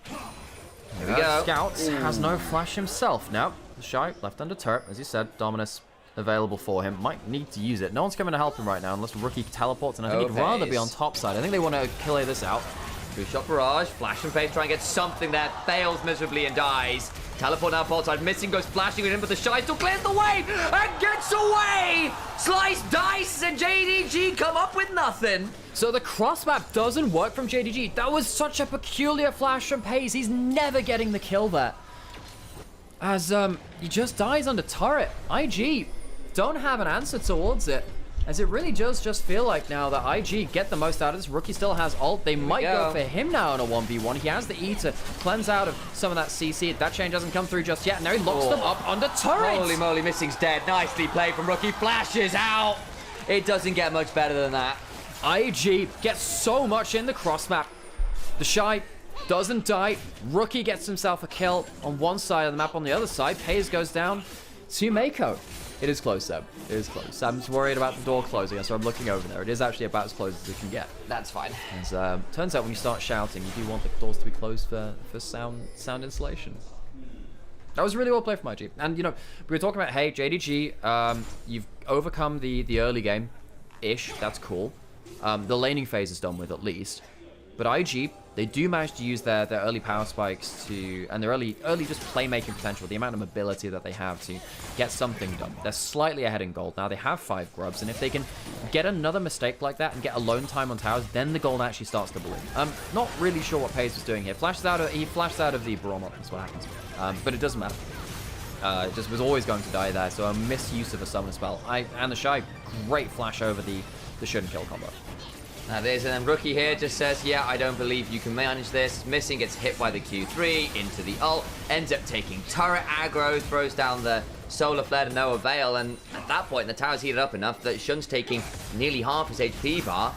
Here we go. Scouts has no flash himself. Now, the Shy left under turret, as you said. Dominus available for him. Might need to use it. No one's coming to help him right now unless Rookie teleports, and I think he'd rather be on top side. I think they want to clear this out. Two-shot barrage, Flash and Pace try and get something there, fails miserably and dies. Teleport now, bot side, missing, goes flashing in, but the Shy still clears the wave and gets away! Slice, Dice, and JDG come up with nothing. So the cross map doesn't work from JDG. That was such a peculiar flash from Pace. He's never getting the kill there. As he just dies under turret. IG don't have an answer towards it. As it really does just feel like now that IG get the most out of this. Rookie still has ult. They might go for him now in a 1v1. He has the E to cleanse out of some of that CC. That chain doesn't come through just yet. Now he locks them up under turret. Holy moly, Missing's dead. Nicely played from Rookie. Flashes out. It doesn't get much better than that. IG gets so much in the cross map. The Shy doesn't die. Rookie gets himself a kill on one side of the map. On the other side, Pays goes down to Mako. It is close, Seb. It is close. Sam's worried about the door closing, so I'm looking over there. It is actually about as close as it can get. That's fine. As turns out when you start shouting, you do want the doors to be closed for sound insulation. That was really well played from IG. And, you know, we were talking about, hey, JDG, you've overcome the early game-ish. That's cool. The laning phase is done with, at least. But IG, they do manage to use their early power spikes to, and their early just playmaking potential, the amount of mobility that they have to get something done. They're slightly ahead in gold now. They have 5 grubs, and if they can get another mistake like that and get alone time on towers, then the gold actually starts to balloon. Not really sure what Pace was doing here. He flashes out of the Barometer. That's what happens. But it doesn't matter. It just was always going to die there, so a misuse of a summon spell. And the Shy, great flash over the shouldn't kill combo. Now there's and Rookie here just says, yeah, I don't believe you can manage this. Missing gets hit by the Q3 into the ult, ends up taking turret aggro, throws down the solar flare to no avail, and at that point the tower's heated up enough that Shun's taking nearly half his HP bar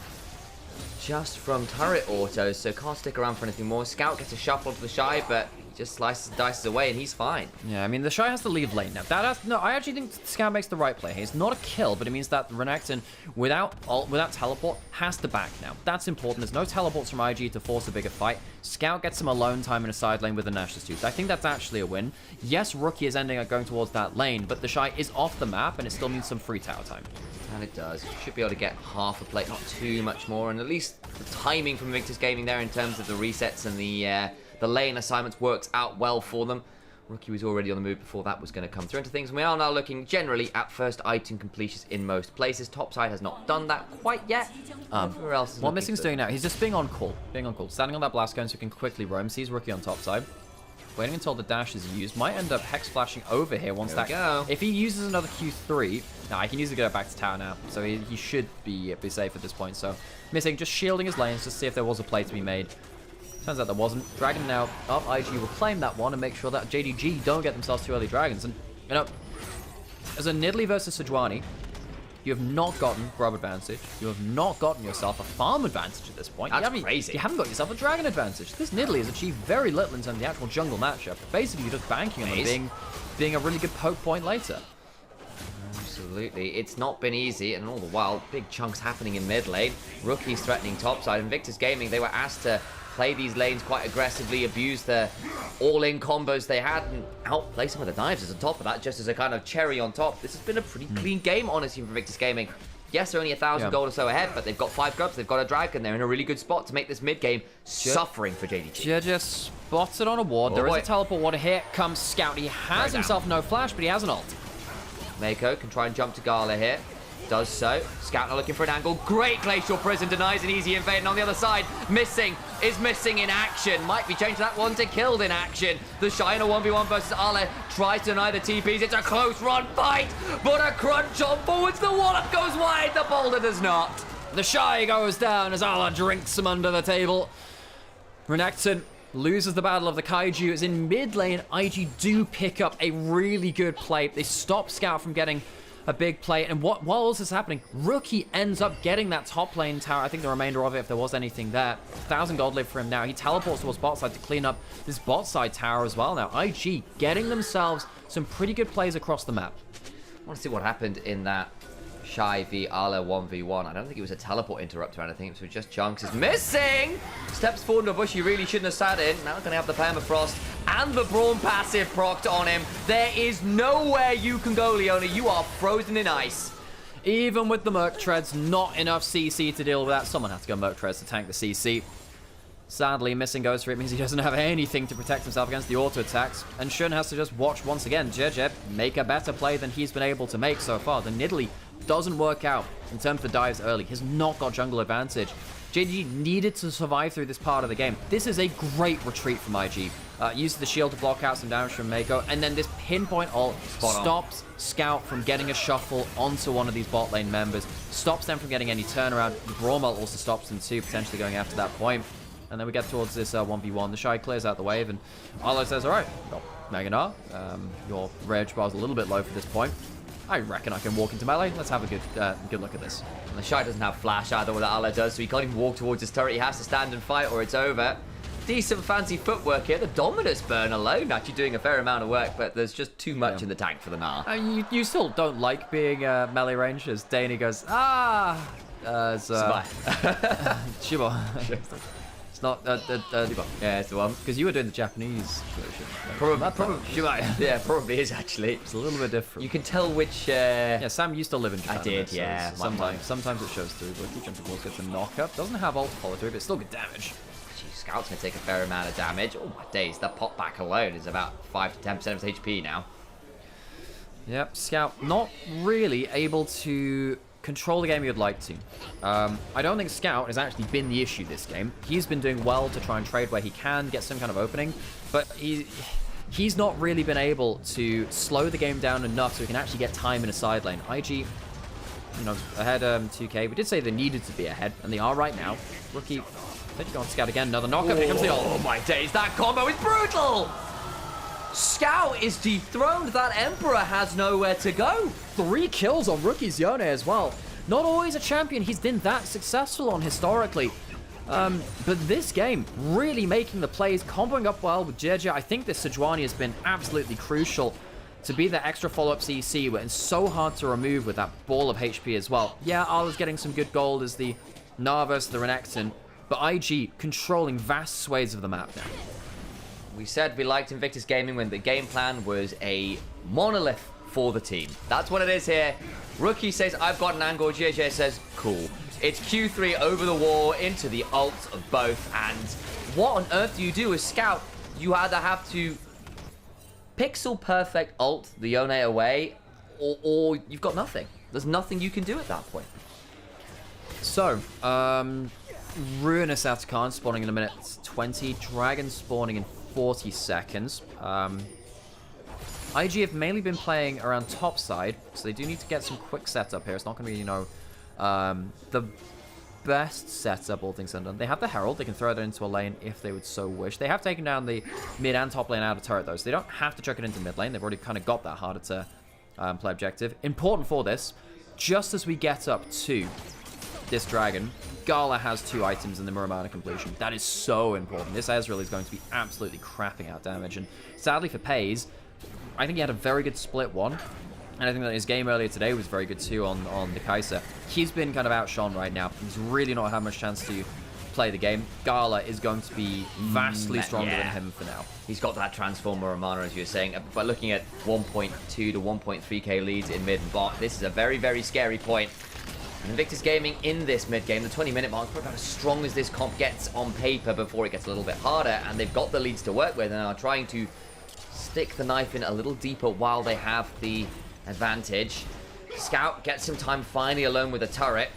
just from turret autos, so can't stick around for anything more. Scout gets a shuffle to the Shy, but he just slices and dices away and he's fine. Yeah, I mean, the Shy has to leave lane now. No, I actually think Scout makes the right play here. It's not a kill, but it means that Renekton, without teleport, has to back now. That's important. There's no teleports from IG to force a bigger fight. Scout gets some alone time in a side lane with the Nash's tooth. I think that's actually a win. Yes, Rookie is ending up going towards that lane, but the Shy is off the map and it still means some free tower time. And it does. Should be able to get half a plate, not too much more, and at least the timing from Invictus Gaming there in terms of the resets and the lane assignments works out well for them. Rookie was already on the move before that was going to come through into things, and we are now looking generally at first item completions in most places. Topside has not done that quite yet. Where else is what Missing's doing now? He's just being on call. Standing on that blast cone so he can quickly roam. Sees Rookie on topside. Waiting until the dash is used. Might end up hex flashing over here once that. If he uses another Q3, nah, he can easily get back to tower now. So he should be safe at this point. So Missing just shielding his lanes to see if there was a play to be made. Turns out there wasn't. Dragon now up. IG will claim that one and make sure that JDG don't get themselves too early dragons. And, you know, as a Nidalee versus Sejuani, you have not gotten grub advantage. You have not gotten yourself a farm advantage at this point. That's crazy. You haven't got yourself a dragon advantage. This Nidalee has achieved very little in terms of the actual jungle matchup. Basically, you're just banking on them being a really good poke point later. Absolutely. It's not been easy, and all the while, big chunks happening in mid lane. Rookies threatening topside. Invictus Gaming, they were asked to play these lanes quite aggressively, abuse the all-in combos they had, and outplay some of the dives as on top of that, just as a kind of cherry on top. This has been a pretty clean game, honestly, for Invictus Gaming. Yes, they're only 1,000 gold or so ahead, but they've got 5 grubs, they've got a dragon, they're in a really good spot to make this mid-game suffering for JDG. JJ spotted on a ward. There is a teleport ward. Here comes Scout. He has himself no flash, but he has an ult. Mako can try and jump to Gala here. Does so. Scout now looking for an angle. Great Glacial Prison, denies an easy invade. And on the other side, missing in action. Might be changed that one to killed in action. The Shy in a 1v1 versus Ale tries to deny the TPs. It's a close run fight, but a crunch on forwards. The wallop goes wide. The boulder does not. The Shy goes down as Ale drinks him under the table. Renekton loses the battle of the Kaiju. As in mid lane, IG do pick up a really good play. They stop Scout from getting a big play, and while all this is happening, Rookie ends up getting that top lane tower. I think the remainder of it, if there was anything there. 1,000 gold live for him now. He teleports towards bot side to clean up this bot side tower as well now. IG getting themselves some pretty good plays across the map. I want to see what happened in that Shy v Ale 1v1. I don't think it was a teleport interrupt or anything. It was just Chunks is missing. Steps forward into a bush he really shouldn't have sat in. Now going to have the permafrost and the Brawn passive procced on him. There is nowhere you can go, Leona. You are frozen in ice. Even with the Merc Treads, not enough CC to deal with that. Someone had to go Merc Treads to tank the CC. Sadly, missing goes for it means he doesn't have anything to protect himself against the auto attacks. And Shun has to just watch once again JJ make a better play than he's been able to make so far. The Nidalee doesn't work out in terms of the dives early. Has not got jungle advantage. JDG needed to survive through this part of the game. This is a great retreat from IG. Uses the shield to block out some damage from Mako, and then this pinpoint ult stops Scout from getting a shuffle onto one of these bot lane members. Stops them from getting any turnaround. The Brawl ult also stops them too, potentially going after that point. And then we get towards this 1v1. The Shy clears out the wave, and Arlo says, all right, well, Meganar, your rage bar is a little bit low for this point. I reckon I can walk into melee. Let's have a good look at this. And the Shy doesn't have flash either, what Ale does, so he can't even walk towards his turret. He has to stand and fight or it's over. Decent fancy footwork here. The Dominus burn alone actually doing a fair amount of work, but there's just too much in the tank for the Gnar. You still don't like being melee range, as Danny goes, Shiba. It's not, yeah, it's the one. Because you were doing the Japanese version. Probably, yeah, probably is actually. It's a little bit different. You can tell which... Yeah, Sam used to live in Japan. I did, yeah. Sometimes it shows through, but jumping balls gets a knock-up. Doesn't have ult to follow through, but it's still good damage. Gee, Scout's going to take a fair amount of damage. Oh my days, that pop back alone is about 5 to 10% of his HP now. Yep, Scout not really able to control the game you'd like to. I don't think Scout has actually been the issue this game. He's been doing well to try and trade where he can, get some kind of opening, but he's not really been able to slow the game down enough so he can actually get time in a side lane. IG, you know, ahead 2k. We did say they needed to be ahead, and they are right now. Rookie, let's go on Scout again. Another knockup. Here comes the ult. Oh my days, that combo is brutal! Scout is dethroned. That Emperor has nowhere to go. 3 kills on Rookie's Yone as well. Not always a champion he's been that successful on historically. But this game, really making the plays, comboing up well with JJ. I think this Sejuani has been absolutely crucial to be the extra follow-up CC, but it's so hard to remove with that ball of HP as well. Yeah, Arlo's getting some good gold as the Gnar versus the Renekton, but IG controlling vast swathes of the map now. We said we liked Invictus Gaming when the game plan was a monolith for the team. That's what it is here. Rookie says, I've got an angle. JJ says, cool. It's Q3 over the wall into the ult of both. And what on earth do you do as Scout? You either have to pixel perfect ult the Yone away, or you've got nothing. There's nothing you can do at that point. So, Ruinous Atacon spawning in a minute 20. Dragon spawning in 40 seconds. IG have mainly been playing around top side, so they do need to get some quick setup here. It's not going to be, you know, the best setup, all things undone. They have the Herald. They can throw that into a lane if they would so wish. They have taken down the mid and top lane out of turret, though, so they don't have to chuck it into mid lane. They've already kind of got that harder to play objective. Important for this, just as we get up to this dragon, Gala has 2 items in the Muramana completion. That is so important. This Ezreal is going to be absolutely crapping out damage, and sadly for Pays, I think he had a very good split one. And I think that his game earlier today was very good too on the Kai'Sa. He's been kind of outshone right now. He's really not had much chance to play the game. Gala is going to be vastly stronger than him for now. He's got that transformer Romana, as you were saying. By looking at 1.2 to 1.3k leads in mid and bot, this is a very, very scary point. And Invictus Gaming in this mid game, the 20-minute mark, probably about as strong as this comp gets on paper before it gets a little bit harder. And they've got the leads to work with and are trying to stick the knife in a little deeper while they have the advantage. Scout gets some time finally alone with a turret.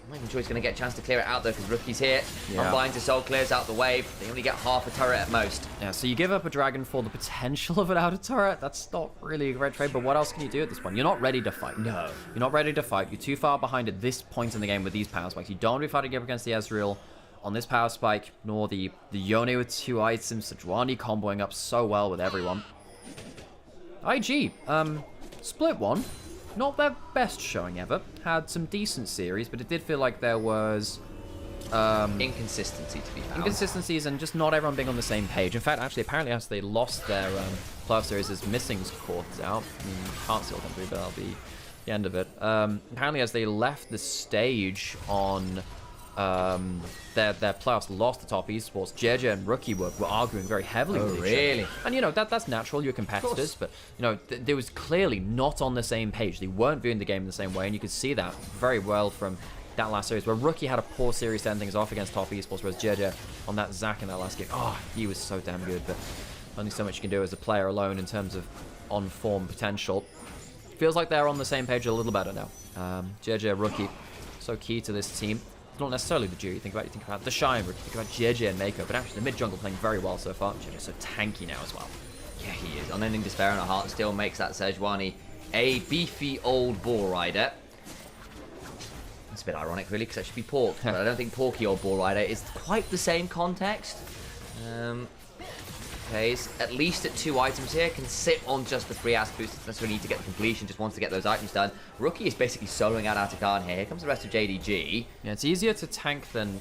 I'm not even sure he's going to get a chance to clear it out though, because Rookie's here. Unbind to Soul clears out the wave. They only get half a turret at most. Yeah, so you give up a dragon for the potential of an outer turret. That's not really a great trade, but what else can you do at this point? You're not ready to fight. No. You're not ready to fight. You're too far behind at this point in the game with these power spikes. You don't want to be fighting up against the Ezreal on this power spike, nor the Yone with 2 items. Sejuani comboing up so well with everyone. IG, split one. Not their best showing ever. Had some decent series, but it did feel like there was inconsistency to be found. Inconsistencies and just not everyone being on the same page. In fact, actually, apparently, as they lost their playoff series as Missing's quarters out, can't see what come through, but that'll be the end of it. Apparently, as they left the stage on their playoffs, lost to top esports, JJ and Rookie were arguing very heavily with each other. Really? And, you know, that's natural. You're competitors, but, you know, they was clearly not on the same page. They weren't viewing the game in the same way, and you could see that very well from that last series, where Rookie had a poor series to end things off against top esports, whereas JJ on that Zac in that last game, he was so damn good, but only so much you can do as a player alone in terms of on-form potential. Feels like they're on the same page a little better now. JJ, Rookie, so key to this team. Not necessarily the duo you think about the Shine, you think about JJ and Mako, but actually the mid jungle playing very well so far. JJ's so tanky now as well. Yeah, he is. Unending Despair and a Heart still makes that Sejuani a beefy old bull rider. It's a bit ironic, really, because that should be Pork, but I don't think Porky or Bull Rider is quite the same context. Pays at least at 2 items here, can sit on just the 3 ass boost. Doesn't necessarily need to get the completion, just wants to get those items done. Rookie is basically soloing out Atakan here. Here comes the rest of JDG. Yeah, it's easier to tank than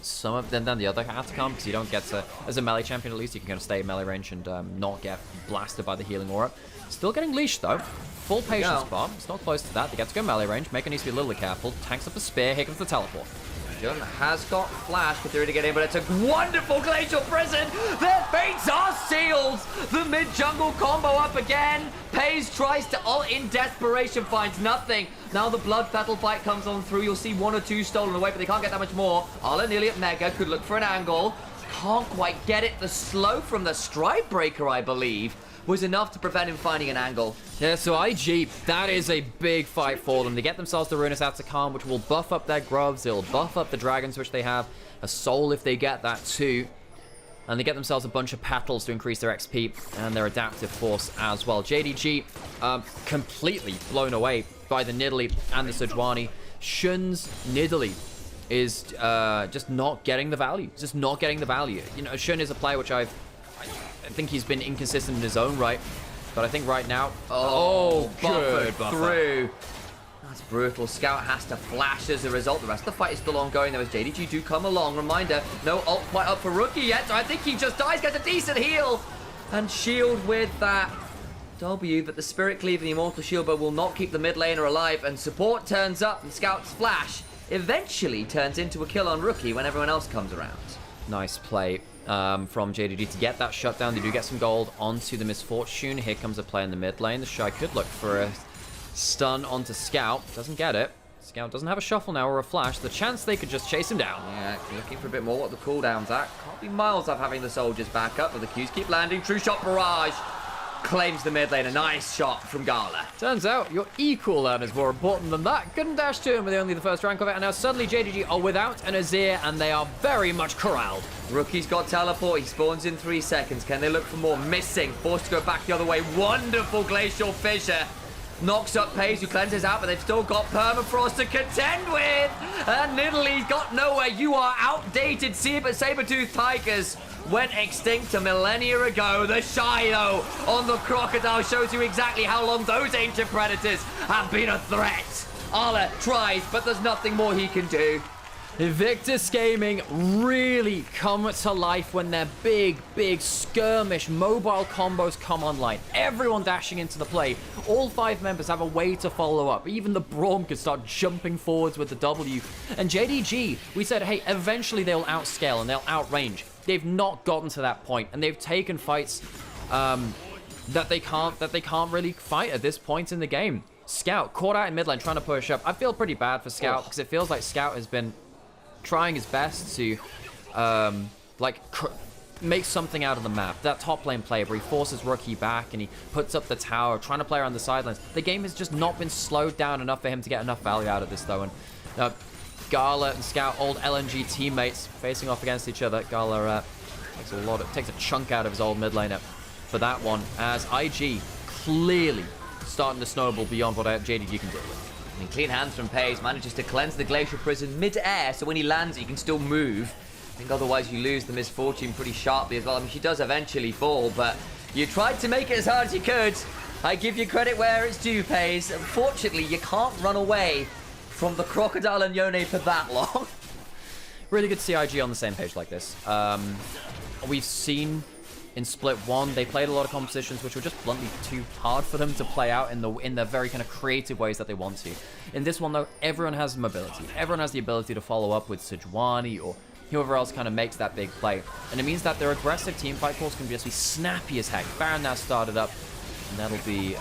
than the other Atakan, because you don't get to, as a melee champion at least, you can kind of stay in melee range and not get blasted by the healing aura. Still getting leashed though. Full patience bar. It's not close to that. They get to go melee range. Mako needs to be a little careful. Tanks up the spear. Here comes the teleport. Jun has got flash, Kathuri to get in, but it's a wonderful glacial prison. Their fates are sealed. The mid-jungle combo up again. Pays tries to ult in desperation, finds nothing. Now the blood petal fight comes on through. You'll see 1 or 2 stolen away, but they can't get that much more. Arla nearly at Mega, could look for an angle. Can't quite get it. The slow from the Stride Breaker, I believe, was enough to prevent him finding an angle. Yeah, so IG, that is a big fight for them. They get themselves the Ruinous Atakan, which will buff up their Grubs. It'll buff up the Dragons, which they have. A Soul if they get that too. And they get themselves a bunch of Petals to increase their XP and their Adaptive Force as well. JDG, completely blown away by the Nidalee and the Sejuani. Shun's Nidalee is just not getting the value. Just not getting the value. You know, Shun is a player which I think he's been inconsistent in his own right, but I think right now, buffered through. That's brutal. Scout has to flash as a result. The rest of the fight is still ongoing though as JDG do come along. Reminder, no ult quite up for Rookie yet, so I think he just dies, gets a decent heal. And shield with that W, but the Spirit Cleave and the Immortal Shield Bow will not keep the mid laner alive, and support turns up, and Scout's flash eventually turns into a kill on Rookie when everyone else comes around. Nice play from JDG to get that shutdown. They do get some gold onto the Misfortune. Here comes a play in the mid lane. The Shy could look for a stun onto Scout. Doesn't get it. Scout doesn't have a shuffle now or a flash. The chance they could just chase him down. Yeah, looking for a bit more what the cooldown's at. Can't be miles off having the soldiers back up, but the Qs keep landing. True shot barrage claims the mid lane. A nice shot from Gala. Turns out your E-cooldown is more important than that. Couldn't dash to him with only the first rank of it, and now suddenly JDG are without an Azir, and they are very much corralled. Rookie's got teleport. He spawns in 3 seconds. Can they look for more? Missing. Forced to go back the other way. Wonderful glacial fissure. knocks up Pace, who cleanses out, but they've still got Permafrost to contend with. And Nidalee got nowhere. You are outdated. Saber-toothed tigers went extinct a millennia ago. The Shy, though, on the Crocodile shows you exactly how long those ancient predators have been a threat. Arla tries, but there's nothing more he can do. Invictus Gaming really come to life when their big skirmish mobile combos come online. Everyone dashing into the play. All 5 members have a way to follow up. Even the Braum could start jumping forwards with the W. And JDG, we said, hey, eventually they'll outscale and they'll outrange. They've not gotten to that point, and they've taken fights that they can't really fight at this point in the game. Scout caught out in mid lane trying to push up. I feel pretty bad for Scout because it feels like Scout has been trying his best to make something out of the map. That top lane play where he forces Rookie back and he puts up the tower, trying to play around the sidelines. The game has just not been slowed down enough for him to get enough value out of this though. And Gala and Scout, old LNG teammates, facing off against each other. Gala takes a chunk out of his old mid laner for that one, as IG clearly starting to snowball beyond what JDG can deal with. And clean hands from Pace, manages to cleanse the Glacial Prison mid-air, so when he lands he can still move. I think otherwise you lose the Misfortune pretty sharply as well. I mean, she does eventually fall, but you tried to make it as hard as you could. I give you credit where it's due, Pace. Unfortunately, you can't run away from the Crocodile and Yone for that long. Really good to see IG on the same page like this. We've seen in Split 1, they played a lot of competitions which were just bluntly too hard for them to play out in the very kind of creative ways that they want to. In this one, though, everyone has mobility. Everyone has the ability to follow up with Sejuani or whoever else kind of makes that big play. And it means that their aggressive teamfight calls can just be snappy as heck. Baron now started up, and that'll be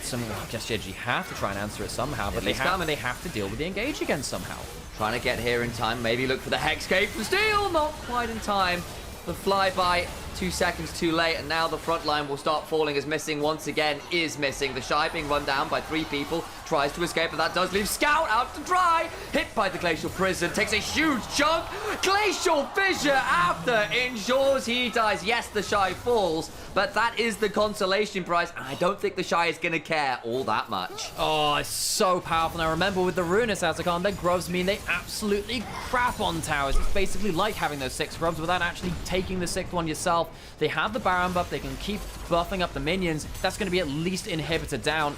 something I guess JDG have to try and answer it somehow, but they have to deal with the engage again somehow. Trying to get here in time, maybe look for the Hexcape from Steel, not quite in time. The flyby 2 seconds too late, and now the front line will start falling as Missing once again is missing. The Shy being run down by 3 people, tries to escape, but that does leave Scout out to dry. Hit by the Glacial Prison, takes a huge chunk. Glacial Fissure after ensures he dies. Yes, the Shy falls, but that is the consolation prize, and I don't think the Shy is going to care all that much. Oh, it's so powerful. Now remember, with the Ruinous Azakon, their grubs mean they absolutely crap on towers. It's basically like having those 6 grubs without actually taking the 6th one yourself. They have the Baron buff, they can keep buffing up the minions. That's going to be at least inhibitor down.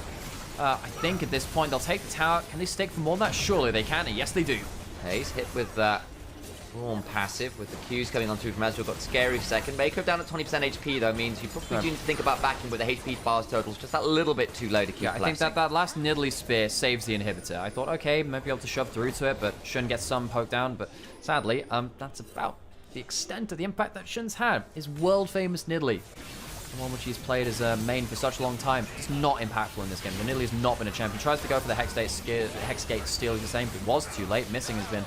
I think at this point they'll take the tower. Can they stick for more than that? Surely they can, and yes they do. Pace hit with that Braum passive, with the Qs coming on through from Ezreal. Got Scary for second. Mako down at 20% HP though means you probably do need to think about backing with the HP bars totals just that little bit too low to keep I think that last Nidalee spear saves the inhibitor. I thought, okay, might be able to shove through to it, but Shun gets some poke down, but sadly, that's about the extent of the impact that Shun's had. His world-famous Nidalee, the one which he's played as a main for such a long time, it's not impactful in this game. The Nidalee has not been a champion. Tries to go for the Hexgate steal the same, but it was too late. Missing has been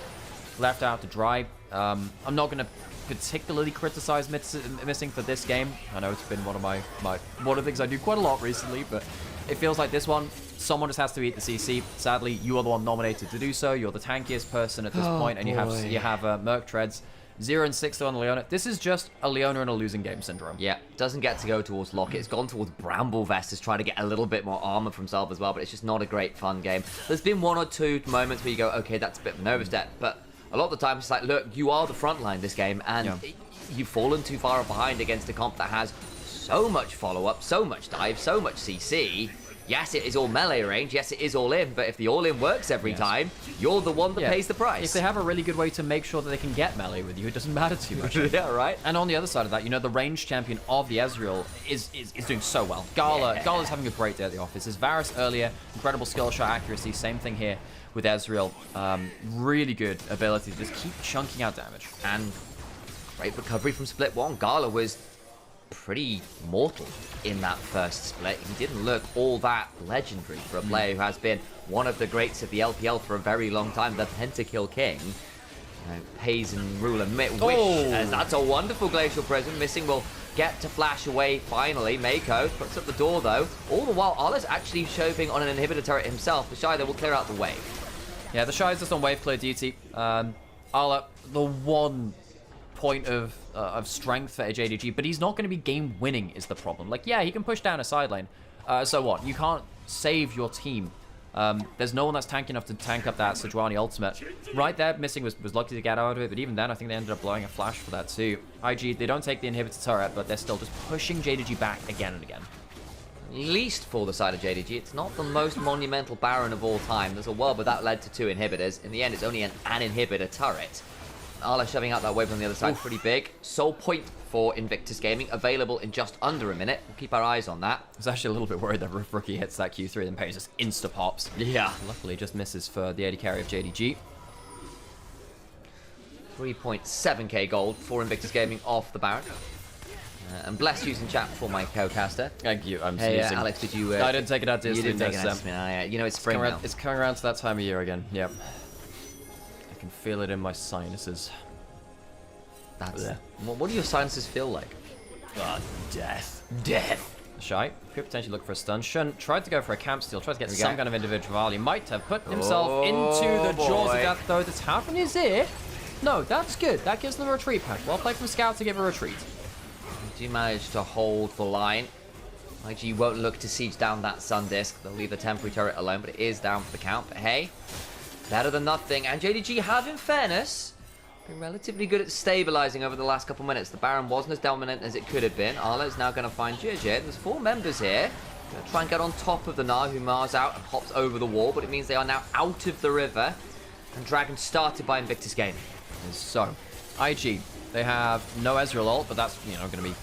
left out to dry. I'm not going to particularly criticize Missing for this game. I know it's been one of the things I do quite a lot recently, but it feels like this one, someone just has to eat the CC. Sadly, you are the one nominated to do so. You're the tankiest person at this point, and you have Merc Treads. 0 and 6 though on Leona. This is just a Leona in a losing game syndrome. Yeah, doesn't get to go towards Locket. It's gone towards Bramble Vest to try to get a little bit more armor from himself as well, but it's just not a great fun game. There's been 1 or 2 moments where you go, okay, that's a bit of an overstep, but a lot of the time it's like, look, you are the front line this game, and you've fallen too far behind against a comp that has so much follow-up, so much dive, so much CC. Yes, it is all melee range. Yes, it is all in. But if the all in works every time, you're the one that pays the price. If they have a really good way to make sure that they can get melee with you, it doesn't matter too much. Yeah, right. And on the other side of that, you know, the range champion of the Ezreal is doing so well. Gala's having a great day at the office. His Varus earlier, incredible skill shot accuracy. Same thing here with Ezreal. Really good ability to just keep chunking out damage. And great recovery from Split 1. Gala was pretty mortal in that first split. He didn't look all that legendary for a player who has been one of the greats of the LPL for a very long time, the Pentakill King. Pays and Ruler wish, as that's a wonderful Glacial Prison. Missing will get to flash away finally. Mako puts up the door though. All the while, Arla's actually shoving on an inhibitor turret himself. The Shy though will clear out the wave. Yeah, the Shy is just on wave clear duty. Arla, the one point of strength for JDG, but he's not going to be game winning is the problem. Like, yeah, he can push down a side lane. So what? You can't save your team. There's no one that's tanky enough to tank up that Sejuani ultimate. Right there, Missing was lucky to get out of it, but even then, I think they ended up blowing a flash for that too. IG, they don't take the inhibitor turret, but they're still just pushing JDG back again and again. At least for the side of JDG, it's not the most monumental Baron of all time. There's a world where that led to 2 inhibitors. In the end, it's only an inhibitor turret. Arla shoving out that wave on the other side, pretty big. Soul Point for Invictus Gaming, available in just under a minute. We'll keep our eyes on that. I was actually a little bit worried that if Rookie hits that Q3, then Payne just insta-pops. Yeah. Luckily, just misses for the AD carry of JDG. 3.7k gold for Invictus Gaming off the Baron. And bless using chat for my co-caster. Thank you. I'm hey, using... Alex, did you... I didn't take it out to you didn't take it out to you know, it's spring now. It's coming around to that time of year again. Yep. I can feel it in my sinuses. That's... What do your sinuses feel like? Death. Death. Shy could potentially look for a stun. Shun tried to go for a camp steal, tried to get some kind of individual value. Might have put himself into the jaws of death, though. The tap in his ear. No, that's good. That gives them a retreat pack. Well played from Scout to give a retreat. Do manage to hold the line. IG won't look to siege down that Sun Disc. They'll leave the temporary turret alone, but it is down for the count. But hey, better than nothing. And JDG have, in fairness, been relatively good at stabilizing over the last couple minutes. The Baron wasn't as dominant as it could have been. Arla is now going to find JJ. There's 4 members here. Going to try and get on top of the Gnar, who Mars out and hops over the wall, but it means they are now out of the river. And Dragon started by Invictus Gaming. So, IG, they have no Ezreal ult, but that's, you know, going to be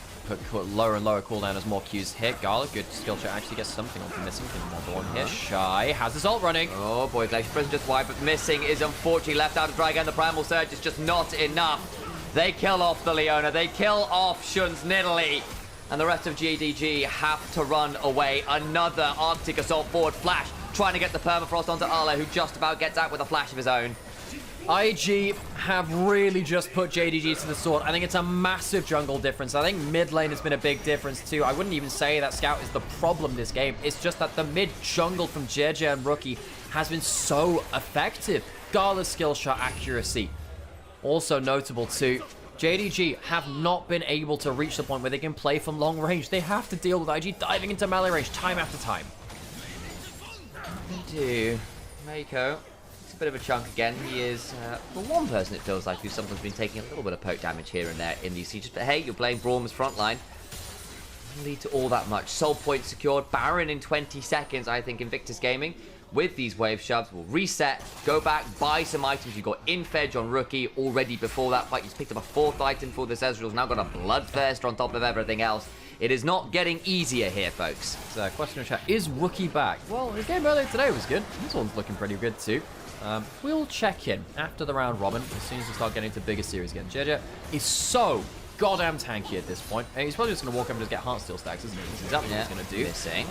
put lower and lower cooldown as more Qs hit. Gala, good skill check, actually gets something on from Missing. Another one here. Shy has his ult running. Oh boy, Glacier Prison just wide, but Missing is unfortunately left out of Dragon. The Primal Surge is just not enough. They kill off the Leona, they kill off Shun's Nidalee, and the rest of JDG have to run away. Another Arctic Assault forward flash, trying to get the permafrost onto Arla, who just about gets out with a flash of his own. IG have really just put JDG to the sword. I think it's a massive jungle difference. I think mid lane has been a big difference too. I wouldn't even say that Scout is the problem this game. It's just that the mid jungle from JJ and Rookie has been so effective. Gala's skill shot accuracy. Also notable too, JDG have not been able to reach the point where they can play from long range. They have to deal with IG diving into melee range time after time. They do. Mako. A bit of a chunk again. He is the one person it feels like who's sometimes been taking a little bit of poke damage here and there in these sieges. But hey, you're playing Braum's frontline. Doesn't lead to all that much. Soul point secured. Baron in 20 seconds, I think, Invictus Gaming. With these wave shoves, will reset, go back, buy some items. You've got Infedge on Rookie already before that fight. He's picked up a 4th item for this Ezreal's now got a Bloodthirster on top of everything else. It is not getting easier here, folks. So, question in chat, is Rookie back? Well, his game earlier today was good. This one's looking pretty good too. We'll check in after the round robin as soon as we start getting to bigger series again. JJ is so goddamn tanky at this point. And he's probably just going to walk over and just get Heartsteel stacks, isn't he? That's exactly what he's going to do. Missing.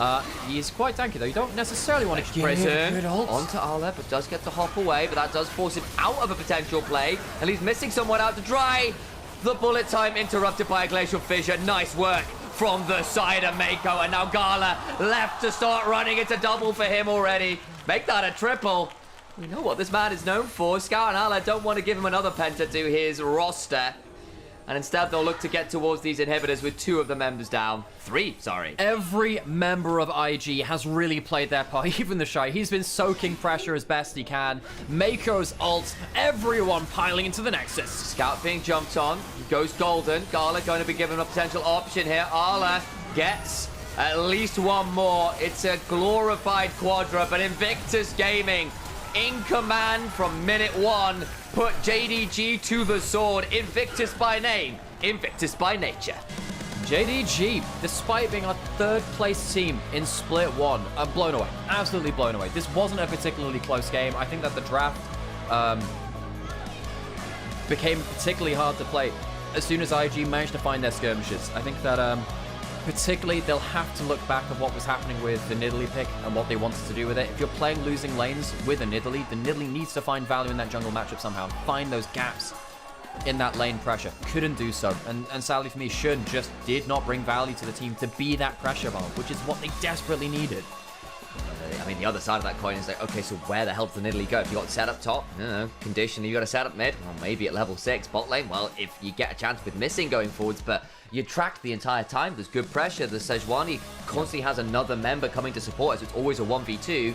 He's quite tanky though. You don't necessarily want to prison onto Arla, but does get to hop away, but that does force him out of a potential play. And he's missing someone out to dry. The bullet time interrupted by a Glacial Fissure. Nice work from the side of Mako. And now Gala left to start running. It's a double for him already. Make that a triple. We know what this man is known for. Scout and Arla don't want to give him another penta to his roster. And instead, they'll look to get towards these inhibitors with 2 of the members down. 3, sorry. Every member of IG has really played their part, even the Shy. He's been soaking pressure as best he can. Mako's ult, everyone piling into the Nexus. Scout being jumped on, goes golden. Gala going to be given a potential option here. Arla gets at least one more. It's a glorified quadra, but Invictus Gaming in command from minute 1, put JDG to the sword. Invictus by name, Invictus by nature. JDG, despite being our 3rd place team in Split 1, are blown away. Absolutely blown away. This wasn't a particularly close game. I think that the draft became particularly hard to play as soon as IG managed to find their skirmishes. I think that particularly, they'll have to look back at what was happening with the Nidalee pick and what they wanted to do with it. If you're playing losing lanes with a Nidalee, the Nidalee needs to find value in that jungle matchup somehow. Find those gaps in that lane pressure. Couldn't do so. And sadly for me, Shun just did not bring value to the team to be that pressure valve, which is what they desperately needed. I mean, the other side of that coin is like, okay, so where the hell does the Nidalee go? If you got set up top, I don't know, conditionally you got to set up mid, well, maybe at level 6. Bot lane, well, if you get a chance with missing going forwards, but you're tracked the entire time, there's good pressure, the Sejuani constantly has another member coming to support us, it's always a 1v2.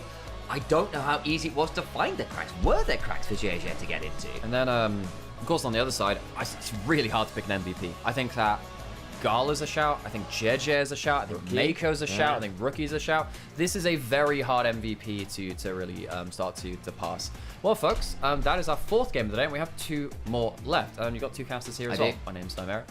I don't know how easy it was to find the cracks. Were there cracks for JJ to get into? And then, of course, on the other side, it's really hard to pick an MVP. I think that Gala's a shout. I think JJ is a shout. I think Mako's a shout. I think Rookie's a shout. This is a very hard MVP to really start to pass. Well, folks, that is our 4th game of the day, and we have 2 more left. You've got 2 casters here as well. My name's Nymaera.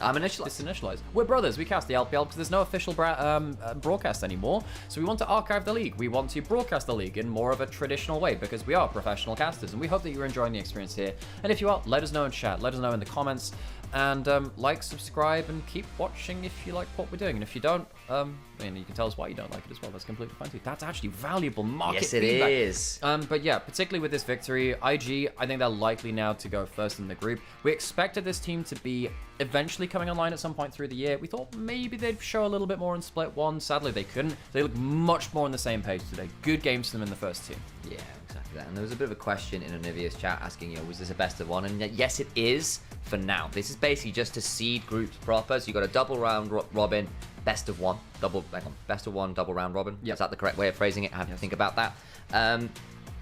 I'm Initialise. It's Initialise. We're brothers. We cast the LPL because there's no official broadcast anymore. So we want to archive the league. We want to broadcast the league in more of a traditional way because we are professional casters. And we hope that you're enjoying the experience here. And if you are, let us know in chat. Let us know in the comments. And like, subscribe, and keep watching if you like what we're doing. And if you don't, and you can tell us why you don't like it as well. That's completely fine too. That's actually valuable market feedback. Yes, it is. But yeah, particularly with this victory, IG, I think they're likely now to go first in the group. We expected this team to be eventually coming online at some point through the year. We thought maybe they'd show a little bit more in Split 1. Sadly, they couldn't. They look much more on the same page today. Good games for them in the first 2. Yeah, exactly that. And there was a bit of a question in Onivia's chat asking, was this a best of 1? And yes, it is for now. This is basically just to seed groups proper. So you got a double round robin, best of 1, best of 1, double round robin. Yep. Is that the correct way of phrasing it? I have to think about that.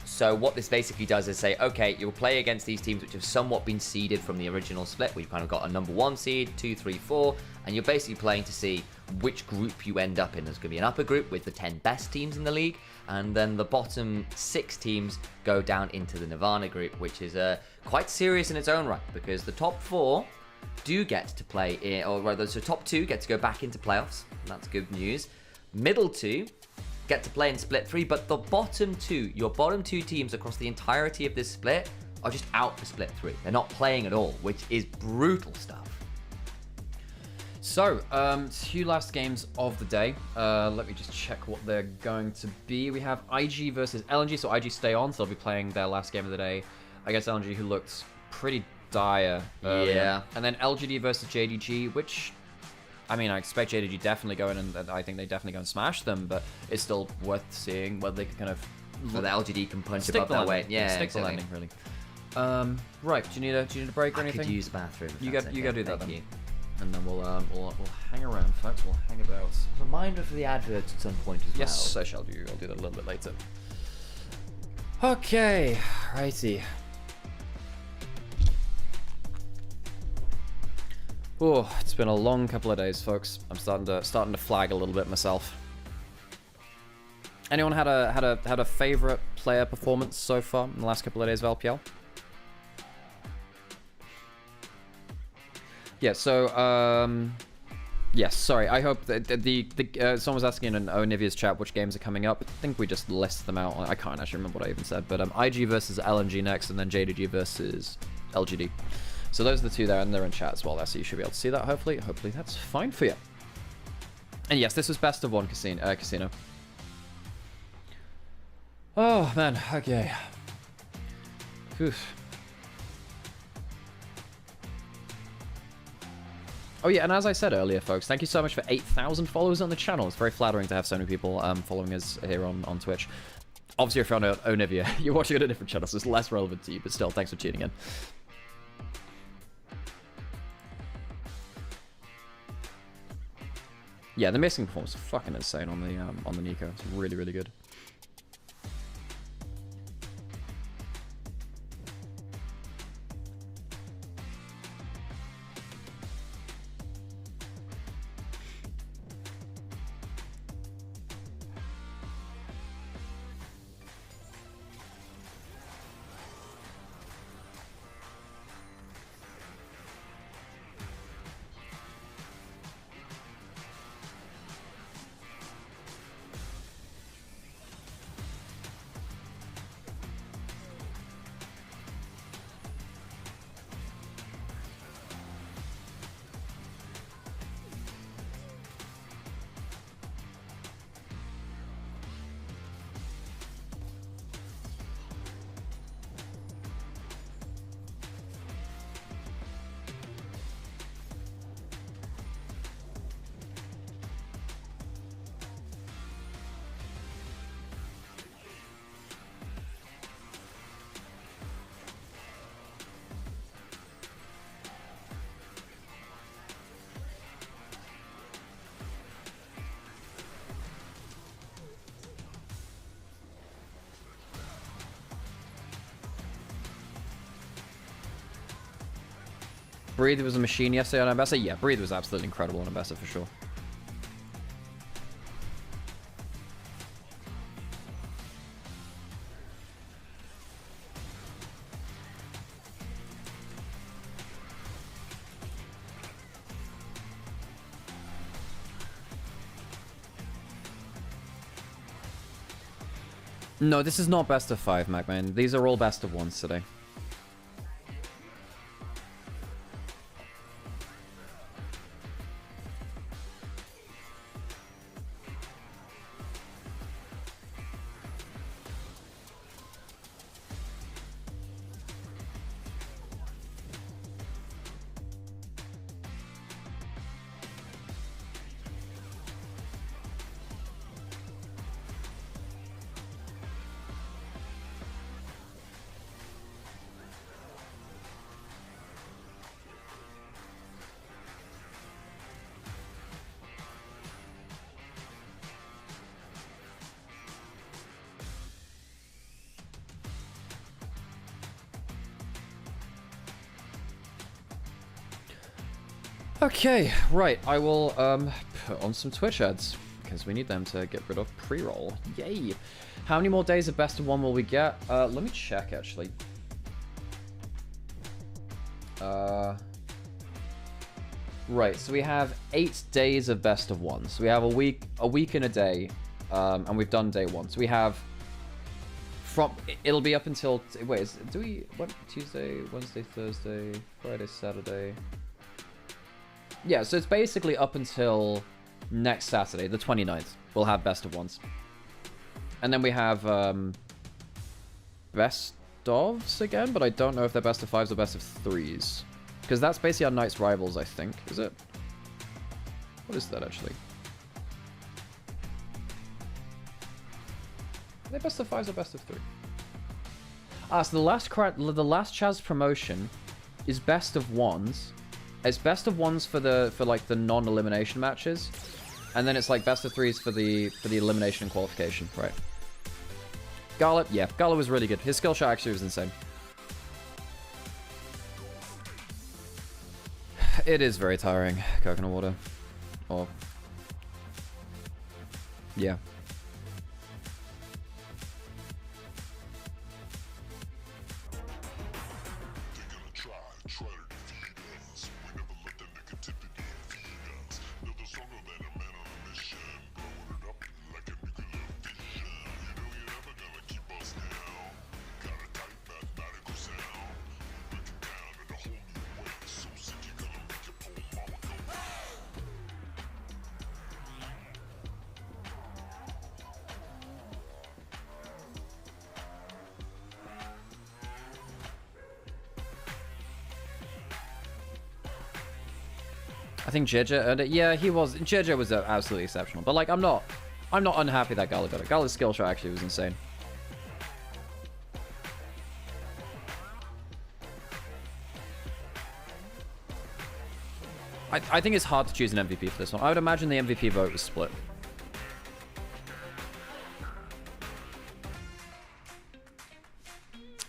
So what this basically does is say, okay, you'll play against these teams which have somewhat been seeded from the original split. We've kind of got a number 1 seed, 2, 3, 4, and you're basically playing to see which group you end up in. There's going to be an upper group with the 10 best teams in the league, and then the bottom 6 teams go down into the Nirvana group, which is quite serious in its own right, because the top 4 do get to play in, or rather, so top 2 get to go back into playoffs. That's good news. Middle 2 get to play in split 3, but the bottom 2, your bottom 2 teams across the entirety of this split are just out for split 3. They're not playing at all, which is brutal stuff. So, 2 last games of the day. Let me just check what they're going to be. We have IG versus LNG, so IG stay on, so they'll be playing their last game of the day against LNG, who looked pretty dire earlier. Yeah. And then LGD versus JDG, which, I mean, I expect JDG definitely go in, and I think they definitely go and smash them, but it's still worth seeing whether they can kind of... Well, the LGD can punch above their weight. Yeah, stick the landing, really. Right, do you need a break or anything? I could use the bathroom. You go do that then. You. And then we'll hang around, folks. We'll hang about. Reminder for the adverts at some point as well. Yes, I shall do. I'll do that a little bit later. Okay, righty. Oh, it's been a long couple of days, folks. I'm starting to flag a little bit myself. Anyone had a favorite player performance so far in the last couple of days of LPL? Yeah, so, yes, sorry, I hope that someone was asking in Onivia's chat which games are coming up. I think we just listed them out. I can't actually remember what I even said, but IG versus LNG next, and then JDG versus LGD. So those are the 2 there, and they're in chat as well there, so you should be able to see that, hopefully. Hopefully that's fine for you. And yes, this was best of 1 casino. Oh, man, okay. Oof. Oh yeah, and as I said earlier, folks, thank you so much for 8,000 followers on the channel. It's very flattering to have so many people following us here on Twitch. Obviously, if you're on Onivia, you're watching on a different channel, so it's less relevant to you, but still, thanks for tuning in. Yeah, the missing performance is fucking insane on the Nico. It's really, really good. Breathe was a machine yesterday on Ambassador. Yeah, Breathe was absolutely incredible on Ambassador for sure. No, this is not best of 5, Magman. These are all best of 1s today. Okay, right. I will put on some Twitch ads because we need them to get rid of pre-roll. Yay! How many more days of best of 1 will we get? Let me check actually. Right, so we have 8 days of best of 1. So we have a week and a day, and we've done day 1. So we have from it'll be up until wait. What Tuesday, Wednesday, Thursday, Friday, Saturday. Yeah, so it's basically up until next Saturday, the 29th. We'll have best of 1s. And then we have best ofs again, but I don't know if they're best of 5s or best of 3s. Because that's basically our Knights rivals, I think. Is it? What is that, actually? Are they best of 5s or best of 3? Ah, so the last Chaz promotion is best of 1s. It's best of 1s for like the non-elimination matches, and then it's like best of 3s for the elimination and qualification, right? Gala, yeah, Gala was really good. His skill shot actually was insane. It is very tiring, coconut water. Oh, yeah. I think JJ earned it. Yeah, he was. JJ was absolutely exceptional. But like, I'm not unhappy that Gala got it. Gala's skill shot actually was insane. I think it's hard to choose an MVP for this one. I would imagine the MVP vote was split.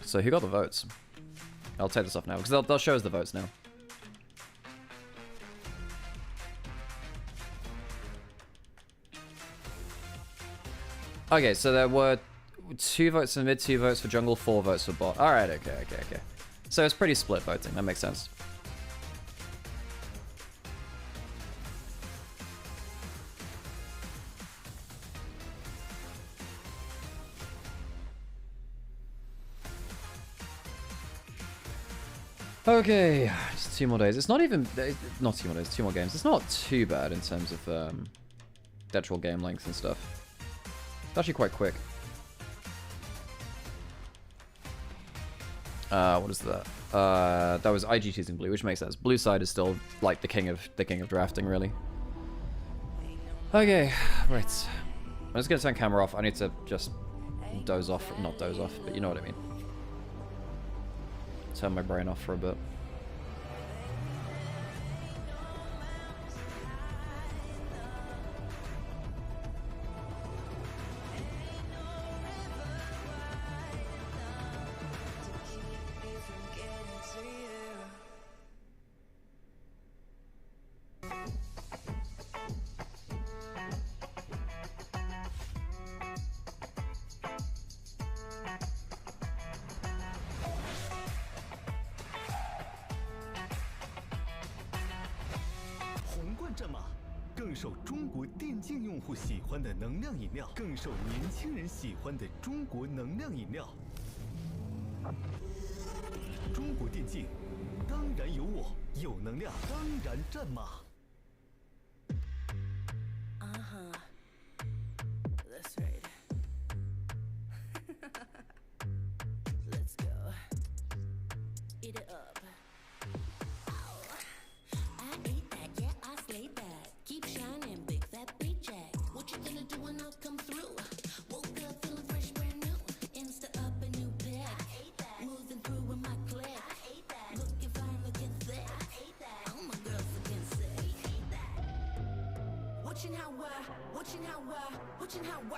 So who got the votes? I'll take this off now because they'll show us the votes now. Okay, so there were 2 votes for mid, 2 votes for jungle, 4 votes for bot. Alright, okay. So it's pretty split voting, that makes sense. Okay, just 2 more days. It's not even, not 2 more days, 2 more games. It's not too bad in terms of actual game length and stuff. It's actually quite quick. What is that? That was IG choosing blue, which makes sense. Blue side is still like the king of drafting, really. Okay, right. I'm just gonna turn camera off. I need to just doze off, not doze off, but you know what I mean. Turn my brain off for a bit. 更受中国电竞用户喜欢的能量饮料，更受年轻人喜欢的中国能量饮料。中国电竞，当然有我，有能量，当然战马。That's right. Let's go. Eat it up. I ate that, yeah, I slayed that. Keep shining, big fat beat jack. What you gonna do when I come through? Woke up feeling fresh, brand new. Insta up a new pack. Moving through with my click. Looking fine, looking thick. All my girls looking sick. Watching how I talk. Watching how I walk. Watching how I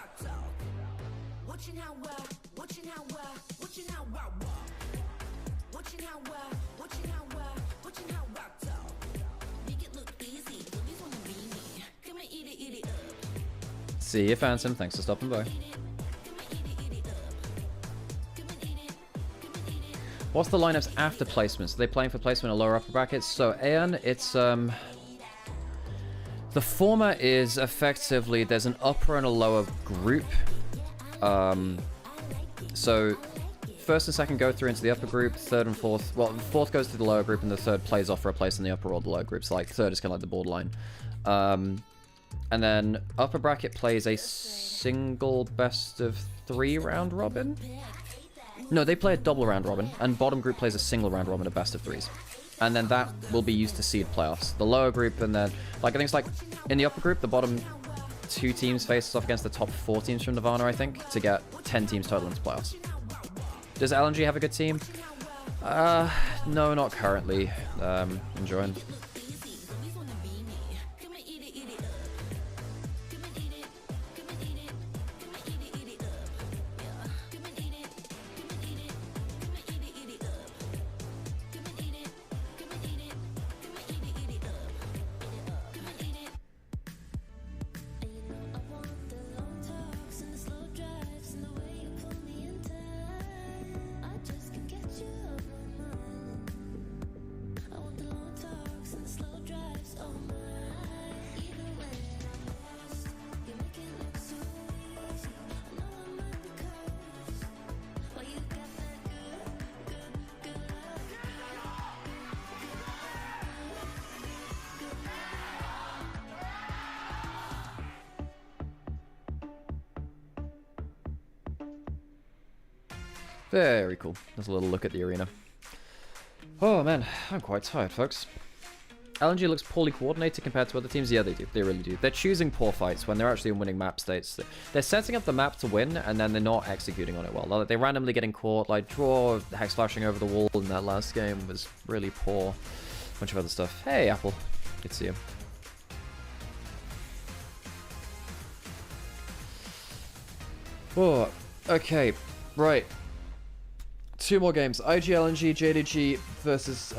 talk. Make it look easy, bullies wanna be me. Come and eat it up. See you, Phantom. Thanks for stopping by. What's the lineups after placements? Are they playing for placement in lower upper brackets? So, Aeon, it's the former is effectively there's an upper and a lower group. So first and second go through into the upper group, third and fourth, well, fourth goes to the lower group and the third plays off for a place in the upper or the lower groups. Like third is kind of like the borderline. And then upper bracket plays a single best of 3 round robin. No, they play a double round robin, and bottom group plays a single round robin of best of 3s. And then that will be used to seed playoffs. The lower group, and then, like, I think it's like, in the upper group, the bottom 2 teams face off against the top 4 teams from Nirvana, I think, to get 10 teams total into playoffs. Does LNG have a good team? No, not currently. Enjoying. Very cool. There's a little look at the arena. Oh man, I'm quite tired, folks. LNG looks poorly coordinated compared to other teams. Yeah, they do. They really do. They're choosing poor fights when they're actually in winning map states. They're setting up the map to win, and then they're not executing on it well. They're randomly getting caught. Like, draw, hex flashing over the wall in that last game was really poor. A bunch of other stuff. Hey, Apple. Good to see you. Oh, okay. Right. 2 more games. IG, LNG, JDG versus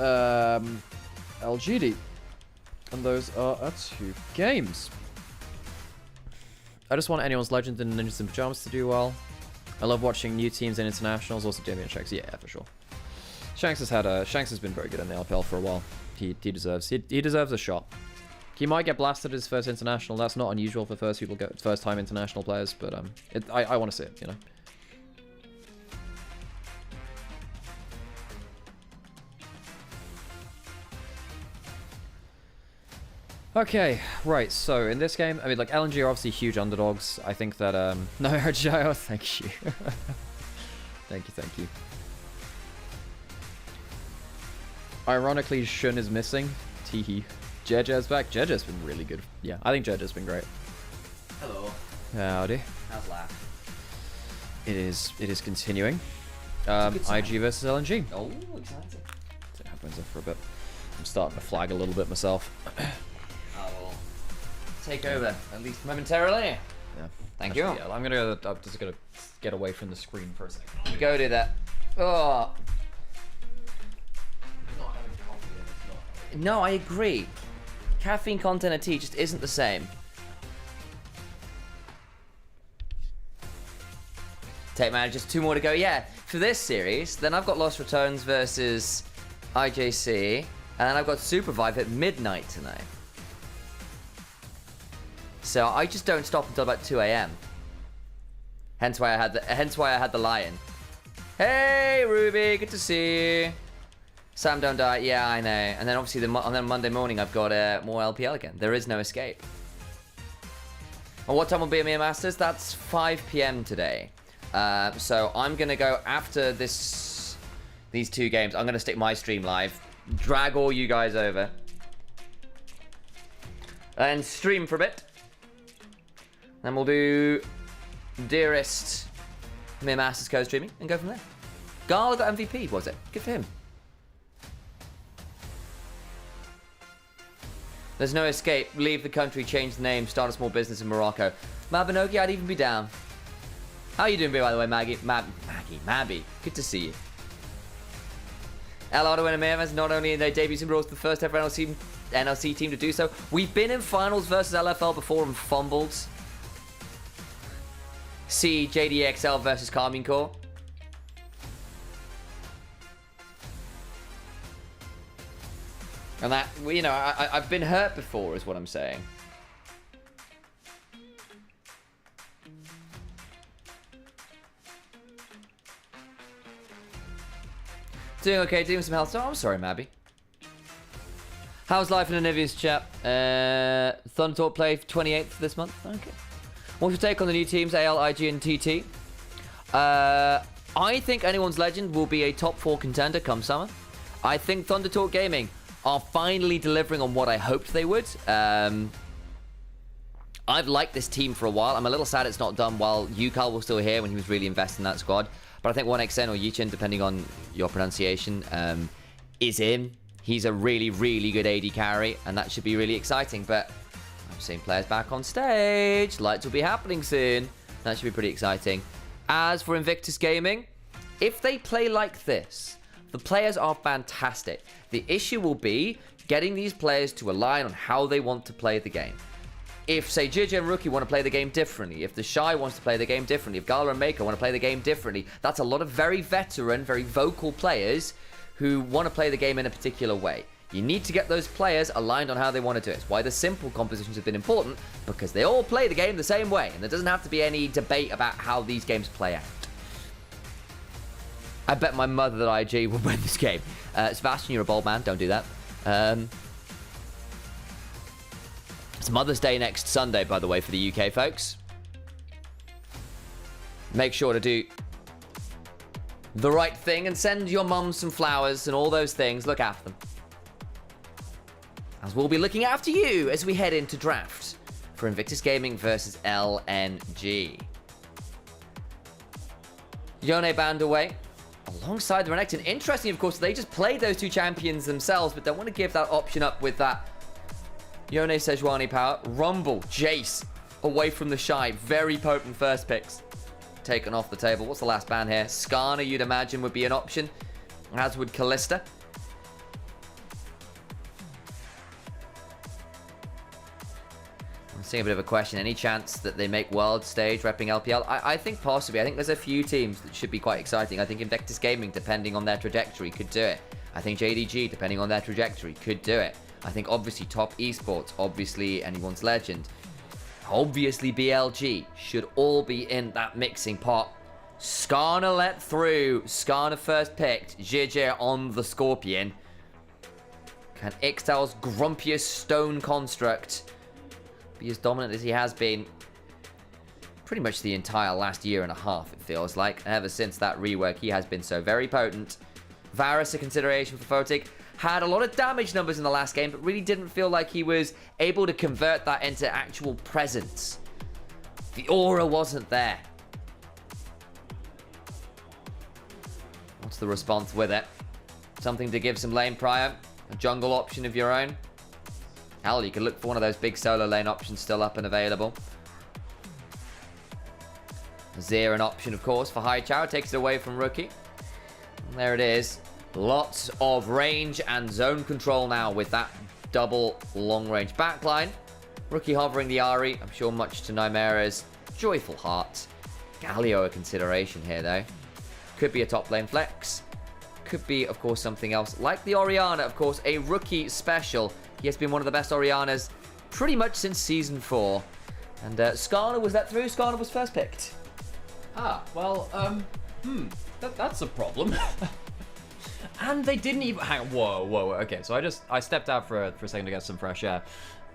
LGD. And those are 2 games. I just want anyone's legend in Ninjas in Pajamas to do well. I love watching new teams in internationals. Also Damien Shanks. Yeah, for sure. Shanks has been very good in the LPL for a while. He deserves a shot. He might get blasted at his first international. That's not unusual for first time international players, but I want to see it, you know. Okay, right, so in this game, I mean, like, LNG are obviously huge underdogs. I think that, no, Argio, thank you. Thank you. Ironically, Shun is missing. Teehee. JJ's back. JJ's been really good. Yeah, I think JJ's been great. Hello. Howdy. How's life? It is continuing. IG versus LNG. Oh, exciting. It happens for a bit. I'm starting to flag a little bit myself. I will take over, at least momentarily. Yeah. Thank you. Yeah, I'm just gonna get away from the screen for a second. You go do that. Oh. No, I agree. Caffeine content of tea just isn't the same. Take man, just 2 more to go. Yeah, for this series, then I've got Lost Returns versus IJC, and then I've got Supervive at midnight tonight. So I just don't stop until about 2 a.m. Hence why I had the lion. Hey, Ruby, good to see you. Sam, don't die. Yeah, I know. And then obviously on then Monday morning, I've got more LPL again. There is no escape. And what time will be at Mere Masters? That's 5 p.m. today. So I'm going to go after these 2 games. I'm going to stick my stream live. Drag all you guys over. And stream for a bit. Then we'll do Dearest Mere Masters co-streaming and go from there. Gala got MVP, was it? Good for him. There's no escape. Leave the country, change the name, start a small business in Morocco. Mabinogi, I'd even be down. How you doing, by the way, Maggie? Mabby. Good to see you. El Otto and Amirmas, not only in their debuts in Brawls, the first ever NLC team to do so. We've been in finals versus LFL before and fumbled. See JDXL versus Carmine Corps. And that, you know, I've been hurt before, is what I'm saying. Doing okay, doing some health. Oh, I'm sorry, Mabby. How's life in Anivia's chat? Thunder Talk play 28th this month. Okay. What's your take on the new teams, AL, IG, and TT? I think anyone's legend will be a top 4 contender come summer. I think Thunder Talk Gaming are finally delivering on what I hoped they would. I've liked this team for a while. I'm a little sad it's not done while Yukal was still here when he was really invested in that squad. But I think 1xN or Yichin, depending on your pronunciation, is in. He's a really, really good AD carry, and that should be really exciting. But I'm seeing players back on stage. Lights will be happening soon. That should be pretty exciting. As for Invictus Gaming, if they play like this, the players are fantastic. The issue will be getting these players to align on how they want to play the game. If, say, JJ and Rookie want to play the game differently, if the Shy wants to play the game differently, if Gala and Maker want to play the game differently, that's a lot of very veteran, very vocal players who want to play the game in a particular way. You need to get those players aligned on how they want to do it. It's why the simple compositions have been important, because they all play the game the same way, and there doesn't have to be any debate about how these games play out. I bet my mother that IG will win this game. Sebastian, you're a bold man. Don't do that. It's Mother's Day next Sunday, by the way, for the UK folks. Make sure to do the right thing and send your mum some flowers and all those things. Look after them. As we'll be looking after you as we head into draft for Invictus Gaming versus LNG. Yone banned away alongside the Renekton. Interesting, of course, they just played those 2 champions themselves, but don't want to give that option up with that Yone Sejuani power. Rumble, Jace, away from the Shy. Very potent first picks. Taken off the table. What's the last ban here? Skarner, you'd imagine, would be an option, as would Callista. I'm seeing a bit of a question. Any chance that they make world stage repping LPL? I think possibly. I think there's a few teams that should be quite exciting. I think Invictus Gaming, depending on their trajectory, could do it. I think JDG, depending on their trajectory, could do it. I think obviously Top Esports, obviously anyone's legend, obviously BLG should all be in that mixing pot. Skarner let through. Skarner first picked. JJ on the Scorpion. Can Ixtal's grumpiest stone construct be as dominant as he has been pretty much the entire last year and a half, it feels like. Ever since that rework, he has been so very potent. Varus, a consideration for Photic. Had a lot of damage numbers in the last game, but really didn't feel like he was able to convert that into actual presence. The aura wasn't there. What's the response with it? Something to give some lane prior? A jungle option of your own? Hell, you could look for one of those big solo lane options still up and available. Azir an option, of course, for High Chow. Takes it away from Rookie. And there it is. Lots of range and zone control now with that double long-range backline. Rookie hovering the Ahri. I'm sure much to Nymaera's joyful heart. Galio a consideration here, though. Could be a top lane flex. Could be, of course, something else. Like the Orianna, of course, a rookie special. He has been one of the best Oriannas pretty much since Season 4. And Skarner, was that through? Skarner was first picked. Ah, well, that's a problem. And they didn't even hang on. Whoa. Okay, so I stepped out for a second to get some fresh air.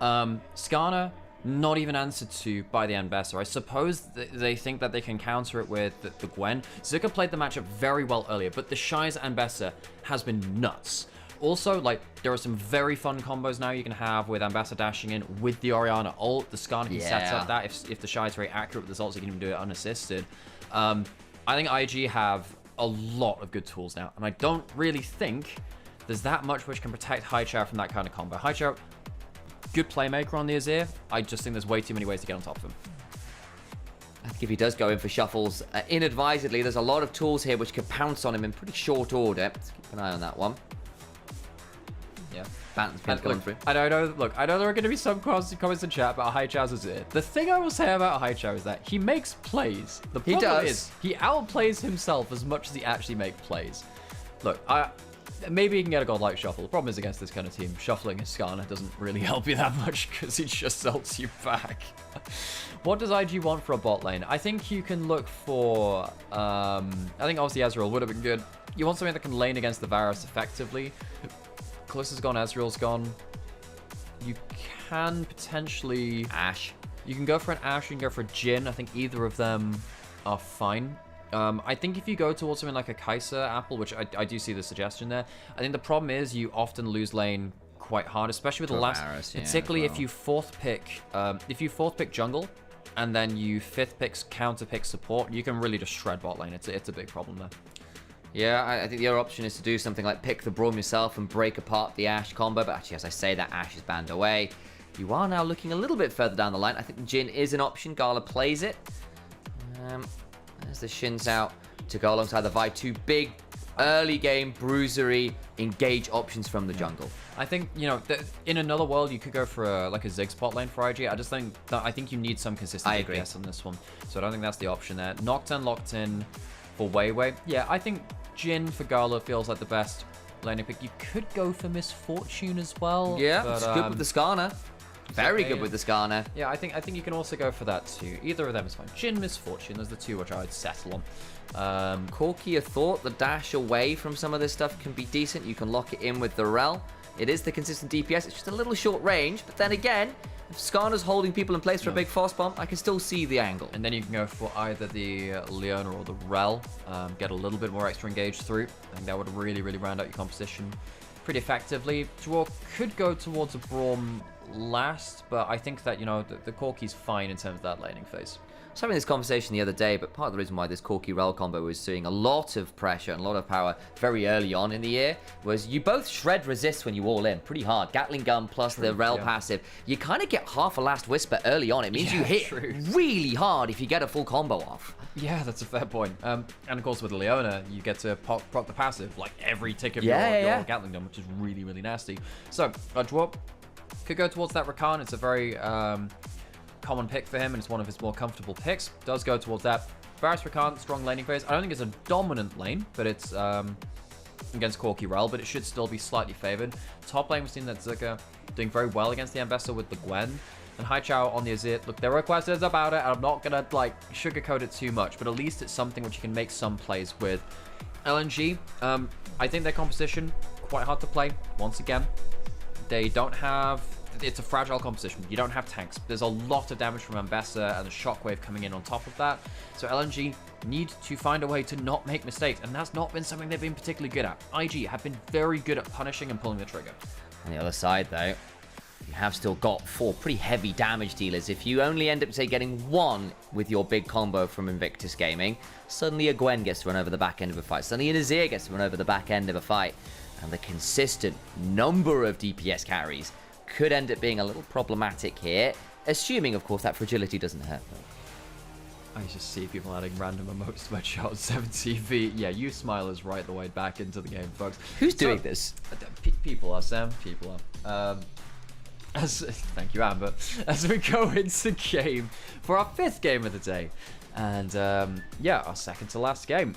Skarner, not even answered to by the Ambessa. I suppose they think that they can counter it with the Gwen. Zuka played the matchup very well earlier, but the Shy's Ambessa has been nuts. Also, like, there are some very fun combos now you can have with Ambessa dashing in with the Orianna ult. The Skarner can set up that if the Shy is very accurate with the ults, you can even do it unassisted. I think IG have a lot of good tools now, and I don't really think there's that much which can protect Haichao from that kind of combo. Haichao, good playmaker on the Azir. I just think there's way too many ways to get on top of him. I think if he does go in for shuffles inadvisedly, there's a lot of tools here which could pounce on him in pretty short order. Let's keep an eye on that one. Yeah. Phantom's pin coming through. I know there are going to be some comments in chat about Haichao's Azir. The thing I will say about Haichao is that he makes plays. The problem is he outplays himself as much as he actually makes plays. Look, maybe he can get a godlike shuffle. The problem is against this kind of team, shuffling his Skarner doesn't really help you that much because he just ults you back. What does IG want for a bot lane? I think you can look for... I think obviously Ezreal would have been good. You want something that can lane against the Varus effectively. Callista's gone, Ezreal's gone. You can potentially... Ashe. You can go for an Ashe, you can go for a Jhin. I think either of them are fine. I think if you go towards something like a Kai'Sa apple, which I do see the suggestion there, I think the problem is you often lose lane quite hard, especially with the last... Varus, yeah, particularly well. if you fourth pick jungle, and then you fifth pick counter pick support, you can really just shred bot lane. It's a big problem there. Yeah, I think the other option is to do something like pick the Braum yourself and break apart the Ashe combo. But actually, as I say, that Ashe is banned away. You are now looking a little bit further down the line. I think Jhin is an option. Gala plays it. There's the Shins out to go alongside the Vi. Two big early game bruisery engage options from the jungle. I think, you know, in another world, you could go for like a Ziggs bot lane for IG. I think you need some consistent DPS on this one. So I don't think that's the option there. Nocturne locked in for Weiwei. Yeah, I think Jhin for Gala feels like the best laning pick. You could go for Misfortune as well. Yeah, but, it's good with the Skarner. Very good with the Skarner. Yeah, I think you can also go for that too. Either of them is fine. Jhin, Misfortune, those are the two which I would settle on. Corki, a thought. The dash away from some of this stuff can be decent. You can lock it in with the Rel. It is the consistent DPS. It's just a little short range. But then again, if Skarner's holding people in place for a big fast bomb, I can still see the angle. And then you can go for either the Leona or the Rel. Get a little bit more extra engage through. I think that would really, really round out your composition pretty effectively. Draw could go towards a Braum last, but I think that, you know, the Corki's fine in terms of that laning phase. I was having this conversation the other day, but part of the reason why this Corki Rel combo was seeing a lot of pressure and a lot of power very early on in the year was you both shred resist when you all in pretty hard. Gatling gun plus the Rel passive. You kind of get half a last whisper early on. It means you hit really hard if you get a full combo off. Yeah, that's a fair point. And of course with Leona, you get to proc the passive like every tick of your Gatling gun, which is really, really nasty. So, Dwarf could go towards that Rakan. It's a very common pick for him, and it's one of his more comfortable picks. Does go towards that. Varus Rakan, strong laning phase. I don't think it's a dominant lane, but it's against Corki Rel, but it should still be slightly favored. Top lane, we've seen that Zuka doing very well against the Ambessa with the Gwen. And Haichao on the Azir. Look, there are questions about it, and I'm not going to, like, sugarcoat it too much, but at least it's something which you can make some plays with. LNG, I think their composition, quite hard to play, once again. They don't have... It's a fragile composition. You don't have tanks. There's a lot of damage from Ambessa and the shockwave coming in on top of that. So LNG need to find a way to not make mistakes, and that's not been something they've been particularly good at. IG have been very good at punishing and pulling the trigger. On the other side, though, you have still got 4 pretty heavy damage dealers. If you only end up, say, getting 1 with your big combo from Invictus Gaming, suddenly a Gwen gets to run over the back end of a fight. Suddenly an Azir gets to run over the back end of a fight. And the consistent number of DPS carries could end up being a little problematic here, assuming, of course, that fragility doesn't hurt them. I just see people adding random emotes to my shot 7TV. Yeah, you smilers right the way back into the game, folks. Who's doing this? People are, Sam. People are. Thank you, Amber. As we go into game for our 5th game of the day. And, yeah, our second to last game.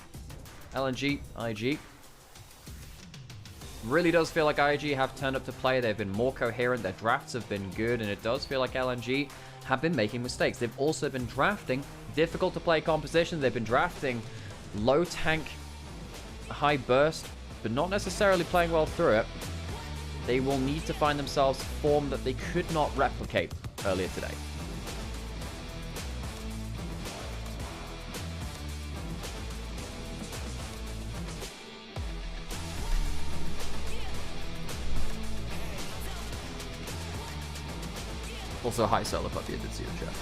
LNG, IG. Really does feel like IG have turned up to play. They've been more coherent. Their drafts have been good, and it does feel like LNG have been making mistakes. They've also been drafting difficult to play compositions. They've been drafting low tank, high burst, but not necessarily playing well through it. They will need to find themselves a form that they could not replicate earlier today. Also, hi Solar Puppy, I did see the chat.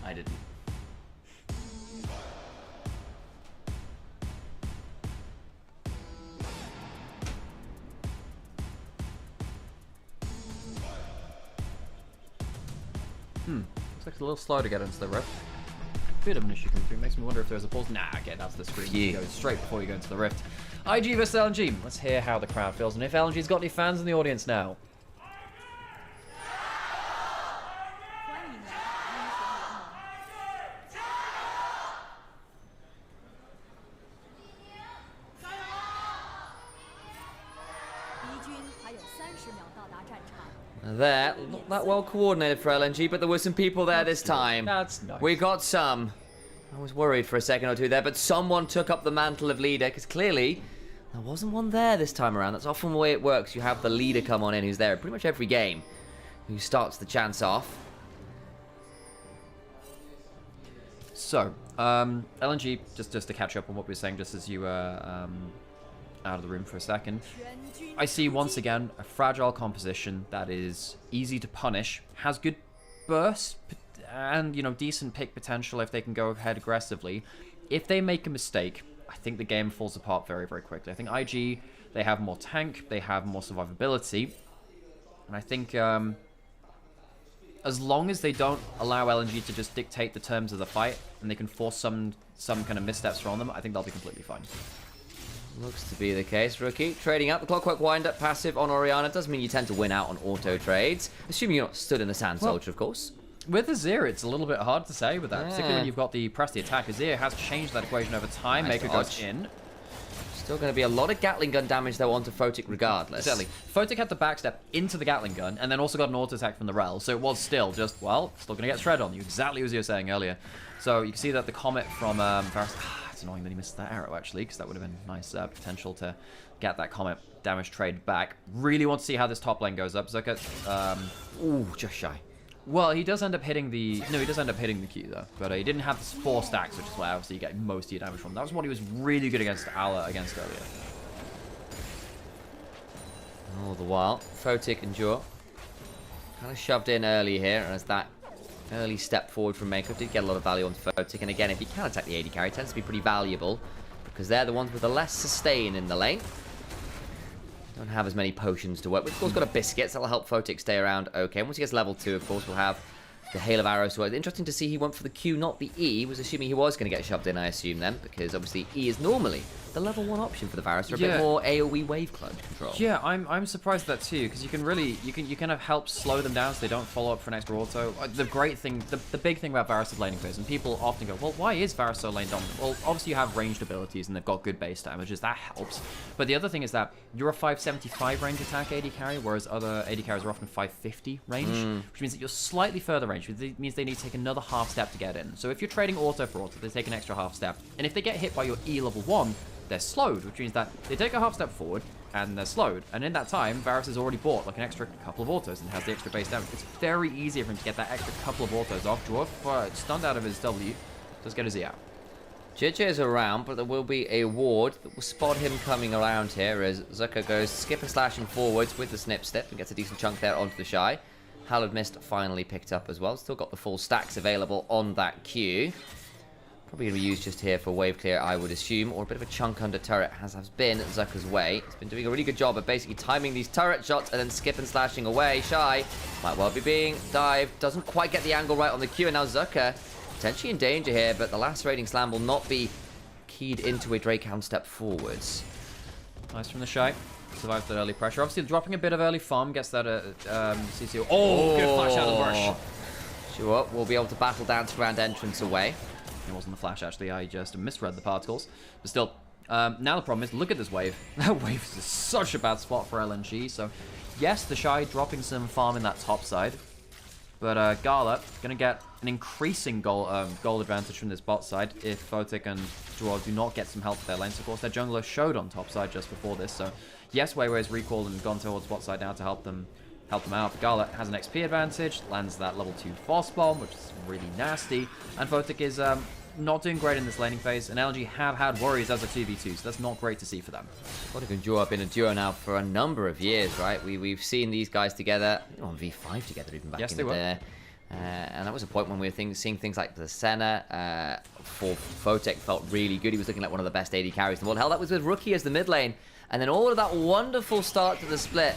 I didn't. Looks like it's a little slow to get into the rift. Bit of an issue coming through. Makes me wonder if there's a pause. Nah, okay, that's the screen. You go straight before you go into the rift. IG vs LNG. Let's hear how the crowd feels and if LNG's got any fans in the audience now. There, not that well coordinated for LNG, but there were some people there this time. That's nice. We got some. I was worried for a second or two there, but someone took up the mantle of leader, because clearly there wasn't one there this time around. That's often the way it works. You have the leader come on in who's there pretty much every game, who starts the chance off. So, LNG, just to catch up on what we were saying, just as you were out of the room for a second. I see once again a fragile composition that is easy to punish, has good burst, and decent pick potential if they can go ahead aggressively. If they make a mistake, I think the game falls apart very, very quickly. I think IG, they have more tank, they have more survivability, and I think as long as they don't allow LNG to just dictate the terms of the fight, and they can force some kind of missteps from them, I think they'll be completely fine. Looks to be the case. Rookie trading up the clockwork wind-up passive on Orianna. Doesn't mean you tend to win out on auto trades. Assuming you're not stood in the sand soldier, of course. With Azir, it's a little bit hard to say with that, particularly when you've got the press the attack. Azir has changed that equation over time. Nice Maker goes in. Still going to be a lot of Gatling gun damage though onto Photic regardless. Exactly. Photic had the backstep into the Gatling gun and then also got an auto attack from the Rel. So it was still just, well, still going to get shred on you. Exactly as you were saying earlier. So you can see that the Comet from Varus... It's annoying that he missed that arrow, actually, because that would have been nice potential to get that Comet damage trade back. Really want to see how this top lane goes up. Zucker, ooh, just shy. Well, he does end up hitting the... No, he does end up hitting the Q, though. But he didn't have this 4 stacks, which is where, obviously, you get most of your damage from. That was what he was really good against Ala against earlier. All the while, Photic and Jor kind of shoved in early here, as that early step forward from Mako did get a lot of value on Photic. And again, if you can attack the AD carry, it tends to be pretty valuable, because they're the ones with the less sustain in the lane. Don't have as many potions to work with. Of course, got a biscuit, so that'll help Photic stay around okay. Once he gets level 2, of course, we'll have the hail of arrows to work. Interesting to see he went for the Q, not the E. Was assuming he was going to get shoved in, I assume, then, because obviously E is normally the level 1 option for the Varus for a bit more AoE wave clutch control. Yeah, I'm surprised at that too, because you can really you kind of help slow them down so they don't follow up for an extra auto. The great thing, the big thing about Varus' laning phase, and people often go, well, why is Varus so lane dominant? Well, obviously you have ranged abilities and they've got good base damages, that helps. But the other thing is that you're a 575 range attack AD carry, whereas other AD carries are often 550 range, which means that you're slightly further range, which means they need to take another half step to get in. So if you're trading auto for auto, they take an extra half step. And if they get hit by your E level 1, they're slowed, which means that they take a half step forward and they're slowed. And in that time, Varus has already bought like an extra couple of autos and has the extra base damage. It's very easy for him to get that extra couple of autos off. Dwarf, stunned out of his W, does get his E out. JJ is around, but there will be a ward that will spot him coming around here as Zucker goes skip and slashing forwards with the snip step and gets a decent chunk there onto the Shy. Hallowed Mist finally picked up as well. Still got the full stacks available on that Q. Probably going to be used just here for wave clear, I would assume, or a bit of a chunk under turret has been Zucker's way. He's been doing a really good job of basically timing these turret shots and then skip and slashing away. Shy might well be being dived, doesn't quite get the angle right on the Q, and now Zucker potentially in danger here, but the lacerating slam will not be keyed into a Drakehound step forwards. Nice from the Shy. Survives that early pressure. Obviously dropping a bit of early farm, gets that CC. Oh, good flash out of the brush. Sure, we'll be able to battle dance grand entrance away. It wasn't the flash, actually. I just misread the particles. But still, Now the problem is, look at this wave. That wave is such a bad spot for LNG. So, yes, the Shy dropping some farm in that top side. But Gala going to get an increasing goal advantage from this bot side if Photic and Duo do not get some help with their lanes. Of course, their jungler showed on top side just before this. So, yes, Weiwei's recalled and gone towards bot side now to help them out. But Gala has an XP advantage, lands that level 2 Force Bomb, which is really nasty. And Photic is not doing great in this laning phase, and LNG have had worries as a 2v2, so that's not great to see for them. Photic and Duo have been a duo now for a number of years, right? We've seen these guys together, on V5 together even back in the day. And that was a point when we were seeing things like the Senna for Photic felt really good. He was looking like one of the best AD carries in the world. Hell, that was with Rookie as the mid lane. And then all of that wonderful start to the split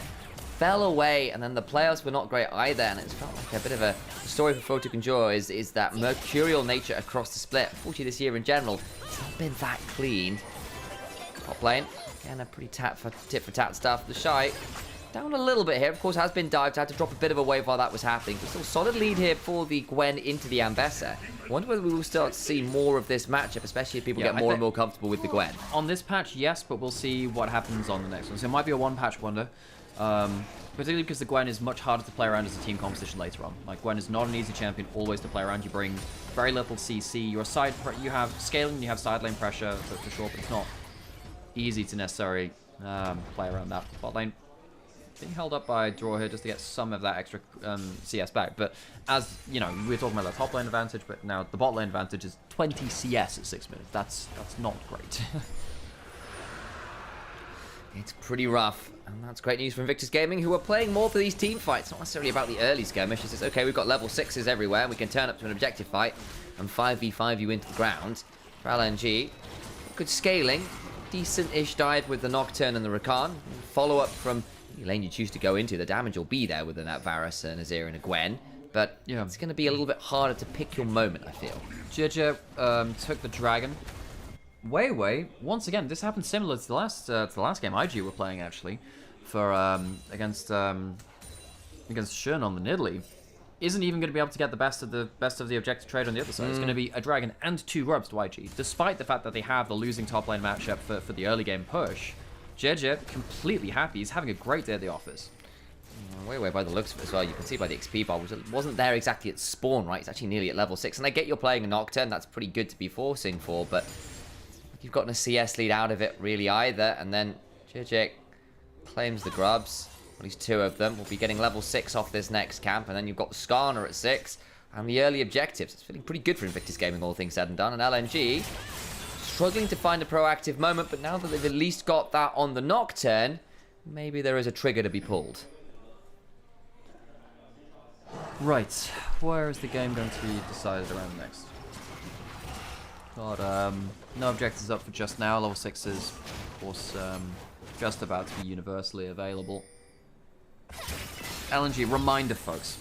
fell away, and then the playoffs were not great either, and it felt like a bit of a story for Photic and Duo is that mercurial nature across the split. Unfortunately, this year in general, it's not been that clean. Top lane, again, a pretty tit-for-tat stuff. The Shy, down a little bit here, of course, has been dived. Had to drop a bit of a wave while that was happening, but still solid lead here for the Gwen into the Ambessa. I wonder whether we will start to see more of this matchup, especially if people get more and more comfortable with the Gwen. On this patch, yes, but we'll see what happens on the next one. So it might be a one-patch wonder. Particularly because the Gwen is much harder to play around as a team composition later on. Like, Gwen is not an easy champion always to play around. You bring very little CC. You have scaling, you have side lane pressure for sure, but it's not easy to necessarily play around that. Bot lane being held up by Draw here just to get some of that extra CS back. But as, you know, we were talking about the top lane advantage, but now the bot lane advantage is 20 CS at 6 minutes. That's not great. It's pretty rough, and that's great news from Invictus Gaming, who are playing more for these team fights, not necessarily about the early skirmish. It's okay, we've got level 6s everywhere, we can turn up to an objective fight and 5v5 you into the ground. For LNG, good scaling, decent-ish dive with the Nocturne and the Rakan. Follow-up from any lane you choose to go into, the damage will be there with an Varus, an Azir, and a Gwen, but yeah, it's going to be a little bit harder to pick your moment, I feel. JDG took the Dragon. Weiwei, once again, this happened similar to the last game IG were playing actually, for against Shun on the Nidalee. Isn't even going to be able to get the best of the objective trade on the other side. It's going to be a Dragon and 2 Grubs to IG, despite the fact that they have the losing top lane matchup for the early game push. JDG completely happy. He's having a great day at the office. Weiwei, by the looks of it as well, you can see by the XP bar, wasn't there exactly at spawn, right? It's actually nearly at level 6, and I get you're playing a Nocturne. That's pretty good to be forcing for, but you've gotten a CS lead out of it really either, and then JDG claims the Grubs, at least 2 of them. We'll be getting level 6 off this next camp, and then you've got the Skarner at 6, and the early objectives. It's feeling pretty good for Invictus Gaming, all things said and done, and LNG struggling to find a proactive moment, but now that they've at least got that on the Nocturne, maybe there is a trigger to be pulled. Right, where is the game going to be decided around next? Got no objectives up for just now. Level 6 is, of course, just about to be universally available. LNG, reminder, folks.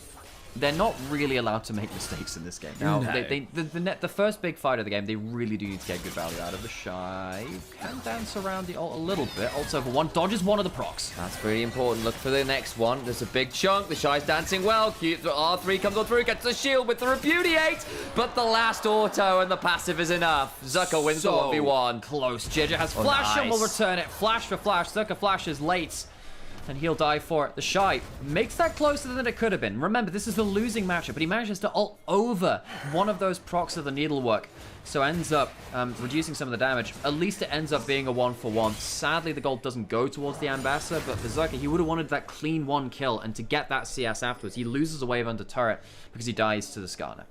They're not really allowed to make mistakes in this game. Now, the first big fight of the game, they really do need to get good value out of. The Shy can dance around the ult a little bit. Ult's over 1, dodges one of the procs. That's pretty important. Look for the next one. There's a big chunk. The Shy's dancing well. R3 comes on through, gets the shield with the Repudiate, but the last auto and the passive is enough. Zucker wins the 1v1. Close. JDG has flash and will return it. Flash for flash. Zucker flashes late, and he'll die for it. The Shy makes that closer than it could have been. Remember, this is the losing matchup, but he manages to ult over one of those procs of the needlework, so ends up reducing some of the damage. At least it ends up being a 1-for-1. Sadly, the gold doesn't go towards the Ambassador, but for Zucker, he would have wanted that clean 1 kill, and to get that CS afterwards, he loses a wave under turret because he dies to the Skarner.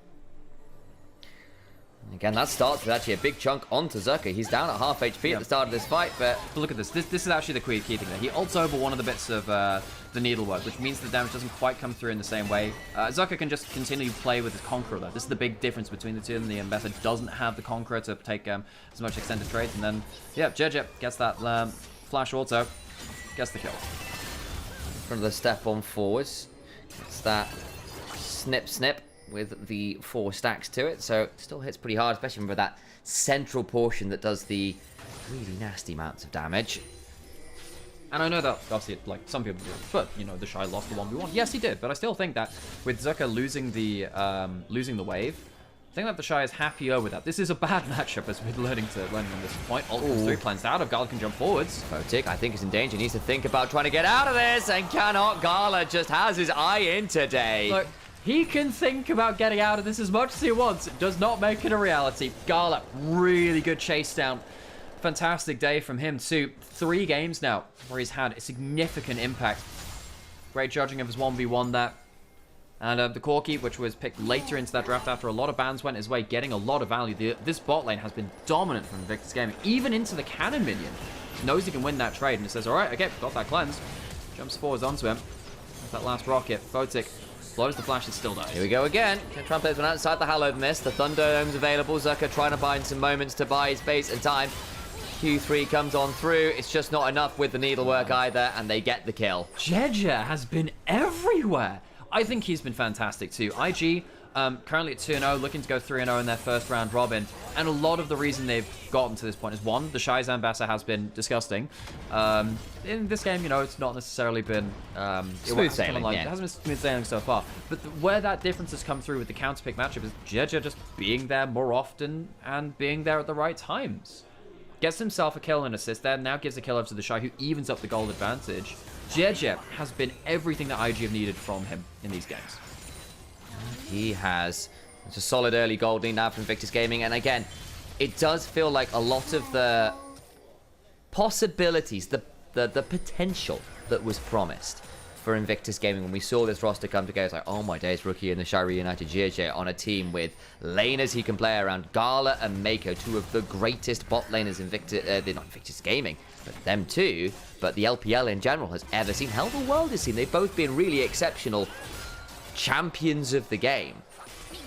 Again, that starts with actually a big chunk onto Zucker. He's down at half HP at the start of this fight, but look at this. This is actually the key thing there. He ults over one of the bits of the needlework, which means the damage doesn't quite come through in the same way. Zucker can just continue to play with his Conqueror, though. This is the big difference between the two, and the Ambassador doesn't have the Conqueror to take as much extended trades. And then, yeah, JDG gets that flash auto, gets the kill. From the step on forwards, it's that snip with the 4 stacks to it, so it still hits pretty hard, especially for that central portion that does the really nasty amounts of damage. And I know that, obviously, like, some people do, but, you know, the Shy lost the 1v1. Yes, he did, but I still think that with Zucker losing the wave, I think that the Shy is happier with that. This is a bad matchup as we're learning on this point. Ult comes through, plans out of Gala can jump forwards. Photic, I think, is in danger. Needs to think about trying to get out of this and cannot. Gala just has his eye in today. Look, he can think about getting out of this as much as he wants. It does not make it a reality. Gala, really good chase down. Fantastic day from him too. 3 games now where he's had a significant impact. Great judging of his 1v1 there. And the Corki, which was picked later into that draft after a lot of bans went his way, getting a lot of value. This bot lane has been dominant from Invictus Gaming, even into the cannon minion. Knows he can win that trade and it says, all right, okay, got that cleanse. Jumps forwards onto him. That last rocket, Photic blows the flash and still dies. Here we go again. Can try and play one outside the Hallowed Mist. The Thunderdome's available. Zerka trying to find some moments to buy space and time. Q3 comes on through. It's just not enough with the needlework either, and they get the kill. JDG has been everywhere. I think he's been fantastic too. IG, currently at 2-0, looking to go 3-0 in their first round robin. And a lot of the reason they've gotten to this point is, one, the Shy Zambassa has been disgusting. In this game, you know, it's not necessarily been... smooth sailing, It hasn't been smooth sailing so far. But where that difference has come through with the counter-pick matchup is JDG just being there more often and being there at the right times. Gets himself a kill and assist there, now gives a kill over to the Shy, who evens up the gold advantage. JDG has been everything that IG have needed from him in these games. He has. It's a solid early gold lead now from Invictus Gaming. And again, it does feel like a lot of the possibilities, the potential that was promised for Invictus Gaming when we saw this roster come together. It's like, oh my days, Rookie and the Shy reunited JDG on a team with laners he can play around. Gala and Mako, 2 of the greatest bot laners in not Invictus Gaming, but them too, but the LPL in general has ever seen. Hell, the world has seen. They've both been really exceptional champions of the game.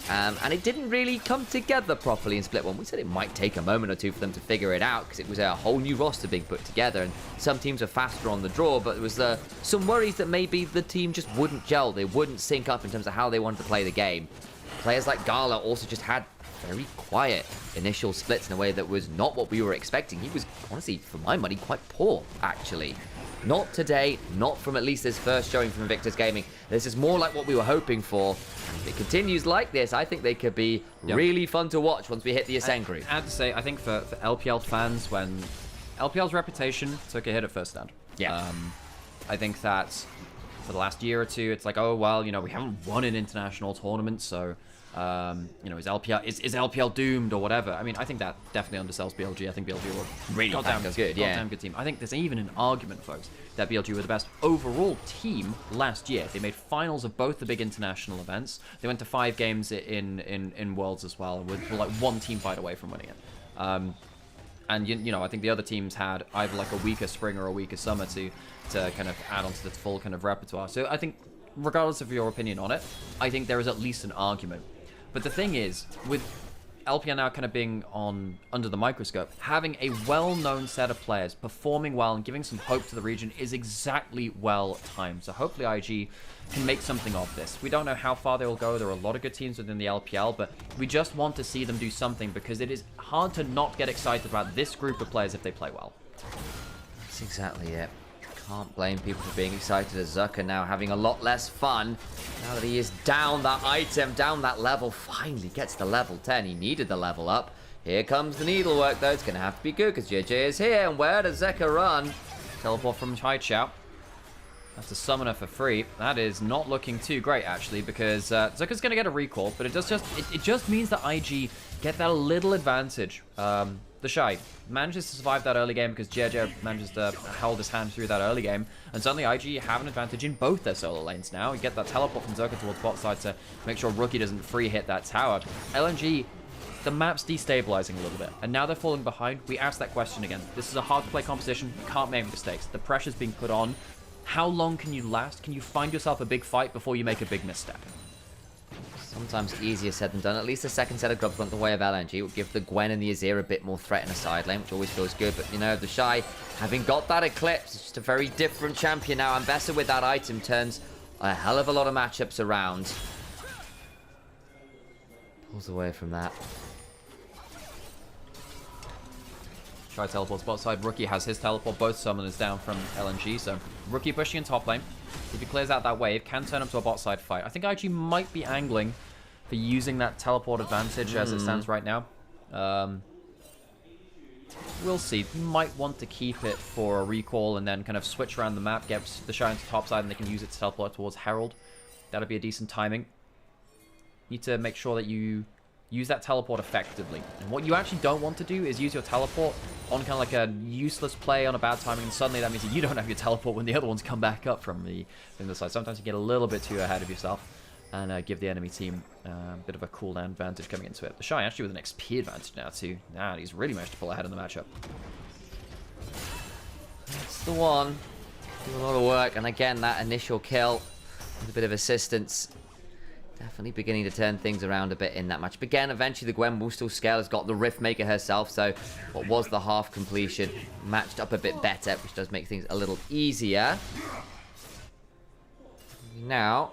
And it didn't really come together properly in Split 1. We said it might take a moment or two for them to figure it out because it was a whole new roster being put together and some teams are faster on the draw, but there was some worries that maybe the team just wouldn't gel. They wouldn't sync up in terms of how they wanted to play the game. Players like Gala also just had very quiet initial splits in a way that was not what we were expecting. He was, honestly, for my money, quite poor, actually. Not today, not from at least this first showing from Invictus Gaming. This is more like what we were hoping for. If it continues like this, I think they could be really fun to watch once we hit the Ascend group. I have to say, I think for LPL fans, when LPL's reputation took a hit at first stand. Yeah. I think that for the last year or two, it's like, oh, well, you know, we haven't won an international tournament, so... you know, is LPL doomed or whatever? I mean, I think that definitely undersells BLG. I think BLG were really goddamn good team. I think there's even an argument, folks, that BLG were the best overall team last year. They made finals of both the big international events. They went to 5 games in Worlds as well, and were like 1 team fight away from winning it. And you know, I think the other teams had either like a weaker spring or a weaker summer to kind of add onto the full kind of repertoire. So I think, regardless of your opinion on it, I think there is at least an argument. But the thing is, with LPL now kind of being under the microscope, having a well-known set of players performing well and giving some hope to the region is exactly well timed. So hopefully IG can make something of this. We don't know how far they will go. There are a lot of good teams within the LPL, but we just want to see them do something because it is hard to not get excited about this group of players if they play well. That's exactly it. Can't blame people for being excited as Zucker now having a lot less fun. Now that he is down that item, down that level, finally gets to level 10. He needed the level up. Here comes the needlework though. It's going to have to be good because JJ is here. And where does Zeka run? Teleport from Chai Chow. That's a summoner for free. That is not looking too great actually because Zucker's going to get a recall, but it just means that IG get that little advantage. The Shy manages to survive that early game because JJ manages to hold his hand through that early game. And suddenly IG have an advantage in both their solo lanes now. You get that teleport from Zerka towards bot side to make sure Rookie doesn't free hit that tower. LNG, the map's destabilizing a little bit. And now they're falling behind. We ask that question again. This is a hard to play competition. You can't make mistakes. The pressure's being put on. How long can you last? Can you find yourself a big fight before you make a big misstep? Sometimes easier said than done. At least the second set of grubs went the way of LNG. It would give the Gwen and the Azir a bit more threat in a side lane, which always feels good. But, you know, the Shy, having got that Eclipse, it's just a very different champion now. And Bessa with that item turns a hell of a lot of matchups around. Pulls away from that. Shy teleports bot side. Rookie has his teleport. Both summoners down from LNG. So Rookie pushing in top lane. If he clears out that wave, can turn up to a bot side fight. I think IG might be angling for using that teleport advantage as it stands right now. We'll see. You might want to keep it for a recall and then kind of switch around the map, get the Shy into top side, and they can use it to teleport towards Herald. That'll be a decent timing. Need to make sure that you use that teleport effectively. And what you actually don't want to do is use your teleport on kind of like a useless play on a bad timing, and suddenly that means that you don't have your teleport when the other ones come back up from the side. Sometimes you get a little bit too ahead of yourself and give the enemy team a bit of a cooldown advantage coming into it. The Shy actually with an XP advantage now too. Now he's really managed to pull ahead in the matchup. That's the one. Do a lot of work, and again, that initial kill with a bit of assistance. Definitely beginning to turn things around a bit in that match. But again, eventually the Gwen will still scale. Has got the Rift Maker herself, so what was the half completion matched up a bit better, which does make things a little easier. Now,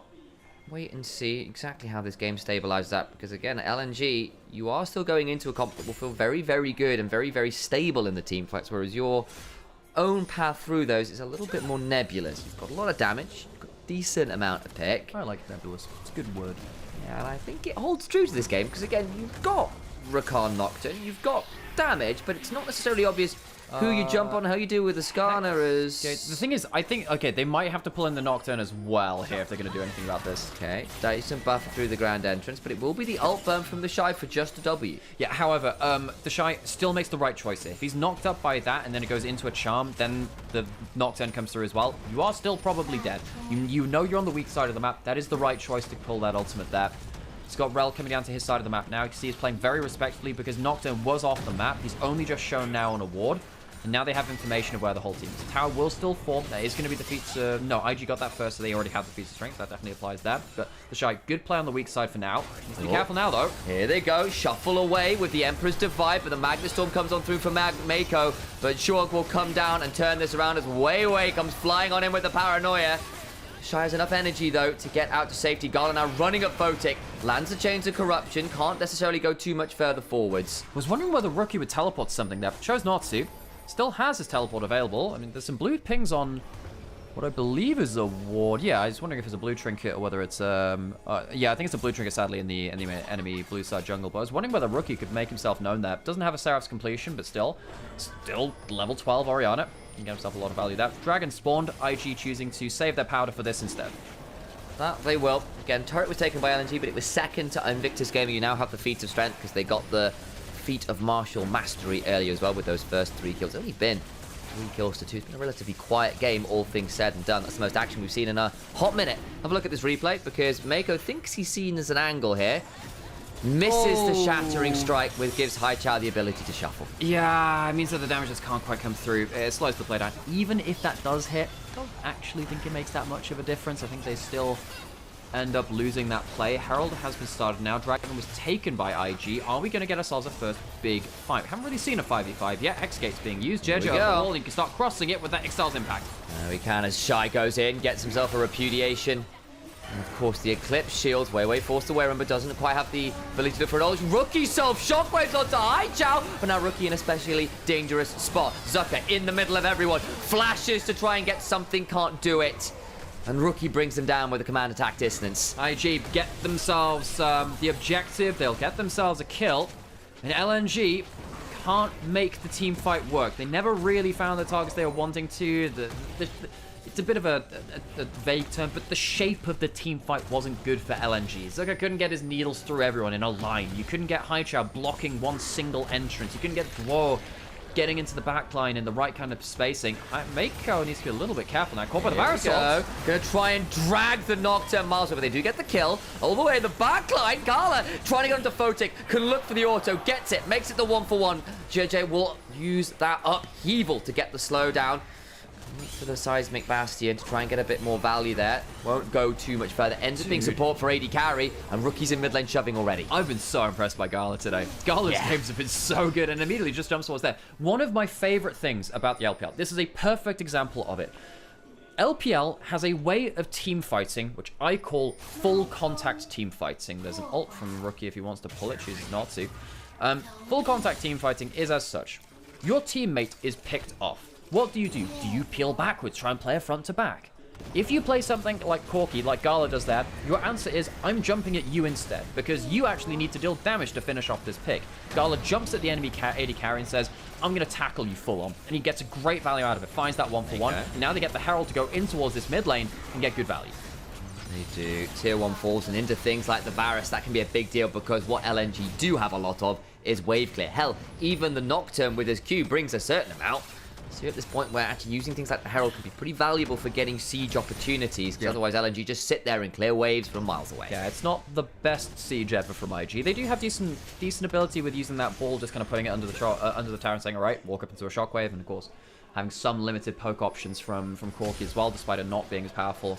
wait and see exactly how this game stabilizes up, because again, at LNG, you are still going into a comp that will feel very, very good and very, very stable in the team fights, whereas your own path through those is a little bit more nebulous. You've got a lot of damage, you've got a decent amount of pick. I like nebulous. It's a good word. Yeah, and I think it holds true to this game, because again, you've got Rakan Nocturne, you've got damage, but it's not necessarily obvious who you jump on, how you deal with the Skarner is... Okay, the thing is, I think, okay, they might have to pull in the Nocturne as well here if they're going to do anything about this. Okay, decent buffer through the ground entrance, but it will be the ult burn from the Shy for just a W. Yeah, however, the Shy still makes the right choice here. If he's knocked up by that and then it goes into a charm, then the Nocturne comes through as well. You are still probably dead. You know you're on the weak side of the map. That is the right choice to pull that ultimate there. He's got Rel coming down to his side of the map now. You can see he's playing very respectfully because Nocturne was off the map. He's only just shown now on a ward. And now they have information of where the whole team is. The tower will still form. That is going to be the feats. No, IG got that first, so they already have the feats of strength. That definitely applies there. But the Shy, good play on the weak side for now. Needs to be careful now, though. Here they go. Shuffle away with the Emperor's Divide, but the Magnet Storm comes on through from Mako. But Shorg will come down and turn this around as Wei comes flying on in with the Paranoia. Shy has enough energy, though, to get out to safety. Gala now running at Photic. Lands the Chains of Corruption. Can't necessarily go too much further forwards. Was wondering whether Rookie would teleport something there, but chose not to. Still has his teleport available. I mean, there's some blue pings on what I believe is a ward. Yeah, I was wondering if it's a blue trinket or whether it's... yeah, I think it's a blue trinket, sadly, in the enemy blue side jungle. But I was wondering whether Rookie could make himself known there. Doesn't have a Seraph's completion, but still level 12 Orianna. Can get himself a lot of value there. Dragon spawned, IG choosing to save their powder for this instead. That they will. Again, turret was taken by LNG, but it was second to Invictus Gaming. You now have the feats of strength because they got the feat of martial mastery earlier as well with those first 3 kills. It's only been 3 kills to 2. It's been a relatively quiet game, all things said and done. That's the most action we've seen in a hot minute. Have a look at this replay because Mako thinks he's seen as an angle here. Misses the shattering strike, which gives Haichao the ability to shuffle. Yeah, it means that the damage just can't quite come through. It slows the play down. Even if that does hit, I don't actually think it makes that much of a difference. I think they still end up losing that play. Herald has been started now. Dragon was taken by IG. Are we going to get ourselves a first big fight? We haven't really seen a 5v5 yet. Hexgate's being used. JJ over the wall. You can start crossing it with that Excel's impact. There we can as Shy goes in, gets himself a repudiation. And of course, the Eclipse shields. Wei forced to wear him, but doesn't quite have the ability to do for it all. Rookie self shockwaves onto Haichao, but now Rookie in a especially dangerous spot. Zucker in the middle of everyone. Flashes to try and get something, can't do it. And Rookie brings them down with a command attack distance. IG get themselves the objective. They'll get themselves a kill. And LNG can't make the team fight work. They never really found the targets they were wanting to. It's a bit of a vague term, but the shape of the team fight wasn't good for LNG. Zucker couldn't get his needles through everyone in a line. You couldn't get Haichao blocking one single entrance. You couldn't get Dwo getting into the backline in the right kind of spacing. Mako needs to be a little bit careful now. Caught by the Marisol. Gonna try and drag the Nocturne miles over. They do get the kill. All the way in the backline. Gala trying to go into Photic. Can look for the auto. Gets it. Makes it the 1-for-1. JJ will use that upheaval to get the slowdown. Look for the Seismic Bastion to try and get a bit more value there. Won't go too much further. Ends up being support for AD carry, and Rookie's in mid lane shoving already. I've been so impressed by Gala today. Gala's games have been so good, and immediately just jumps towards there. One of my favorite things about the LPL, this is a perfect example of it. LPL has a way of team fighting, which I call full contact team fighting. There's an ult from Rookie if he wants to pull it, chooses not to. Full contact team fighting is as such. Your teammate is picked off. What do? Do you peel backwards, try and play a front to back? If you play something like Corki, like Gala does that, your answer is, I'm jumping at you instead, because you actually need to deal damage to finish off this pick. Gala jumps at the enemy AD carry and says, I'm going to tackle you full on. And he gets a great value out of it, finds that 1-for-1. Now they get the Herald to go in towards this mid lane and get good value. They do. Tier 1 falls and into things like the Varus. That can be a big deal because what LNG do have a lot of is wave clear. Hell, even the Nocturne with his Q brings a certain amount. So at this point where actually using things like the Herald can be pretty valuable for getting siege opportunities, because otherwise LNG just sit there and clear waves from miles away. Yeah, it's not the best siege ever from IG. They do have decent ability with using that ball, just kind of putting it under the tower and saying, all right, walk up into a shockwave, and of course having some limited poke options from Corki as well, despite it not being as powerful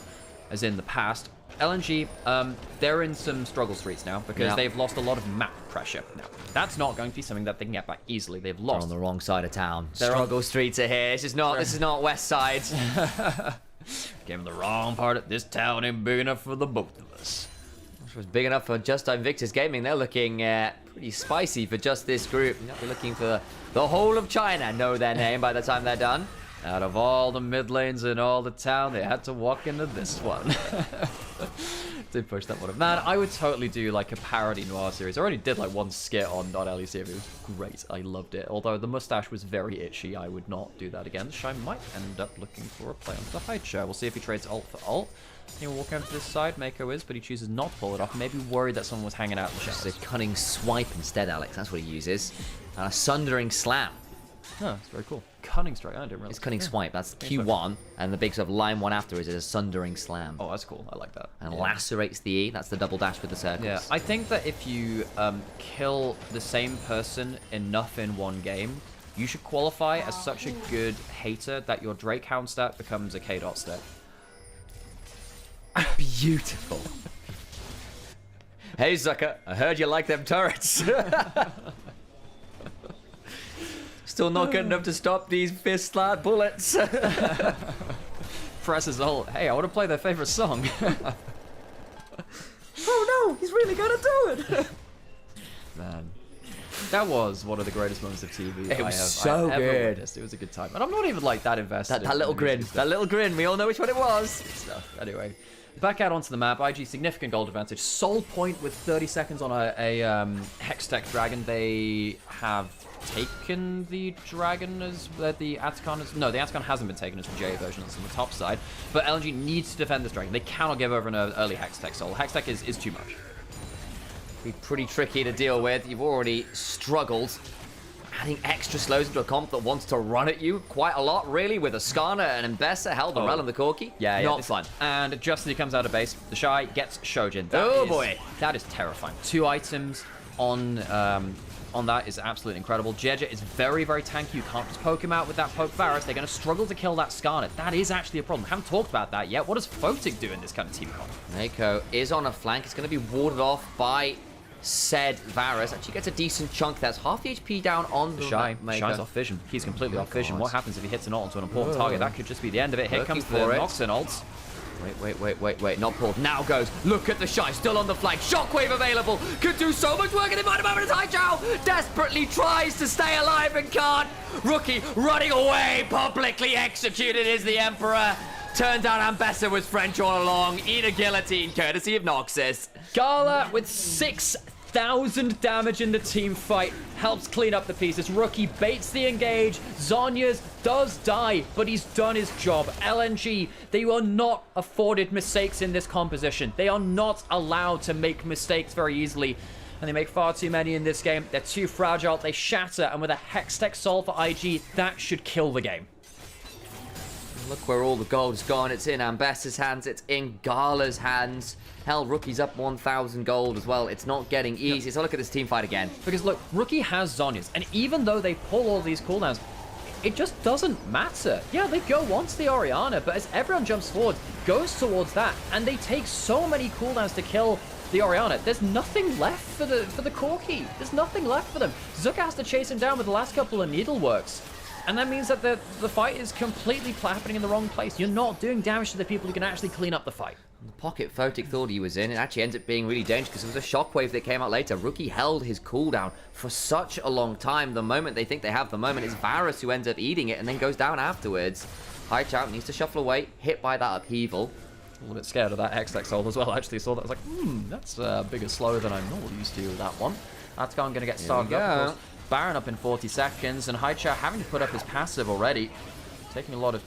as in the past. LNG, they're in some struggle streets now because they've lost a lot of map pressure. Now, that's not going to be something that they can get back easily. They've lost. They're on the wrong side of town. Struggle streets are here. This is not West Side. Came in the wrong part of this town ain't big enough for the both of us. Which was big enough for Just Invictus Gaming. They're looking pretty spicy for just this group. They're looking for the whole of China. Know their name by the time they're done. Out of all the mid lanes in all the town, they had to walk into this one. Did push that one up. Man, I would totally do like a parody Noir series. I already did like one skit on LEC. It was great. I loved it. Although the mustache was very itchy, I would not do that again. Shy might end up looking for a play onto the high chair. We'll see if he trades ult for ult. He will walk over to this side. Mako is, but he chooses not to pull it off. Maybe worried that someone was hanging out in the shadows. Just a cunning swipe instead, Alex. That's what he uses. And a sundering slam. Oh, that's very cool. Cunning strike. I didn't realize. It's cunning swipe. That's Q1, and the big sort of line one after is a sundering slam. Oh, that's cool. I like that. And lacerates the E. That's the double dash with the circles. Yeah, I think that if you kill the same person enough in one game, you should qualify as such a good hater that your Drake Hound stat becomes a K-dot stat. Beautiful. Hey, Zucker, I heard you like them turrets. Still not good enough to stop these fist slat bullets. Presses ult. Hey, I want to play their favorite song. Oh no, he's really gonna do it. Man, that was one of the greatest moments of TV It was I have so ever good. witnessed. It was a good time, and I'm not even like that invested. That little grin. That little grin. We all know which one it was. Stuff. Anyway, back out onto the map. IG significant gold advantage. Soul point with 30 seconds on a Hex Tech Dragon. They have taken the dragon as the Atacon is. No, the Atacon hasn't been taken as the J version. It's on the top side. But LNG needs to defend this dragon. They cannot give over an early Hex Tech Soul. Hex Tech is too much. Be pretty tricky to deal with. You've already struggled. Adding extra slows into a comp that wants to run at you quite a lot, really, with a Skarner and Mbessa, held the Rel and the Corki. Yeah, not fun. And just as he comes out of base, the Shy gets Shojin. Boy. That is terrifying. 2 items on that is absolutely incredible. Jeja is very, very tanky. You can't just poke him out with that poke Varus. They're going to struggle to kill that Skarner. That is actually a problem. Haven't talked about that yet. What does Photic do in this kind of team comp? Mako is on a flank. It's going to be warded off by said Varus. Actually gets a decent chunk. That's half the HP down on the Shy. Shy's off vision. He's completely off vision. What happens if he hits an ult onto an important target? That could just be the end of it. Here comes the Noxin ult. Wait. Not pulled. Now goes. Look at the Shy. Still on the flank. Shockwave available. Could do so much work in the moment as Haichao desperately tries to stay alive and can't. Rookie running away. Publicly executed is the Emperor. Turns out Mbessa was French all along. Eat a guillotine courtesy of Noxus. Gala with 6,000 damage in the team fight helps clean up the pieces. Rookie baits the engage. Zhonya's does die, but he's done his job. LNG, they are not afforded mistakes in this composition. They are not allowed to make mistakes very easily. And they make far too many in this game. They're too fragile. They shatter. And with a Hextech Soul for IG, that should kill the game. Look where all the gold's gone. It's in Mbessa's hands. It's in Gala's hands. Hell, Rookie's up 1,000 gold as well. It's not getting easy. So look at this team fight again. Because look, Rookie has Zhonya's. And even though they pull all these cooldowns, it just doesn't matter. Yeah, they go onto the Orianna, but as everyone jumps forward, goes towards that, and they take so many cooldowns to kill the Orianna. There's nothing left for the Corki. There's nothing left for them. Zuka has to chase him down with the last couple of needleworks. And that means that the fight is completely happening in the wrong place. You're not doing damage to the people who can actually clean up the fight. The pocket Photic thought he was in, it actually ends up being really dangerous because it was a shockwave that came out later. Rookie held his cooldown for such a long time. The moment they think they have the moment, it's Varus who ends up eating it and then goes down afterwards. Haichao needs to shuffle away, hit by that upheaval. A little bit scared of that XX hold as well. I actually saw that. I was like, that's bigger slow than I'm normally used to with that one. Atacon going to get started up. Of course, Baron up in 40 seconds, and Haichao having to put up his passive already. Taking a lot of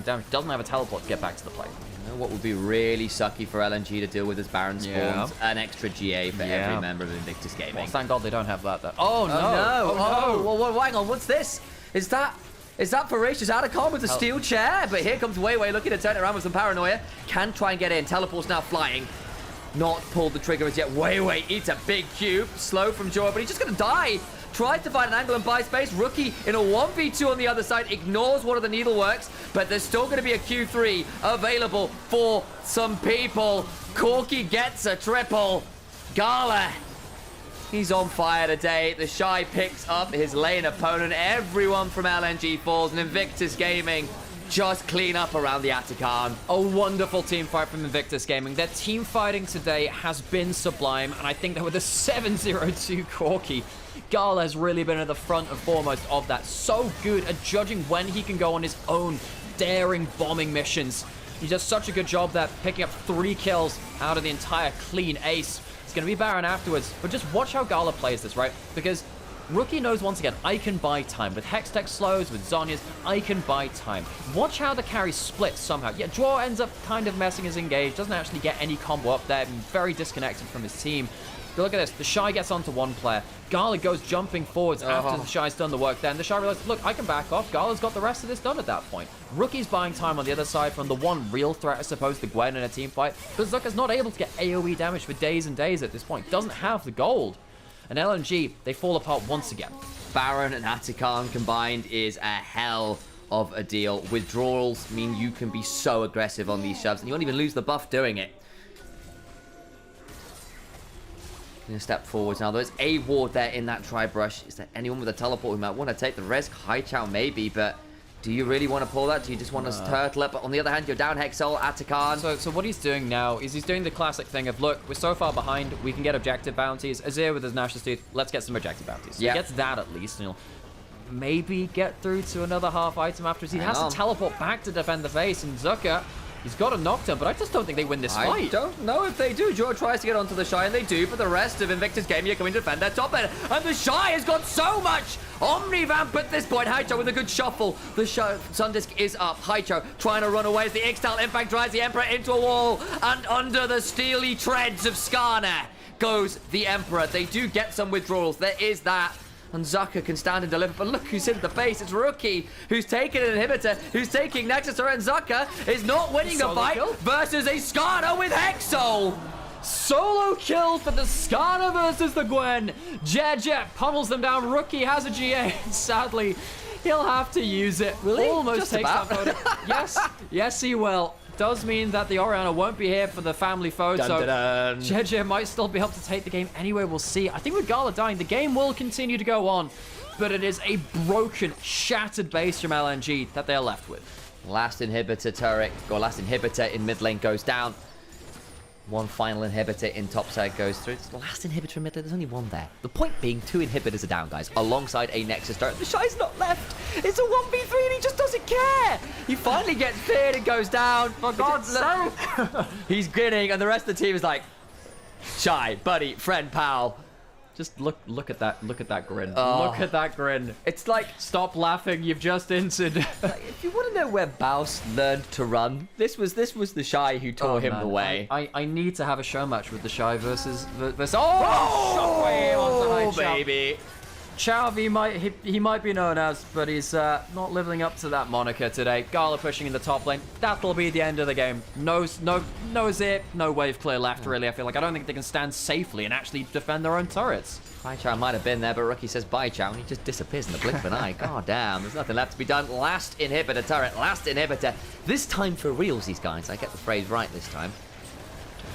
damage. Doesn't have a teleport to get back to the play. You know what would be really sucky for LNG to deal with as Baron spawns? An extra GA for every member of Invictus Gaming. Well, thank God they don't have that. Oh, no. Oh, no. Well, hang on. What's this? Is that Voracious Atacon with a steel chair? But here comes Weiwei looking to turn it around with some paranoia. Can try and get in. Teleport's now flying. Not pulled the trigger as yet. Weiwei eats a big cube. Slow from Joa, but he's just going to die. Tries to find an angle and buy space. Rookie in a 1v2 on the other side. Ignores one of the needleworks, but there's still going to be a Q3 available for some people. Corky gets a triple. Gala, he's on fire today. The Shy picks up his lane opponent. Everyone from LNG falls, and Invictus Gaming just clean up around the Atacon. A wonderful team fight from Invictus Gaming. Their team fighting today has been sublime, and I think that with a 7-0-2 Corky, Gala has really been at the front and foremost of that. So good at judging when he can go on his own daring bombing missions. He does such a good job there, picking up 3 kills out of the entire clean ace. It's going to be Baron afterwards, but just watch how Gala plays this, right? Because Rookie knows once again, I can buy time. With Hextech slows, with Zhonya's, I can buy time. Watch how the carry splits somehow. Yeah, Draw ends up kind of messing his engage, doesn't actually get any combo up there, very disconnected from his team. But look at this, the Shy gets onto one player. Gala goes jumping forwards after the Shy's done the work there, and the Shy realizes, look, I can back off. Gala's got the rest of this done at that point. Rookie's buying time on the other side from the one real threat, I suppose, the Gwen in a team fight. But Zucker's not able to get AoE damage for days and days at this point. Doesn't have the gold. And LNG, they fall apart once again. Baron and Atacon combined is a hell of a deal. Withdrawals mean you can be so aggressive on these shoves, and you won't even lose the buff doing it. Gonna step forwards now. There's a ward there in that tri-brush. Is there anyone with a teleport who might want to take the risk? Haichao maybe, but do you really want to pull that? Do you just want to turtle up? But on the other hand, you're down Hexol, Atacon. So what he's doing now is he's doing the classic thing of, look, we're so far behind, we can get objective bounties. Azir with his Nash's Tooth, let's get some objective bounties. So he gets that at least, and he'll maybe get through to another half item after he has to teleport back to defend the face, and Zucker, he's got a knockdown, but I just don't think they win this fight. I don't know if they do. Joe tries to get onto the Shy, and they do, but the rest of Invictus Gaming are coming to defend their top end. And the Shy has got so much Omnivamp at this point. Haichao with a good shuffle. The Sundisk is up. Haichao trying to run away as the Ixtal impact drives the Emperor into a wall, and under the steely treads of Skarner goes the Emperor. They do get some withdrawals. There is that. And Zucker can stand and deliver, but look who's in the base. It's Rookie, who's taking an inhibitor, who's taking Nexus, and Zucker is not winning the fight versus a Skarner with Hexol. Solo kill for the Skarner versus the Gwen. Jet pummels them down. Rookie has a GA. Sadly, he'll have to use it. Will he? Almost Just takes about. that photo. Yes, he will. Does mean that the Orianna won't be here for the family photo. Dun, dun, dun. JJ might still be able to take the game anyway. We'll see. I think with Gala dying, the game will continue to go on, but it is a broken, shattered base from LNG that they're left with. Last inhibitor turret, or last inhibitor in mid lane goes down. One final inhibitor in top side goes through. It's the last inhibitor in mid lane. There's only one there. The point being, 2 inhibitors are down, guys, alongside a Nexus turret. The Shy's not left. It's a 1v3 and he just doesn't care. He finally gets feared and goes down. For God's sake. He's grinning, and the rest of the team is like, Shy, buddy, friend, pal. Just look at that grin. Oh. Look at that grin. It's like, stop laughing, you've just entered. Like, if you want to know where Baus learned to run, this was the Shy who taught him the way. I need to have a show match with the Shy versus shockwave onto Haichao. Baby. Chao, he might be known as, but he's not living up to that moniker today. Gala pushing in the top lane. That'll be the end of the game. No zip, no wave clear left, really. I feel like I don't think they can stand safely and actually defend their own turrets. Haichao might have been there, but Rookie says bye, Chow, and he just disappears in the blink of an eye. God damn, there's nothing left to be done. Last inhibitor turret, last inhibitor. This time for reals, these guys. I get the phrase right this time.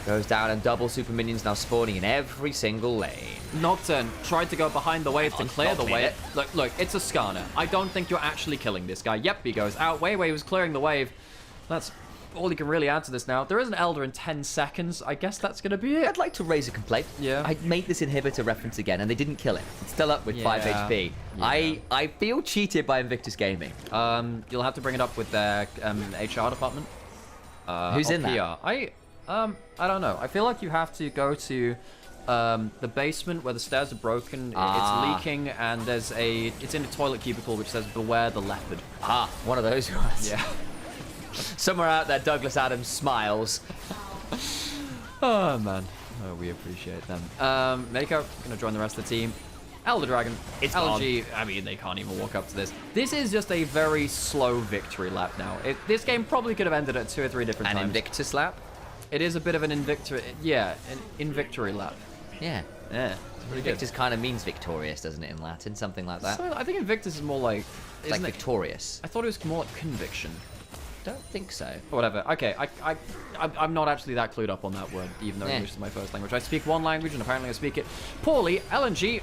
Goes down and double super minions now spawning in every single lane. Nocturne tried to go behind the wave to clear the wave. It. Look, it's a Skarner. I don't think you're actually killing this guy. Yep, he goes out. Wei was clearing the wave. That's all you can really add to this now. There is an Elder in 10 seconds. I guess that's going to be it. I'd like to raise a complaint. Yeah. I made this inhibitor reference again, and they didn't kill it. It's still up with 5 HP. Yeah. I feel cheated by Invictus Gaming. You'll have to bring it up with their HR department. Who's in PR. that? I don't know. I feel like you have to go to the basement where the stairs are broken. It's leaking, and it's in a toilet cubicle which says "Beware the leopard." One of those ones. Yeah. Somewhere out there, Douglas Adams smiles. Oh man, we appreciate them. Mako gonna join the rest of the team. Elder Dragon, it's LG. I mean, they can't even walk up to this. This is just a very slow victory lap now. This game probably could have ended at 2 or 3 different times. An Invictus lap? It is a bit of an Invictory, an Invictory lap. Yeah. Yeah. Invictus kind of means victorious, doesn't it, in Latin? Something like that. So, I think Invictus is more like... It's like victorious. I thought it was more like conviction. Don't think so. Or whatever. Okay, I'm not actually that clued up on that word, even though English is my first language. I speak one language, and apparently I speak it poorly. LNG,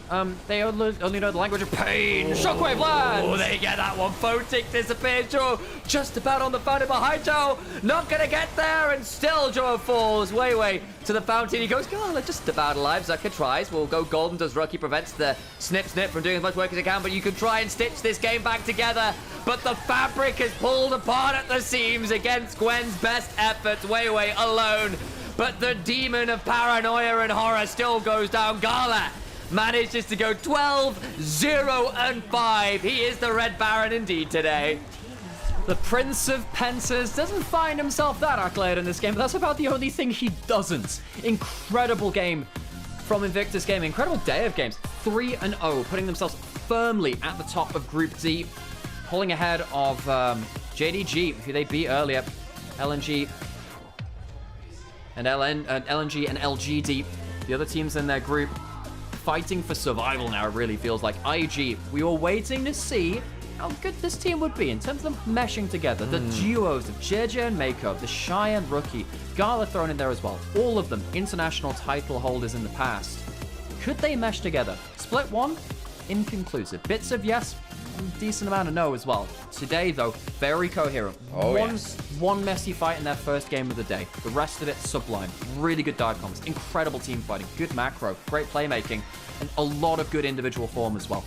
they only know the language of pain. Shockwave land! Oh, they get that one. Photic disappears. Joe just about on the fountain behind Joe. Not going to get there, and still Joe falls way to the fountain. He goes, God, just about alive. Zucker tries. Will go golden. Does Rookie prevents the snip from doing as much work as he can, but you can try and stitch this game back together. But the fabric is pulled apart at the seams against Gwen's best efforts. Wei alone. But the demon of paranoia and horror still goes down. Gala manages to go 12, 0, and 5. He is the Red Baron indeed today. The Prince of Pentas doesn't find himself that accolade in this game, but that's about the only thing he doesn't. Incredible game from Invictus Gaming. Incredible day of games. 3-0, putting themselves firmly at the top of Group D. Pulling ahead of JDG, who they beat earlier. LNG and LNG and LGD, the other teams in their group, fighting for survival now, it really feels like. IG, we were waiting to see how good this team would be in terms of them meshing together. The duos of JJ and Mako, the Shy and Rookie, Gala thrown in there as well. All of them international title holders in the past. Could they mesh together? Split 1, inconclusive. Bits of yes, decent amount of no as well. Today, though, very coherent. One messy fight in their first game of the day. The rest of it, sublime. Really good dive comms. Incredible team fighting. Good macro. Great playmaking. And a lot of good individual form as well.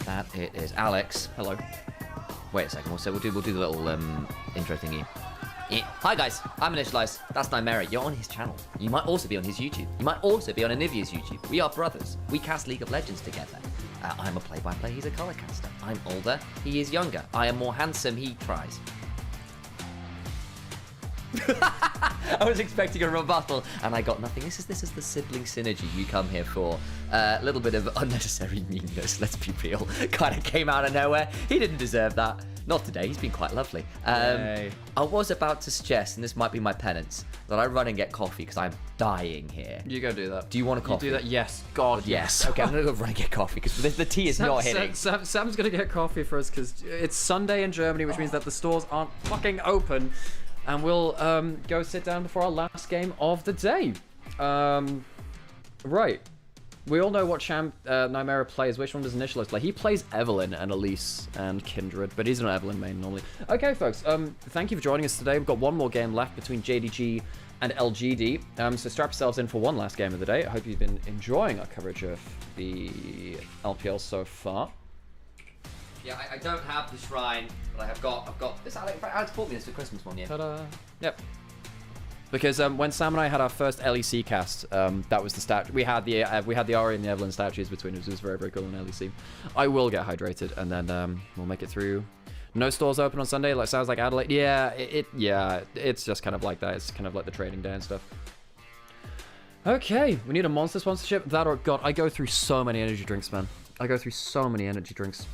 That it is. Alex. Hello. Wait a second. We'll do the little intro thingy. Hi guys, I'm Initialise. That's Nymaera. You're on his channel. You might also be on his YouTube. You might also be on Anivia's YouTube. We are brothers. We cast League of Legends together. I'm a play-by-play, he's a colour caster. I'm older, he is younger. I am more handsome, he tries. I was expecting a rebuttal, and I got nothing. This is the sibling synergy you come here for. A little bit of unnecessary meanness, let's be real. Kind of came out of nowhere. He didn't deserve that. Not today, he's been quite lovely. I was about to suggest, and this might be my penance, that I run and get coffee because I'm dying here. You go do that. Do you want a coffee? You do that? Yes. God, yes. Okay, I'm going to go run and get coffee because the tea is not hitting. Sam's going to get coffee for us because it's Sunday in Germany, which means that the stores aren't fucking open. And we'll go sit down before our last game of the day. Right. We all know what champ Nymaera plays. Which one does Initialise play? He plays Evelynn and Elise and Kindred, but he's an Evelynn main normally. Okay, folks. Thank you for joining us today. We've got one more game left between JDG and LGD. So strap yourselves in for one last game of the day. I hope you've been enjoying our coverage of the LPL so far. Yeah, I don't have the shrine, but I've got this. Alex bought me this for Christmas one year. Ta-da! Yep. Because when Sam and I had our first LEC cast, that was the stat. We had the Ari and the Evelynn statues between us. It was very, very cool in LEC. I will get hydrated, and then we'll make it through. No stores open on Sunday. Like sounds like Adelaide. Yeah, it's just kind of like that. It's kind of like the trading day and stuff. Okay, we need a monster sponsorship. That or God, I go through so many energy drinks, man. I go through so many energy drinks.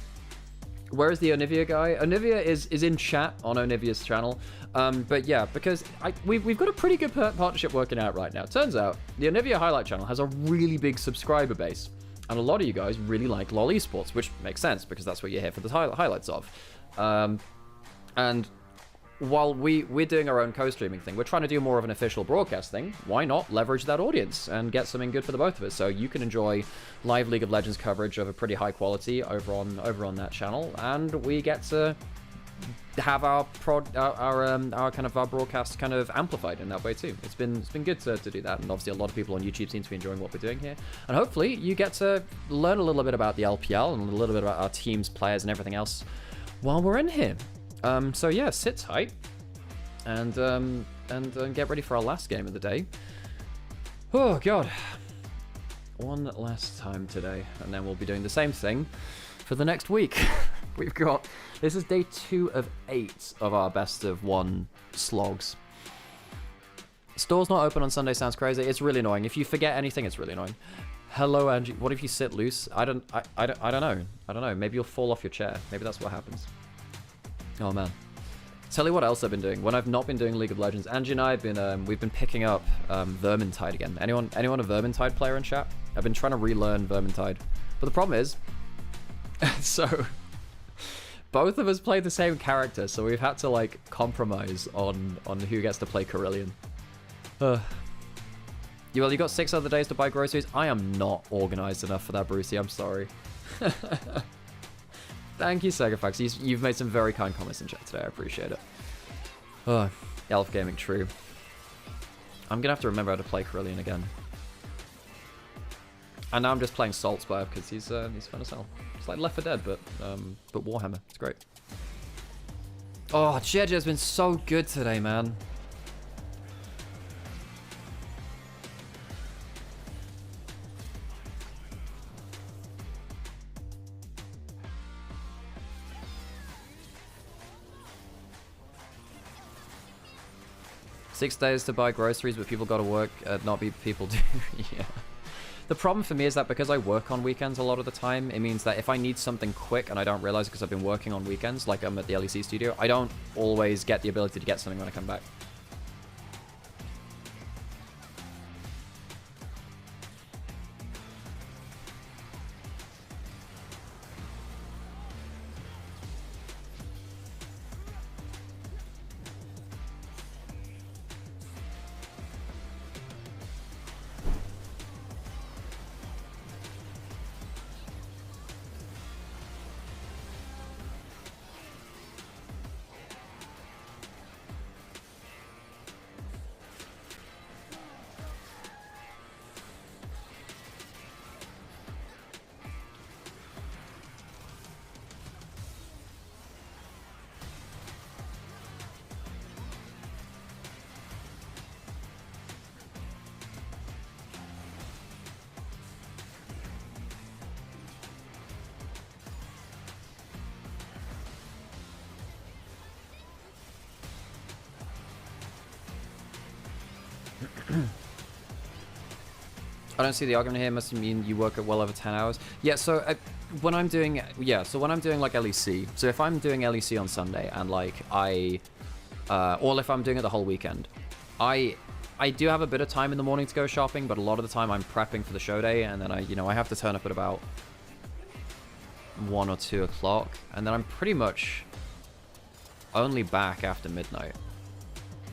Where is the Onivia guy? Onivia is in chat on Onivia's channel. But yeah, because we've got a pretty good partnership working out right now. Turns out the Onivia Highlight channel has a really big subscriber base. And a lot of you guys really like lolesports, which makes sense because that's what you're here for the highlights of. And while we're doing our own co-streaming thing, we're trying to do more of an official broadcast thing. Why not leverage that audience and get something good for the both of us? So you can enjoy live League of Legends coverage of a pretty high quality over on that channel, and we get to have our kind of our broadcast kind of amplified in that way too. It's been good to do that, and obviously a lot of people on YouTube seem to be enjoying what we're doing here. And hopefully you get to learn a little bit about the LPL and a little bit about our teams, players, and everything else while we're in here. So yeah, sit tight and get ready for our last game of the day. Oh god, one last time today, and then we'll be doing the same thing for the next week. We've got, this is day 2 of 8 of our best of 1 slogs. Store's not open on Sunday sounds crazy. It's really annoying. If you forget anything, it's really annoying. Hello, Angie. What if you sit loose? I don't know. I don't know. Maybe you'll fall off your chair. Maybe that's what happens. Oh man. Tell you what else I've been doing. When I've not been doing League of Legends, Angie and I have been we've been picking up Vermintide again. Anyone a Vermintide player in chat? I've been trying to relearn Vermintide. But the problem is, so both of us play the same character, so we've had to like compromise on who gets to play Carillion. Well, you got 6 other days to buy groceries. I am not organized enough for that, Brucey. I'm sorry. Thank you, Segafax. You've made some very kind comments in chat today. I appreciate it. Oh, Elf Gaming, true. I'm gonna have to remember how to play Carillion again. And now I'm just playing Saltspire because he's fun as hell. It's like Left 4 Dead, but Warhammer. It's great. Oh, JDG's been so good today, man. Six days to buy groceries, but people got to work, not be people do. Yeah. The problem for me is that because I work on weekends a lot of the time, it means that if I need something quick and I don't realize it because I've been working on weekends, like I'm at the LEC studio, I don't always get the ability to get something when I come back. I don't see the argument here. Must mean you work at well over 10 hours. Yeah, so when I'm doing like LEC, so if I'm doing LEC on Sunday and like or if I'm doing it the whole weekend, I do have a bit of time in the morning to go shopping, but a lot of the time I'm prepping for the show day, and then I have to turn up at about 1 or 2 o'clock, and then I'm pretty much only back after midnight.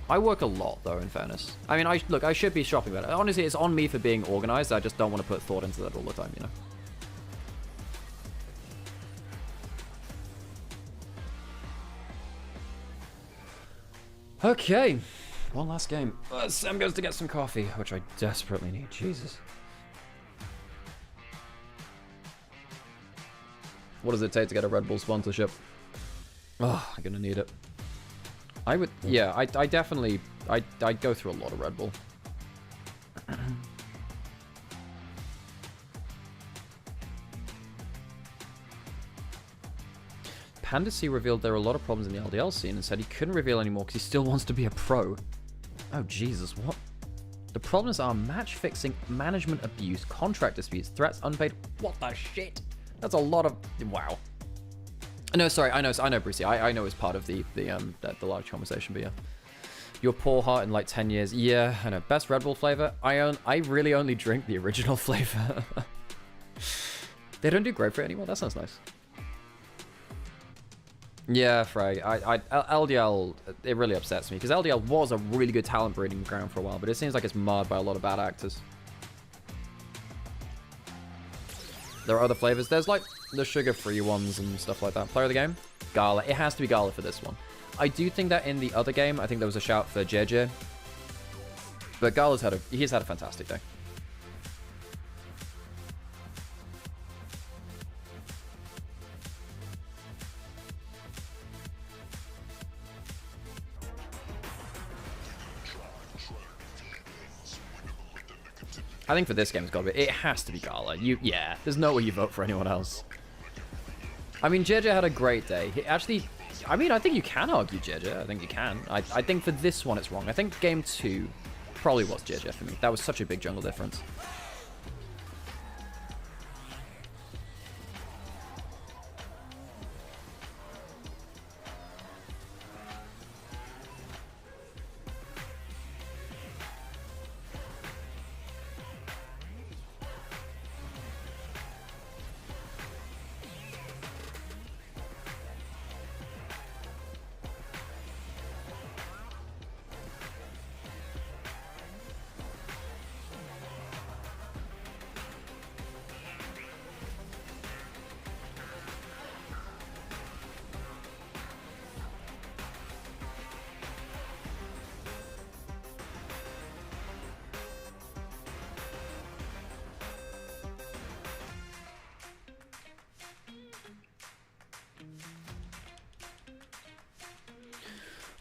I work a lot, though, in fairness. I mean, I should be shopping better. Honestly, it's on me for being organized. I just don't want to put thought into that all the time, you know? Okay. One last game. Sam goes to get some coffee, which I desperately need. Jesus. What does it take to get a Red Bull sponsorship? Oh, I'm gonna need it. I would, yeah, I definitely, I'd go through a lot of Red Bull. Panda C revealed there were a lot of problems in the LDL scene and said he couldn't reveal anymore because he still wants to be a pro. Oh, Jesus, what? The problems are match fixing, management abuse, contract disputes, threats, unpaid. What the shit? That's a lot of, wow. No, sorry, I know, Brucey. I know it's part of the large conversation, but yeah. Your poor heart in like 10 years. Yeah, I know. Best Red Bull flavor. I really only drink the original flavor. They don't do grapefruit anymore. That sounds nice. Yeah, Frey. LDL, it really upsets me because LDL was a really good talent breeding ground for a while, but it seems like it's marred by a lot of bad actors. There are other flavors. There's like the sugar-free ones and stuff like that. Player of the game? Gala. It has to be Gala for this one. I do think that in the other game, I think there was a shout for JJ. But Gala's he's had a fantastic day. I think for this game, it has to be Gala. Yeah, there's no way you vote for anyone else. I mean, JJ had a great day. I mean, I think you can argue JJ. I think you can. I think for this one, it's wrong. I think game 2 probably was JJ for me. That was such a big jungle difference.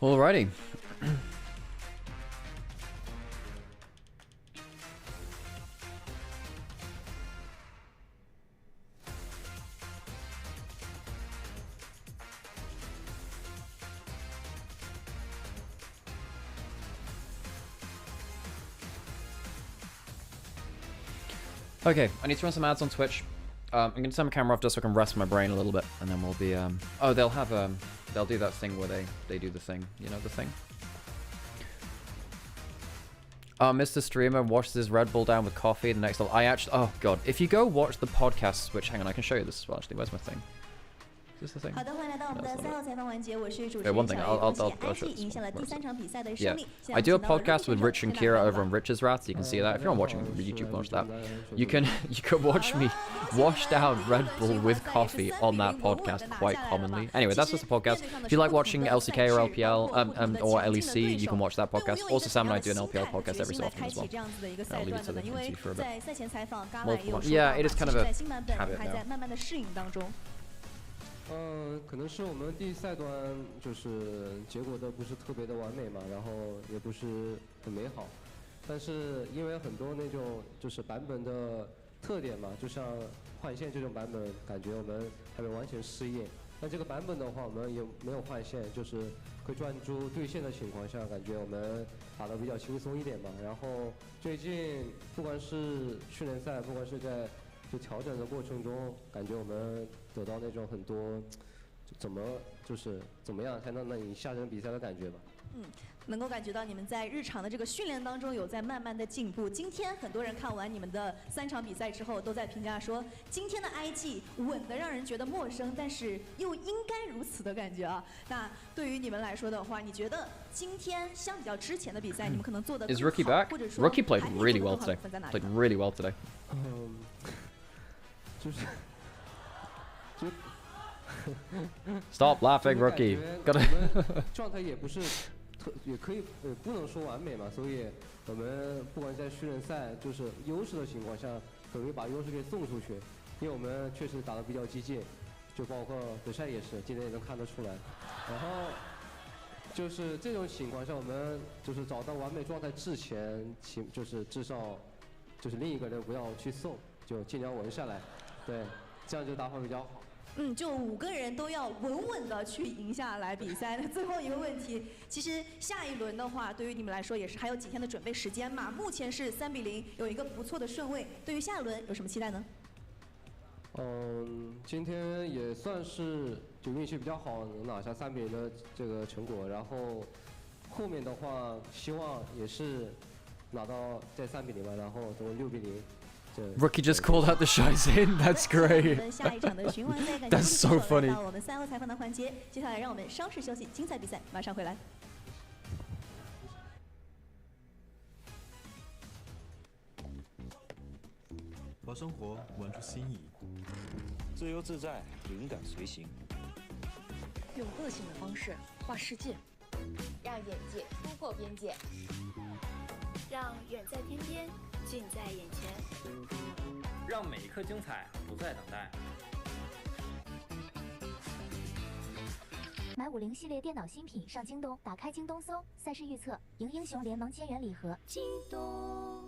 Alrighty. Okay, I need to run some ads on Twitch. I'm gonna turn my camera off just so I can rest my brain a little bit, and then we'll be oh, they'll have they'll do that thing where they do the thing, you know, the thing. Mr. Streamer washes his Red Bull down with coffee. The next level, oh god, if you go watch the podcast switch, hang on, I can show you this as well. Actually, where's my thing? Is this the thing? 好的，欢迎来到我们的赛后采访环节，我是主持 Okay, 人 one thing, 小 I'll 叶。恭 show 喜 this. IG 赢下了第3场比赛的 Yeah, 胜利。 I do a podcast with Rich and Kira over on Rich's Draft. You can see that if you're on watching YouTube, watch that. You can watch me wash down Red Bull with coffee on that podcast quite commonly. Anyway, that's just a podcast. If you like watching LCK or LPL or LEC, you can watch that podcast. Also, Sam and I do an LPL podcast every so often as well. I'll leave it to the two for a bit. Yeah, it is kind of a habit now. 可能是我们第一赛段就是结果都不是特别的完美嘛，然后也不是很美好，但是因为很多那种就是版本的特点嘛，就像换线这种版本，感觉我们还没完全适应。那这个版本的话，我们也没有换线，就是会专注对线的情况下，感觉我们打得比较轻松一点嘛。然后最近不管是训练赛，不管是在就调整的过程中，感觉我们得到那种很多怎么样才能赢下这场比赛的感觉吧。能够感觉到你们在日常的这个训练当中有在慢慢的进步。今天很多人看完你们的3场比赛之后，都在评价说，今天的 IG 稳得让人觉得陌生，但是又应该如此的感觉啊。那对于你们来说的话，你觉得今天相比较之前的比赛，你们可能做的 Is Rookie back? Rookie played really well today. Played really well today. 就是。Stop laughing, Rookie. 状态也不是也可以不能说完美嘛，所以我们不管在训练赛就是优势的情况下，很容易把优势给送出去，因为我们确实打得比较激进，就包括比赛也是，今天也能看得出来。然后就是这种情况下，我们就是找到完美状态之前，就是至少就是另一个人不要去送，就尽量稳下来，对，这样就打法比较好。就5个人都要稳稳的去赢下来比赛。那最后一个问题，其实下一轮的话，对于你们来说也是还有几天的准备时间嘛。目前是3比0，有一个不错的顺位。对于下一轮有什么期待呢？今天也算是就运气比较好，能拿下3比0的这个成果。然后后面的话，希望也是拿到在3比0吧，然后从6比0， Rookie just called out the Shies in. That's great. That's so funny. 到我们赛后采访的环节，接下来让我们稍事休息，精彩比赛马上回来。把生活玩出新意，自由自在，灵感随行。用个性的方式画世界，让眼界突破边界，让远在天边，近在眼前，让每一刻精彩不再等待。买50系列电脑新品上京东，打开京东搜赛事预测，赢英雄联盟千元礼盒。京东。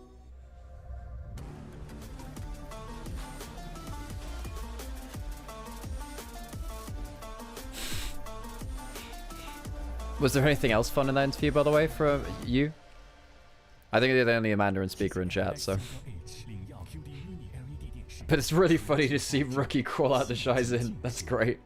Was there anything else fun in that interview, by the way, from you? I think they're the only Mandarin speaker in chat, so. But it's really funny to see Rookie crawl out the Shies in. That's great.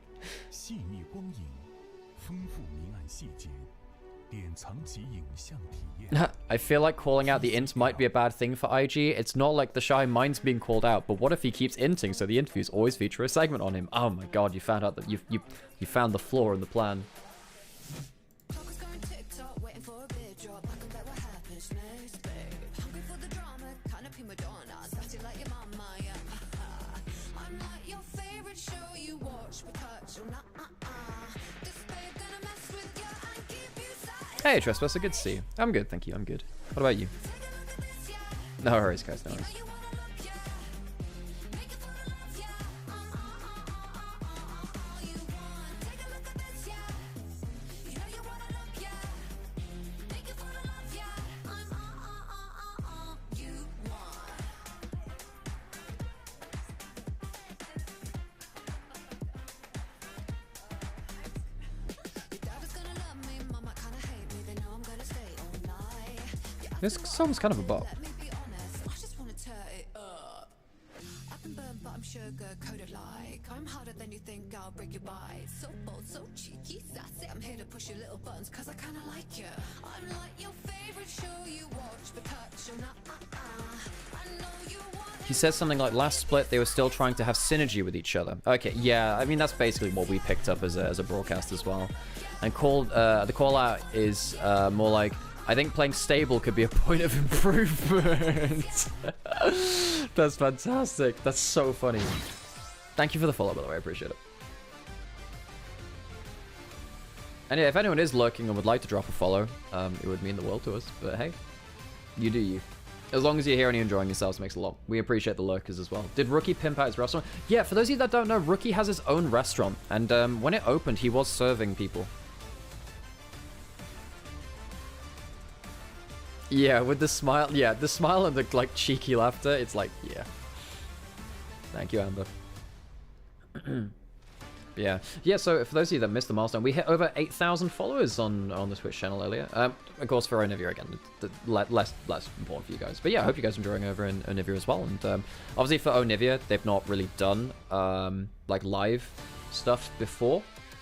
I feel like calling out the int might be a bad thing for IG. It's not like the Shy minds being called out, but what if he keeps inting so the interviews always feature a segment on him? Oh my god, you found out that you found the flaw in the plan. Hey, Trespasser, good to see you. I'm good, thank you, I'm good. What about you? No worries, guys, no worries. This song's kind of a bop. I'm harder than you think, I'll break your bite. So bold, so cheeky, sassy. I'm here to push your little buttons, cause I kinda like you. I'm like your favorite show you watch, but touch or not, I know you want. He says something like, last split they were still trying to have synergy with each other. Okay, yeah, I mean that's basically what we picked up as a broadcast as well. And the call out is more like, I think playing stable could be a point of improvement. That's fantastic. That's so funny. Thank you for the follow, by the way. I appreciate it. And yeah, if anyone is lurking and would like to drop a follow, it would mean the world to us. But hey, you do you. As long as you're here and you're enjoying yourselves, makes a lot. We appreciate the lurkers as well. Did Rookie pimp out his restaurant? Yeah, for those of you that don't know, Rookie has his own restaurant. And when it opened, he was serving people. Yeah, with the smile. Yeah, the smile and the like cheeky laughter. It's like, yeah. Thank you, Amber. Yeah. So for those of you that missed the milestone, we hit over 8,000 followers on the Twitch channel earlier. Of course, for Onivia again, less important for you guys. But yeah, I hope you guys are enjoying over in Onivia as well. And obviously for Onivia, they've not really done like live stuff before.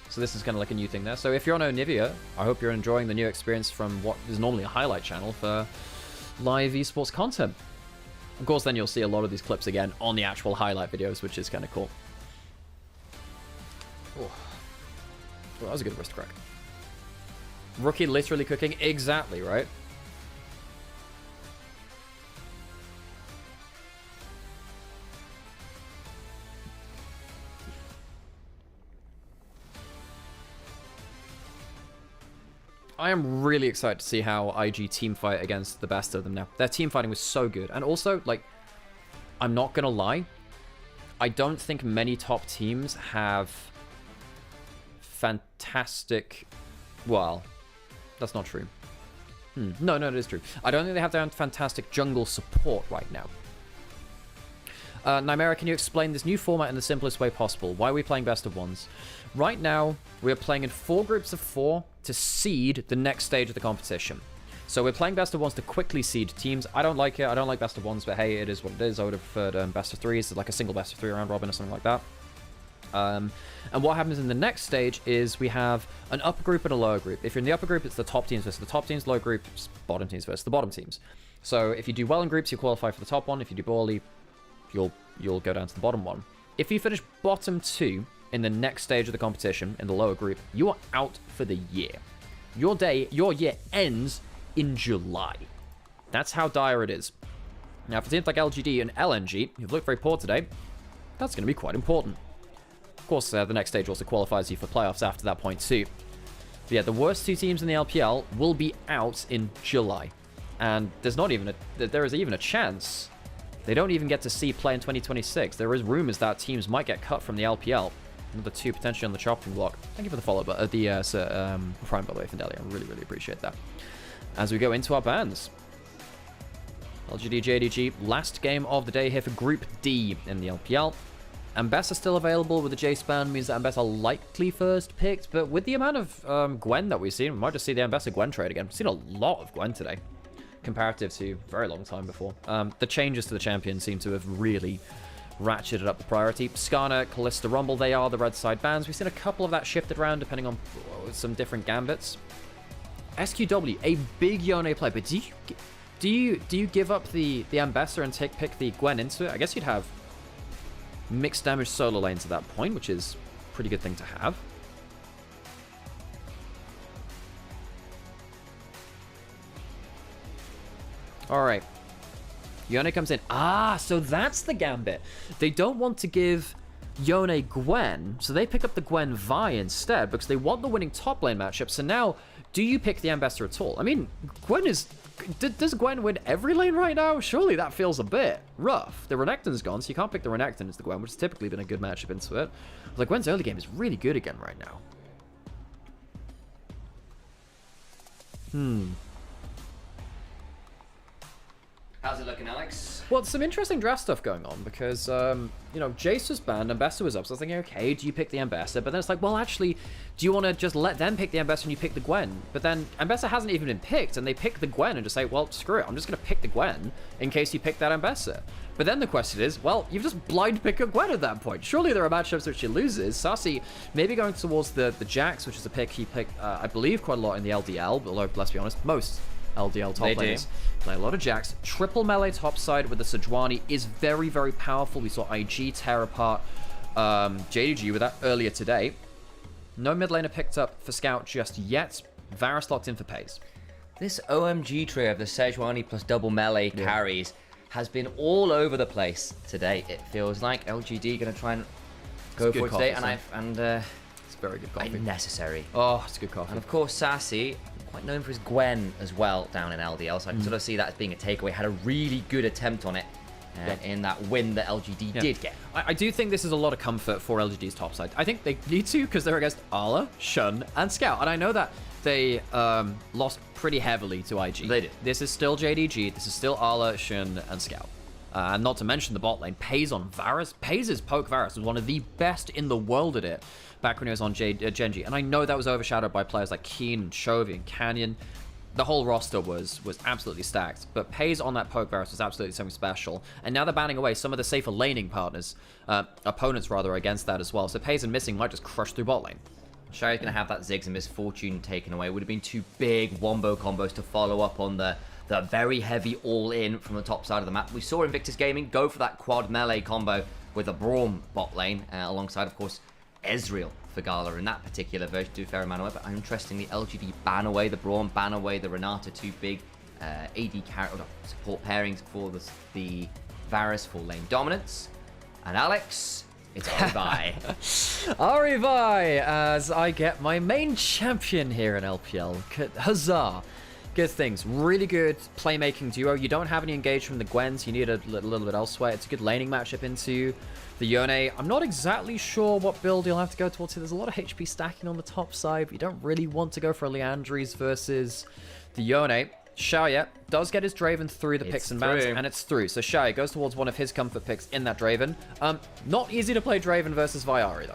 So this is kind of like a new thing there. So if you're on Onivia, I hope you're enjoying the new experience from what is normally a highlight channel for live esports content. Of course, then you'll see a lot of these clips again on the actual highlight videos, which is kind of cool. Oh, that was a good wrist crack. Rookie literally cooking. Exactly, right? I am really excited to see how IG team fight against the best of them now. Their team fighting was so good. And also, like, I'm not going to lie. I don't think many top teams have fantastic... Well, that's not true. No, it is true. I don't think they have their fantastic jungle support right now. Nymaera, can you explain this new format in the simplest way possible? Why are we playing best of ones? Right now, we're playing in 4 groups of 4 to seed the next stage of the competition. So we're playing best of ones to quickly seed teams. I don't like it. I don't like best of ones, but hey, it is what it is. I would have preferred best of 3s, like a single best of 3 round robin or something like that. And what happens in the next stage is we have an upper group and a lower group. If you're in the upper group, it's the top teams versus the top teams. Lower group, bottom teams versus the bottom teams. So if you do well in groups, you qualify for the top one. If you do poorly, you'll go down to the bottom one. If you finish bottom 2 in the next stage of the competition, in the lower group, you are out for the year. Your year ends in July. That's how dire it is. Now, for teams like LGD and LNG, who've looked very poor today, that's going to be quite important. Of course, the next stage also qualifies you for playoffs after that point too. But yeah, the worst 2 teams in the LPL will be out in July. And there is even a chance they don't even get to see play in 2026. There is rumors that teams might get cut from the LPL. Another 2 potentially on the chopping block. Thank you for the follow, but Prime, by the way, Findelia. I really, really appreciate that. As we go into our bans. LGD JDG, last game of the day here for Group D in the LPL. Ambessa still available with the Jace ban, means that Ambessa likely first picked, but with the amount of Gwen that we've seen, we might just see the Ambessa Gwen trade again. We've seen a lot of Gwen today, comparative to a very long time before. The changes to the champion seem to have really ratcheted up the priority. Skarner, Kalista, Rumble, they are the red side bans. We've seen a couple of that shifted around depending on some different gambits. SQW, a big Yone play, but do you give up the Ambessa and pick the Gwen into it? I guess you'd have mixed damage solo lanes at that point, which is a pretty good thing to have. Alright. Yone comes in. Ah, so that's the gambit. They don't want to give Yone Gwen, so they pick up the Gwen Vi instead, because they want the winning top lane matchup. So now, do you pick the Ambessa at all? I mean, Gwen is... Does Gwen win every lane right now? Surely that feels a bit rough. The Renekton's gone, so you can't pick the Renekton as the Gwen, which has typically been a good matchup into it. Like, Gwen's early game is really good again right now. How's it looking, Alex? Well, some interesting draft stuff going on because, you know, Jace was banned, Ambessa was up, so I was thinking, okay, do you pick the Ambessa? But then it's like, well, actually, do you want to just let them pick the Ambessa and you pick the Gwen? But then Ambessa hasn't even been picked, and they pick the Gwen and just say, well, screw it, I'm just going to pick the Gwen in case you pick that Ambessa. But then the question is, well, you've just blind pick a Gwen at that point. Surely there are matchups which she loses. Sassy maybe going towards the Jax, which is a pick he picked, I believe, quite a lot in the LDL, but let's be honest, most LDL top laners play a lot of Jax. Triple melee topside with the Sejuani is very, very powerful. We saw IG tear apart JDG with that earlier today. No mid laner picked up for Scout just yet. Varus locked in for Pays. This OMG trio of the Sejuani plus double melee carries has been all over the place today. It feels like LGD going to try and go for it today, and it's very good coffee. Necessary. Oh, it's good coffee. And of course, Sassy, quite known for his Gwen as well down in LDL, so I can sort of see that as being a takeaway. Had a really good attempt on it in that win that LGD did get. I do think this is a lot of comfort for LGD's topside. I think they need to because they're against Ala, Shun, and Scout, and I know that they lost pretty heavily to IG. They did. This is still JDG, this is still Ala, Shun, and Scout. And not to mention the bot lane, Pays on Varus. Pays' poke Varus was one of the best in the world at it back when he was on Genji. And I know that was overshadowed by players like Keen and Chovy and Canyon. The whole roster was absolutely stacked. But Pays on that poke Varus was absolutely something special. And now they're banning away some of the safer laning partners, opponents rather, against that as well. So Pays and Missing might just crush through bot lane. Sherry's going to have that Ziggs and Misfortune taken away. Would have been 2 big wombo combos to follow up on the very heavy all-in from the top side of the map. We saw Invictus Gaming go for that quad melee combo with a Braum bot lane, alongside, of course, Ezreal for Gala in that particular version, do a fair amount of it. But interestingly, LGD ban away the Braum, ban away the Renata, 2 big AD support pairings for the Varus for lane dominance. And Alex, it's Arivi. Arivi, as I get my main champion here in LPL. Huzzah. Good things. Really good playmaking duo. You don't have any engage from the Gwens. You need a little bit elsewhere. It's a good laning matchup into the Yone. I'm not exactly sure what build you'll have to go towards here. There's a lot of HP stacking on the top side, but you don't really want to go for a Leandries versus the Yone. Xiaoye does get his Draven through the picks and bans, and it's through. So Xiaoye goes towards one of his comfort picks in that Draven. Not easy to play Draven versus Viari, though.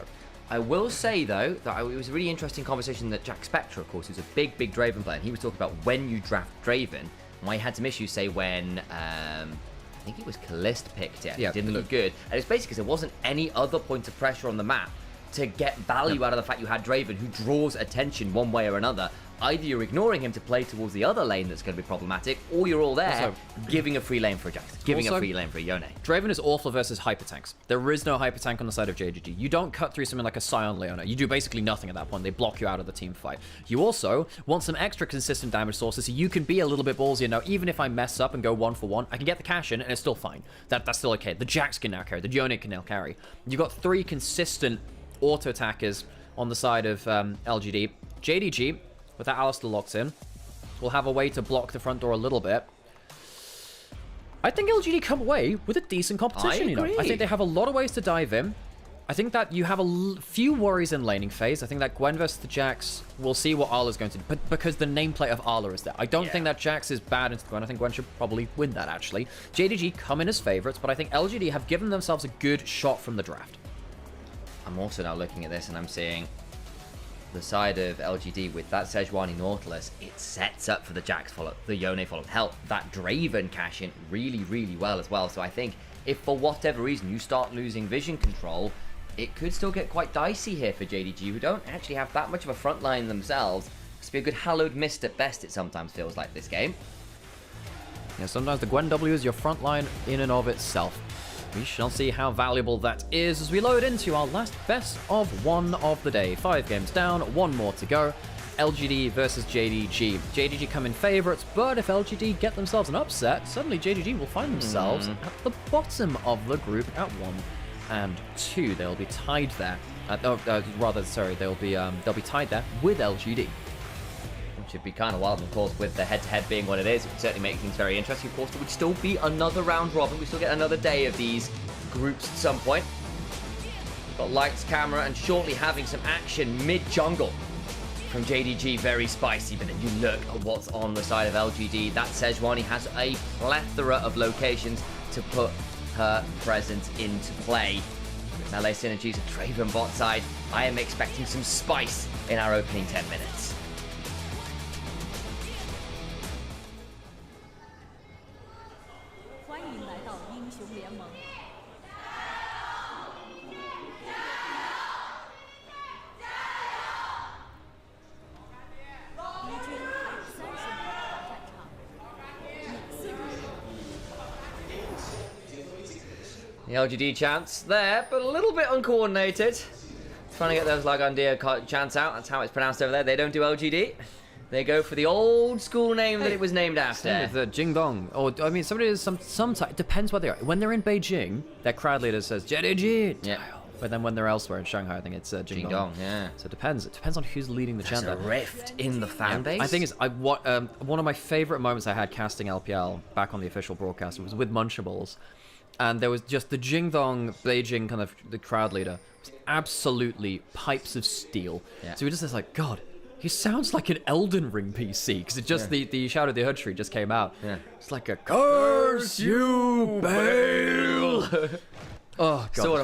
I will say, though, that it was a really interesting conversation that Jack Spectre, of course, who's a big Draven player, and he was talking about when you draft Draven, and why he had some issues, say, when, I think it was Kalista picked it. Yeah. It didn't look good. And it's basically because there wasn't any other point of pressure on the map to get value out of the fact you had Draven, who draws attention one way or another. Either you're ignoring him to play towards the other lane that's going to be problematic, or you're all there Also, giving a free lane for a Jax, giving a free lane for a Yone. Draven is awful versus hyper tanks. There is no hyper tank on the side of JDG. You don't cut through something like a Sion Leona. You do basically nothing at that point. They block you out of the team fight. You also want some extra consistent damage sources so you can be a little bit ballsier. Now, even if I mess up and go 1-for-1, I can get the cash in and it's still fine. That's still okay. The Jax can now carry. The Yone can now carry. You've got 3 consistent auto attackers on the side of LGD. JDG, with that Alistar locked in, will have a way to block the front door a little bit. I think LGD come away with a decent competition, you know. I think they have a lot of ways to dive in. I think that you have a few worries in laning phase. I think that Gwen versus the Jax, we'll see what Arla's going to do, but because the nameplate of Arla is there. I don't think that Jax is bad into Gwen. I think Gwen should probably win that, actually. JDG come in as favorites, but I think LGD have given themselves a good shot from the draft. I'm also now looking at this and I'm seeing the side of LGD with that Sejuani Nautilus. It sets up for the Jax follow, the Yone follow. Hell, that Draven cash in really, really well as well. So I think if for whatever reason you start losing vision control, it could still get quite dicey here for JDG, who don't actually have that much of a front line themselves. It's be a good hallowed mist at best, it sometimes feels like this game. Yeah, sometimes the Gwen W is your front line in and of itself. We shall see how valuable that is as we load into our last best of 1 of the day. 5 games down, 1 more to go. LGD versus JDG. JDG come in favorites, but if LGD get themselves an upset, suddenly JDG will find themselves at the bottom of the group at 1 and 2. They'll be tied there. They'll be tied there with LGD. Which would be kind of wild, and of course, with the head-to-head being what it is, it would certainly make things very interesting. Of course, there would still be another round robin. We still get another day of these groups at some point. We've got lights, camera, and shortly having some action mid-jungle from JDG. Very spicy, but then you look at what's on the side of LGD. That Sejuani has a plethora of locations to put her presence into play. With melee synergies at Draven bot side, I am expecting some spice in our opening 10 minutes. The LGD chants there, but a little bit uncoordinated. Trying to get those Lagandia chants out. That's how it's pronounced over there. They don't do LGD. They go for the old school name that it was named after. Same with the Jingdong. Or, I mean, somebody is some type. It depends where they are. When they're in Beijing, their crowd leader says JDG. Yeah. But then when they're elsewhere in Shanghai, I think it's Jingdong. Yeah. So it depends. It depends on who's leading the chant. There's a rift in the fan base. I think it's one of my favorite moments I had casting LPL back on the official broadcast. It was with Munchables. And there was just the Jingdong Beijing kind of the crowd leader was absolutely pipes of steel. Yeah. So we just like, God, he sounds like an Elden Ring PC because it just the Shadow of the Hood Tree just came out. Yeah. It's like a curse you, Bale. Oh, God, still one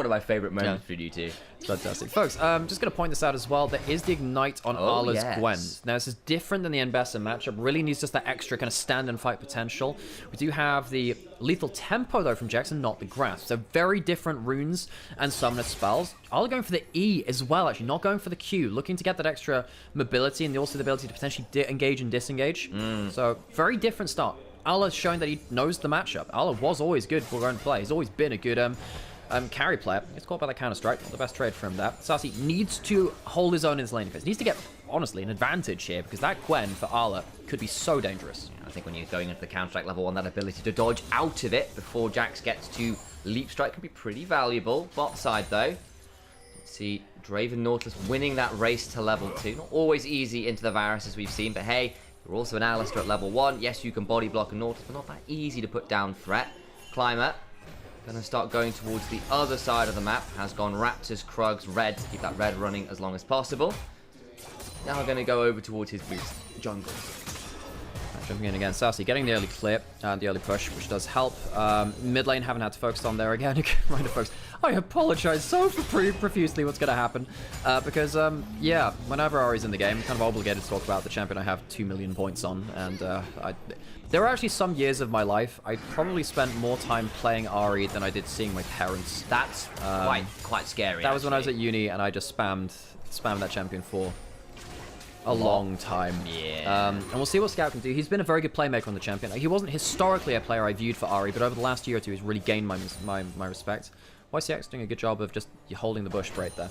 of my favorite moments for you two. It's fantastic. Folks, I'm just going to point this out as well. There is the Ignite on Arla's Gwen. Now, this is different than the Mbessa matchup. Really needs just that extra kind of stand and fight potential. We do have the Lethal Tempo, though, from Jackson, not the Grasp. So very different runes and summoner spells. Arla going for the E as well, actually, not going for the Q. Looking to get that extra mobility and also the ability to potentially engage and disengage. So very different start. Arla's showing that he knows the matchup. Arla was always good for going to play. He's always been a good carry player. Gets caught by the counter-strike. Not the best trade for him there. Sassy needs to hold his own in his laning phase. Needs to get, honestly, an advantage here because that Gwen for Arla could be so dangerous. I think when you're going into the counter-strike level 1, that ability to dodge out of it before Jax gets to leap strike can be pretty valuable. Bot side, though. Let's see Draven Nautilus winning that race to level 2. Not always easy into the Varus as we've seen, but hey, you're also an Alistar at level 1. Yes, you can body block a Nautilus, but not that easy to put down threat. Climber, gonna start going towards the other side of the map. Has gone Raptors, Krugs, Red to keep that red running as long as possible. Now we're gonna go over towards his boost, Jungle. Jumping in again. Sassy getting the early clear and the early push, which does help. Mid lane haven't had to focus on there again. Trying to focus. I apologize so profusely what's going to happen. Because, yeah, whenever Ari's in the game, I'm kind of obligated to talk about the champion I have 2 million points on. And there were actually some years of my life I probably spent more time playing Ari than I did seeing my parents. That's quite scary. That was when I was at uni and I just spammed that champion for a long time. Yeah. And we'll see what Scout can do. He's been a very good playmaker on the champion. He wasn't historically a player I viewed for Ari, but over the last year or two, he's really gained my respect. YCX doing a good job of just holding the bush right there.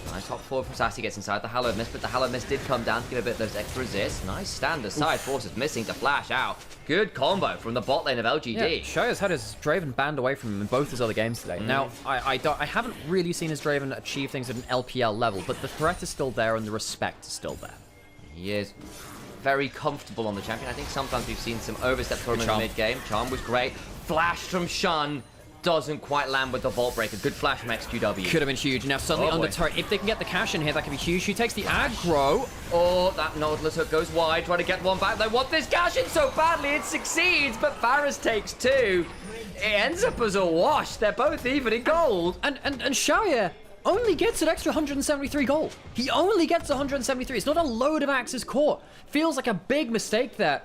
Nice hop forward from Sassy, gets inside the Hallowed Mist, but the Hallowed Mist did come down to give a bit of those extra resists. Nice stand aside, forces missing to flash out. Good combo from the bot lane of LGD. Yeah, Shoya's had his Draven banned away from him in both his other games today. Now, I haven't really seen his Draven achieve things at an LPL level, but the threat is still there and the respect is still there. He is very comfortable on the champion. I think sometimes we've seen some oversteps from him in the mid-game. Charm was great. Flash from Shun. Doesn't quite land with the Vault Breaker. Good flash from XQW. Could have been huge. Now suddenly under turret. If they can get the cash in here, that could be huge. She takes the aggro. Oh, that Nautilus hook goes wide. Trying to get one back. They want this cash in so badly. It succeeds, but Varus takes 2. It ends up as a wash. They're both even in gold. And Shaya only gets an extra 173 gold. He only gets 173. It's not a load of axes caught. Feels like a big mistake there.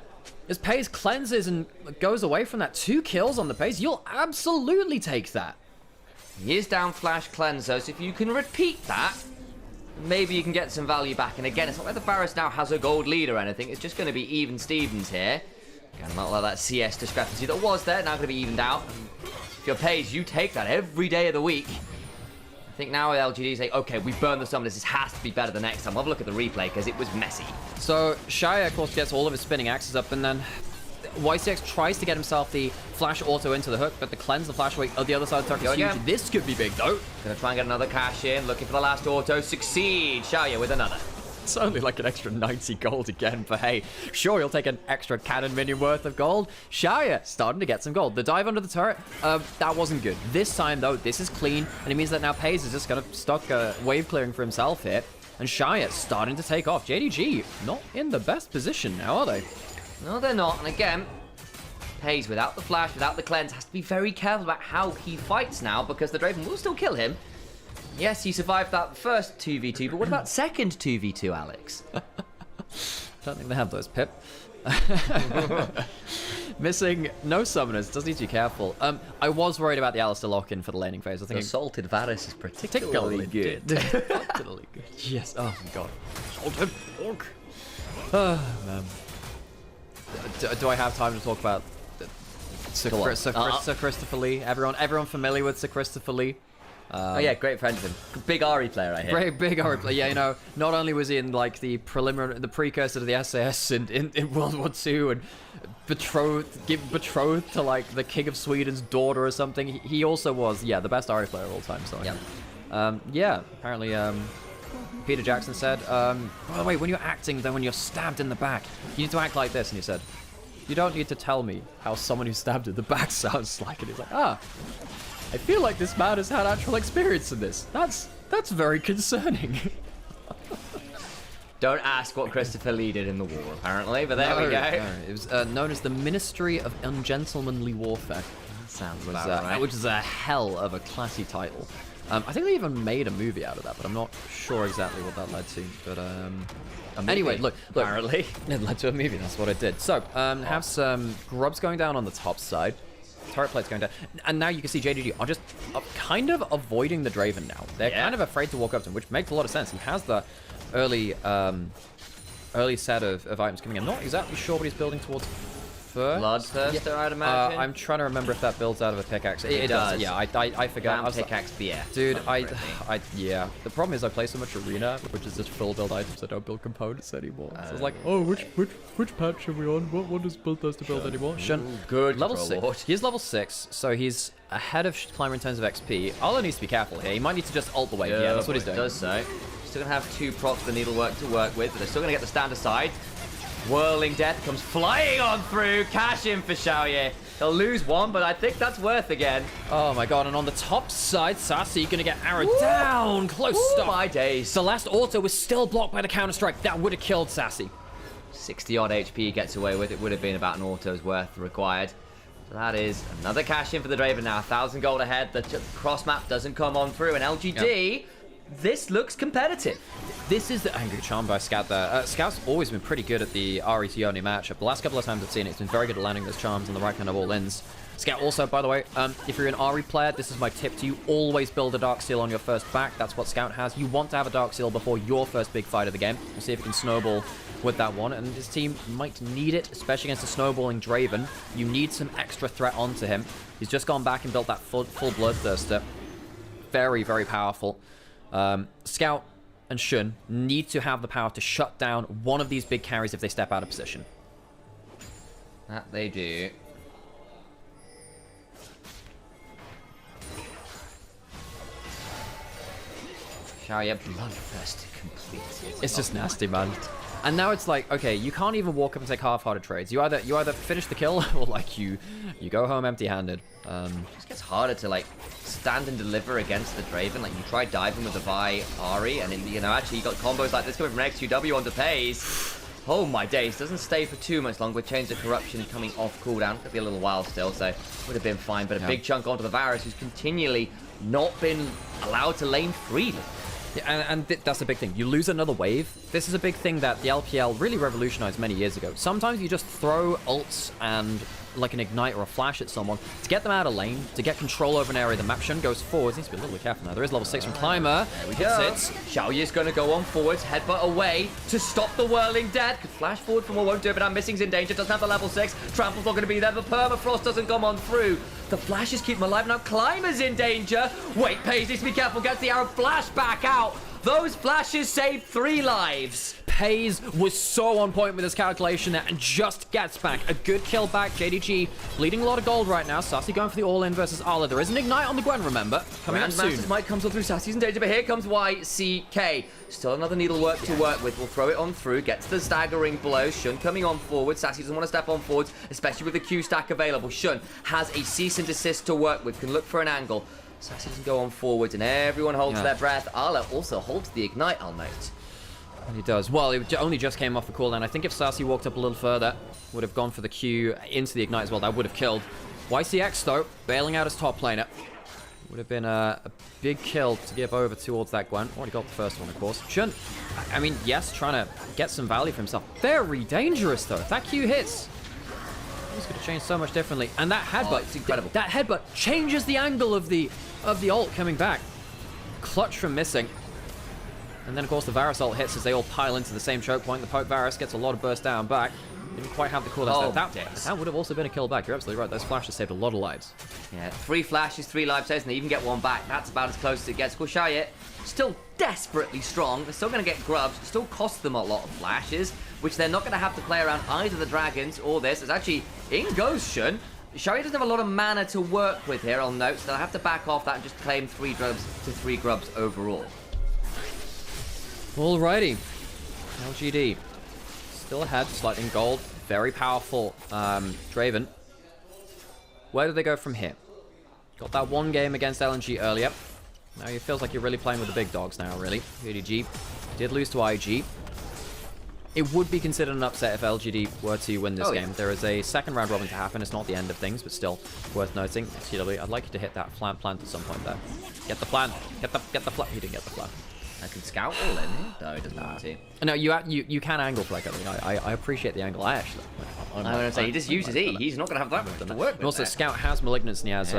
As Pace cleanses and goes away from that. 2 kills on the Pace. You'll absolutely take that. He is down flash cleanser, so if you can repeat that, maybe you can get some value back. And again, it's not like the Varus now has a gold lead or anything. It's just going to be even Stevens here. Again, not like that CS discrepancy that was there. Now going to be evened out. If you're Pace, you take that every day of the week. I think now with LGD say, okay, we burned the summoners. This has to be better the next time. Have a look at the replay because it was messy. So Shaya, of course, gets all of his spinning axes up, and then YCX tries to get himself the flash auto into the hook, but the cleanse the flash away on the other side of the turret is huge. This could be big, though. Gonna try and get another cash in. Looking for the last auto. Succeed. Shaya with another. It's only like an extra 90 gold again, but hey, sure, you'll take an extra cannon minion worth of gold. Shaya starting to get some gold. The dive under the turret, that wasn't good. This time, though, this is clean, and it means that now Paze is just kind of stuck wave clearing for himself here, and Shaya starting to take off. JDG not in the best position now, are they? No, they're not, and again, Paze without the flash, without the cleanse, has to be very careful about how he fights now, because the Draven will still kill him. Yes, he survived that first 2v2, but what about second 2v2, Alex? Don't think they have those, Pip. Missing no summoners. Does need to be careful. I was worried about the Alistair lock-in for the laning phase. I think the Salted Varus is particularly good. Particularly good. Yes. Oh my god. Salted Orc. Oh man. Do I have time to talk about Sir Christopher Lee? Everyone familiar with Sir Christopher Lee? Oh yeah, great friend of him. Big Ari player, I hear. Great big Ari player. Yeah, you know, not only was he in like the precursor to the SAS in World War II and betrothed to like the King of Sweden's daughter or something. He also was, yeah, the best Ari player of all time. So yeah, apparently Peter Jackson said, by the way, when you're acting, then when you're stabbed in the back, you need to act like this. And he said, you don't need to tell me how someone who's stabbed in the back sounds like. And he's like, I feel like this man has had actual experience in this. That's very concerning. Don't ask what Christopher Lee did in the war, apparently, but there we go. No. It was known as the Ministry of Ungentlemanly Warfare. Sounds about right. Which is a hell of a classy title. I think they even made a movie out of that, but I'm not sure exactly what that led to. But anyway, look. Apparently. It led to a movie, that's what it did. So, have some grubs going down on the top side. Turret plates going down. And now you can see JDG are just kind of avoiding the Draven now. They're kind of afraid to walk up to him, which makes a lot of sense. He has the early set of items coming in. I'm not exactly sure what he's building towards first. Bloodthirster, I'd imagine. I'm trying to remember if that builds out of a pickaxe. It does. Yeah, I forgot. I pickaxe, yeah. Dude, yeah. The problem is I play so much arena, which is just full build items. I don't build components anymore. So it's like, oh, which patch are we on? What does Bloodthirster build anymore? Shun. Good. Level 6. He's level 6, so he's ahead of Climber in terms of XP. Arlo needs to be careful here. He might need to just ult the wave. Yeah, that's what he's doing. Does so. Still gonna have 2 procs for needlework to work with, but they're still gonna get the stand aside. Whirling Death comes flying on through. Cash in for Xiaoye. He'll lose one, but I think that's worth again. Oh my god, and on the top side, Sassy gonna get arrowed down. Close stop. My days. The last auto was still blocked by the counter-strike. That would have killed Sassy. 60 odd HP gets away with. It would have been about an auto's worth required. So that is another cash in for the Draven now. 1,000 gold ahead. The cross map doesn't come on through. And LGD, this looks competitive. This is the angry charm by Scout there. Scout's always been pretty good at the RE matchup. The last couple of times I've seen it, it's been very good at landing those charms and the right kind of all-ins. Scout also, by the way, if you're an RE player, this is my tip to you. Always build a Dark Seal on your first back. That's what Scout has. You want to have a Dark Seal before your first big fight of the game. We'll see if it can snowball with that one. And his team might need it, especially against a snowballing Draven. You need some extra threat onto him. He's just gone back and built that full Bloodthirster. Very, very powerful. Scout and Shun need to have the power to shut down one of these big carries if they step out of position. That they do. Xiaoye Bloodthirst completed. It's just nasty, man. And now it's like, okay, you can't even walk up and take half-hearted trades. You either finish the kill or like you go home empty-handed. It just gets harder to like stand and deliver against the Draven. Like you try diving with the Vi Ahri, and you know actually you got combos like this coming from XQW onto Pays. Oh my days, doesn't stay for too much longer with Chains of Corruption coming off cooldown. Could be a little while still, so would have been fine. But a big chunk onto the Varus, who's continually not been allowed to lane freely. Yeah, and that's the big thing. You lose another wave. This is a big thing that the LPL really revolutionized many years ago. Sometimes you just throw ults and like an ignite or a flash at someone to get them out of lane, to get control over an area. The map shun goes forwards. Needs to be a little bit careful now. There is level 6 from Climber. There we go. Xiaoye's going to go on forwards, headbutt away to stop the whirling death. Could flash forward from what won't do it, but I'm missing's in danger. Doesn't have the level 6. Trample's not going to be there. The permafrost doesn't come on through. The flashes keep him alive. Now Climber's in danger. Wait, Pays needs to be careful. Gets the arrow flash back out. Those flashes saved 3 lives. Pays was so on point with his calculation there and just gets back. A good kill back. JDG bleeding a lot of gold right now. Sassy going for the all-in versus Arla. There is an ignite on the Gwen, remember? Coming up soon. Might come through. Sassy's in danger, but here comes YCK. Still another needlework to work with. We'll throw it on through. Gets the staggering blow. Shun coming on forward. Sassy doesn't want to step on forwards, especially with the Q stack available. Shun has a cease and desist to work with. Can look for an angle. Sassy doesn't go on forwards, and everyone holds their breath. Arla also holds the ignite, I'll note. And he does. Well, it only just came off the cooldown. I think if Sassy walked up a little further, would have gone for the Q into the ignite as well. That would have killed. YCX, though, bailing out his top laner. Would have been a big kill to give over towards that Gwen. Already got the first one, of course. Shun, I mean, yes, trying to get some value for himself. Very dangerous, though. If that Q hits, this could have changed so much differently. And that headbutt, it's incredible. That headbutt changes the angle of the ult coming back. Clutch from missing. And then, of course, the Varus ult hits as they all pile into the same choke point. The poke Varus gets a lot of burst down back. Didn't quite have the cooldown. That would have also been a kill back. You're absolutely right. Those flashes saved a lot of lives. Yeah, 3 flashes, 3 live saves, and they even get 1 back. That's about as close as it gets. Xiaoye still desperately strong. They're still going to get grubs. It still costs them a lot of flashes, which they're not going to have to play around either the dragons or this. It's actually, in goes Shun. Xiaoye doesn't have a lot of mana to work with here, I'll note, so they'll have to back off that and just claim 3 grubs to 3 grubs overall. Alrighty. LGD. Still ahead, slightly in gold. Very powerful Draven. Where do they go from here? Got that 1 game against LNG earlier. Now it feels like you're really playing with the big dogs now, really. JDG did lose to IG. It would be considered an upset if LGD were to win this game. There is a second round robin to happen. It's not the end of things, but still worth noting. XQW, I'd like you to hit that plant at some point there. Get the plant. Get the plant. He didn't get the plant. I can scout all in here. No, he doesn't want to. No, you can angle flag. I appreciate the angle. I actually. I'm going to say, he just uses E. He's not going to have that to work with. And also, Scout has Malignance and he has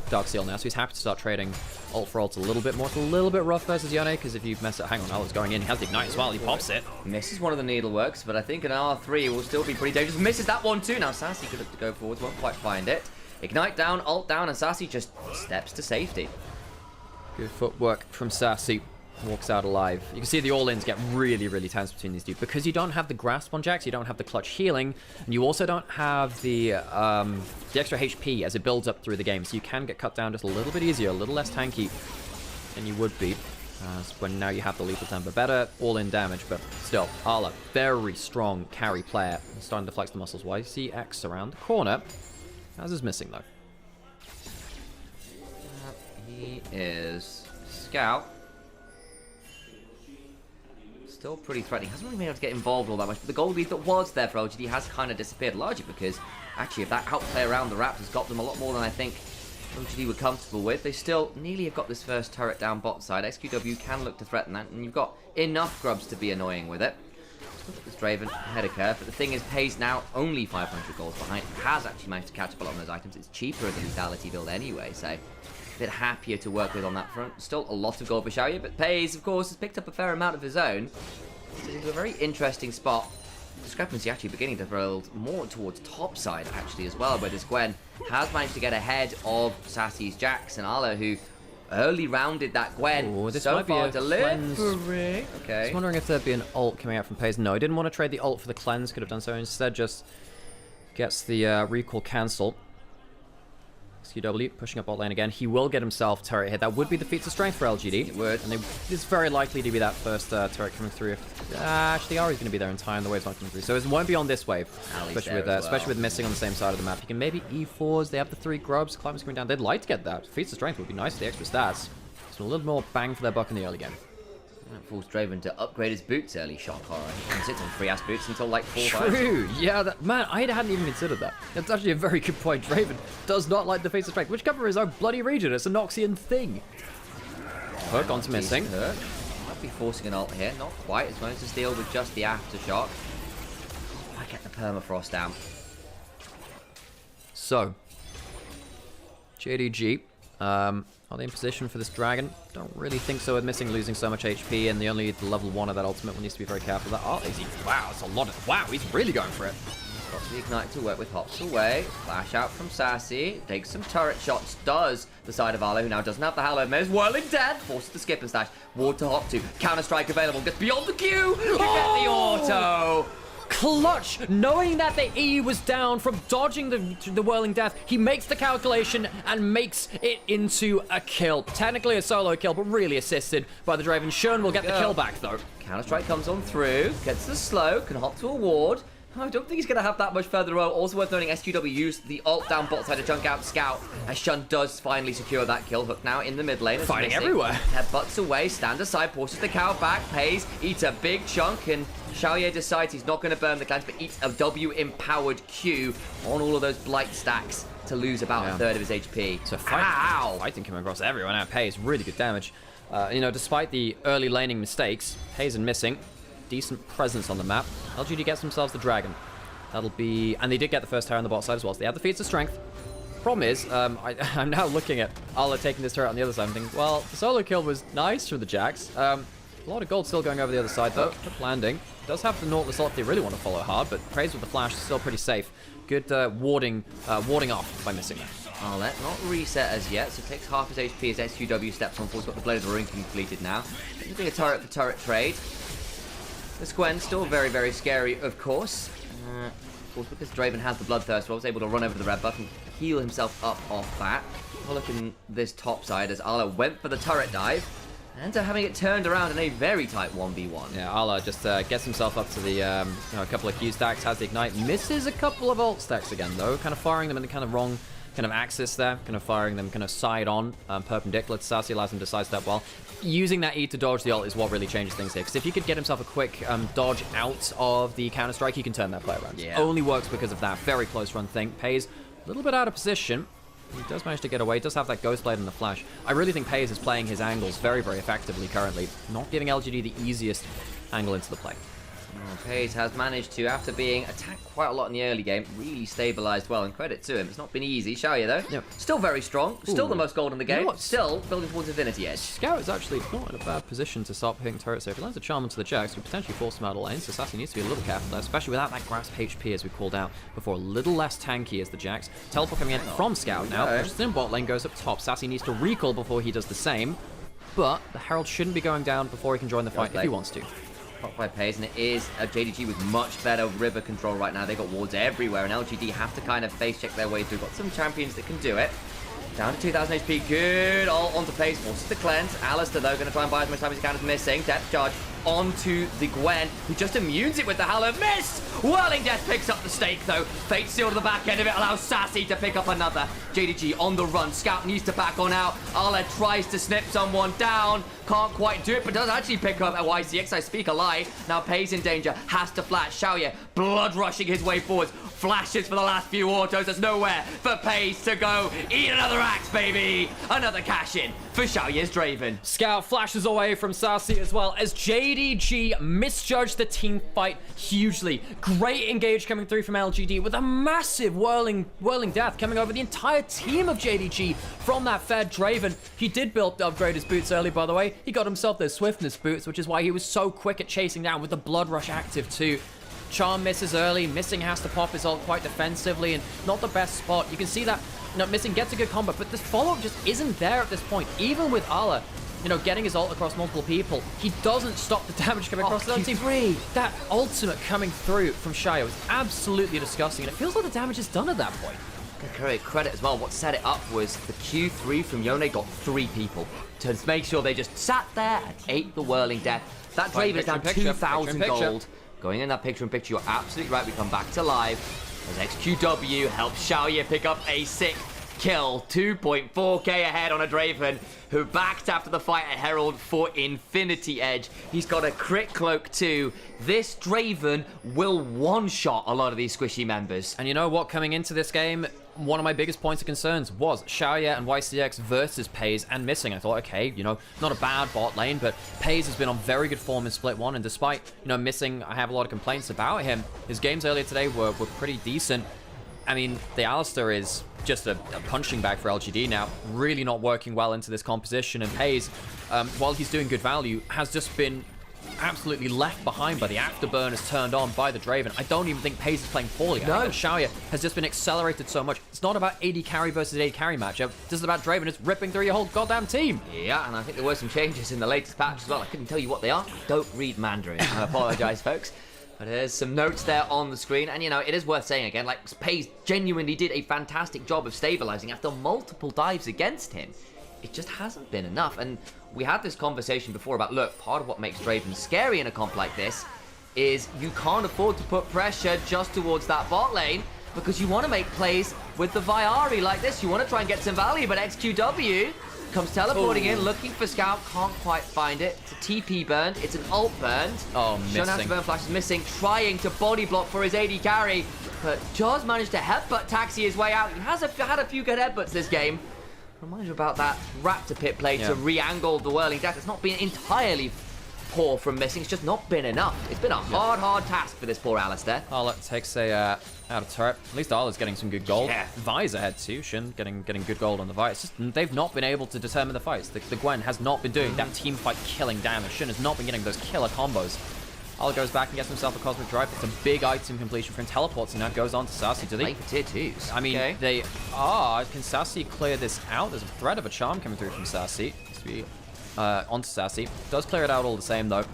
Dark Seal now, so he's happy to start trading ult for ult a little bit more. It's a little bit rough versus Yone, because if you mess it, hang on, Ale's going in. He has the Ignite as well. He pops it. Misses one of the needleworks, but I think an R3 will still be pretty dangerous. Misses that one too. Now Sassy could have to go forwards, won't quite find it. Ignite down, ult down, and Sassy just steps to safety. Good footwork from Sassy. Walks out alive. You can see the all-ins get really, really tense between these two because you don't have the grasp on Jax, you don't have the clutch healing, and you also don't have the extra HP as it builds up through the game, so you can get cut down just a little bit easier, a little less tanky than you would be when now you have the lethal temper. Better all-in damage, but still, Arla, very strong carry player, starting to flex the muscles. YCX around the corner. As is missing though. He is Scout. still pretty threatening. Hasn't really been able to get involved all that much, but the gold lead that was there for LGD has kind of disappeared, largely because, actually, if that outplay around the Raptors got them a lot more than I think LGD were comfortable with, they still nearly have got this first turret down bot side. XQW can look to threaten that, and you've got enough grubs to be annoying with it. Look at this Draven ahead of curve, but the thing is, Pays now only 500 gold behind. Has actually managed to catch up a lot on those items. It's cheaper as a lethality build anyway, so a bit happier to work with on that front. Still a lot of gold for Xiaoye, but Pays, of course, has picked up a fair amount of his own. It's a very interesting spot. Discrepancy actually beginning to build more towards top side actually as well, where this Gwen has managed to get ahead of Sassy's Jax and Ala, who early rounded that Gwen. Ooh, this so might far be a delivering. Okay. Just wondering if there'd be an ult coming out from Pays. No, he didn't want to trade the ult for the cleanse. Could have done so. Instead, just gets the recall cancel. XQW pushing up bot lane again. He will get himself turret hit. That would be the feats of strength for LGD. It would. And it's very likely to be that first turret coming through. Actually, Ari's going to be there in time. The wave's not coming through. So it won't be on this wave. Especially with missing on the same side of the map. You can maybe E4s. They have the 3 grubs. Climbers coming down. They'd like to get that. Feats of strength would be nice for the extra stats. So a little more bang for their buck in the early game. That forced Draven to upgrade his boots early. Shock horror. He can sit on 3-ass boots until like 4 True. Yeah, man, I hadn't even considered that. That's actually a very good point. Draven does not like the Feats of Strength, which cover his own bloody region. It's a Noxian thing. Hook onto missing. Hook. Might be forcing an ult here. Not quite. It's going to steal with just the aftershock. I get the permafrost down. So, JDG. Are they in position for this dragon? Don't really think so with missing, losing so much HP, and the only level 1 of that ultimate one needs to be very careful. That wow, it's a lot of, wow, he's really going for it. Got the ignite to work with, hops away, flash out from Sassy, takes some turret shots, does the side of Arlo, who now doesn't have the Hallowed Maze, whirling death, forces the skip and stash, ward to hop to, counter strike available, gets beyond the queue, you get the auto! Clutch, knowing that the E was down from dodging the whirling death, he makes the calculation and makes it into a kill. Technically a solo kill, but really assisted by the Draven. Shern will get the kill back though. Counter-strike comes on through, gets the slow, can hop to a ward. I don't think he's going to have that much further row. Also worth noting, SQW used the ult down bot side to junk out Scout, as Shun does finally secure that kill. Hook now in the mid lane. Fighting everywhere. Headbutts away, stand aside, forces the cow back, Pays, eats a big chunk, and Xiaoye decides he's not going to burn the clans, but eats a W-empowered Q on all of those blight stacks to lose about a third of his HP. So fighting coming across everyone now. Pays really good damage. You know, despite the early laning mistakes, Pays and missing. Decent presence on the map. LGD gets themselves the dragon. That'll be... And they did get the first tower on the bot side as well, so they have the feats of strength. Problem is, I'm now looking at Ala taking this turret on the other side and thinking, well, the solo kill was nice from the Jax. A lot of gold still going over the other side, though. Good landing. Does have the Nautilus ult if they really want to follow hard, but Praise with the flash is still pretty safe. Good warding off by missing that. Arlet not reset as yet, so takes half his HP as SQW steps on forward. Got the Blade of the Ruin completed now. Doing a turret for turret trade. This Gwen still very, very scary, of course. Of course, because Draven has the Bloodthirst, I was able to run over the red buff and heal himself up off that. Have a look in this top side as Arla went for the turret dive. And having it turned around in a very tight 1v1. Yeah, Arla just gets himself up to the you know, a couple of Q stacks, has the ignite, misses a couple of ult stacks again though, kind of firing them in the kind of wrong kind of axis there, kind of firing them kind of side on, perpendicular to Sassy, allows him to sidestep well. Using that E to dodge the ult is what really changes things here, because if you could get himself a quick dodge out of the counter strike, he can turn that play around. Yeah. Only works because of that very close run thing. Pays a little bit out of position. He does manage to get away, does have that Ghost Blade in the flash. I really think Pays is playing his angles very, very effectively currently, not giving LGD the easiest angle into the play. Pays has managed to, after being attacked quite a lot in the early game, really stabilized well, and credit to him. It's not been easy. Xiaoye, though, yep. Still very strong, still the most gold in the game, you know still building towards Infinity Edge. Scout is actually not in a bad position to start hitting turrets. So if he lands a charm into the Jax, we potentially force him out of lane, so Sassy needs to be a little careful there, especially without that grasp HP as we called out before. A little less tanky as the Jax. Teleport coming in from Scout now, pushes in bot lane, goes up top. Sassy needs to recall before he does the same, but the Herald shouldn't be going down before he can join the fight if he wants to. Top by Pays, and it is a JDG with much better river control right now. They've got wards everywhere, and LGD have to kind of face check their way through. Got some champions that can do it. Down to 2,000 HP, good all onto Pays, forces the cleanse. Alistair, though, going to try and buy as much time as he can, is missing. Depth charge onto the Gwen, who just immunes it with the Hallowed Mist. Whirling Death picks up the stake, though. Fate Seal to the back end of it allows Sassy to pick up another. JDG on the run. Scout needs to back on out. Arla tries to snip someone down. Can't quite do it, but does actually pick up at YCX. I speak a lie. Now Pei's in danger. Has to flash. Xiaoye blood rushing his way forwards. Flashes for the last few autos. There's nowhere for Pei's to go. Eat another axe, baby. Another cash in for Xiaoye's Draven. Scout flashes away from Sassy as well as JDG misjudged the team fight hugely. Great engage coming through from LGD with a massive whirling death coming over the entire team of JDG from that fed Draven. He did upgrade his boots early, by the way. He got himself those swiftness boots, which is why he was so quick at chasing down with the blood rush active too. Charm misses early. Missing has to pop his ult quite defensively and not the best spot. You can see that, you know, Missing gets a good combo, but this follow-up just isn't there at this point. Even with Ala, you know, getting his ult across multiple people, he doesn't stop the damage coming across the team. That ultimate coming through from Xiaoye was absolutely disgusting, and it feels like the damage is done at that point. Credit as well. What set it up was the Q3 from Yone got 3 people to make sure they just sat there and ate the whirling death. That Draven is down 2,000 gold. Going in that picture-in-picture, you're absolutely right. We come back to live as XQW helps Xiaoye pick up a sick kill. 2.4k ahead on a Draven who backed after the fight at Herald for Infinity Edge. He's got a crit cloak too. This Draven will one-shot a lot of these squishy members. And you know what? Coming into this game, one of my biggest points of concerns was Xiaoye and YCX versus Pei's and Missing. I thought, okay, you know, not a bad bot lane, but Pei's has been on very good form in Split 1, and despite, you know, Missing, I have a lot of complaints about him. His games earlier today were pretty decent. I mean, the Alistar is just a punching bag for LGD now, really not working well into this composition, and Pei's, while he's doing good value, has just been absolutely left behind by the afterburners turned on by the Draven. I don't even think Pei's is playing poorly. No. Xiaoye has just been accelerated so much. It's not about AD carry versus AD carry matchup. This is about Draven. It's ripping through your whole goddamn team. Yeah, and I think there were some changes in the latest patch as well. I couldn't tell you what they are. Don't read Mandarin. I apologize, folks. But there's some notes there on the screen, and you know, it is worth saying again, like, Pei's genuinely did a fantastic job of stabilizing after multiple dives against him. It just hasn't been enough, and we had this conversation before about, look, part of what makes Draven scary in a comp like this is you can't afford to put pressure just towards that bot lane because you want to make plays with the Viari like this. You want to try and get some value, but XQW comes teleporting in, looking for Scout, can't quite find it. It's a TP burned, it's an ult burned. Oh, Missing. Afterburn Flash is missing, trying to body block for his AD carry, but Jaws managed to headbutt Taxi his way out. He has had a few good headbutts this game. Remind you about that Raptor pit play to re-angle the whirling death. It's not been entirely poor from Missing, it's just not been enough. It's been a hard task for this poor Alistair. Arla takes a out of turret. At least Arla's getting some good gold. Yeah. Vi's ahead too. Shin getting good gold on the Vi. It's just, they've not been able to determine the fights. The Gwen has not been doing that team fight killing damage. Shin has not been getting those killer combos. Arla goes back and gets himself a Cosmic Drive. It's a big item completion for him. Teleports and now goes on to Sassy. Do they? Playing for tier 2s. I mean, they are. Can Sassy clear this out? There's a threat of a charm coming through from Sassy. Needs to be onto Sassy. Does clear it out all the same though.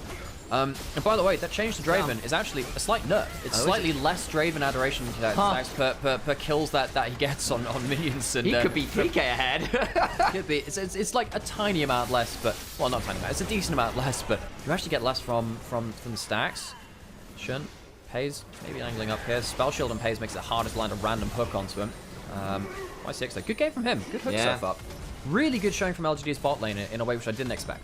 And by the way, that change to Draven is actually a slight nerf. It's slightly less Draven adoration stacks per kills that he gets on minions. And, he could be 3k ahead. Could be. It's like a tiny amount less, but well, not a tiny amount. It's a decent amount less, but you actually get less from the stacks. Shin, Pei's maybe angling up here. Spell Shield and Pei's makes it harder to land a random hook onto him. Y6 though, good game from him. Good hook stuff up. Really good showing from LGD's bot lane in a way which I didn't expect.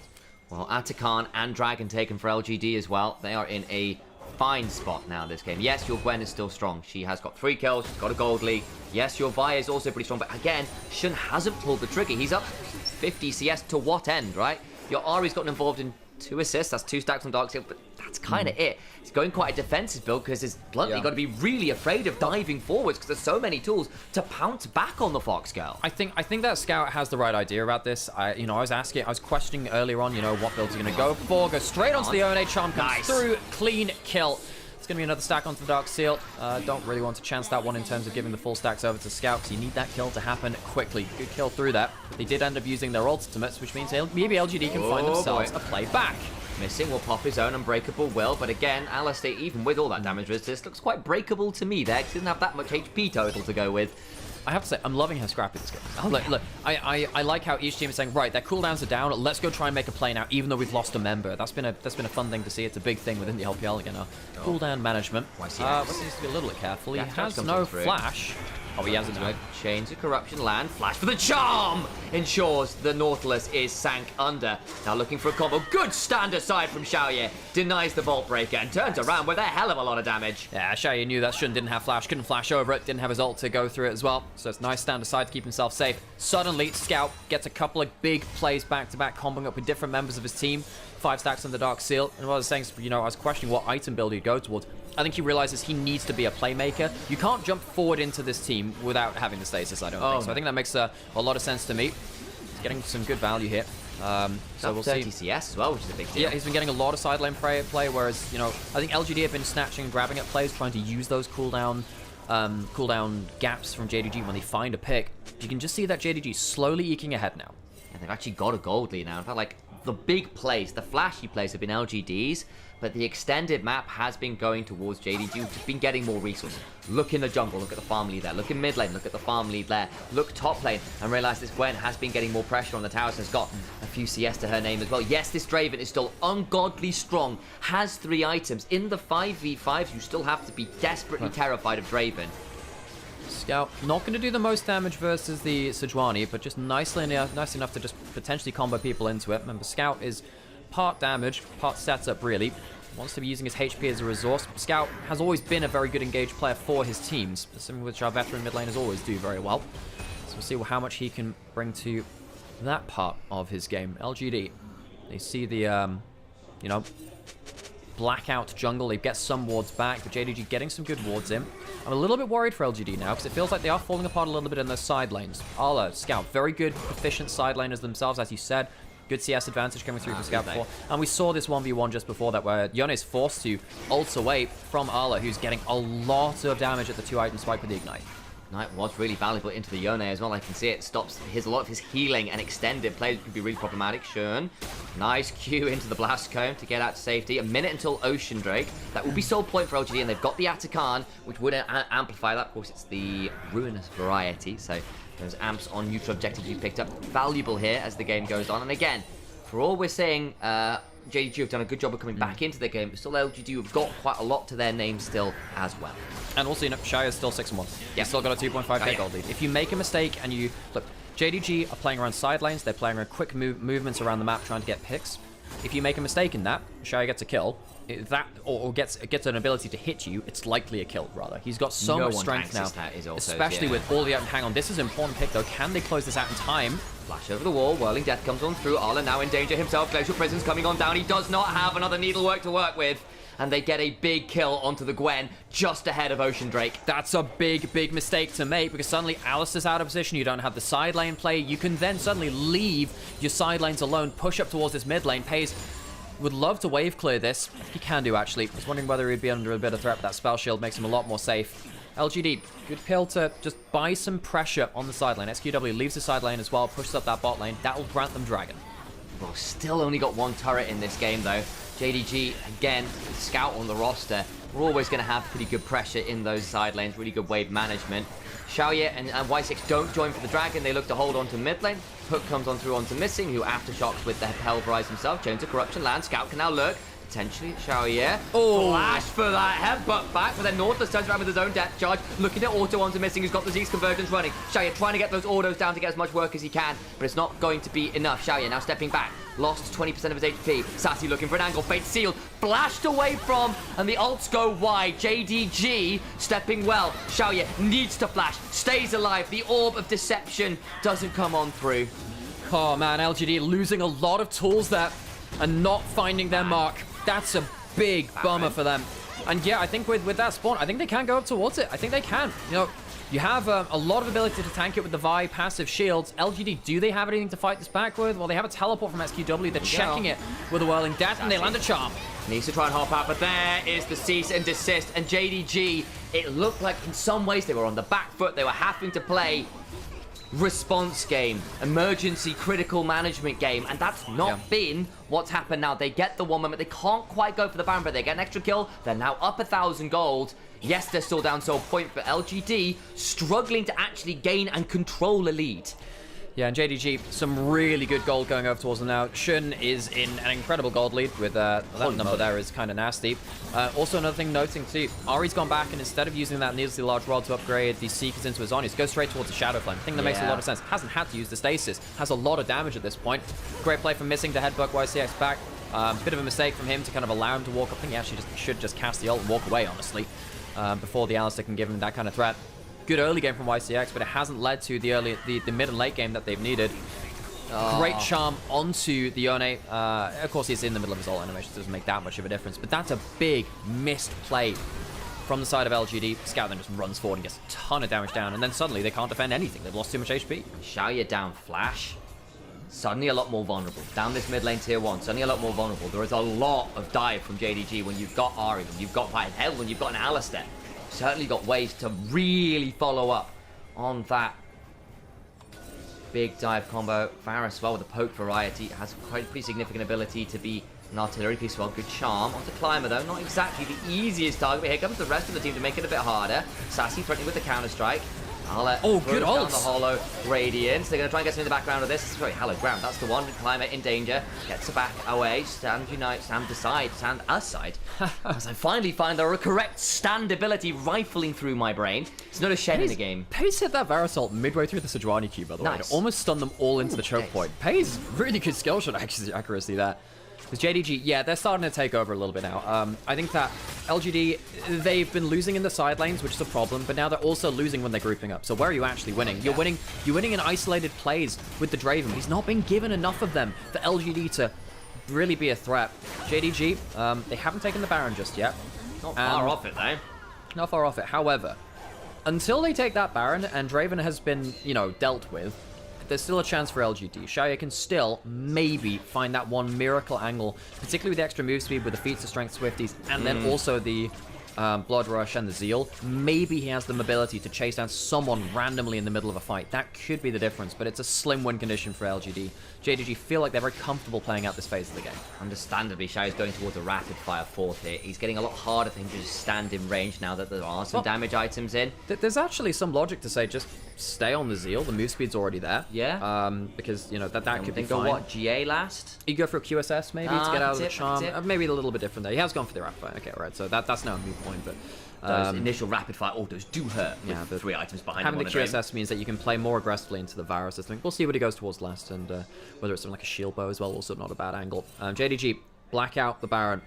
Well, Atakan and Dragon taken for LGD as well. They are in a fine spot now this game. Yes, your Gwen is still strong. She has got 3 kills. She's got a gold league. Yes, your Vi is also pretty strong. But again, Shun hasn't pulled the trigger. He's up 50 CS to what end, right? Your Ari's gotten involved in 2 assists. That's 2 stacks on Darkseal, but that's kind of it. It's going quite a defensive build because it's bluntly got to be really afraid of diving forwards because there's so many tools to pounce back on the Fox girl. I think that Scout has the right idea about this. I was questioning earlier on, what builds are going to go for. Go straight onto the One charm, comes through, clean kill. It's going to be another stack onto the Darkseal. Don't really want to chance that one in terms of giving the full stacks over to Scout because you need that kill to happen quickly. Good kill through that. But they did end up using their ultimates, which means maybe LGD can find themselves a play back. Missing will pop his own Unbreakable will, but again, Alistair, even with all that damage resist, looks quite breakable to me there. He doesn't have that much HP total to go with. I have to say, I'm loving how scrappy this game is. Look, I like how each team is saying, right, their cooldowns are down, let's go try and make a play now, even though we've lost a member. That's been a fun thing to see. It's a big thing within the LPL again now. Cooldown management. West needs to be a little bit careful. He has no flash. Oh, he has it now. Chains of Corruption land. Flash for the charm! Ensures the Nautilus is sank under. Now looking for a combo. Good stand aside from Xiaoye. Denies the Vault Breaker and turns around with a hell of a lot of damage. Yeah, Xiaoye knew that Shun didn't have flash. Couldn't flash over it. Didn't have his ult to go through it as well. So it's nice stand aside to keep himself safe. Suddenly, Scout gets a couple of big plays back-to-back, comboing up with different members of his team. 5 stacks on the Dark Seal. And what I was saying, you know, I was questioning what item build he'd go towards. I think he realizes he needs to be a playmaker. You can't jump forward into this team without having the stasis, I don't think. So I think that makes a lot of sense to me. He's getting some good value here. So we'll 30 see. CS as well, which is a big deal. Yeah, he's been getting a lot of sideline play, whereas, you know, I think LGD have been snatching and grabbing at plays, trying to use those cooldown gaps from JDG when they find a pick. You can just see that JDG slowly eking ahead now. And they've actually got a gold lead now. In fact, like, the big plays, the flashy plays have been LGDs, but the extended map has been going towards JDG, which has been getting more resources. Look in the jungle, look at the farm lead there. Look in mid lane, look at the farm lead there. Look top lane, and realize this Gwen has been getting more pressure on the towers, has got a few CS to her name as well. Yes, this Draven is still ungodly strong, has 3 items. In the 5v5s, you still have to be desperately terrified of Draven. Scout not going to do the most damage versus the Sejuani, but just nice enough to just potentially combo people into it. Remember, Scout is part damage, part setup really. Wants to be using his HP as a resource. Scout has always been a very good engaged player for his teams, something which our veteran mid laners always do very well. So we'll see how much he can bring to that part of his game. LGD, they see the, you know, blackout jungle. They get some wards back, but JDG getting some good wards in. I'm a little bit worried for LGD now, because it feels like they are falling apart a little bit in their side lanes. Ala, Scout, very good, efficient side laners themselves, as you said. Good CS advantage coming through from Scout before. And we saw this 1v1 just before that, where Yone is forced to ult away from Ala, who's getting a lot of damage at the 2-item spike with the Ignite. Ignite was really valuable into the Yone as well. I can see it stops a lot of his healing and extended plays, which could be really problematic. Shun, nice Q into the Blast Cone to get out to safety. A minute until Ocean Drake. That will be sole point for LGD, and they've got the Atakan, which would amplify that. Of course, it's the Ruinous variety, so those amps on neutral objectives you picked up. Valuable here as the game goes on. And again, for all we're saying, JDG have done a good job of coming back into the game, but still LGD have got quite a lot to their name still as well. And also, you know, Shia is still 6-1. Yeah, still got a 2.5k gold lead. If you make a mistake and you... Look, JDG are playing around side lanes, they're playing around quick movements around the map trying to get picks. If you make a mistake in that, Shia gets a kill, or gets an ability to hit you, it's likely a kill, rather. He's got so much strength now, especially with all the... Hang on, this is an important pick, though. Can they close this out in time? Flash over the wall, Whirling Death comes on through. Arla now in danger himself. Glacial Prison's coming on down. He does not have another needlework to work with. And they get a big kill onto the Gwen just ahead of Ocean Drake. That's a big mistake to make, because suddenly Alistair's out of position. You don't have the side lane play. You can then suddenly leave your side lanes alone, push up towards this mid lane. Pays would love to wave clear this. He can do, actually. I was wondering whether he'd be under a bit of threat, but that spell shield makes him a lot more safe. LGD, good pill to just buy some pressure on the side lane. SQW leaves the side lane as well, pushes up that bot lane. That will grant them Dragon. Well, still only got 1 turret in this game, though. JDG, again, with Scout on the roster. We're always going to have pretty good pressure in those side lanes, really good wave management. Xiaoye and Y6 don't join for the Dragon. They look to hold on to mid lane. Hook comes on through onto Missing, who aftershocks with the Hellrise himself. Chains of Corruption land. Scout can now lurk. Potentially, Xiaoye. Oh, flash for that headbutt back, but then Nautilus turns around with his own death charge, looking at auto onto Missing, who's got the Z's convergence running. Xiaoye trying to get those autos down to get as much work as he can, but it's not going to be enough. Xiaoye now stepping back, lost 20% of his HP. Sassy looking for an angle, Fate sealed, flashed away from, and the ults go wide. JDG stepping well. Xiaoye needs to flash, stays alive. The Orb of Deception doesn't come on through. Oh man, LGD losing a lot of tools there and not finding their mark. That's a big bummer for them. And yeah, I think with that spawn, I think they can go up towards it. I think they can. You know, you have a lot of ability to tank it with the Vi passive shields. LGD, do they have anything to fight this back with? Well, they have a teleport from SQW. They're checking it with a Whirling Death, and they land a charm. Needs to try and hop out, but there is the cease and desist. And JDG, it looked like in some ways they were on the back foot. They were having to play response game, emergency critical management game, and that's not been what's happened now. They get the 1 moment, they can't quite go for the Baron, but they get an extra kill. They're now up 1,000 gold. Yes, they're still down so point, but LGD struggling to actually gain and control a lead. Yeah, and JDG, some really good gold going over towards them now. Shun is in an incredible gold lead with that number there is kind of nasty. Also, another thing noting too, Ari's gone back and instead of using that needlessly large rod to upgrade the Seekers into his Zhonya's, goes straight towards the Shadow Flame. I think that makes a lot of sense. Hasn't had to use the Stasis. Has a lot of damage at this point. Great play from Missing to headbutt YCX back. Bit of a mistake from him to kind of allow him to walk up. I think he actually should just cast the ult and walk away, honestly, before the Alistar can give him that kind of threat. Good early game from YCX, but it hasn't led to the mid and late game that they've needed. Great charm onto the Yone. Of course, he's in the middle of his ult animation, so it doesn't make that much of a difference. But that's a big missed play from the side of LGD. Scout then just runs forward and gets a ton of damage down, and then suddenly they can't defend anything. They've lost too much HP. Xiaoya down flash. Suddenly a lot more vulnerable. Down this mid lane tier 1, suddenly a lot more vulnerable. There is a lot of dive from JDG when you've got Ari, when you've got Python, hell, when you've got an Alistar. Certainly got ways to really follow up on that big dive combo. Varus as well with the poke variety has quite a pretty significant ability to be an artillery piece as well. Good charm onto Climber though, not exactly the easiest target, but here comes the rest of the team to make it a bit harder. Sassy threatening with the counter strike. Good ult. Down the hollow radiance. They're going to try and get in the background of this. Sorry, hallowed ground. That's the one. Climber in danger. Gets her back away. Stand unite. Stand aside. Stand aside. As I finally find the correct stand ability rifling through my brain. It's not a shed in the game. Pays hit that Varus ult midway through the Sejuani Q, by the way. It almost stunned them all into the choke point. Pays really good skill shot accuracy there. Because JDG, yeah, they're starting to take over a little bit now. I think that LGD, they've been losing in the side lanes, which is a problem, but now they're also losing when they're grouping up. So where are you actually winning? You're winning in isolated plays with the Draven. He's not been given enough of them for LGD to really be a threat. JDG, they haven't taken the Baron just yet. Not far off it, though. Not far off it. However, until they take that Baron and Draven has been, you know, dealt with, there's still a chance for LGD. Xiaoya can still maybe find that one miracle angle, particularly with the extra move speed, with the feats of strength Swifties, and then also the Blood Rush and the Zeal. Maybe he has the mobility to chase down someone randomly in the middle of a fight. That could be the difference, but it's a slim win condition for LGD. JDG feel like they're very comfortable playing out this phase of the game. Understandably, Xiaoya's going towards a rapid fire fourth here. He's getting a lot harder for him to just stand in range now that there are some damage items in. There's actually some logic to say just stay on the Zeal. The move speed's already there. Yeah. Because, you know, that could be go fine. what, GA last? You go for a QSS maybe to get out of the charm. Maybe a little bit different there. He has gone for the rapid fire. Okay, right. So that's now a move point, but those initial rapid fire autos do hurt. Yeah, the 3 items behind having the QSS means that you can play more aggressively into the Varus system. We'll see what he goes towards last, and whether it's something like a shield bow as well, also not a bad angle. JDG, black out the Baron.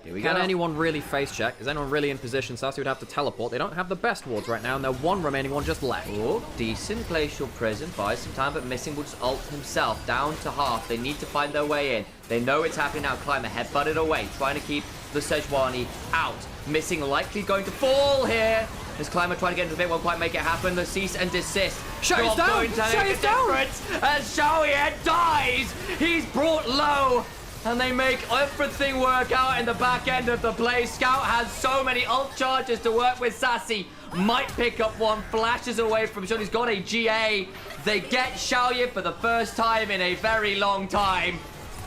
Here we go. Can anyone really face check? Is anyone really in position? Sassy would have to teleport. They don't have the best wards right now, and they're one remaining one just left. Oh, decent glacial prison. Buys some time, but Missing will just ult himself down to half. They need to find their way in. They know it's happening now. Climber headbutted away, trying to keep the Sejuani out. Missing likely going to fall here. This Climber trying to get into the bit, won't quite make it happen. The cease and desist. Xiaoya's down! Xiaoya's down! As Xiaoya dies, he's brought low. And they make everything work out in the back end of the play. Scout has so many ult charges to work with. Sassy might pick up one, flashes away from Shun. He's got a GA. They get Xiaoya for the first time in a very long time.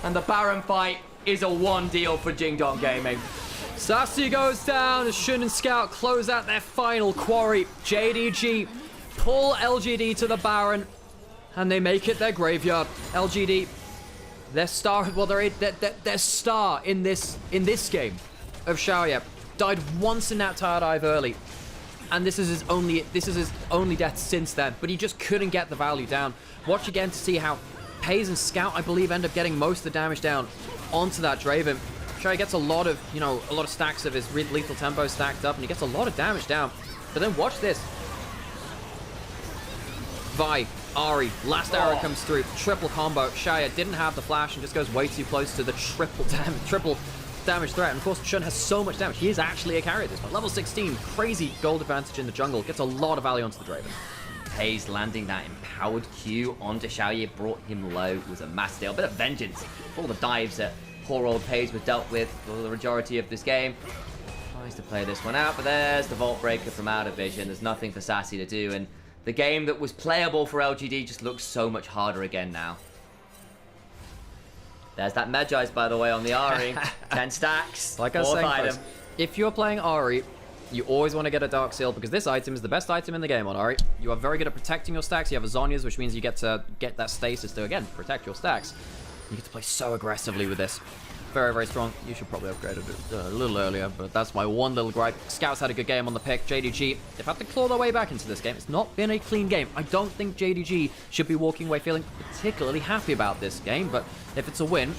And the Baron fight is a one deal for Jingdong Gaming. Sassy goes down as Shun and Scout close out their final quarry. JDG pull LGD to the Baron, and they make it their graveyard. LGD, their star, well, their star in this game of Xiaoya died once in that tower dive early, and this is his only death since then. But he just couldn't get the value down. Watch again to see how Pays and Scout, I believe, end up getting most of the damage down onto that Draven. Xiaoya gets a lot of stacks of his lethal tempo stacked up, and he gets a lot of damage down. But then watch this. Vi, Ari, last arrow comes through, triple combo. Xiaoya didn't have the flash and just goes way too close to the triple damage threat. And of course, Shun has so much damage. He is actually a carry at this point. Level 16, crazy gold advantage in the jungle. Gets a lot of value onto the Draven. Pays landing that empowered Q onto Xiaoya, brought him low. It was a massive deal. A bit of vengeance for all the dives that poor old Pays was dealt with for the majority of this game. Tries to play this one out, but there's the Vault Breaker from out of vision. There's nothing for Sassy to do, and the game that was playable for LGD just looks so much harder again now. There's that Magi's, by the way, on the Ari. 10 stacks. Like I was saying, folks, if you're playing Ari, You always want to get a Dark Seal because this item is the best item in the game on Ari. You are very good at protecting your stacks. You have Azonias, which means you get to get that stasis to, again, protect your stacks. You get to play so aggressively with this. Very, very strong. You should probably upgrade it a little earlier, but that's my one little gripe. Scouts had a good game on the pick. JDG, they've had to claw their way back into this game. It's not been a clean game. I don't think JDG should be walking away feeling particularly happy about this game, but if it's a win,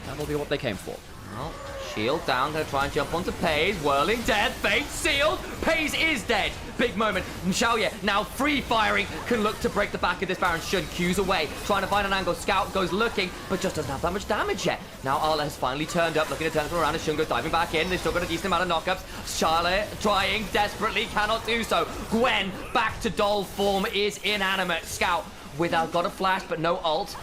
that'll be what they came for. Well, shield down, gonna try and jump onto Pays. Whirling death, fate sealed. Pays is dead. Big moment. Xiaoye now free firing, can look to break the back of this Baron. Shun cues away, trying to find an angle. Scout goes looking, but just doesn't have that much damage yet. Now Arla has finally turned up, looking to turn around, and Shun goes diving back in. They've still got a decent amount of knockups. Charlotte trying desperately, cannot do so. Gwen back to doll form, is inanimate. Scout without got a flash, but no ult.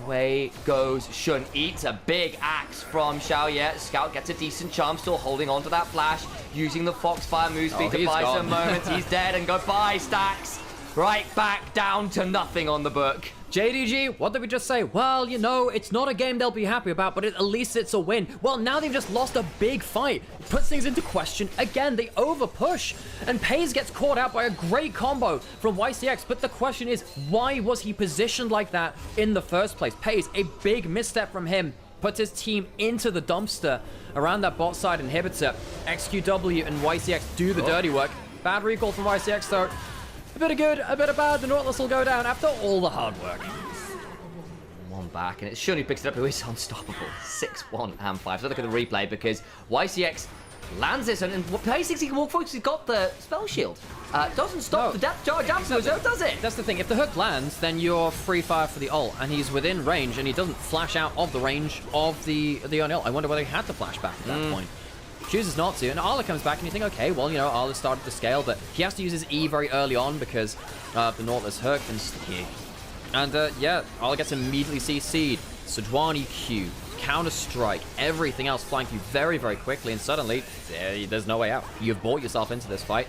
Away goes Shun, eats a big axe from Xiaoye. Scout gets a decent charm, still holding on to that flash, using the Foxfire move speed to buy some moments. He's dead, and goodbye, stacks. Right back down to nothing on the book. JDG, what did we just say? Well, you know, it's not a game they'll be happy about, but at least it's a win. Well, now they've just lost a big fight. It puts things into question. Again, they overpush. And Pays gets caught out by a great combo from YCX. But the question is, why was he positioned like that in the first place? Pays, a big misstep from him, puts his team into the dumpster around that bot side inhibitor. XQW and YCX do the dirty work. Bad recall from YCX, though. A bit of good, a bit of bad. The Nautilus will go down after all the hard work. One back, and it's Shun who picks it up, who is unstoppable. 6-1 and 5. So look at the replay, because YCX lands this, and Pays he can walk forward because he's got the spell shield. Doesn't stop the depth charge afterwards, does it? That's the thing. If the hook lands, then you're free fire for the ult, and he's within range, and he doesn't flash out of the range of the ult. I wonder whether he had to flash back at that point. Chooses not to, and Arla comes back, and you think, okay, well, you know, Arla started to scale, but he has to use his E very early on because the Nautilus hooked and sticky. And yeah, Arla gets immediately CC'd. Sejuani Q, Counter-Strike, everything else flying through very, very quickly, and suddenly, there's no way out. You've bought yourself into this fight.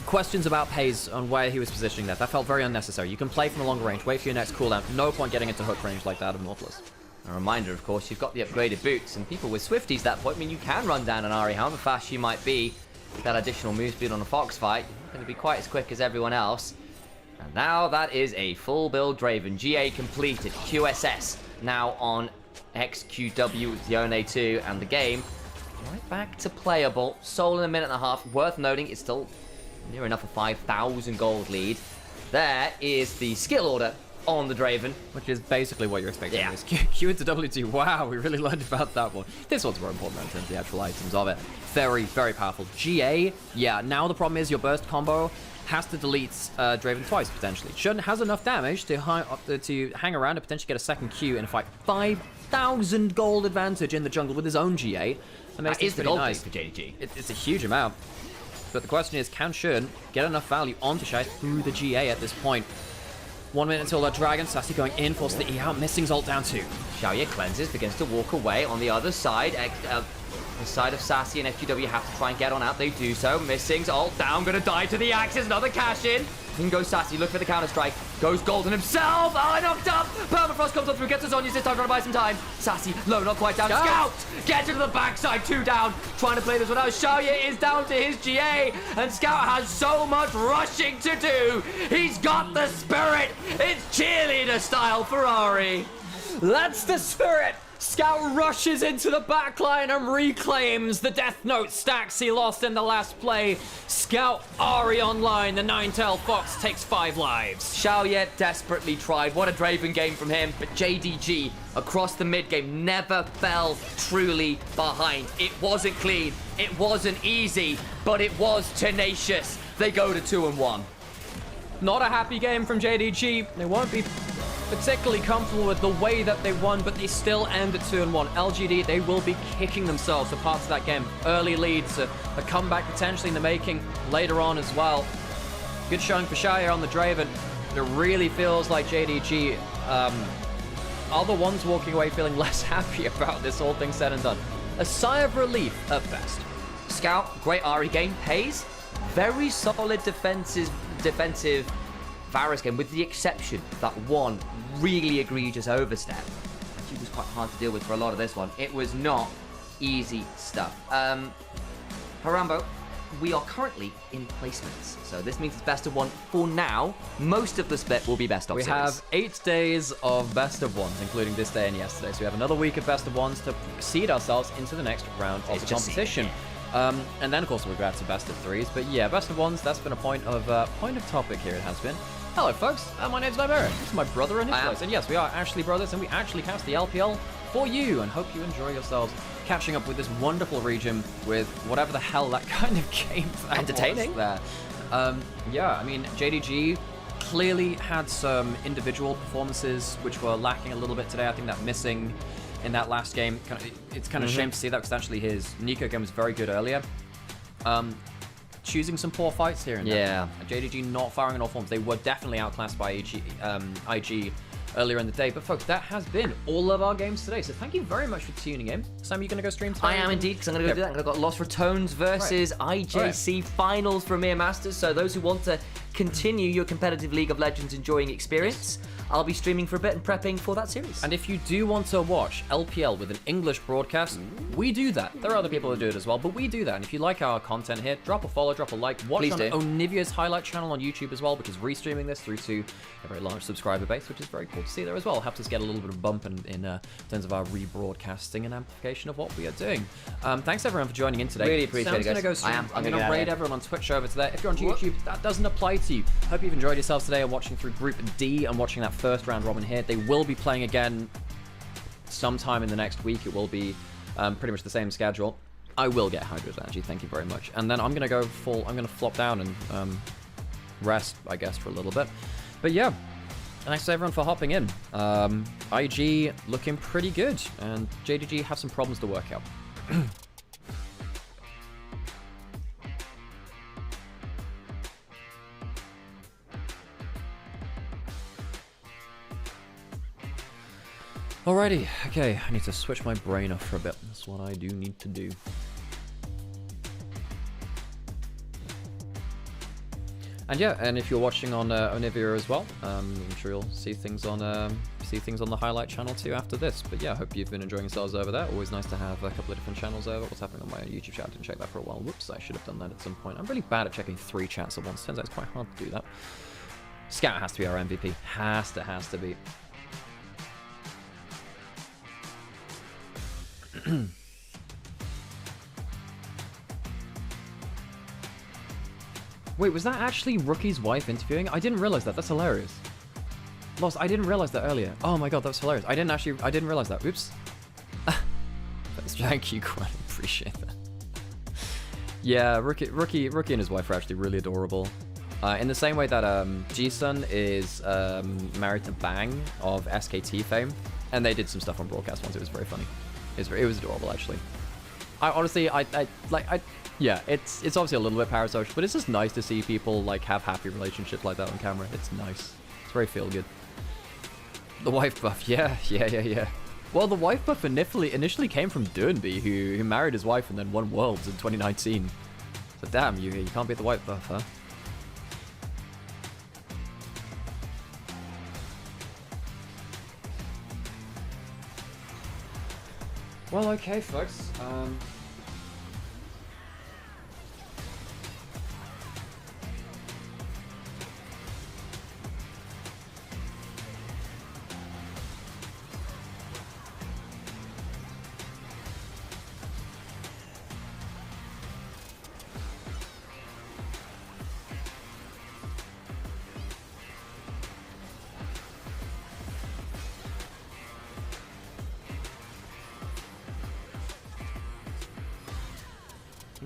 Questions about Pays on where he was positioning that. That felt very unnecessary. You can play from a longer range, wait for your next cooldown. No point getting into hook range like that of Nautilus. A reminder, of course, you've got the upgraded boots, and people with Swifties at that point, I mean, you can run down an Ahri, however fast you might be. With that additional move speed on a Fox fight, you're going to be quite as quick as everyone else. And now that is a full build Draven. GA completed. QSS now on XQW with the ONA2, and the game right back to playable. Soul in a minute and a half. Worth noting, it's still near enough a 5,000 gold lead. There is the skill order on the Draven, which is basically what you're expecting. Yeah. Q into W2. Wow, we really learned about that one. This one's more important in terms of the actual items of it. Very, very powerful. GA, yeah, now the problem is your burst combo has to delete Draven twice, potentially. Shun has enough damage to hang around and potentially get a second Q in a fight. 5,000 gold advantage in the jungle with his own GA. That is the gold nice for JDG. It's a huge amount. But the question is, can Shun get enough value onto Shai through the GA at this point? 1 minute until that dragon. Sassy going in, forces the E out. Missing's ult down 2. Xiaoye cleanses, begins to walk away on the other side. The side of Sassy and FQW have to try and get on out. They do so. Missing's ult down, gonna die to the axes. Another cash in. In goes Sassy, look for the counter strike. Goes Golden himself. Oh, knocked up. Permafrost comes up through, gets his Zhonya's this time, trying to buy some time. Sassy, low, not quite down. Scout gets into the backside, 2 down. Trying to play this one out. Xiaoye is down to his GA, and Scout has so much rushing to do. He's got the spirit. It's cheerleader style Ferrari. That's the spirit. Scout rushes into the backline and reclaims the Death Note stacks he lost in the last play. Scout Ahri online. The 9-tail fox takes 5 lives. Xiaoye desperately tried. What a Draven game from him. But JDG across the mid game never fell truly behind. It wasn't clean. It wasn't easy, but it was tenacious. They go to 2-1. Not a happy game from JDG. They won't be particularly comfortable with the way that they won, but they still end at 2-1. LGD, they will be kicking themselves for parts of that game. Early leads, a comeback potentially in the making later on as well. Good showing for Shire on the Draven. It really feels like JDG are the ones walking away feeling less happy about this, all things said and done. A sigh of relief at best. Scout, great Ahri game. Pays, very solid defensive Varus game, with the exception of that one really egregious overstep. Actually, was quite hard to deal with for a lot of this one. It was not easy stuff. Harambo, we are currently in placements. So this means it's best of 1 for now. Most of the split will be best of We series. have 8 days of best of 1s, including this day and yesterday. So we have another week of best of 1s to seed ourselves into the next round of the competition. And then, of course, we'll go out to best of 3s. But yeah, best of 1s, that's been a point of topic here, it has been. Hello, folks. My name's Nymaera. This is my brother Initialise. And yes, we are actually brothers, and we actually cast the LPL for you, and hope you enjoy yourselves catching up with this wonderful region with whatever the hell that kind of game entertaining there. Yeah, I mean, JDG clearly had some individual performances which were lacking a little bit today. I think that missing in that last game, it's kind of a shame to see that, because actually his Nico game was very good earlier. Choosing some poor fights here and there. Yeah. JDG not firing on all forms. They were definitely outclassed by IG earlier in the day. But folks, that has been all of our games today. So thank you very much for tuning in. Sam, are you going to go stream today? I am indeed, because I'm going to go do that. I've got Lost Ratones versus IJC Finals for EMEA Masters. So those who want to continue your competitive League of Legends enjoying experience, I'll be streaming for a bit and prepping for that series. And if you do want to watch LPL with an English broadcast, we do that. There are other people who do it as well, but we do that. And if you like our content here, drop a follow, drop a like. Watch Please on do. Onivia's highlight channel on YouTube as well, because restreaming this through to a very large subscriber base, which is very cool to see there as well. Helps us get a little bit of bump in terms of our rebroadcasting and amplification of what we are doing. Thanks everyone for joining in today. Really appreciate Sam's it, gonna guys. go stream. I'm going to gonna raid everyone on Twitch over to there. If you're on YouTube, that doesn't apply to you. Hope you've enjoyed yourselves today and watching through Group D and watching that first round robin here. They will be playing again sometime in the next week. It will be pretty much the same schedule. I will get hydrated, actually. Thank you very much. And then I'm going to go full... I'm going to flop down and rest, I guess, for a little bit. But yeah, thanks to everyone for hopping in. IG looking pretty good, and JDG have some problems to work out. Alrighty, okay, I need to switch my brain off for a bit. That's what I do need to do. And yeah, and if you're watching on Onivia as well, I'm sure you'll see things on the highlight channel too after this. But yeah, I hope you've been enjoying yourselves over there. Always nice to have a couple of different channels over. What's happening on my YouTube chat? I didn't check that for a while. Whoops, I should have done that at some point. I'm really bad at checking 3 chats at once. Turns out it's quite hard to do that. Scout has to be our MVP. Has to be. Wait, was that actually Rookie's wife interviewing? I didn't realize that. That's hilarious. Lost, I didn't realize that earlier. Oh my god, that was hilarious. I didn't realize that. Oops. Thank you, Gwen. Appreciate that. Yeah, Rookie and his wife are actually really adorable. In the same way that G-Sun is married to Bang of SKT fame, and they did some stuff on broadcast once. It was very funny. It was adorable, actually. I honestly, yeah, it's obviously a little bit parasocial, but it's just nice to see people like have happy relationships like that on camera. It's nice. It's very feel good. The wife buff, yeah. Well, the wife buff initially came from Durnby, who married his wife and then won Worlds in 2019. So damn, you can't beat the wife buff, huh? Well, okay, folks.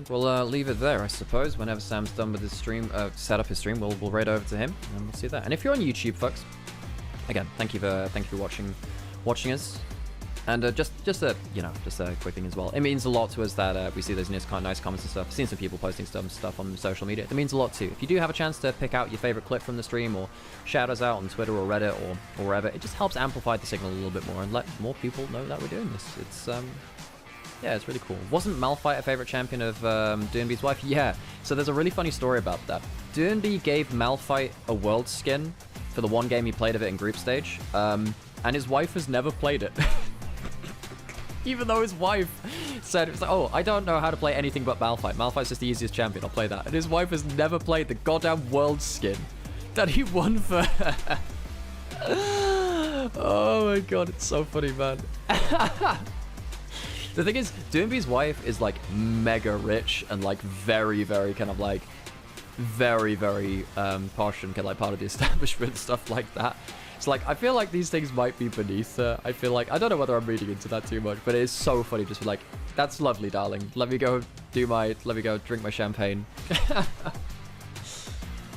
We'll leave it there, I suppose. Whenever Sam's done with his stream, set up his stream, we'll raid over to him, and we'll see that. And if you're on YouTube, folks, again, thank you for watching us. And just a quick thing as well. It means a lot to us that we see those nice comments and stuff. I've seen some people posting stuff on social media. It means a lot too. If you do have a chance to pick out your favorite clip from the stream or shout us out on Twitter or Reddit or wherever, it just helps amplify the signal a little bit more and let more people know that we're doing this. It's yeah, it's really cool. Wasn't Malphite a favorite champion of Durnby's wife? Yeah. So there's a really funny story about that. Durnby gave Malphite a world skin for the one game he played of it in group stage, and his wife has never played it. Even though his wife said, it's like, oh, I don't know how to play anything but Malphite. Malphite's just the easiest champion. I'll play that. And his wife has never played the goddamn world skin that he won for. Oh my god, it's so funny, man. The thing is, Doomby's wife is like mega rich and like very, very kind of like very, very posh and kind of like part of the establishment, stuff like that. It's like, I feel like these things might be beneath her. I feel like, I don't know whether I'm reading into that too much, but it is so funny just be like, that's lovely, darling. Let me go let me go drink my champagne.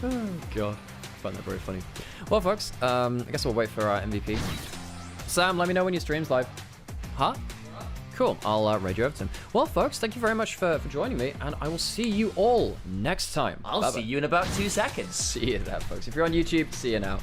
Oh god, I find that very funny. Well folks, I guess we'll wait for our MVP. Sam, let me know when your stream's live. Huh? Cool, I'll raid you over to him. Well, folks, thank you very much for joining me, and I will see you all next time. I'll see you in about 2 seconds. See you there, folks. If you're on YouTube, see you now.